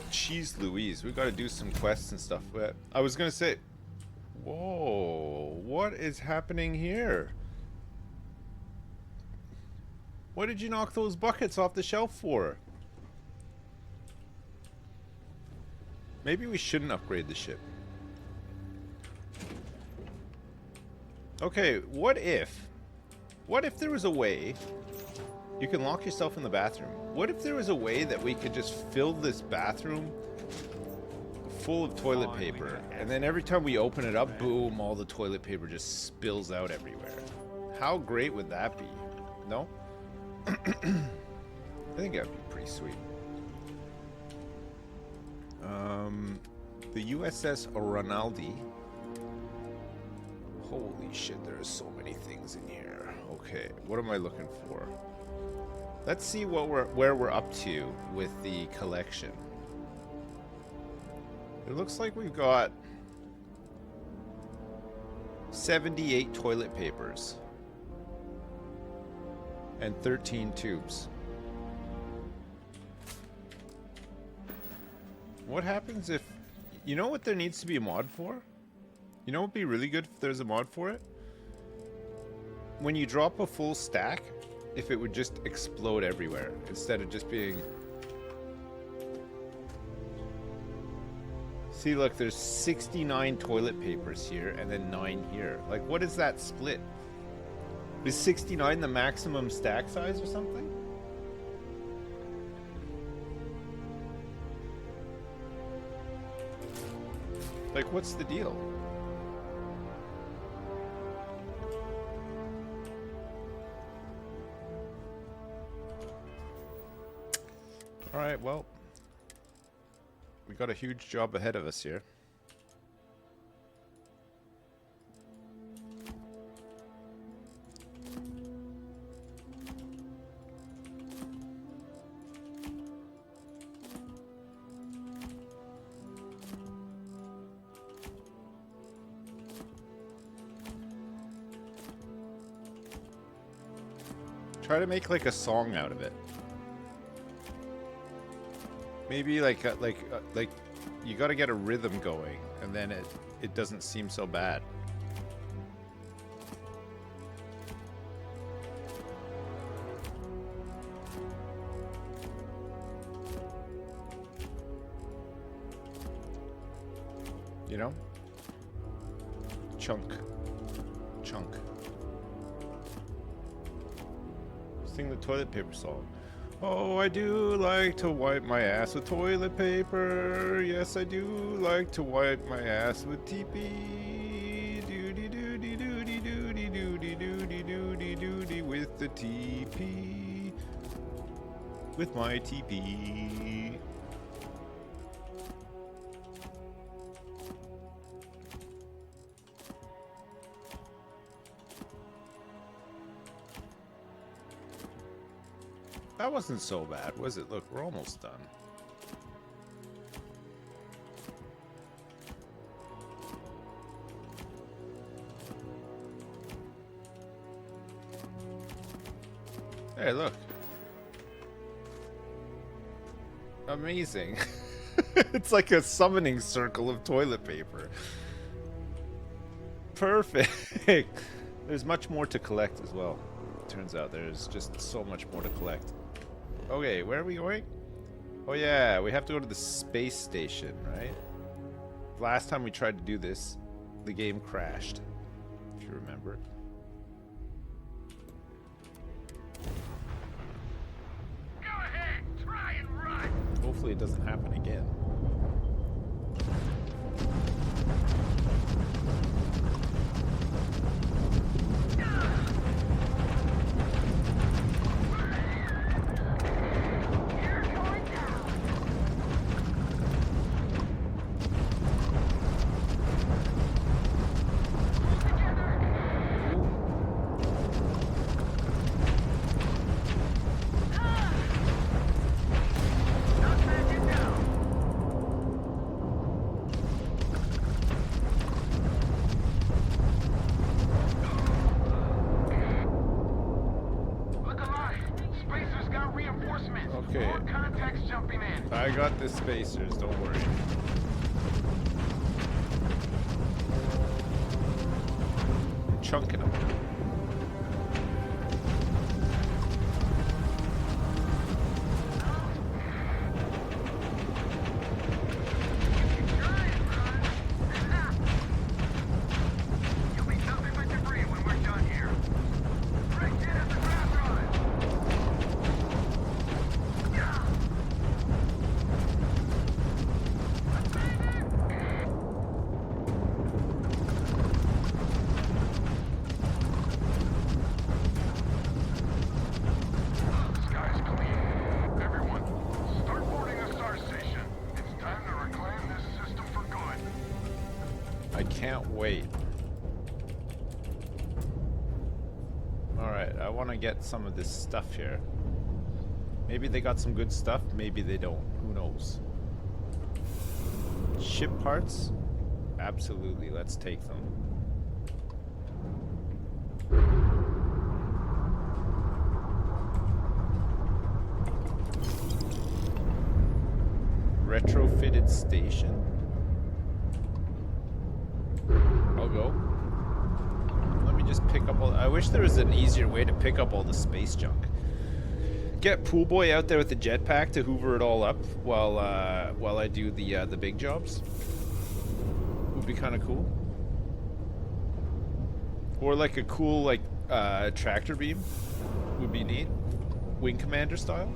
Jeez Louise, we gotta do some quests and stuff. But I was gonna say... Whoa, what is happening here? What did you knock those buckets off the shelf for? Maybe we shouldn't upgrade the ship. Okay, what if there was a way you can lock yourself in the bathroom? What if there was a way that we could just fill this bathroom full of toilet paper, and then every time we open it up, boom, all the toilet paper just spills out everywhere? How great would that be? No? I think that'd be pretty sweet. The USS Ronaldi. Holy shit, there are so many things in here. Okay, what am I looking for? Let's see where we're up to with the collection. It looks like we've got 78 toilet papers and 13 tubes. What happens if... You know what there needs to be a mod for? You know what would be really good if there's a mod for it? When you drop a full stack, if it would just explode everywhere instead of just being... See, look, there's 69 toilet papers here and then 9 here. Like, what is that split? Is 69 the maximum stack size or something? Like, what's the deal? Alright, well, we got a huge job ahead of us here. Try to make like a song out of it. Maybe like you got to get a rhythm going, and then it doesn't seem so bad. You know? Chunk. Sing the toilet paper song. Oh, I do like to wipe my ass with toilet paper. Yes, I do like to wipe my ass with TP. Doody doody doody doody doody doody doody doody with the TP. With my TP. That wasn't so bad, was it? Look, we're almost done. Hey, look. Amazing. It's like a summoning circle of toilet paper. Perfect. There's much more to collect as well. Turns out there's just so much more to collect. Okay, where are we going? Oh yeah, we have to go to the space station, right? Last time we tried to do this, the game crashed, if you remember. Go ahead, try and run. Hopefully it doesn't happen again. I got the spacers, don't worry. I'm chunking them. Alright, I want to get some of this stuff here. Maybe they got some good stuff, maybe they don't. Who knows? Ship parts? Absolutely, let's take them. Retrofitted station. I'll go. Let me just pick up all... I wish there was an easier way to pick up all the space junk. Get Pool Boy out there with the jetpack to hoover it all up while I do the big jobs. Would be kind of cool. Or like a cool like tractor beam would be neat. Wing Commander style.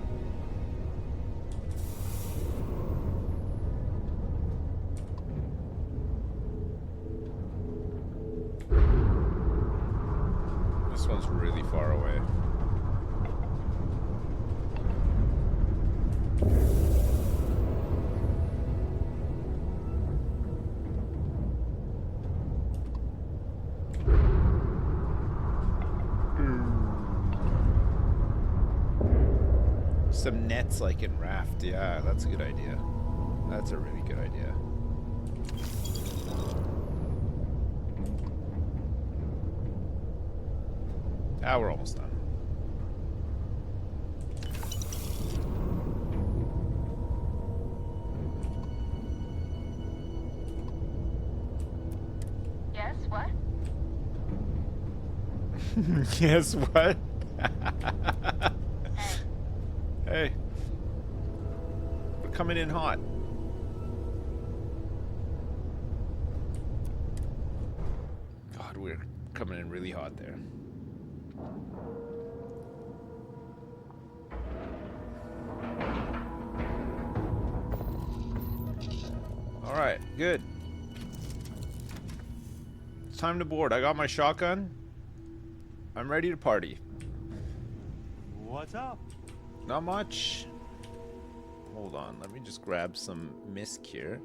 This one's really far away. Some nets like in Raft. Yeah, that's a good idea. That's a really good idea. Ah, we're almost done. Yes, what? Yes, what? Hey. We're coming in hot. God, we're coming in really hot there. Alright, good. It's time to board. I got my shotgun. I'm ready to party. What's up? Not much. Hold on, let me just grab some misc here.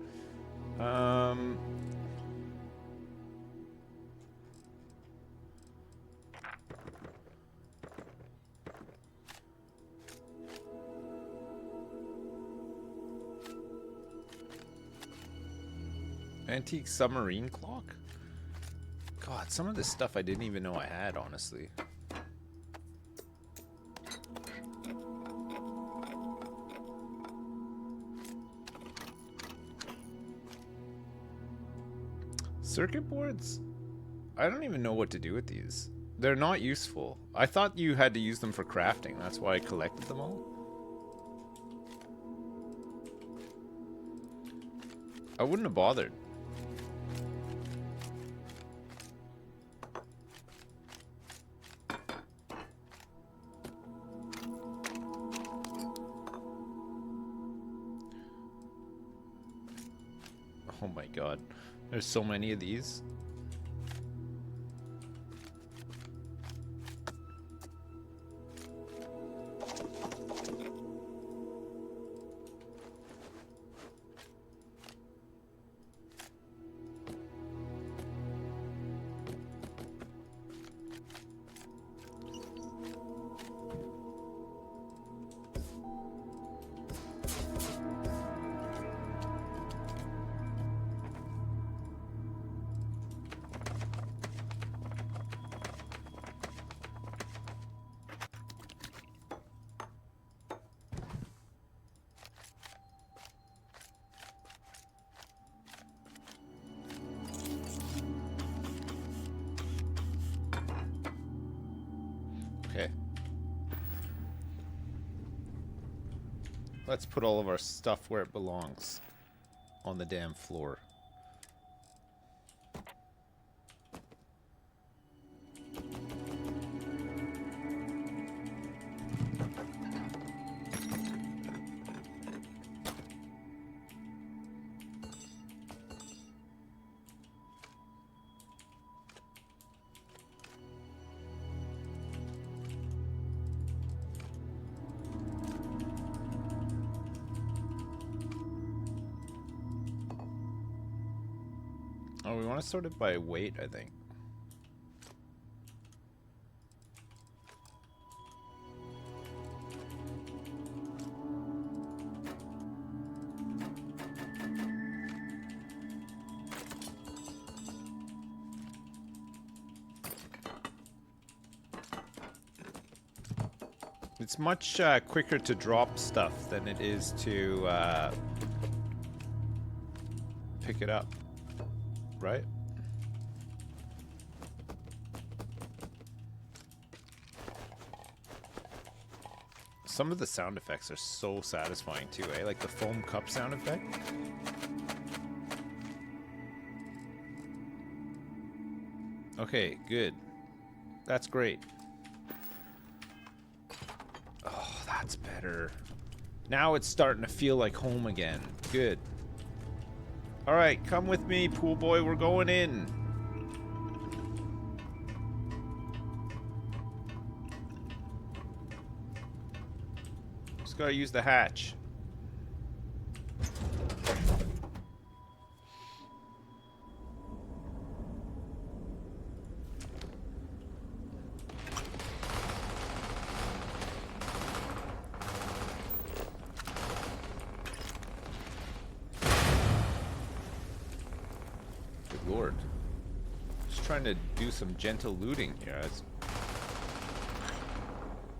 Antique submarine clock? God, some of this stuff I didn't even know I had, honestly. Circuit boards? I don't even know what to do with these. They're not useful. I thought you had to use them for crafting. That's why I collected them all. I wouldn't have bothered. Oh my god. There's so many of these. Okay. Let's put all of our stuff where it belongs. On the damn floor. Oh, we want to sort it by weight, I think. It's much quicker to drop stuff than it is to pick it up, right? Some of the sound effects are so satisfying too, eh? Like the foam cup sound effect. Okay, good. That's great. Oh, that's better. Now it's starting to feel like home again. Good. All right, come with me, pool boy. We're going in. Just gotta use the hatch. Lord. Just trying to do some gentle looting here. That's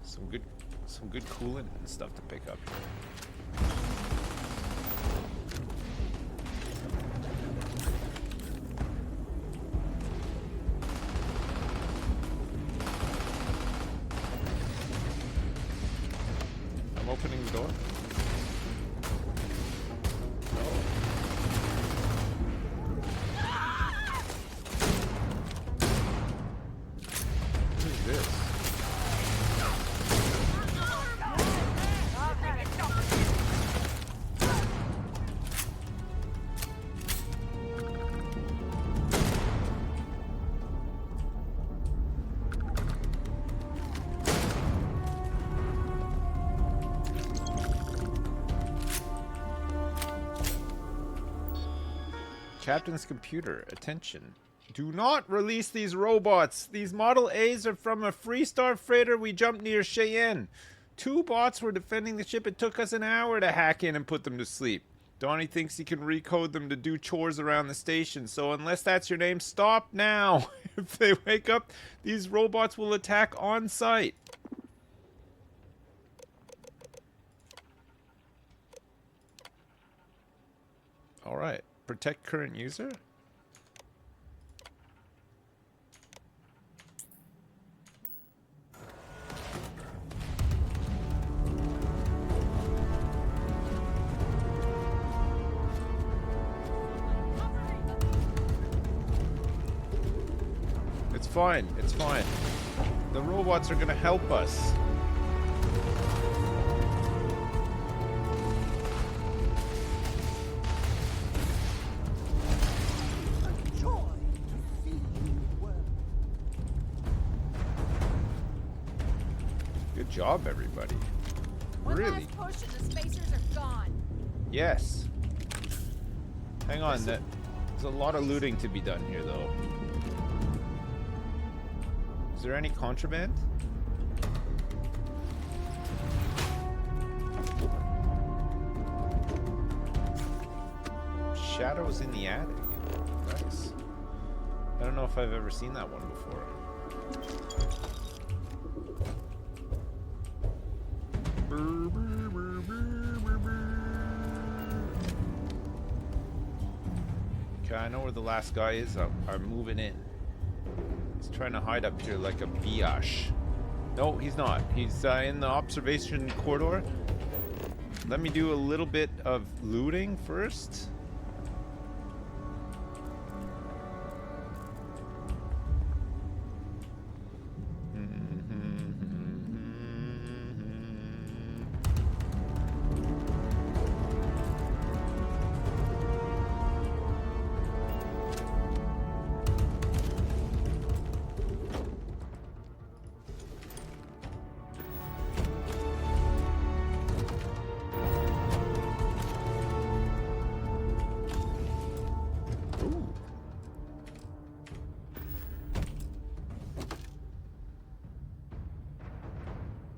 some good coolant and stuff to pick up here. I'm opening the door. Captain's computer, attention. Do not release these robots. These Model A's are from a Freestar freighter we jumped near Cheyenne. 2 bots were defending the ship. It took us an hour to hack in and put them to sleep. Donnie thinks he can recode them to do chores around the station, so unless that's your name, stop now. If they wake up, these robots will attack on sight. Alright. Protect current user? It's fine. It's fine. The robots are gonna help us. Good job, everybody. Really? One last push and the spacers are gone. Yes. Hang on, there's a lot of looting to be done here, though. Is there any contraband? Shadows in the attic. Nice. I don't know if I've ever seen that one before. Okay, I know where the last guy is. I'm moving in. He's trying to hide up here like a biatch. No, he's not. He's in the observation corridor. Let me do a little bit of looting first.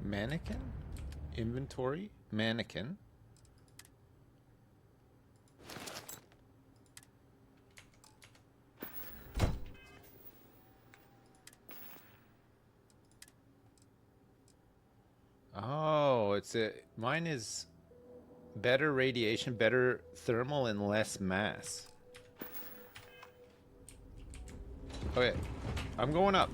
Mannequin? Inventory? Mannequin? it's mine is better radiation, better thermal, and less mass. Okay, I'm going up.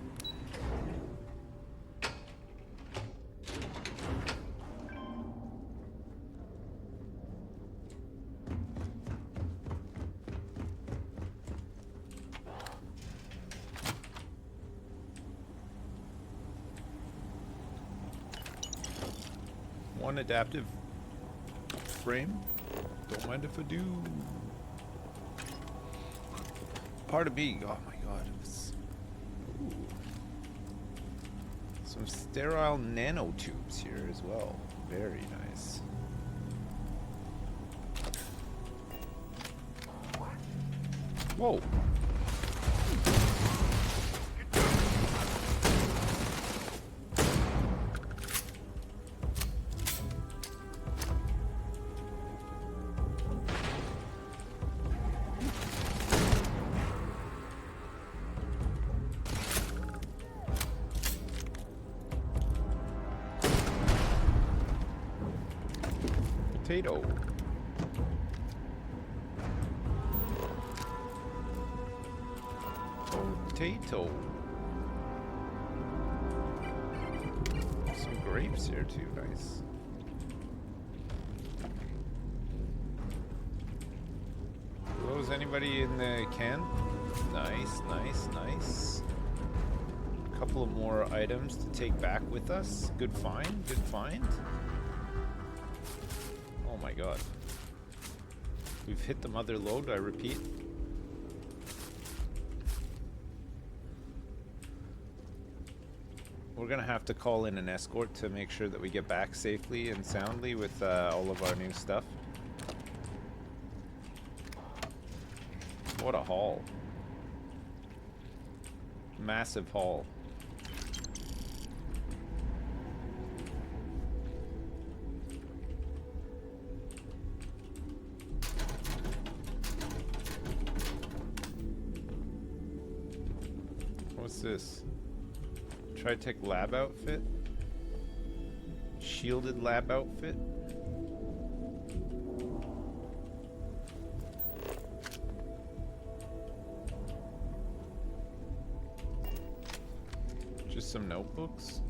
One adaptive frame. Don't mind if I do. Part of me. Oh my god. Ooh. Some sterile nanotubes here as well. Very nice. Whoa. Potato. Potato. Some grapes here too, nice. Oh, is anybody in the can? Nice, nice, nice. A couple of more items to take back with us. Good find, good find. Oh my god. We've hit the mother lode, I repeat. We're gonna have to call in an escort to make sure that we get back safely and soundly with all of our new stuff. What a haul. Massive haul. What's this? Tritech lab outfit? Shielded lab outfit? Just some notebooks?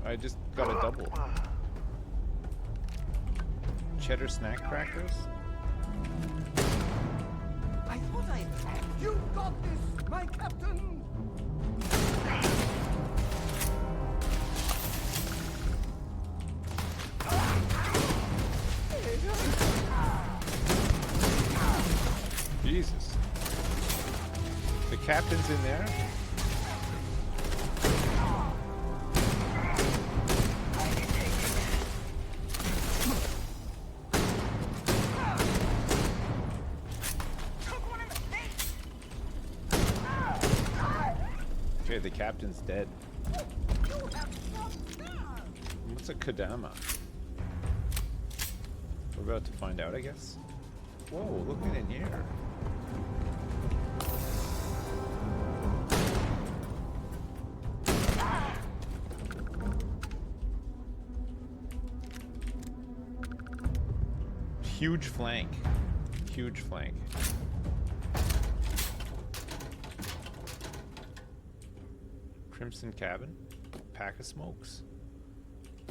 I just got a double. Cheddar snack crackers? I thought I had. You got this, my captain! Jesus. The captain's in there? Okay, the captain's dead. What's a Kodama? We're about to find out, I guess. Whoa, look at in here. Huge flank. Huge flank. Crimson cabin. Pack of smokes.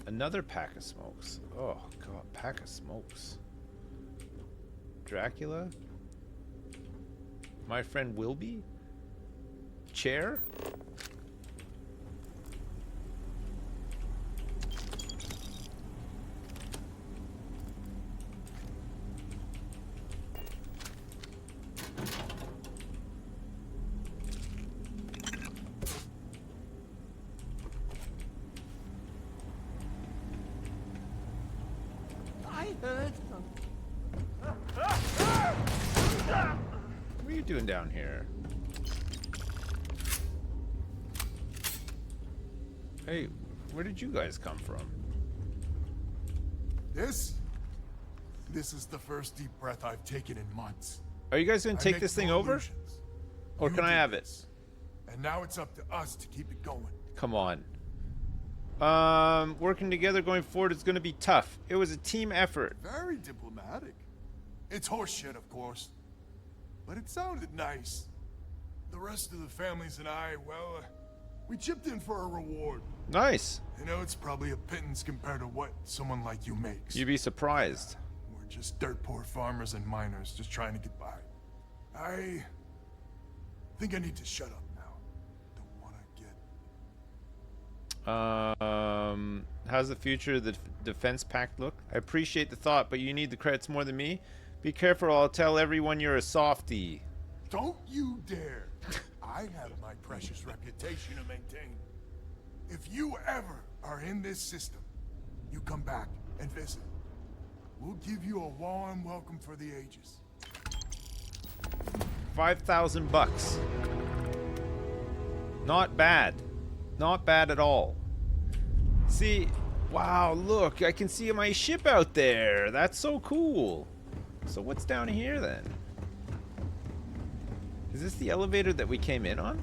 Another pack of smokes. Oh god, pack of smokes. Dracula. My friend Wilby. Chair. What are you doing down here? Hey, where did you guys come from? This is the first deep breath I've taken in months. Are you guys gonna I take make this thing no over? illusions. Or You can I did have it? this, and now it's up to us to keep it going. Come on. Working together going forward is gonna be tough. It was a team effort. Very diplomatic. It's horseshit, of course. But it sounded nice. The rest of the families and I, well, we chipped in for a reward. Nice. You know, it's probably a pittance compared to what someone like you makes. You'd be surprised. We're just dirt poor farmers and miners just trying to get by. I think I need to shut up now. Don't want to get... How's the future of the defense pact look? I appreciate the thought, but you need the credits more than me. Be careful, or I'll tell everyone you're a softie. Don't you dare. I have my precious reputation to maintain. If you ever are in this system, you come back and visit. We'll give you a warm welcome for the ages. 5,000 bucks. Not bad. Not bad at all. See, wow, look, I can see my ship out there. That's so cool. So what's down here then? Is this the elevator that we came in on?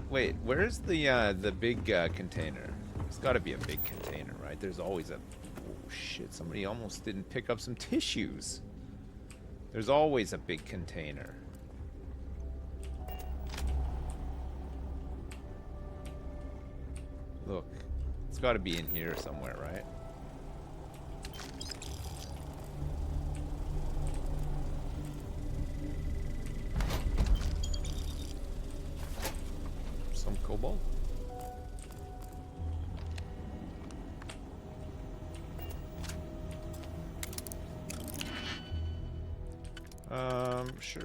Wait, where's the big container? It's got to be a big container, right? There's always a... Oh shit, somebody almost didn't pick up some tissues. There's always a big container. Look, it's got to be in here somewhere, right? Some cobalt? Sure.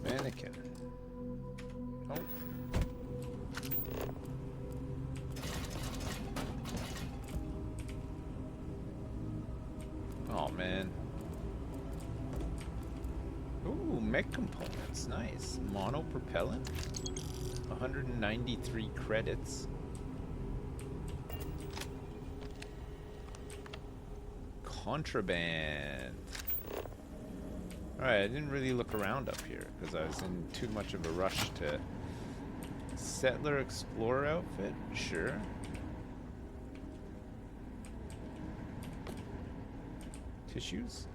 Mannequin. Oh. Oh man. Ooh, mech components. Nice. Mono propellant. 193 credits. Contraband. Alright, I didn't really look around up here because I was in too much of a rush to... Settler Explorer outfit? Sure. Tissues?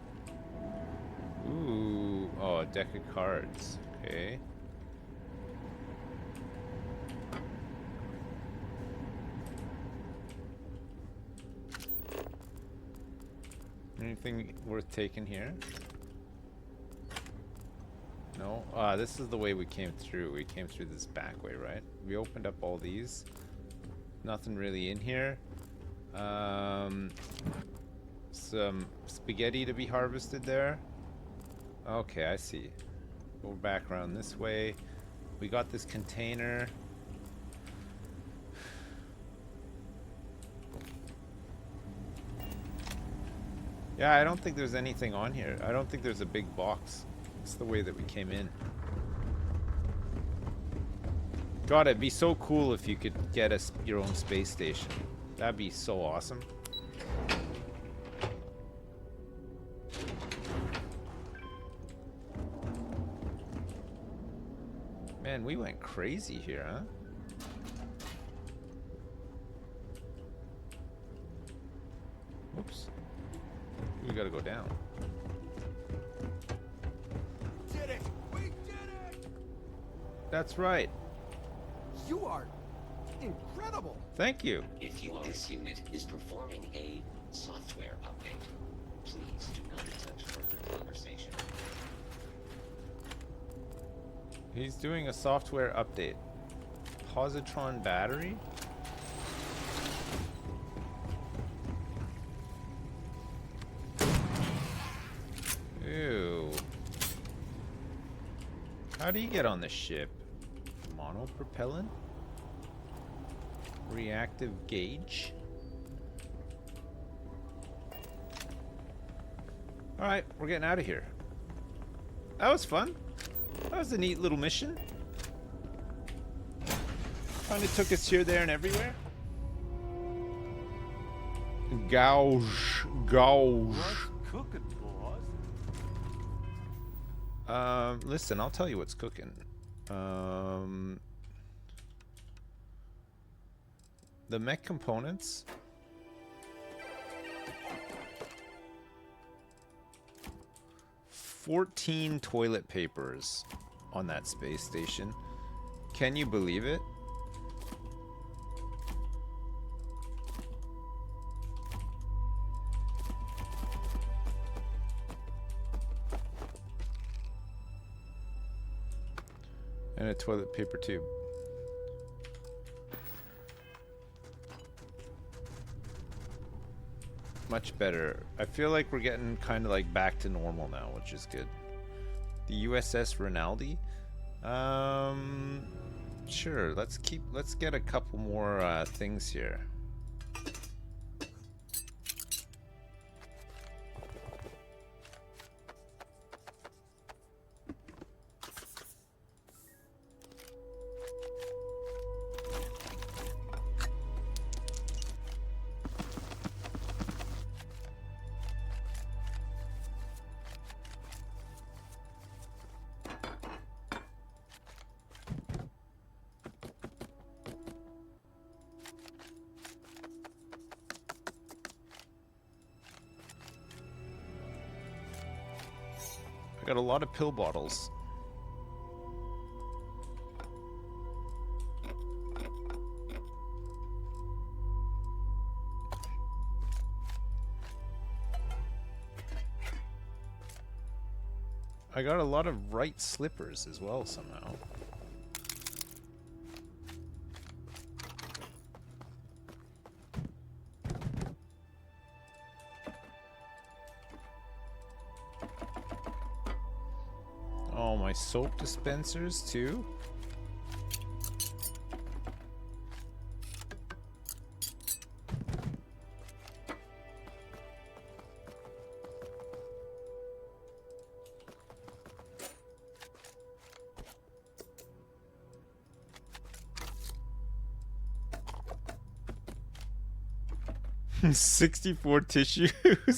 Ooh, oh, a deck of cards. Okay. Anything worth taking here? No? This is the way we came through. We came through this back way, right? We opened up all these. Nothing really in here. Some spaghetti to be harvested there. Okay, I see. Go back around this way. We got this container. Yeah, I don't think there's anything on here. I don't think there's a big box. It's the way that we came in. God, it'd be so cool if you could get your own space station. That'd be so awesome. Man, we went crazy here, huh? Oops. We gotta go down. Did it! We did it! That's right. You are incredible. Thank you. If this unit is performing a software update, please do not attempt further conversation. He's doing a software update. Positron battery? Ew. How do you get on the ship? Monopropellant? Reactive gauge? Alright, we're getting out of here. That was fun. That was a neat little mission. Kinda took us here, there, and everywhere. Gouge. What's cooking, boss? Listen, I'll tell you what's cooking. The mech components. $14 toilet papers on that space station. Can you believe it? And a toilet paper tube. Much better. I feel like we're getting kind of like back to normal now, which is good. The USS Rinaldi? Sure, let's get a couple more things here. Got a lot of pill bottles. I got a lot of right slippers as well somehow. My soap dispensers too. $64 tissues.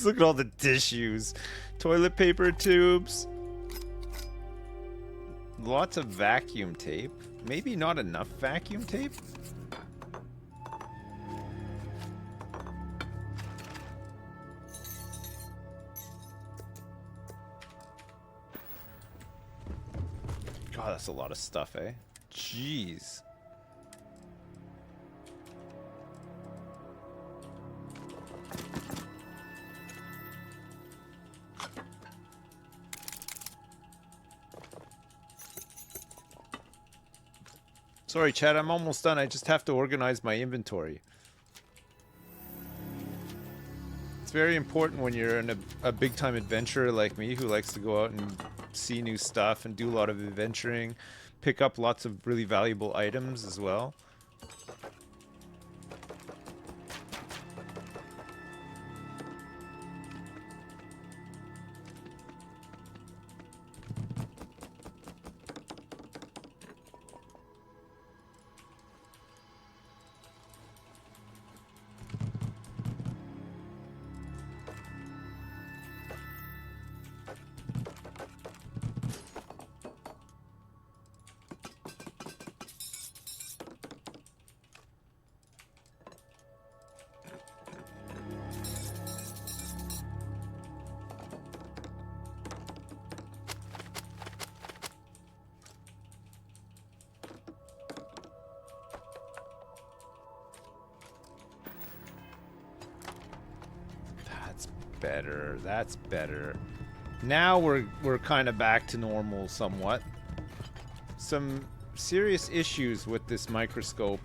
Look at all the tissues. Toilet paper tubes. Lots of vacuum tape. Maybe not enough vacuum tape? God, that's a lot of stuff, eh? Jeez. Sorry, Chad, I'm almost done. I just have to organize my inventory. It's very important when you're a big-time adventurer like me who likes to go out and see new stuff and do a lot of adventuring, pick up lots of really valuable items as well. That's better. Now we're kind of back to normal somewhat. Some serious issues with this microscope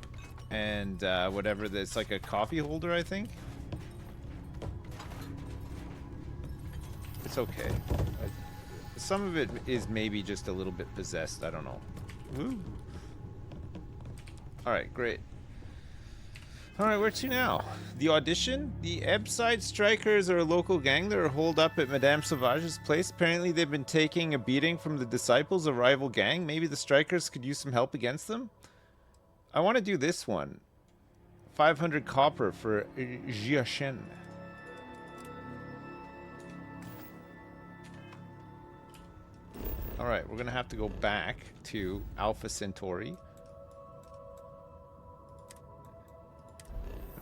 and whatever this, like a coffee holder, I think. It's okay. Some of it is maybe just a little bit possessed. I don't know. Ooh. Alright, great. Alright, where to now? The audition? The Ebbside Strikers are a local gang that are holed up at Madame Sauvage's place. Apparently they've been taking a beating from the Disciples, a rival gang. Maybe the Strikers could use some help against them? I want to do this one. 500 copper for Jiashen. Alright, we're going to have to go back to Alpha Centauri.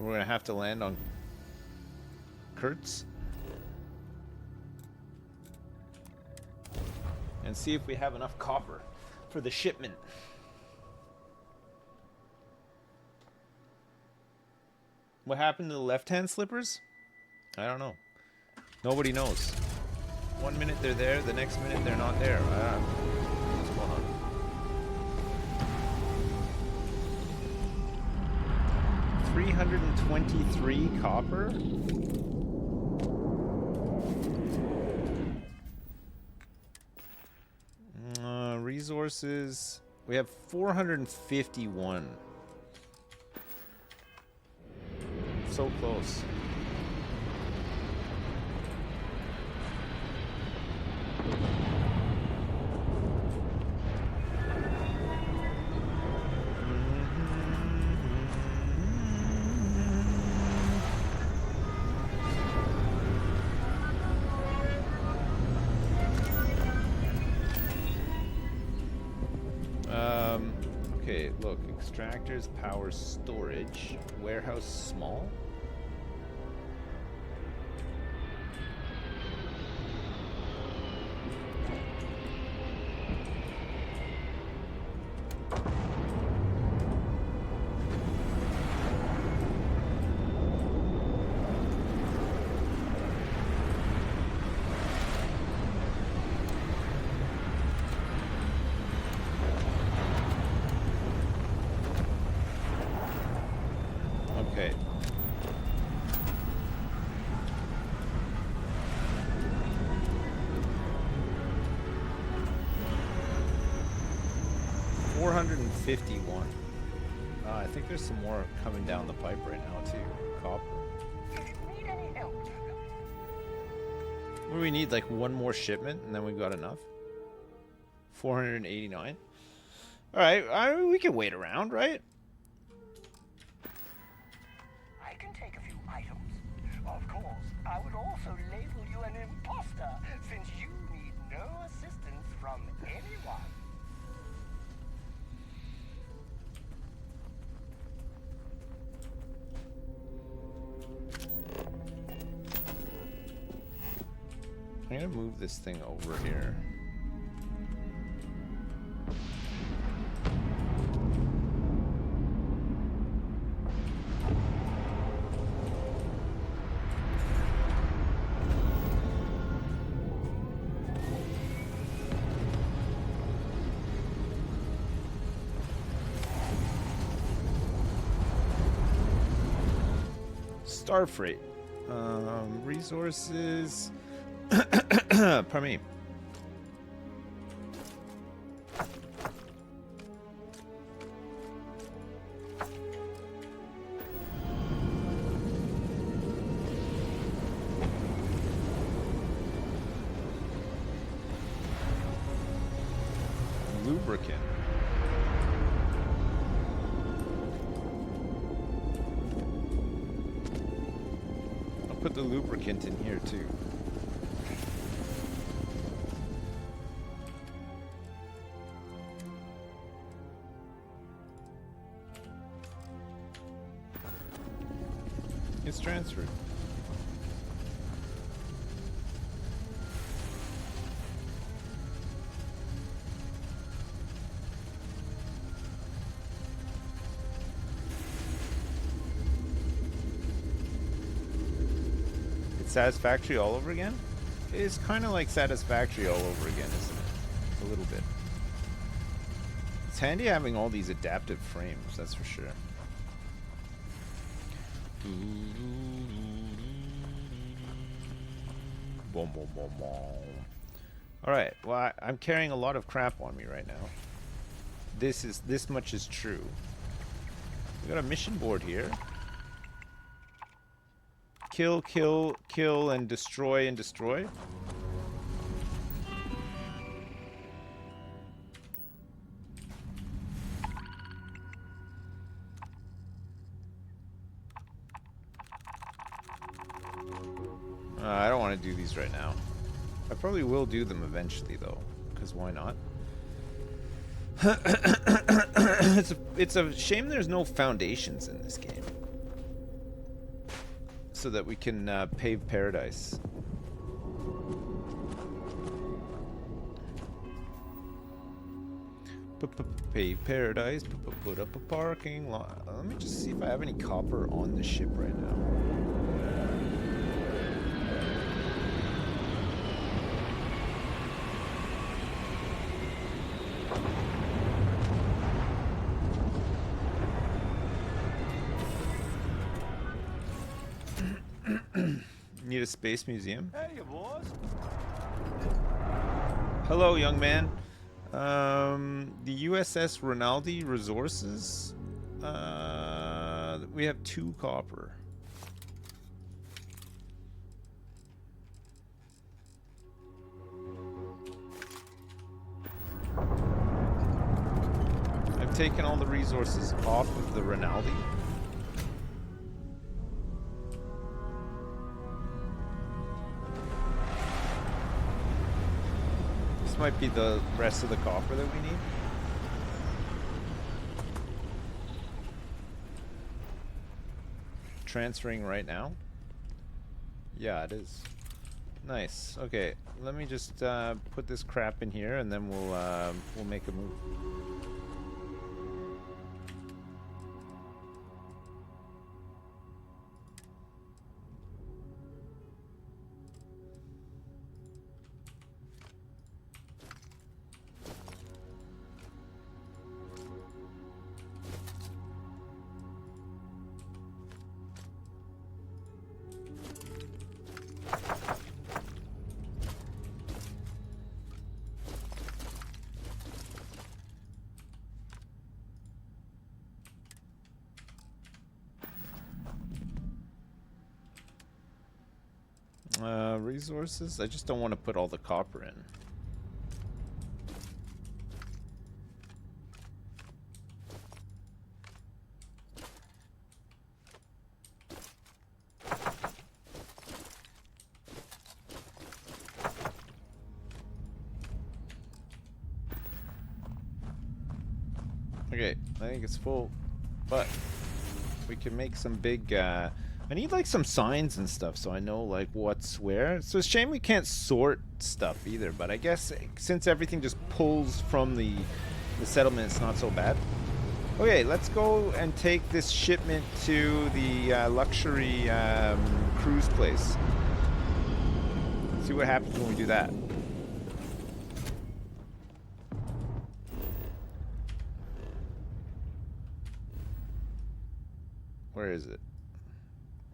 We're gonna have to land on Kurtz and see if we have enough copper for the shipment. What happened to the left-hand slippers? I don't know. Nobody knows. 1 minute they're there, the next minute they're not there. I don't know what's going on. 323 copper? Resources. We have 451. So close. Okay, look, extractors, power, storage, warehouse, small. Okay. $451. I think there's some more coming down the pipe right now too. Copper. Need any help? What do we need? Like one more shipment, and then we've got enough. 489. All right, we can wait around, right? I can take a few items. Of course, I would also label you an imposter, since you need no assistance from anyone. I'm gonna move this thing over here. Starfreight. Resources. Pardon me. Lubricant. I'll put the lubricant in here too. It's transferred. It's Satisfactory all over again? It's kind of like Satisfactory all over again, isn't it? A little bit. It's handy having all these adaptive frames, that's for sure. Boom, boom, boom, boom. Alright, well, I'm carrying a lot of crap on me right now. This much is true. We got a mission board here. Kill, kill, kill, and destroy and destroy. I don't want to do these right now. I probably will do them eventually, though, because why not? It's a shame there's no foundations in this game, so that we can pave paradise. Pave paradise. Put up a parking lot. Let me just see if I have any copper on the ship right now. Need a space museum. Hey, boss. Hello, young man. The USS Rinaldi Resources. We have 2 copper. I've taken all the resources off of the Rinaldi. This might be the rest of the copper that we need. Transferring right now? Yeah, it is. Nice. Okay, let me just put this crap in here, and then we'll make a move. Resources? I just don't want to put all the copper in. Okay, I think it's full, but we can make some big, I need like some signs and stuff so I know like what's where. So it's a shame we can't sort stuff either, but I guess since everything just pulls from the settlement, it's not so bad. Okay, let's go and take this shipment to the luxury cruise place. See what happens when we do that. Where is it?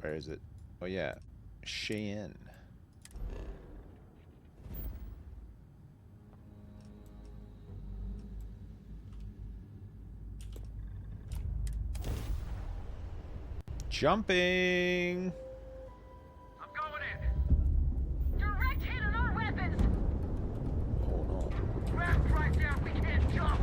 Where is it? Oh yeah, Cheyenne. Jumping. I'm going in. Direct hit on our weapons. Oh no. Wrapped right there. We can't jump.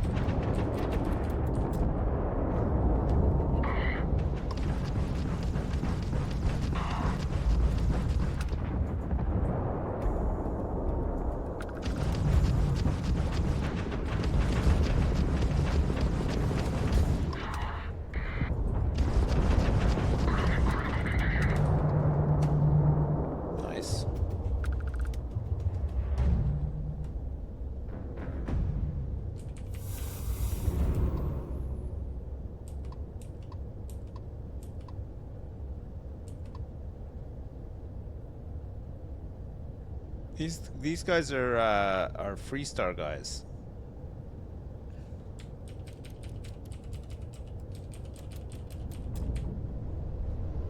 These guys are Freestar guys.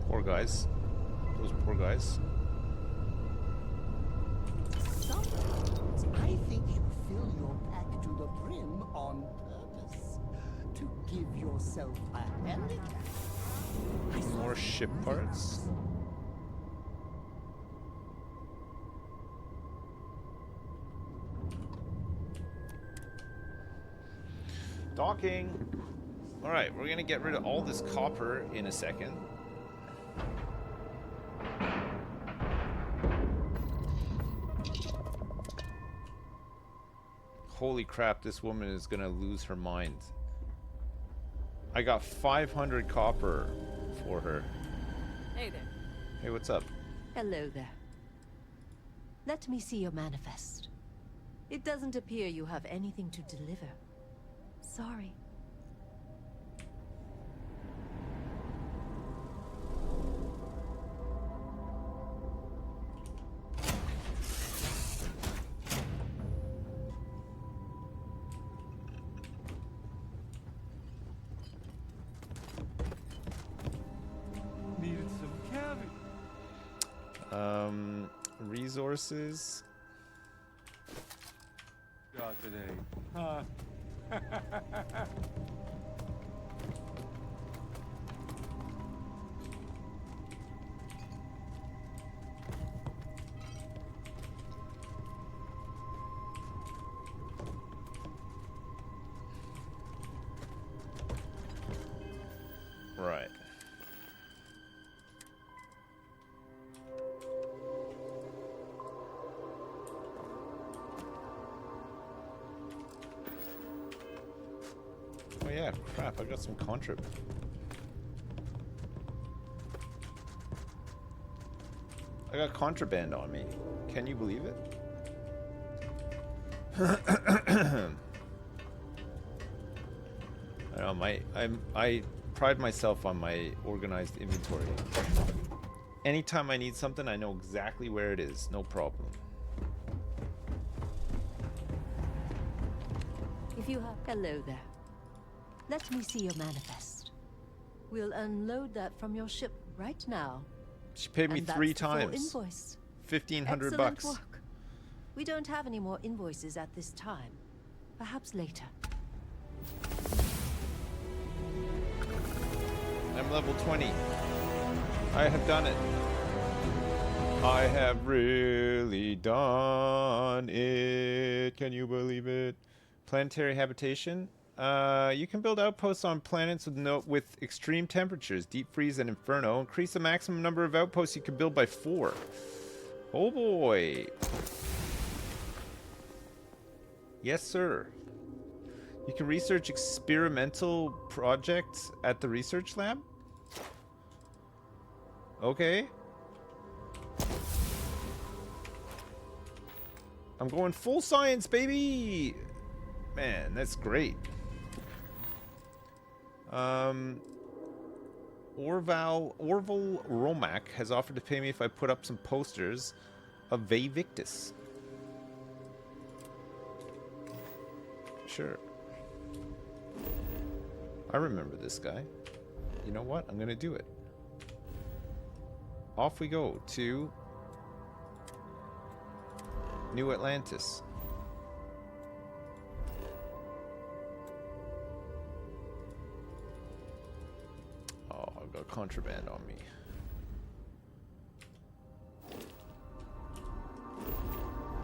Poor guys. Those poor guys. Sometimes I think give yourself a handicap. More ship parts. Docking. All right, we're gonna get rid of all this copper in a second. Holy crap, this woman is gonna lose her mind. I got 500 copper for her. Hey there. Hey, what's up? Hello there. Let me see your manifest. It doesn't appear you have anything to deliver. Sorry. Needed some cabbage. Resources. God today. Huh? Right. Oh yeah, crap, I got some contraband. I got contraband on me. Can you believe it? I don't know, I pride myself on my organized inventory. Anytime I need something, I know exactly where it is, no problem. If you have... Hello there. Let me see your manifest. We'll unload that from your ship right now. She paid me And that's 3 the full times. invoice. 1,500 Excellent bucks. work. We don't have any more invoices at this time. Perhaps later. I'm level 20. I have done it. I have really done it. Can you believe it? Planetary habitation. You can build outposts on planets with extreme temperatures, deep freeze and inferno. Increase the maximum number of outposts you can build by 4. Oh boy. Yes, sir. You can research experimental projects at the research lab? Okay. I'm going full science, baby! Man, that's great. Orval Romac has offered to pay me if I put up some posters of Vevictus. Sure. I remember this guy. You know what? I'm gonna do it. Off we go to New Atlantis. Oh, I've got contraband on me.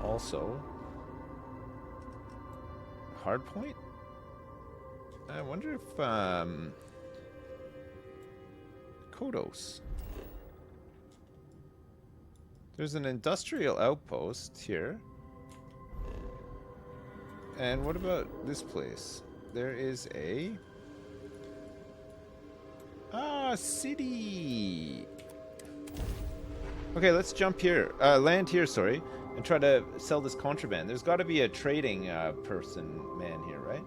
Also, hardpoint? I wonder if, Kodos. There's an industrial outpost here. And what about this place? There is a... city! Okay, let's jump here. Land here, sorry. And try to sell this contraband. There's got to be a trading man here, right?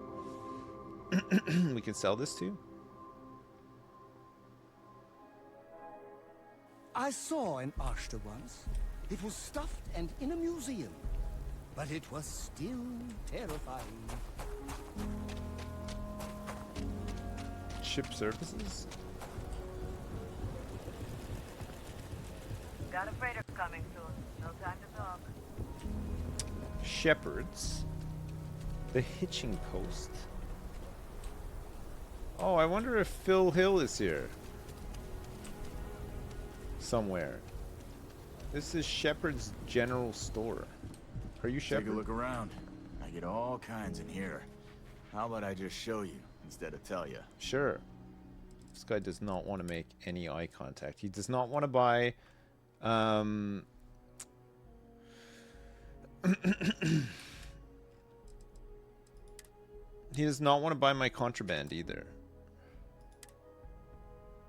We can sell this to? I saw an Ashta once. It was stuffed and in a museum. But it was still terrifying. Ship services? Got a freighter coming soon. No time to talk. Shepherds. The hitching post. Oh, I wonder if Phil Hill is here. Somewhere. This is Shepard's General Store. Are you Shepard? Take a look around. I get all kinds in here. How about I just show you instead of tell you? Sure. This guy does not want to make any eye contact. He does not want to buy he does not want to buy my contraband either.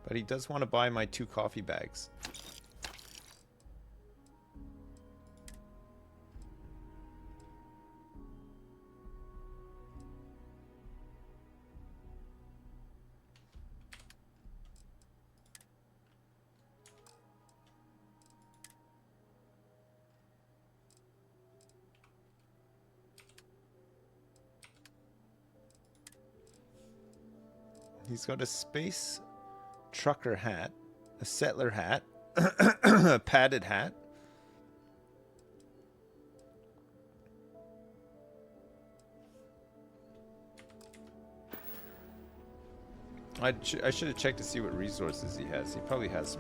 But he does want to buy my 2 coffee bags. He's got a space trucker hat, a settler hat, a padded hat. I should have checked to see what resources he has. He probably has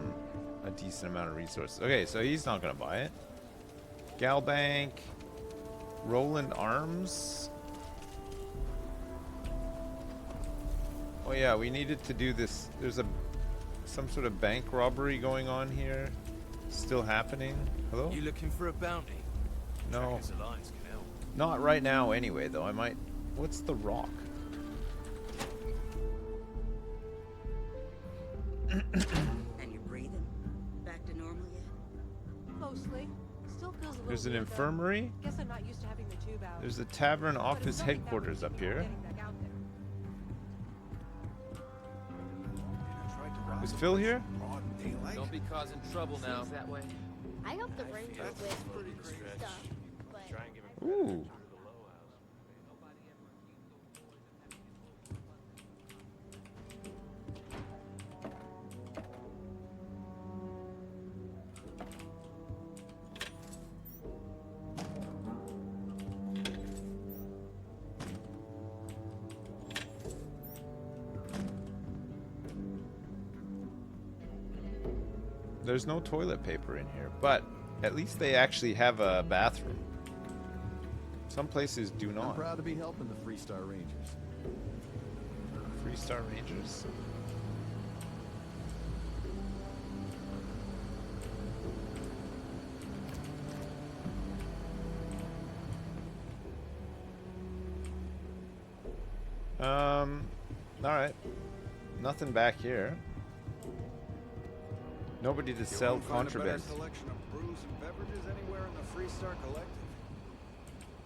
a decent amount of resources. Okay, so he's not gonna buy it. Galbank, Roland Arms. Oh yeah, we needed to do this. There's some sort of bank robbery going on here. Still happening. Hello? You looking for a bounty? No. Trackers Alliance can help. Not right now anyway, though. I might... What's the rock? And you're breathing? Back to normal yet? Mostly. Still feels a little There's an weird, though. infirmary. Guess I'm not used to having the tube out. There's the tavern office headquarters up here. Is Phil here? Don't be causing trouble now. That way. I hope the Rangers win stuff, but... Ooh. There's no toilet paper in here, but at least they actually have a bathroom. Some places do not. I'm proud to be helping the Freestar Rangers. Freestar Rangers. All right. Nothing back here. Nobody to sell contraband. Selection of brews and beverages anywhere in the Freestar Collective.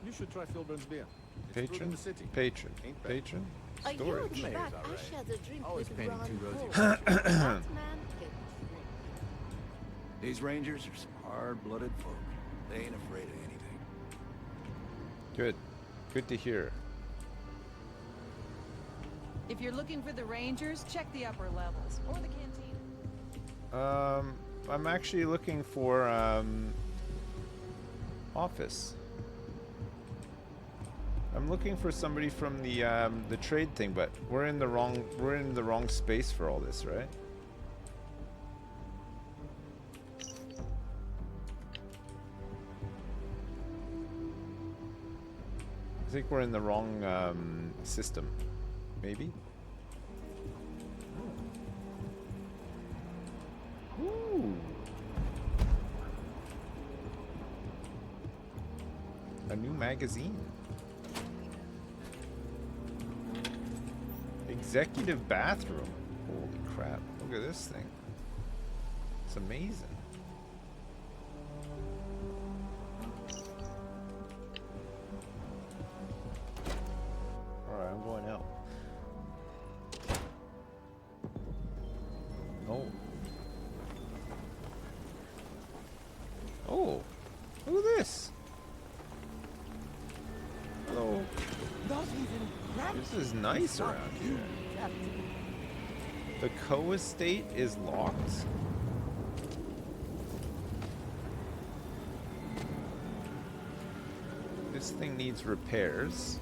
You should try Philburn's beer. It's brewed in Patron? the city. Patron. Ain't bad. Patron? A year Storage. back, I shared a drink Always with painting Ron too rosy. Cole. That man can These Rangers are some hard-blooded folk. They ain't afraid of anything. Good. Good to hear. If you're looking for the Rangers, check the upper levels or the canteen. I'm actually looking for office. I'm looking for somebody from the trade thing, but we're in the wrong space for all this, right? I think we're in the wrong system. Maybe? Ooh. A new magazine. Executive bathroom. Holy crap. Look at this thing. It's amazing. Alright, I'm going out. Oh. Oh. Look at this. Hello. This is nice around here. The co-estate is locked. This thing needs repairs.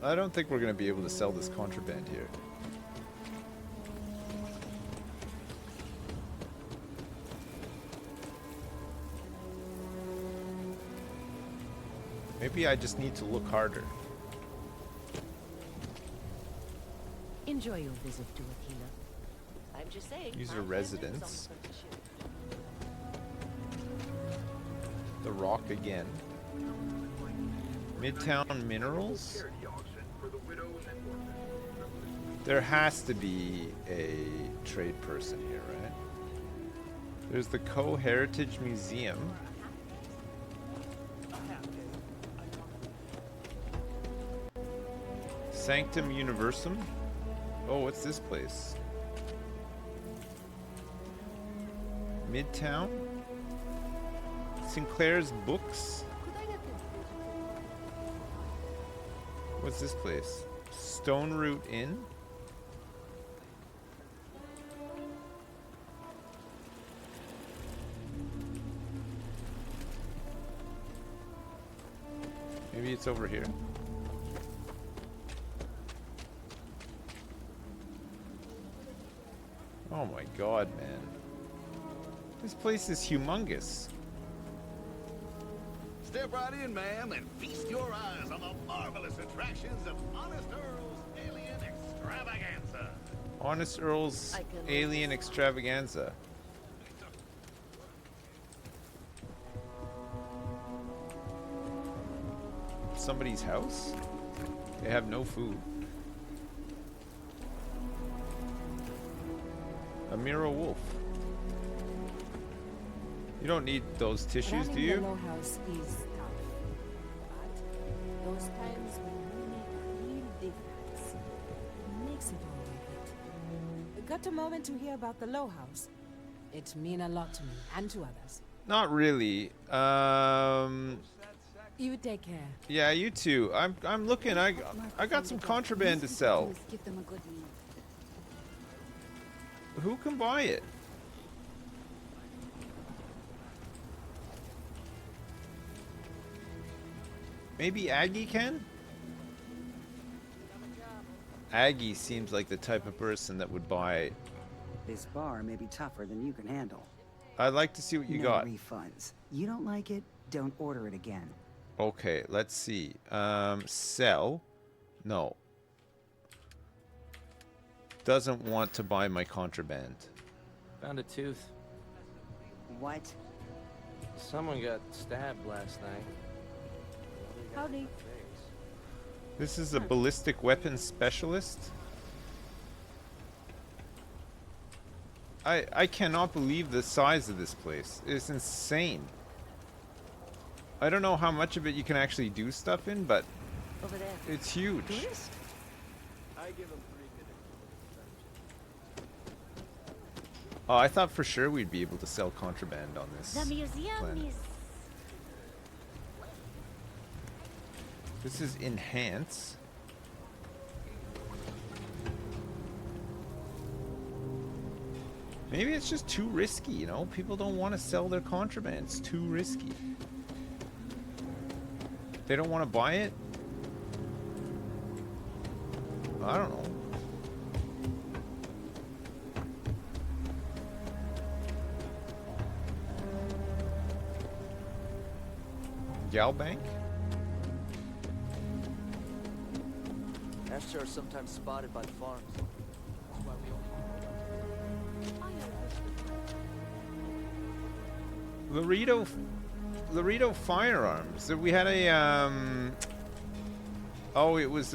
I don't think we're going to be able to sell this contraband here. Maybe I just need to look harder. Enjoy your visit to Aquila. I'm just saying. User residence. The Rock again. Midtown Minerals? There has to be a trade person here, right? There's the Co-Heritage Museum. Sanctum Universum? Oh, what's this place? Midtown? Sinclair's Books? What's this place? Stone Root Inn? Maybe it's over here. Oh my god, man. This place is humongous. Step right in, ma'am, and feast your eyes on the marvelous attractions of Honest Earl's Alien Extravaganza. Honest Earl's Alien Extravaganza. Somebody's house? They have no food. Amira Wolf. You don't need those tissues, do you? The low house is tough, but those times when we make a real difference, it makes it all worth it. Got a moment to hear about the low house? It means a lot to me and to others. Not really. You take care. Yeah, you too. I'm looking. I got some contraband to sell. Give them a good meal. Who can buy it? Maybe Aggie can? Aggie seems like the type of person that would buy. This bar may be tougher than you can handle. I'd like to see what you No got. refunds. You don't like it, don't order it again. Okay, let's see. Sell. No. Doesn't want to buy my contraband. Found a tooth. What? Someone got stabbed last night. Howdy. This is a ballistic weapons specialist. I cannot believe the size of this place. It's insane. I don't know how much of it you can actually do stuff in, but Over there. it's huge. I give them 3 minutes. Oh, I thought for sure we'd be able to sell contraband on this. The museum planet. is... This is enhance. Maybe it's just too risky, you know? People don't want to sell their contraband. It's too risky. They don't want to buy it? I don't know. Gal Bank? Asher are sometimes spotted by the farms. That's why we Laredo Firearms. So we had a oh, it was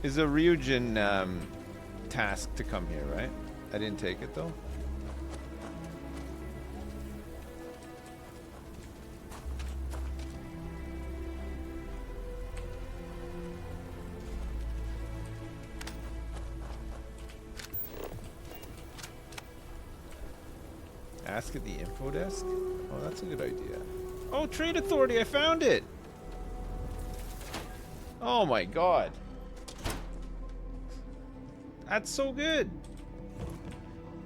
is a Ryujin task to come here, right? I didn't take it though. Ask at the info desk? Oh, that's a good idea. Oh, Trade Authority, I found it! Oh my god. That's so good.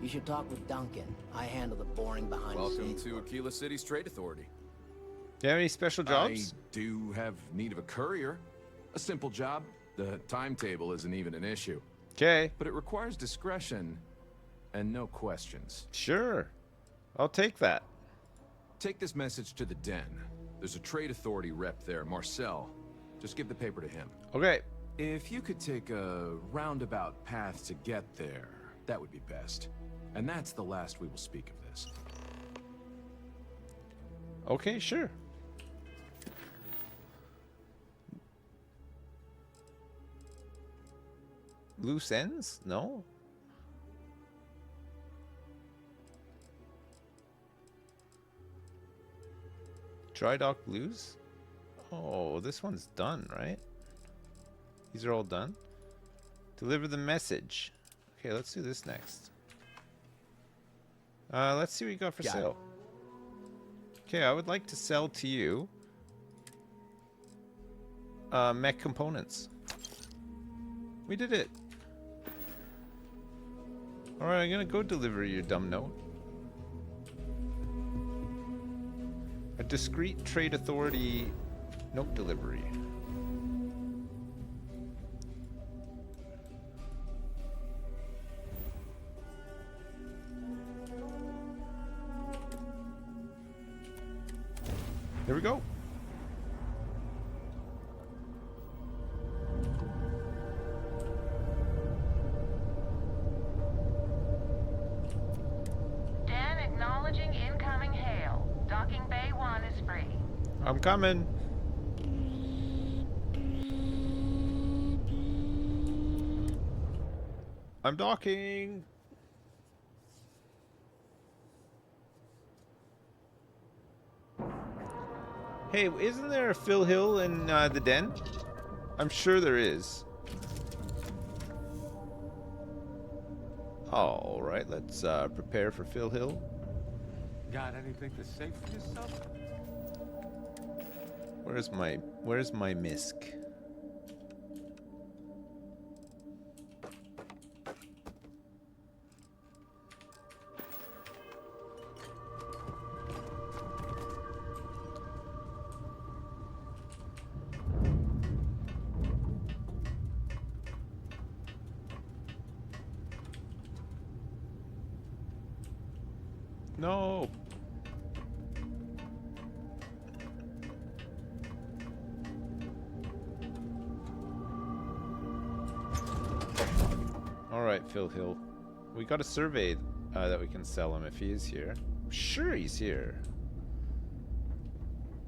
You should talk with Duncan. I handle the boring behind the Welcome scenes. to Aquila City's Trade Authority. Do you have any special jobs? I do have need of a courier. A simple job. The timetable isn't even an issue. Okay. But it requires discretion and no questions. Sure. I'll take that. Take this message to the den. There's a trade authority rep there, Marcel. Just give the paper to him. Okay. If you could take a roundabout path to get there, that would be best. And that's the last we will speak of this. Okay, sure. Loose ends? No. Dry dock blues? Oh, this one's done, right? These are all done. Deliver the message. Okay, let's do this next. Let's see what you got for sale. Okay, I would like to sell to you mech components. We did it. Alright, I'm gonna go deliver your dumb note. A discreet trade authority note delivery. There we go. Dan acknowledging incoming hail. Docking Bay 1 is free. I'm coming. I'm docking. Hey, isn't there a Phil Hill in the den? I'm sure there is. All right, let's prepare for Phil Hill. Got anything to say for yourself? Where's my misc? No. All right, Phil Hill. We got a survey that we can sell him if he is here. I'm sure he's here.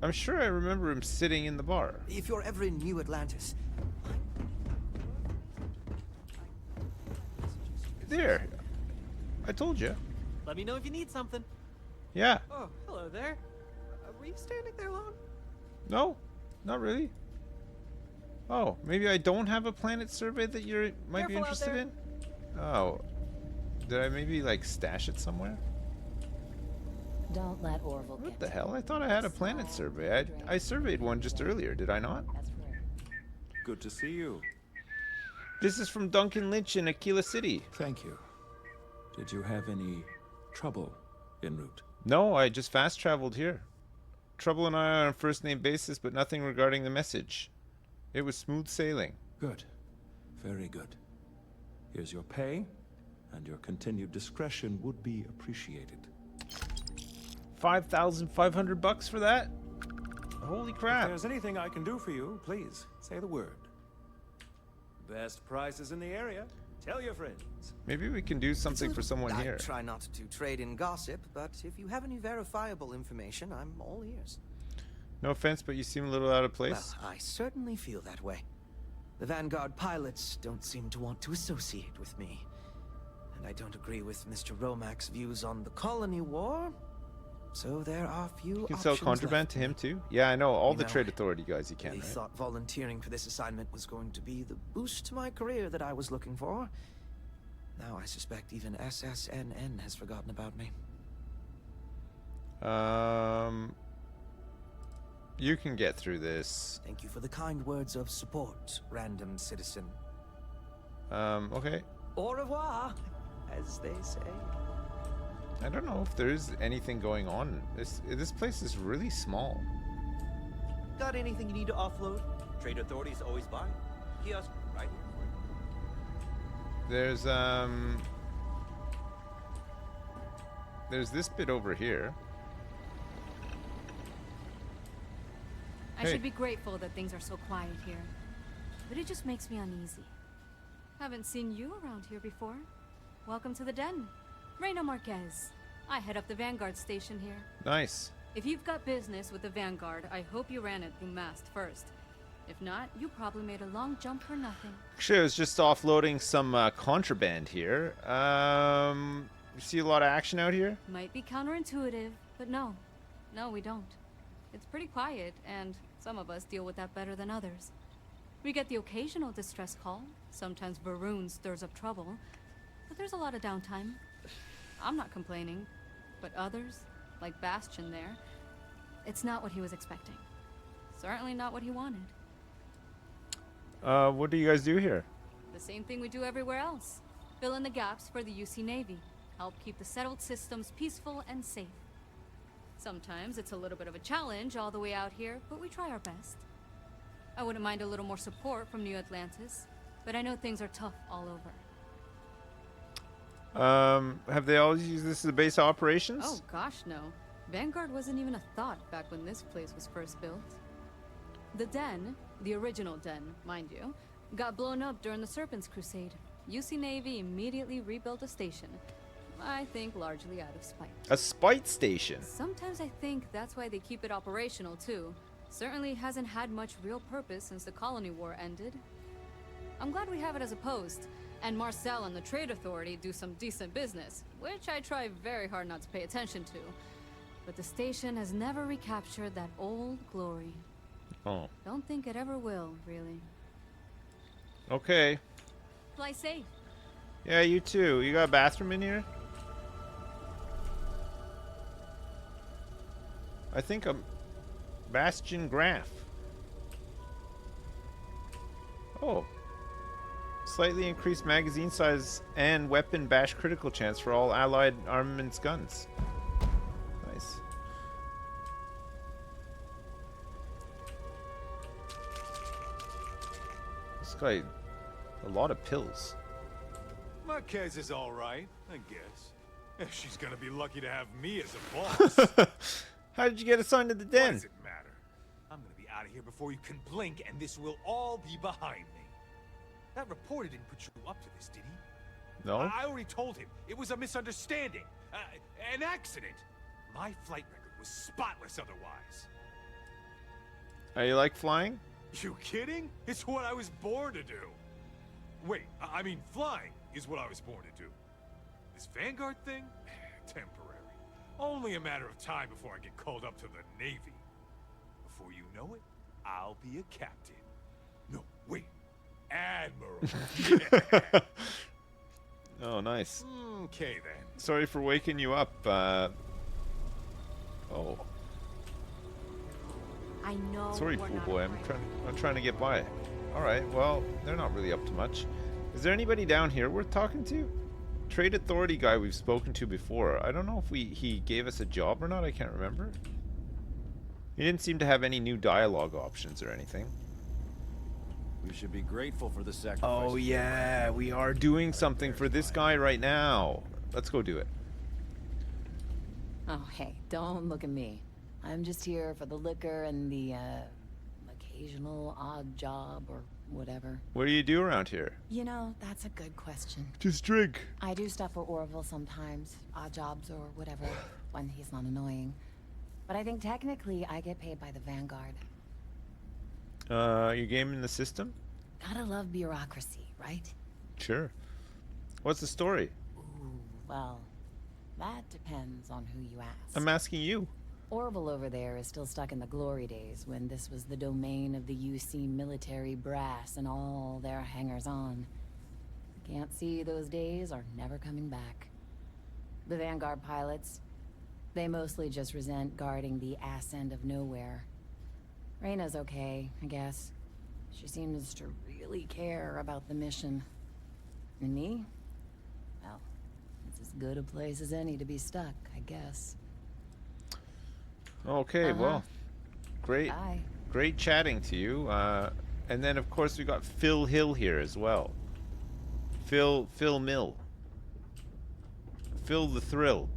I'm sure I remember him sitting in the bar. If you're ever in New Atlantis... There. I told you. Let me know if you need something. Yeah. Oh, hello there. Were you standing there long? No, not really. Oh, maybe I don't have a planet survey that you might be interested in? Oh. Did I maybe like stash it somewhere? Don't let Orville What the hell? I thought I had a planet survey. I surveyed one just earlier, did I not? Good to see you. This is from Duncan Lynch in Aquila City. Thank you. Did you have any trouble en route? No, I just fast traveled here. Trouble and I are on a first name basis, but nothing regarding the message. It was smooth sailing. Good. Very good. Here's your pay, and your continued discretion would be appreciated. 5,500 bucks for that? Holy crap. If there's anything I can do for you, please say the word. Best prices in the area. Tell your friends. Maybe we can do something for someone I here. try not to trade in gossip, but if you have any verifiable information, I'm all ears. No offense, but you seem a little out of place. Well, I certainly feel that way. The Vanguard pilots don't seem to want to associate with me. And I don't agree with Mr. Romack's views on the colony war. So there are few You can sell contraband to him too? Yeah, I know. All the trade authority guys you can, I right? thought volunteering for this assignment was going to be the boost to my career that I was looking for. Now I suspect even SSNN has forgotten about me. You can get through this. Thank you for the kind words of support, random citizen. Okay. Au revoir, as they say. I don't know if there's anything going on. This place is really small. Got anything you need to offload? Trade authorities always buy. Kiosk right here for you. There's this bit over here. I should be grateful that things are so quiet here, but it just makes me uneasy. Haven't seen you around here before. Welcome to the den. Reina Marquez. I head up the Vanguard station here. Nice. If you've got business with the Vanguard, I hope you ran it through Mast first. If not, you probably made a long jump for nothing. Actually, I was just offloading some contraband here. You see a lot of action out here? Might be counterintuitive, but no. No, we don't. It's pretty quiet, and some of us deal with that better than others. We get the occasional distress call. Sometimes Varun stirs up trouble. But there's a lot of downtime. I'm not complaining. But others, like Bastion there, it's not what he was expecting. Certainly not what he wanted. What do you guys do here? The same thing we do everywhere else. Fill in the gaps for the UC Navy. Help keep the settled systems peaceful and safe. Sometimes it's a little bit of a challenge all the way out here, but we try our best. I wouldn't mind a little more support from New Atlantis, but I know things are tough all over. Have they always used this as a base of operations? Oh gosh, no. Vanguard wasn't even a thought back when this place was first built. The den, the original den, mind you, got blown up during the Serpent's Crusade. UC Navy immediately rebuilt a station. I think largely out of spite. A spite station? Sometimes I think that's why they keep it operational too. Certainly hasn't had much real purpose since the Colony War ended. I'm glad we have it as a post, and Marcel and the Trade Authority do some decent business, which I try very hard not to pay attention to. But the station has never recaptured that old glory. Oh. Don't think it ever will, really. Okay. Fly safe. Yeah, you too. You got a bathroom in here? I think I'm Bastion Graph. Oh. Slightly increased magazine size and weapon bash critical chance for all allied armaments guns. Nice. This guy, a lot of pills. Marquez is all right, I guess. If she's gonna be lucky to have me as a boss. How did you get assigned to the den? What does it matter? I'm gonna be out of here before you can blink, and this will all be behind me. That reporter didn't put you up to this, did he? No. I already told him. It was a misunderstanding. An accident. My flight record was spotless otherwise. You like flying? You kidding? It's what I was born to do. Wait, I mean flying is what I was born to do. This Vanguard thing? Temporary. Only a matter of time before I get called up to the Navy. Before you know it, I'll be a captain. No, wait. Admiral. Yeah. Oh, nice. Okay, then. Sorry for waking you up. Oh. I know. Sorry, fool boy. I'm trying to get by. All right. Well, they're not really up to much. Is there anybody down here worth talking to? Trade Authority guy we've spoken to before. I don't know if he gave us a job or not. I can't remember. He didn't seem to have any new dialogue options or anything. We should be grateful for the sacrifice. Oh yeah, we are doing something for this guy right now. Let's go do it. Oh, hey, don't look at me. I'm just here for the liquor and the, occasional odd job or whatever. What do you do around here? You know, that's a good question. Just drink. I do stuff for Orville sometimes, odd jobs or whatever, when he's not annoying. But I think technically I get paid by the Vanguard. You gaming the system? Gotta love bureaucracy, right? Sure. What's the story? Ooh, well, that depends on who you ask. I'm asking you. Orville over there is still stuck in the glory days when this was the domain of the UC military brass and all their hangers-on. Can't see those days are never coming back. The Vanguard pilots, they mostly just resent guarding the ass end of nowhere. Reina's okay, I guess. She seems to really care about the mission. And me? Well, it's as good a place as any to be stuck, I guess. Okay, well, great, Bye. great chatting to you. And then of course we got Phil Hill here as well. Phil Mill. Phil the Thrill.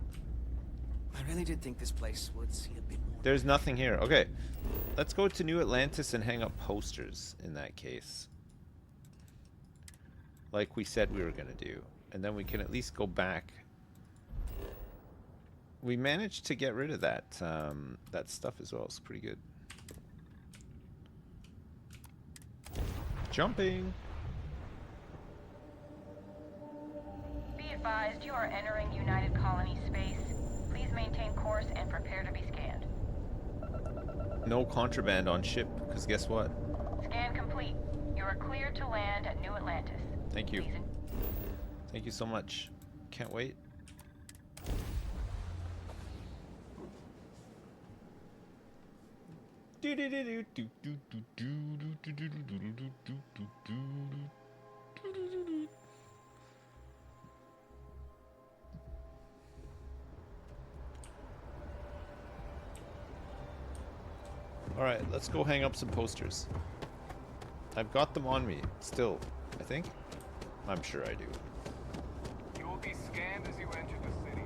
I really did think this place would see a bit more. There's nothing here. Okay. Let's go to New Atlantis and hang up posters in that case. Like we said we were going to do. And then we can at least go back. We managed to get rid of that that stuff as well. It's pretty good. Jumping. Be advised, you are entering United Colony space. Please maintain course and prepare to be scanned. No contraband on ship, because guess what? Scan complete. You are cleared to land at New Atlantis. Thank you. Thank you so much. Can't wait. Alright, let's go hang up some posters. I've got them on me, still, I think. I'm sure I do. You will be scanned as you enter the city.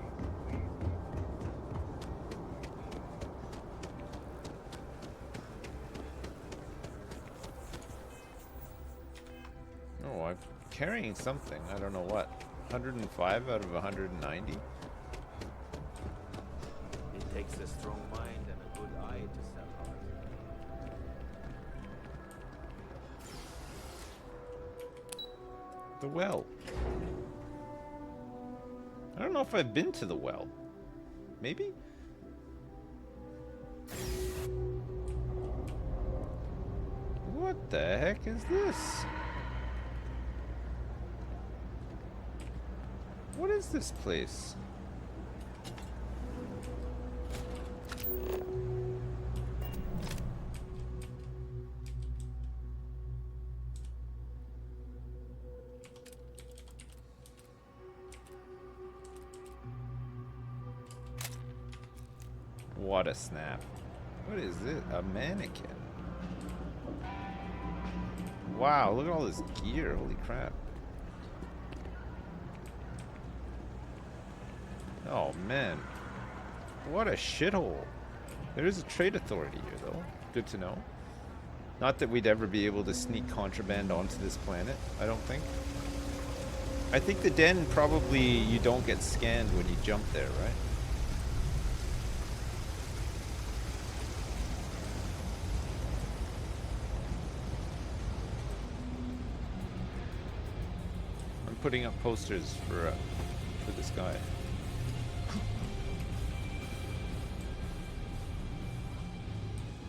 Oh, I'm carrying something. I don't know what. 105 out of 190? It takes a strong mind and a good eye to sell art. The well. I don't know if I've been to the well. Maybe? What the heck is this? What is this place? What a snap. What is this? A mannequin. Wow, look at all this gear. Holy crap. Oh man. What a shithole. There is a trade authority here though. Good to know. Not that we'd ever be able to sneak contraband onto this planet, I don't think. I think the den probably you don't get scanned when you jump there, right? I'm putting up posters for this guy.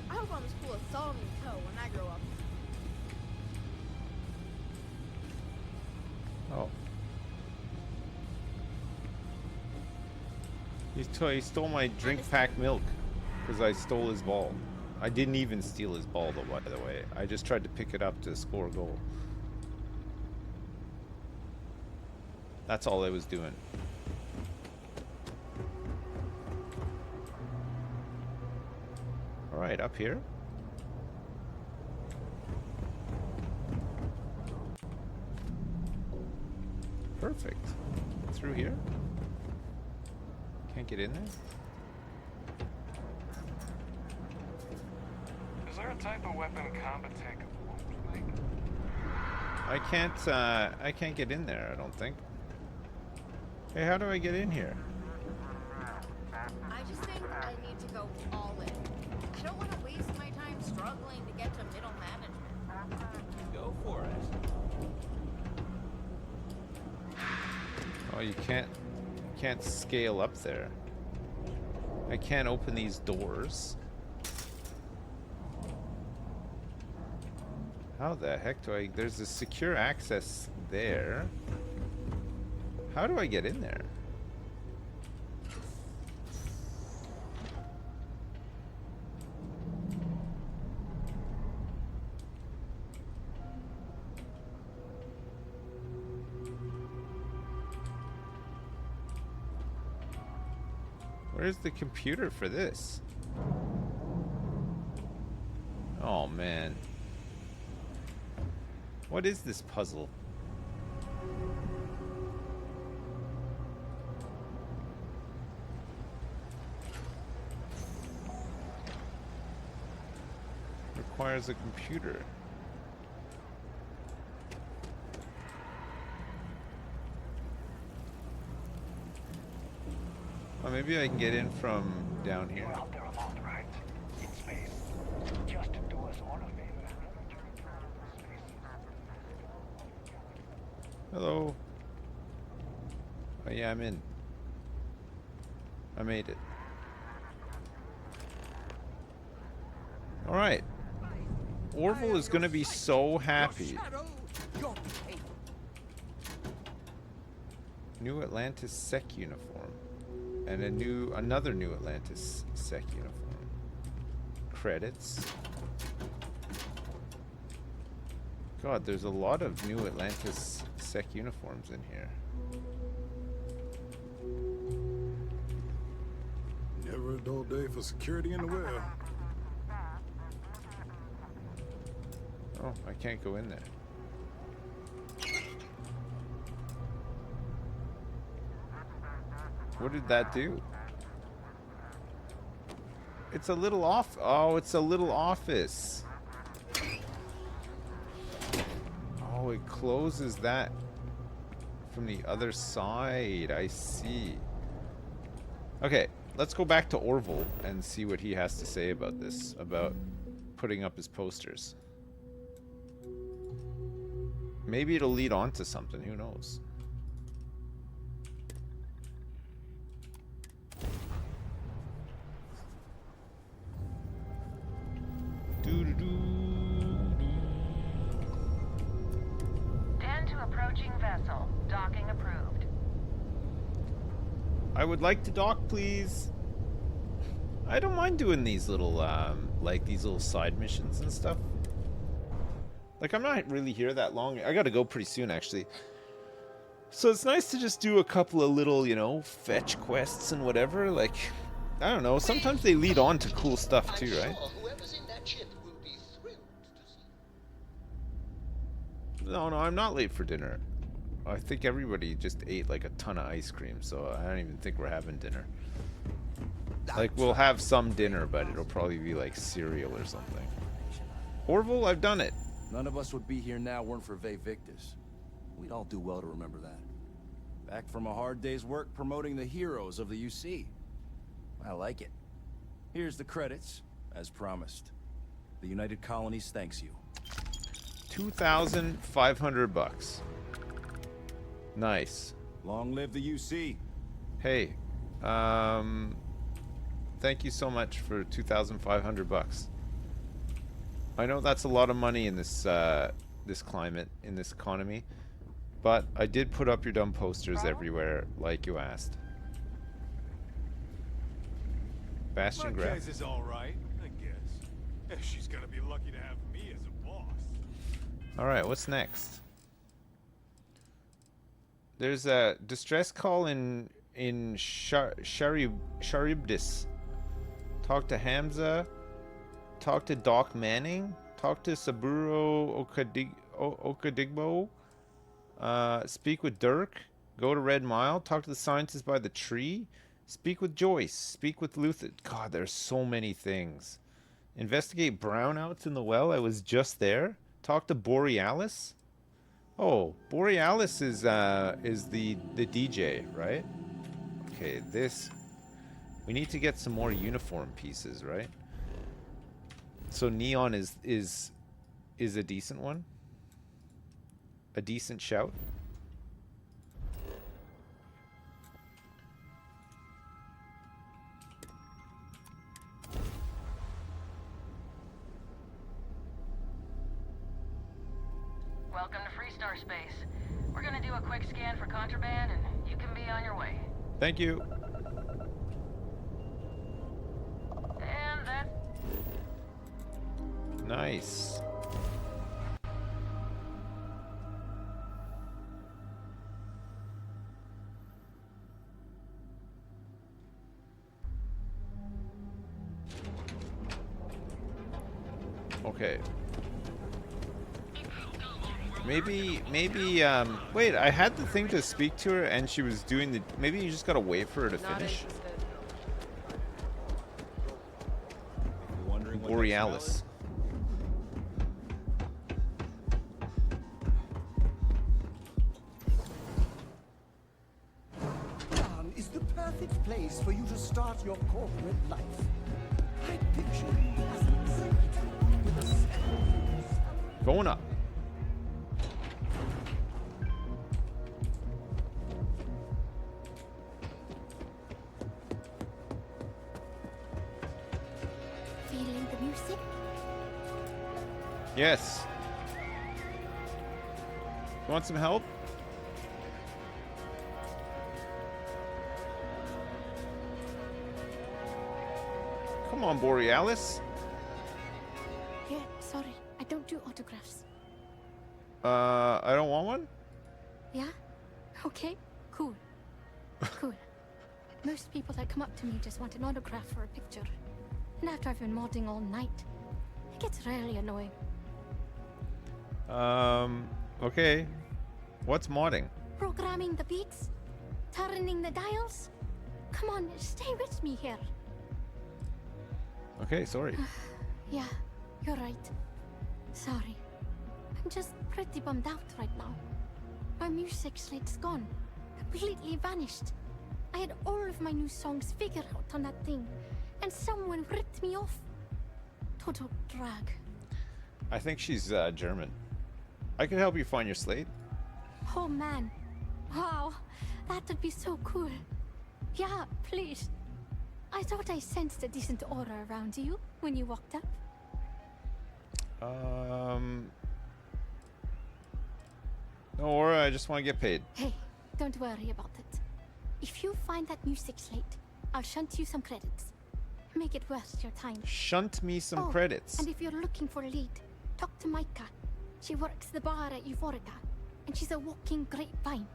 I hope I'm as cool as Solomon Toe when I grow up. Oh. He stole my drink pack milk because I stole his ball. I didn't even steal his ball though, by the way. I just tried to pick it up to score a goal. That's all I was doing. Alright, up here. Perfect. Through here? Can't get in there? Is there a type of weapon combat tech won't make? I can't get in there, I don't think. Hey, how do I get in here? I just think I need to go all in. I don't want to waste my time struggling to get to middle management. Go for it. Oh, you can't scale up there. I can't open these doors. How the heck do I... There's a secure access there. How do I get in there? Where's the computer for this? Oh man. What is this puzzle? Requires a computer. Oh, maybe I can get in from down here. You're out there alone, right? In space. Just do us all a favor. Hello. Oh yeah, I'm in. I made it. Alright. Orville is gonna be so happy. New Atlantis Sec uniform. And another New Atlantis Sec uniform. Credits. God, there's a lot of New Atlantis Sec uniforms in here. Never a dull day for security in the well. Oh, I can't go in there. What did that do? It's a little off. Oh, it's a little office. Oh, it closes that from the other side. I see. Okay, let's go back to Orville and see what he has to say about this, about putting up his posters. Maybe it'll lead on to something, who knows? Den to approaching vessel. Docking approved. I would like to dock, please. I don't mind doing these little, like these little side missions and stuff. Like, I'm not really here that long. I gotta go pretty soon, actually. So it's nice to just do a couple of little, you know, fetch quests and whatever. Like, I don't know. Sometimes they lead on to cool stuff too, right? No, I'm not late for dinner. I think everybody just ate like a ton of ice cream, so I don't even think we're having dinner. Like, we'll have some dinner, but it'll probably be like cereal or something. Orville, I've done it. None of us would be here now weren't for Ve Victus. We'd all do well to remember that. Back from a hard day's work promoting the heroes of the UC. I like it. Here's the credits, as promised. The United Colonies thanks you. 2,500 bucks. Nice. Long live the UC. Hey, thank you so much for 2,500 bucks. I know that's a lot of money in this this climate, in this economy, but I did put up your dumb posters everywhere, like you asked. Bastion Graph. Marquez is all right, I guess. She's gonna be lucky to have me as a boss. All right, what's next? There's a distress call in Charybdis. Talk to Hamza. Talk to Doc Manning. Talk to Saburo Okadigbo. Speak with Dirk. Go to Red Mile. Talk to the scientist by the tree. Speak with Joyce. Speak with Luther. God, there's so many things. Investigate brownouts in the well. I was just there. Talk to Borealis. Oh, Borealis is the DJ, right? Okay, this. We need to get some more uniform pieces, right? So Neon is a decent one. A decent shout. Welcome to Freestar Space. We're gonna do a quick scan for contraband, and you can be on your way. Thank you. And that's... Nice. Okay. Maybe, wait, I had the thing to speak to her and she was doing the, maybe you just gotta wait for her to finish. Borealis. Is the perfect place for you to start your corporate life. I picture you as an executive with a set. Going up. Feeling the music? Yes. You want some help? Come on, Borealis. Yeah, sorry. I don't do autographs. I don't want one? Yeah? Okay, cool. Cool. Most people that come up to me just want an autograph or a picture. And after I've been modding all night, it gets really annoying. Okay. What's modding? Programming the beats? Turning the dials? Come on, stay with me here. Okay, sorry. Yeah, you're right. Sorry. I'm just pretty bummed out right now. My music slate's gone. Completely vanished. I had all of my new songs figured out on that thing, and someone ripped me off. Total drag. I think she's German. I can help you find your slate. Oh man. Wow. That would be so cool. Yeah, please. I thought I sensed a decent aura around you when you walked up. No aura, I just want to get paid. Hey, don't worry about it. If you find that music slate, I'll shunt you some credits. Make it worth your time. Shunt me some credits. And if you're looking for a lead, talk to Micah. She works the bar at Euphorica, and she's a walking grapevine.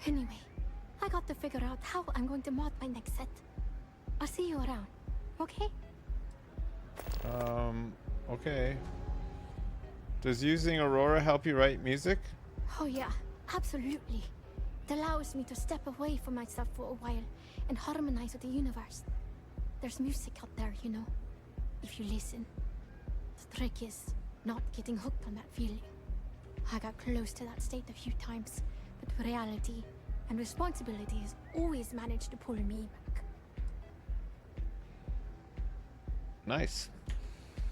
Anyway, I got to figure out how I'm going to mod my next set. I'll see you around, okay? Okay. Does using Aurora help you write music? Oh yeah, absolutely. It allows me to step away from myself for a while and harmonize with the universe. There's music out there, you know, if you listen. The trick is not getting hooked on that feeling. I got close to that state a few times, but reality and responsibilities always managed to pull me back. Nice.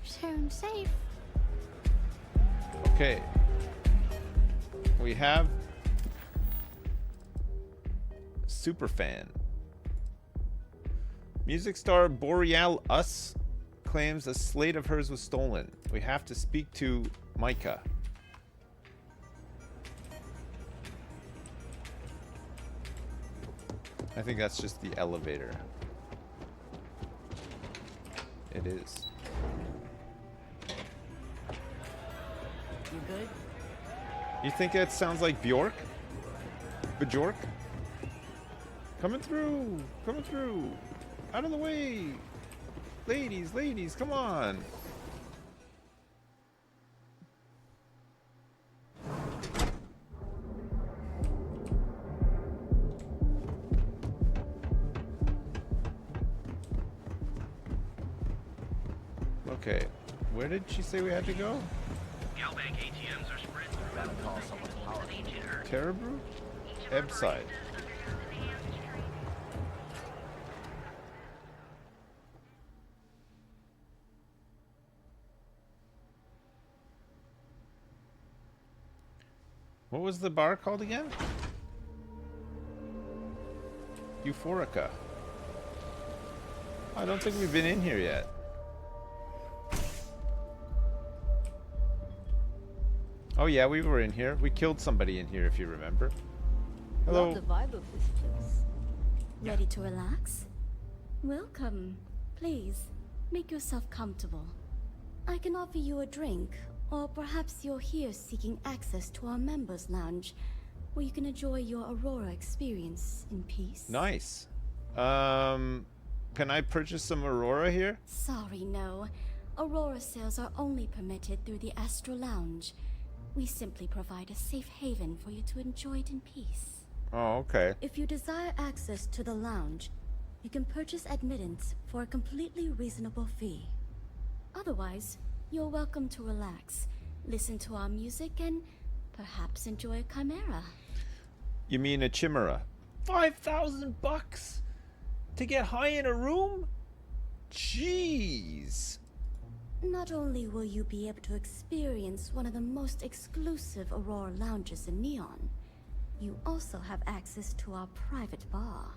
Sound safe. Okay. We have Superfan. Music star Boreal Us claims a slate of hers was stolen. We have to speak to Micah. I think that's just the elevator. It is. You good? You think that sounds like Bjork? Bjork? Coming through! Coming through! Out of the way! Ladies, ladies, come on! Okay, where did she say we had to go? Galbank ATMs are spread throughout the Terrabrew? Ebside. What was the bar called again? Euphorica. I don't think we've been in here yet. Oh yeah, we were in here. We killed somebody in here, if you remember. Hello. Love the vibe of this place. Ready to relax? Welcome. Please, make yourself comfortable. I can offer you a drink, or perhaps you're here seeking access to our members' lounge, where you can enjoy your Aurora experience in peace. Nice. Can I purchase some Aurora here? Sorry, no. Aurora sales are only permitted through the Astral Lounge. We simply provide a safe haven for you to enjoy it in peace. Oh, okay. If you desire access to the lounge, you can purchase admittance for a completely reasonable fee. Otherwise, you're welcome to relax, listen to our music, and perhaps enjoy a chimera. You mean a chimera? $5,000 to get high in a room? Jeez. Not only will you be able to experience one of the most exclusive Aurora lounges in Neon, you also have access to our private bar.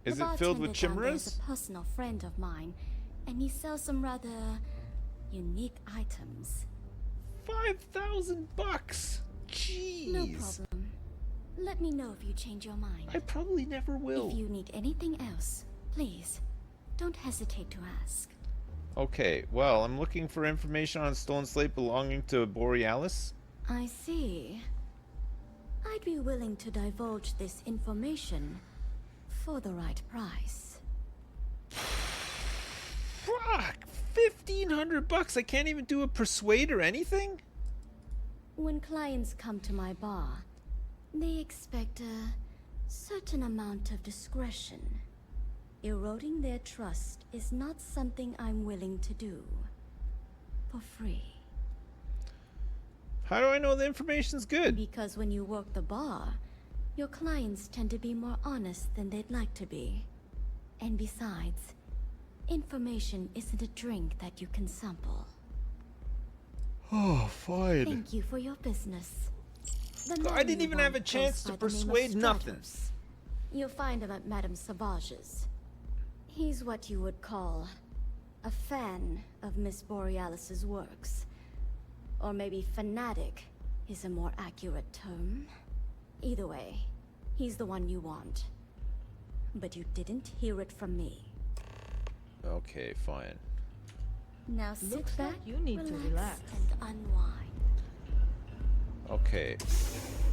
Is it filled with The bartender down there is chimeras? a personal friend of mine, and he sells some rather unique items. $5,000. Jeez. No problem. Let me know if you change your mind. I probably never will. If you need anything else, please, don't hesitate to ask. Okay, well, I'm looking for information on a stolen slate belonging to Borealis. I see. I'd be willing to divulge this information for the right price. Fuck! $1,500. I can't even do a persuade or anything? When clients come to my bar, they expect a certain amount of discretion. Eroding their trust is not something I'm willing to do for free. How do I know the information's good? Because when you work the bar, your clients tend to be more honest than they'd like to be. And besides, information isn't a drink that you can sample. Oh, fine. Thank you for your business. I didn't even have a chance to persuade nothing. You'll find him at Madame Savage's. He's what you would call a fan of Miss Borealis's works. Or maybe fanatic is a more accurate term. Either way, he's the one you want. But you didn't hear it from me. Okay, fine. Now sit Looks back, like you need to relax. and unwind. Okay.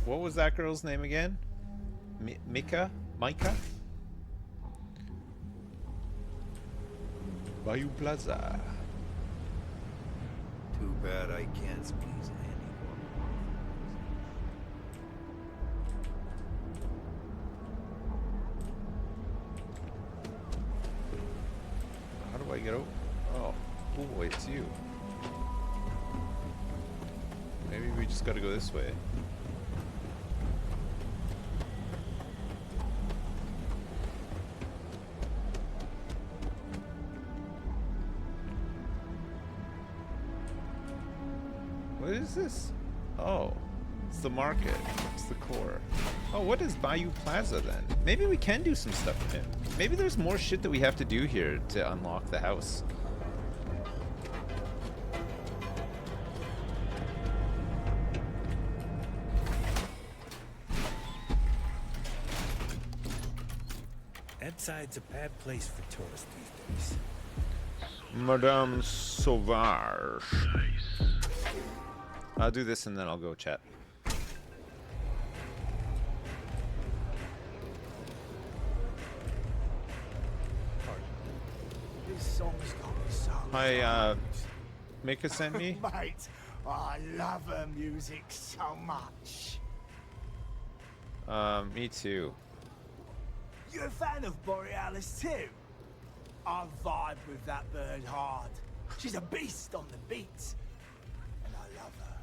What was that girl's name again? Micah? Bayou Plaza. Too bad I can't please anyone. How do I get over? Oh, wait, it's you. Maybe we just gotta go this way. What is this? Oh, it's the market. It's the core. Oh, what is Bayou Plaza then? Maybe we can do some stuff with him. Maybe there's more shit that we have to do here to unlock the house. Inside's a bad place for tourists these days. Madame Sauvage. I'll do this and then I'll go chat. This song's got me so Hi, Mika sent me. Mate, I love her music so much. Me too. You're a fan of Borealis too? I vibe with that bird hard. She's a beast on the beat. And I love her.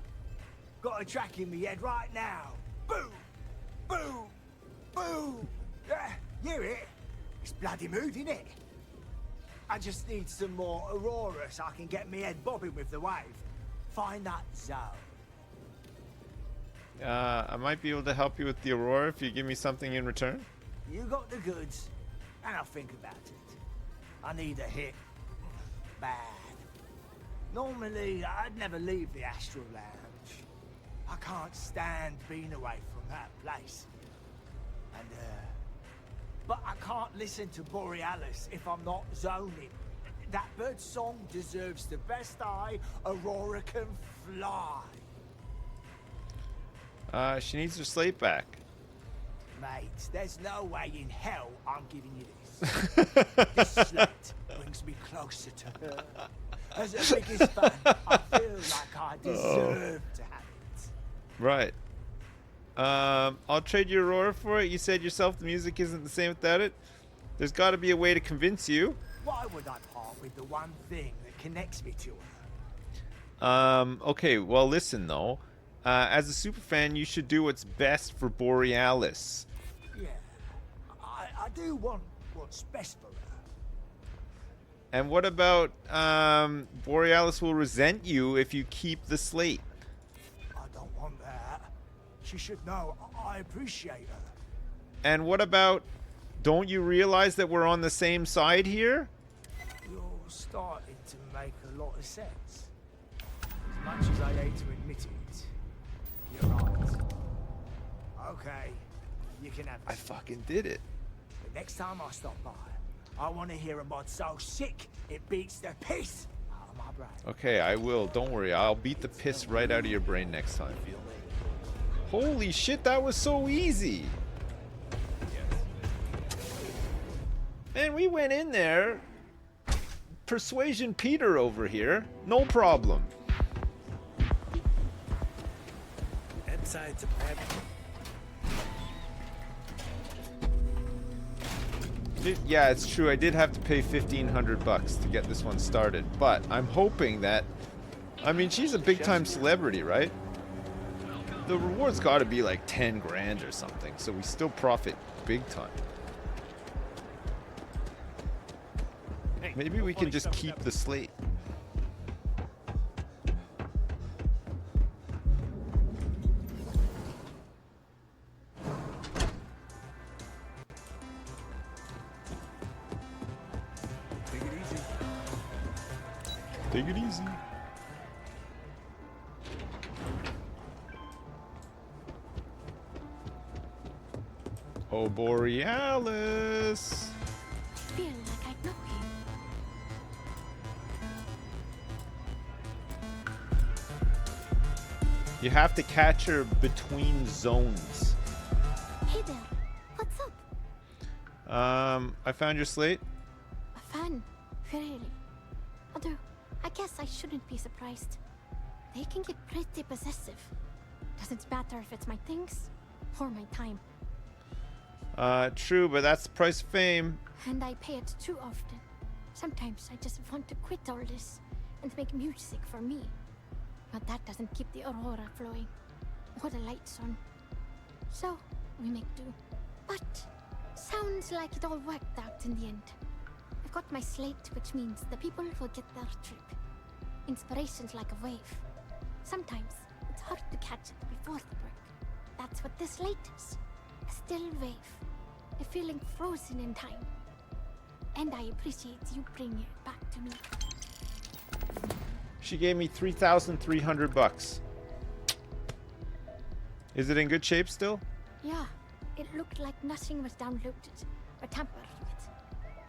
Got a track in my head right now. Boom! Boom! Boom! Yeah, hear it? It's bloody mood, innit? I just need some more Aurora so I can get my head bobbing with the wave. Find that zone. I might be able to help you with the Aurora if you give me something in return. You got the goods, and I'll think about it. I need a hit. Bad. Normally, I'd never leave the Astral Lounge. I can't stand being away from that place. And, but I can't listen to Borealis if I'm not zoning. That bird song deserves the best eye Aurora can fly. She needs her slate back. Mate, there's no way in hell I'm giving you this. This slate brings me closer to her. As the biggest fan, I feel like I deserve to have it. Right. I'll trade you Aurora for it. You said yourself the music isn't the same without it. There's got to be a way to convince you. Why would I part with the one thing that connects me to her? Okay, well listen though. As a super fan, you should do what's best for Borealis. Yeah, I do want what's best for her. And what about Borealis will resent you if you keep the slate? I don't want that. She should know I appreciate her. And what about, don't you realize that we're on the same side here? You're starting to make a lot of sense. As much as I hate to admit it, you're right. Okay, you can have it. I fucking did it. But next time I stop by, I want to hear a mod so sick it beats the piss out of my brain. Okay, I will. Don't worry. I'll beat the piss right out of your brain next time. Holy shit, that was so easy. Man, we went in there. Persuasion Peter over here. No problem. That side's a bad Yeah, it's true. I did have to pay $1,500 to get this one started, but I'm hoping that, I mean, she's a big-time celebrity, right? The reward's got to be like 10 grand or something, so we still profit big time. Maybe we can just keep the slate. Take it easy. Oh, Borealis. Feel like I know him. You have to catch her between zones. Hey there, what's up? I found your slate. A fan, really. Although, I guess I shouldn't be surprised. They can get pretty possessive. Doesn't matter if it's my things or my time. True, but that's the price of fame. And I pay it too often. Sometimes I just want to quit all this and make music for me. But that doesn't keep the aurora flowing or the lights on. So, we make do. But, sounds like it all worked out in the end. I've got my slate, which means the people will get their trip. Inspiration's like a wave. Sometimes, it's hard to catch it before the break. That's what this slate is. A still wave. A feeling frozen in time. And I appreciate you bringing it back to me. She gave me $3,300. Is it in good shape still? Yeah, it looked like nothing was downloaded or tampered with.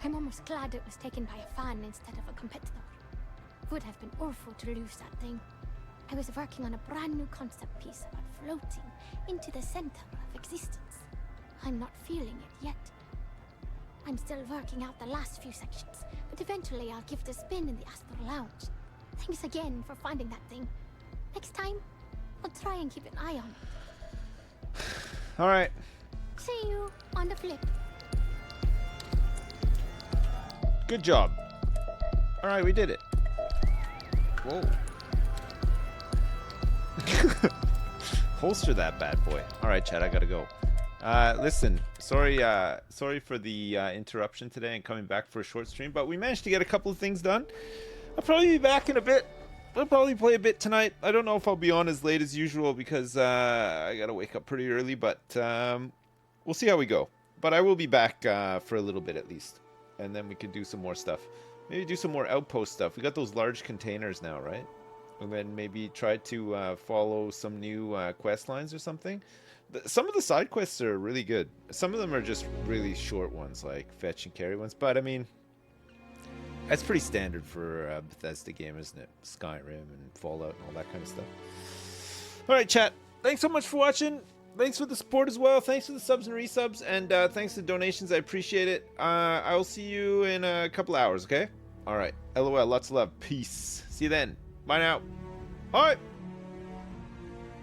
I'm almost glad it was taken by a fan instead of a competitor. Would have been awful to lose that thing. I was working on a brand new concept piece about floating into the center of existence. I'm not feeling it yet. I'm still working out the last few sections, but eventually I'll give it a spin in the Astral Lounge. Thanks again for finding that thing. Next time, I'll try and keep an eye on it. Alright. See you on the flip. Good job. Alright, we did it. Whoa. Holster that bad boy. Alright, Chad, I gotta go. Listen, sorry for the interruption today and coming back for a short stream, but we managed to get a couple of things done. I'll probably be back in a bit. I'll probably play a bit tonight. I don't know if I'll be on as late as usual because I gotta wake up pretty early, but we'll see how we go. But I will be back for a little bit at least, and then we can do some more stuff. Maybe do some more Outpost stuff. We got those large containers now, right? And then maybe try to follow some new quest lines or something. Some of the side quests are really good. Some of them are just really short ones, like fetch and carry ones. But I mean, that's pretty standard for a Bethesda game, isn't it? Skyrim and Fallout and all that kind of stuff. All right, chat. Thanks so much for watching. Thanks for the support as well. Thanks for the subs and resubs. And thanks for the donations. I appreciate it. I will see you in a couple hours, okay? All right. LOL. Lots of love. Peace. See you then. Bye now. Bye.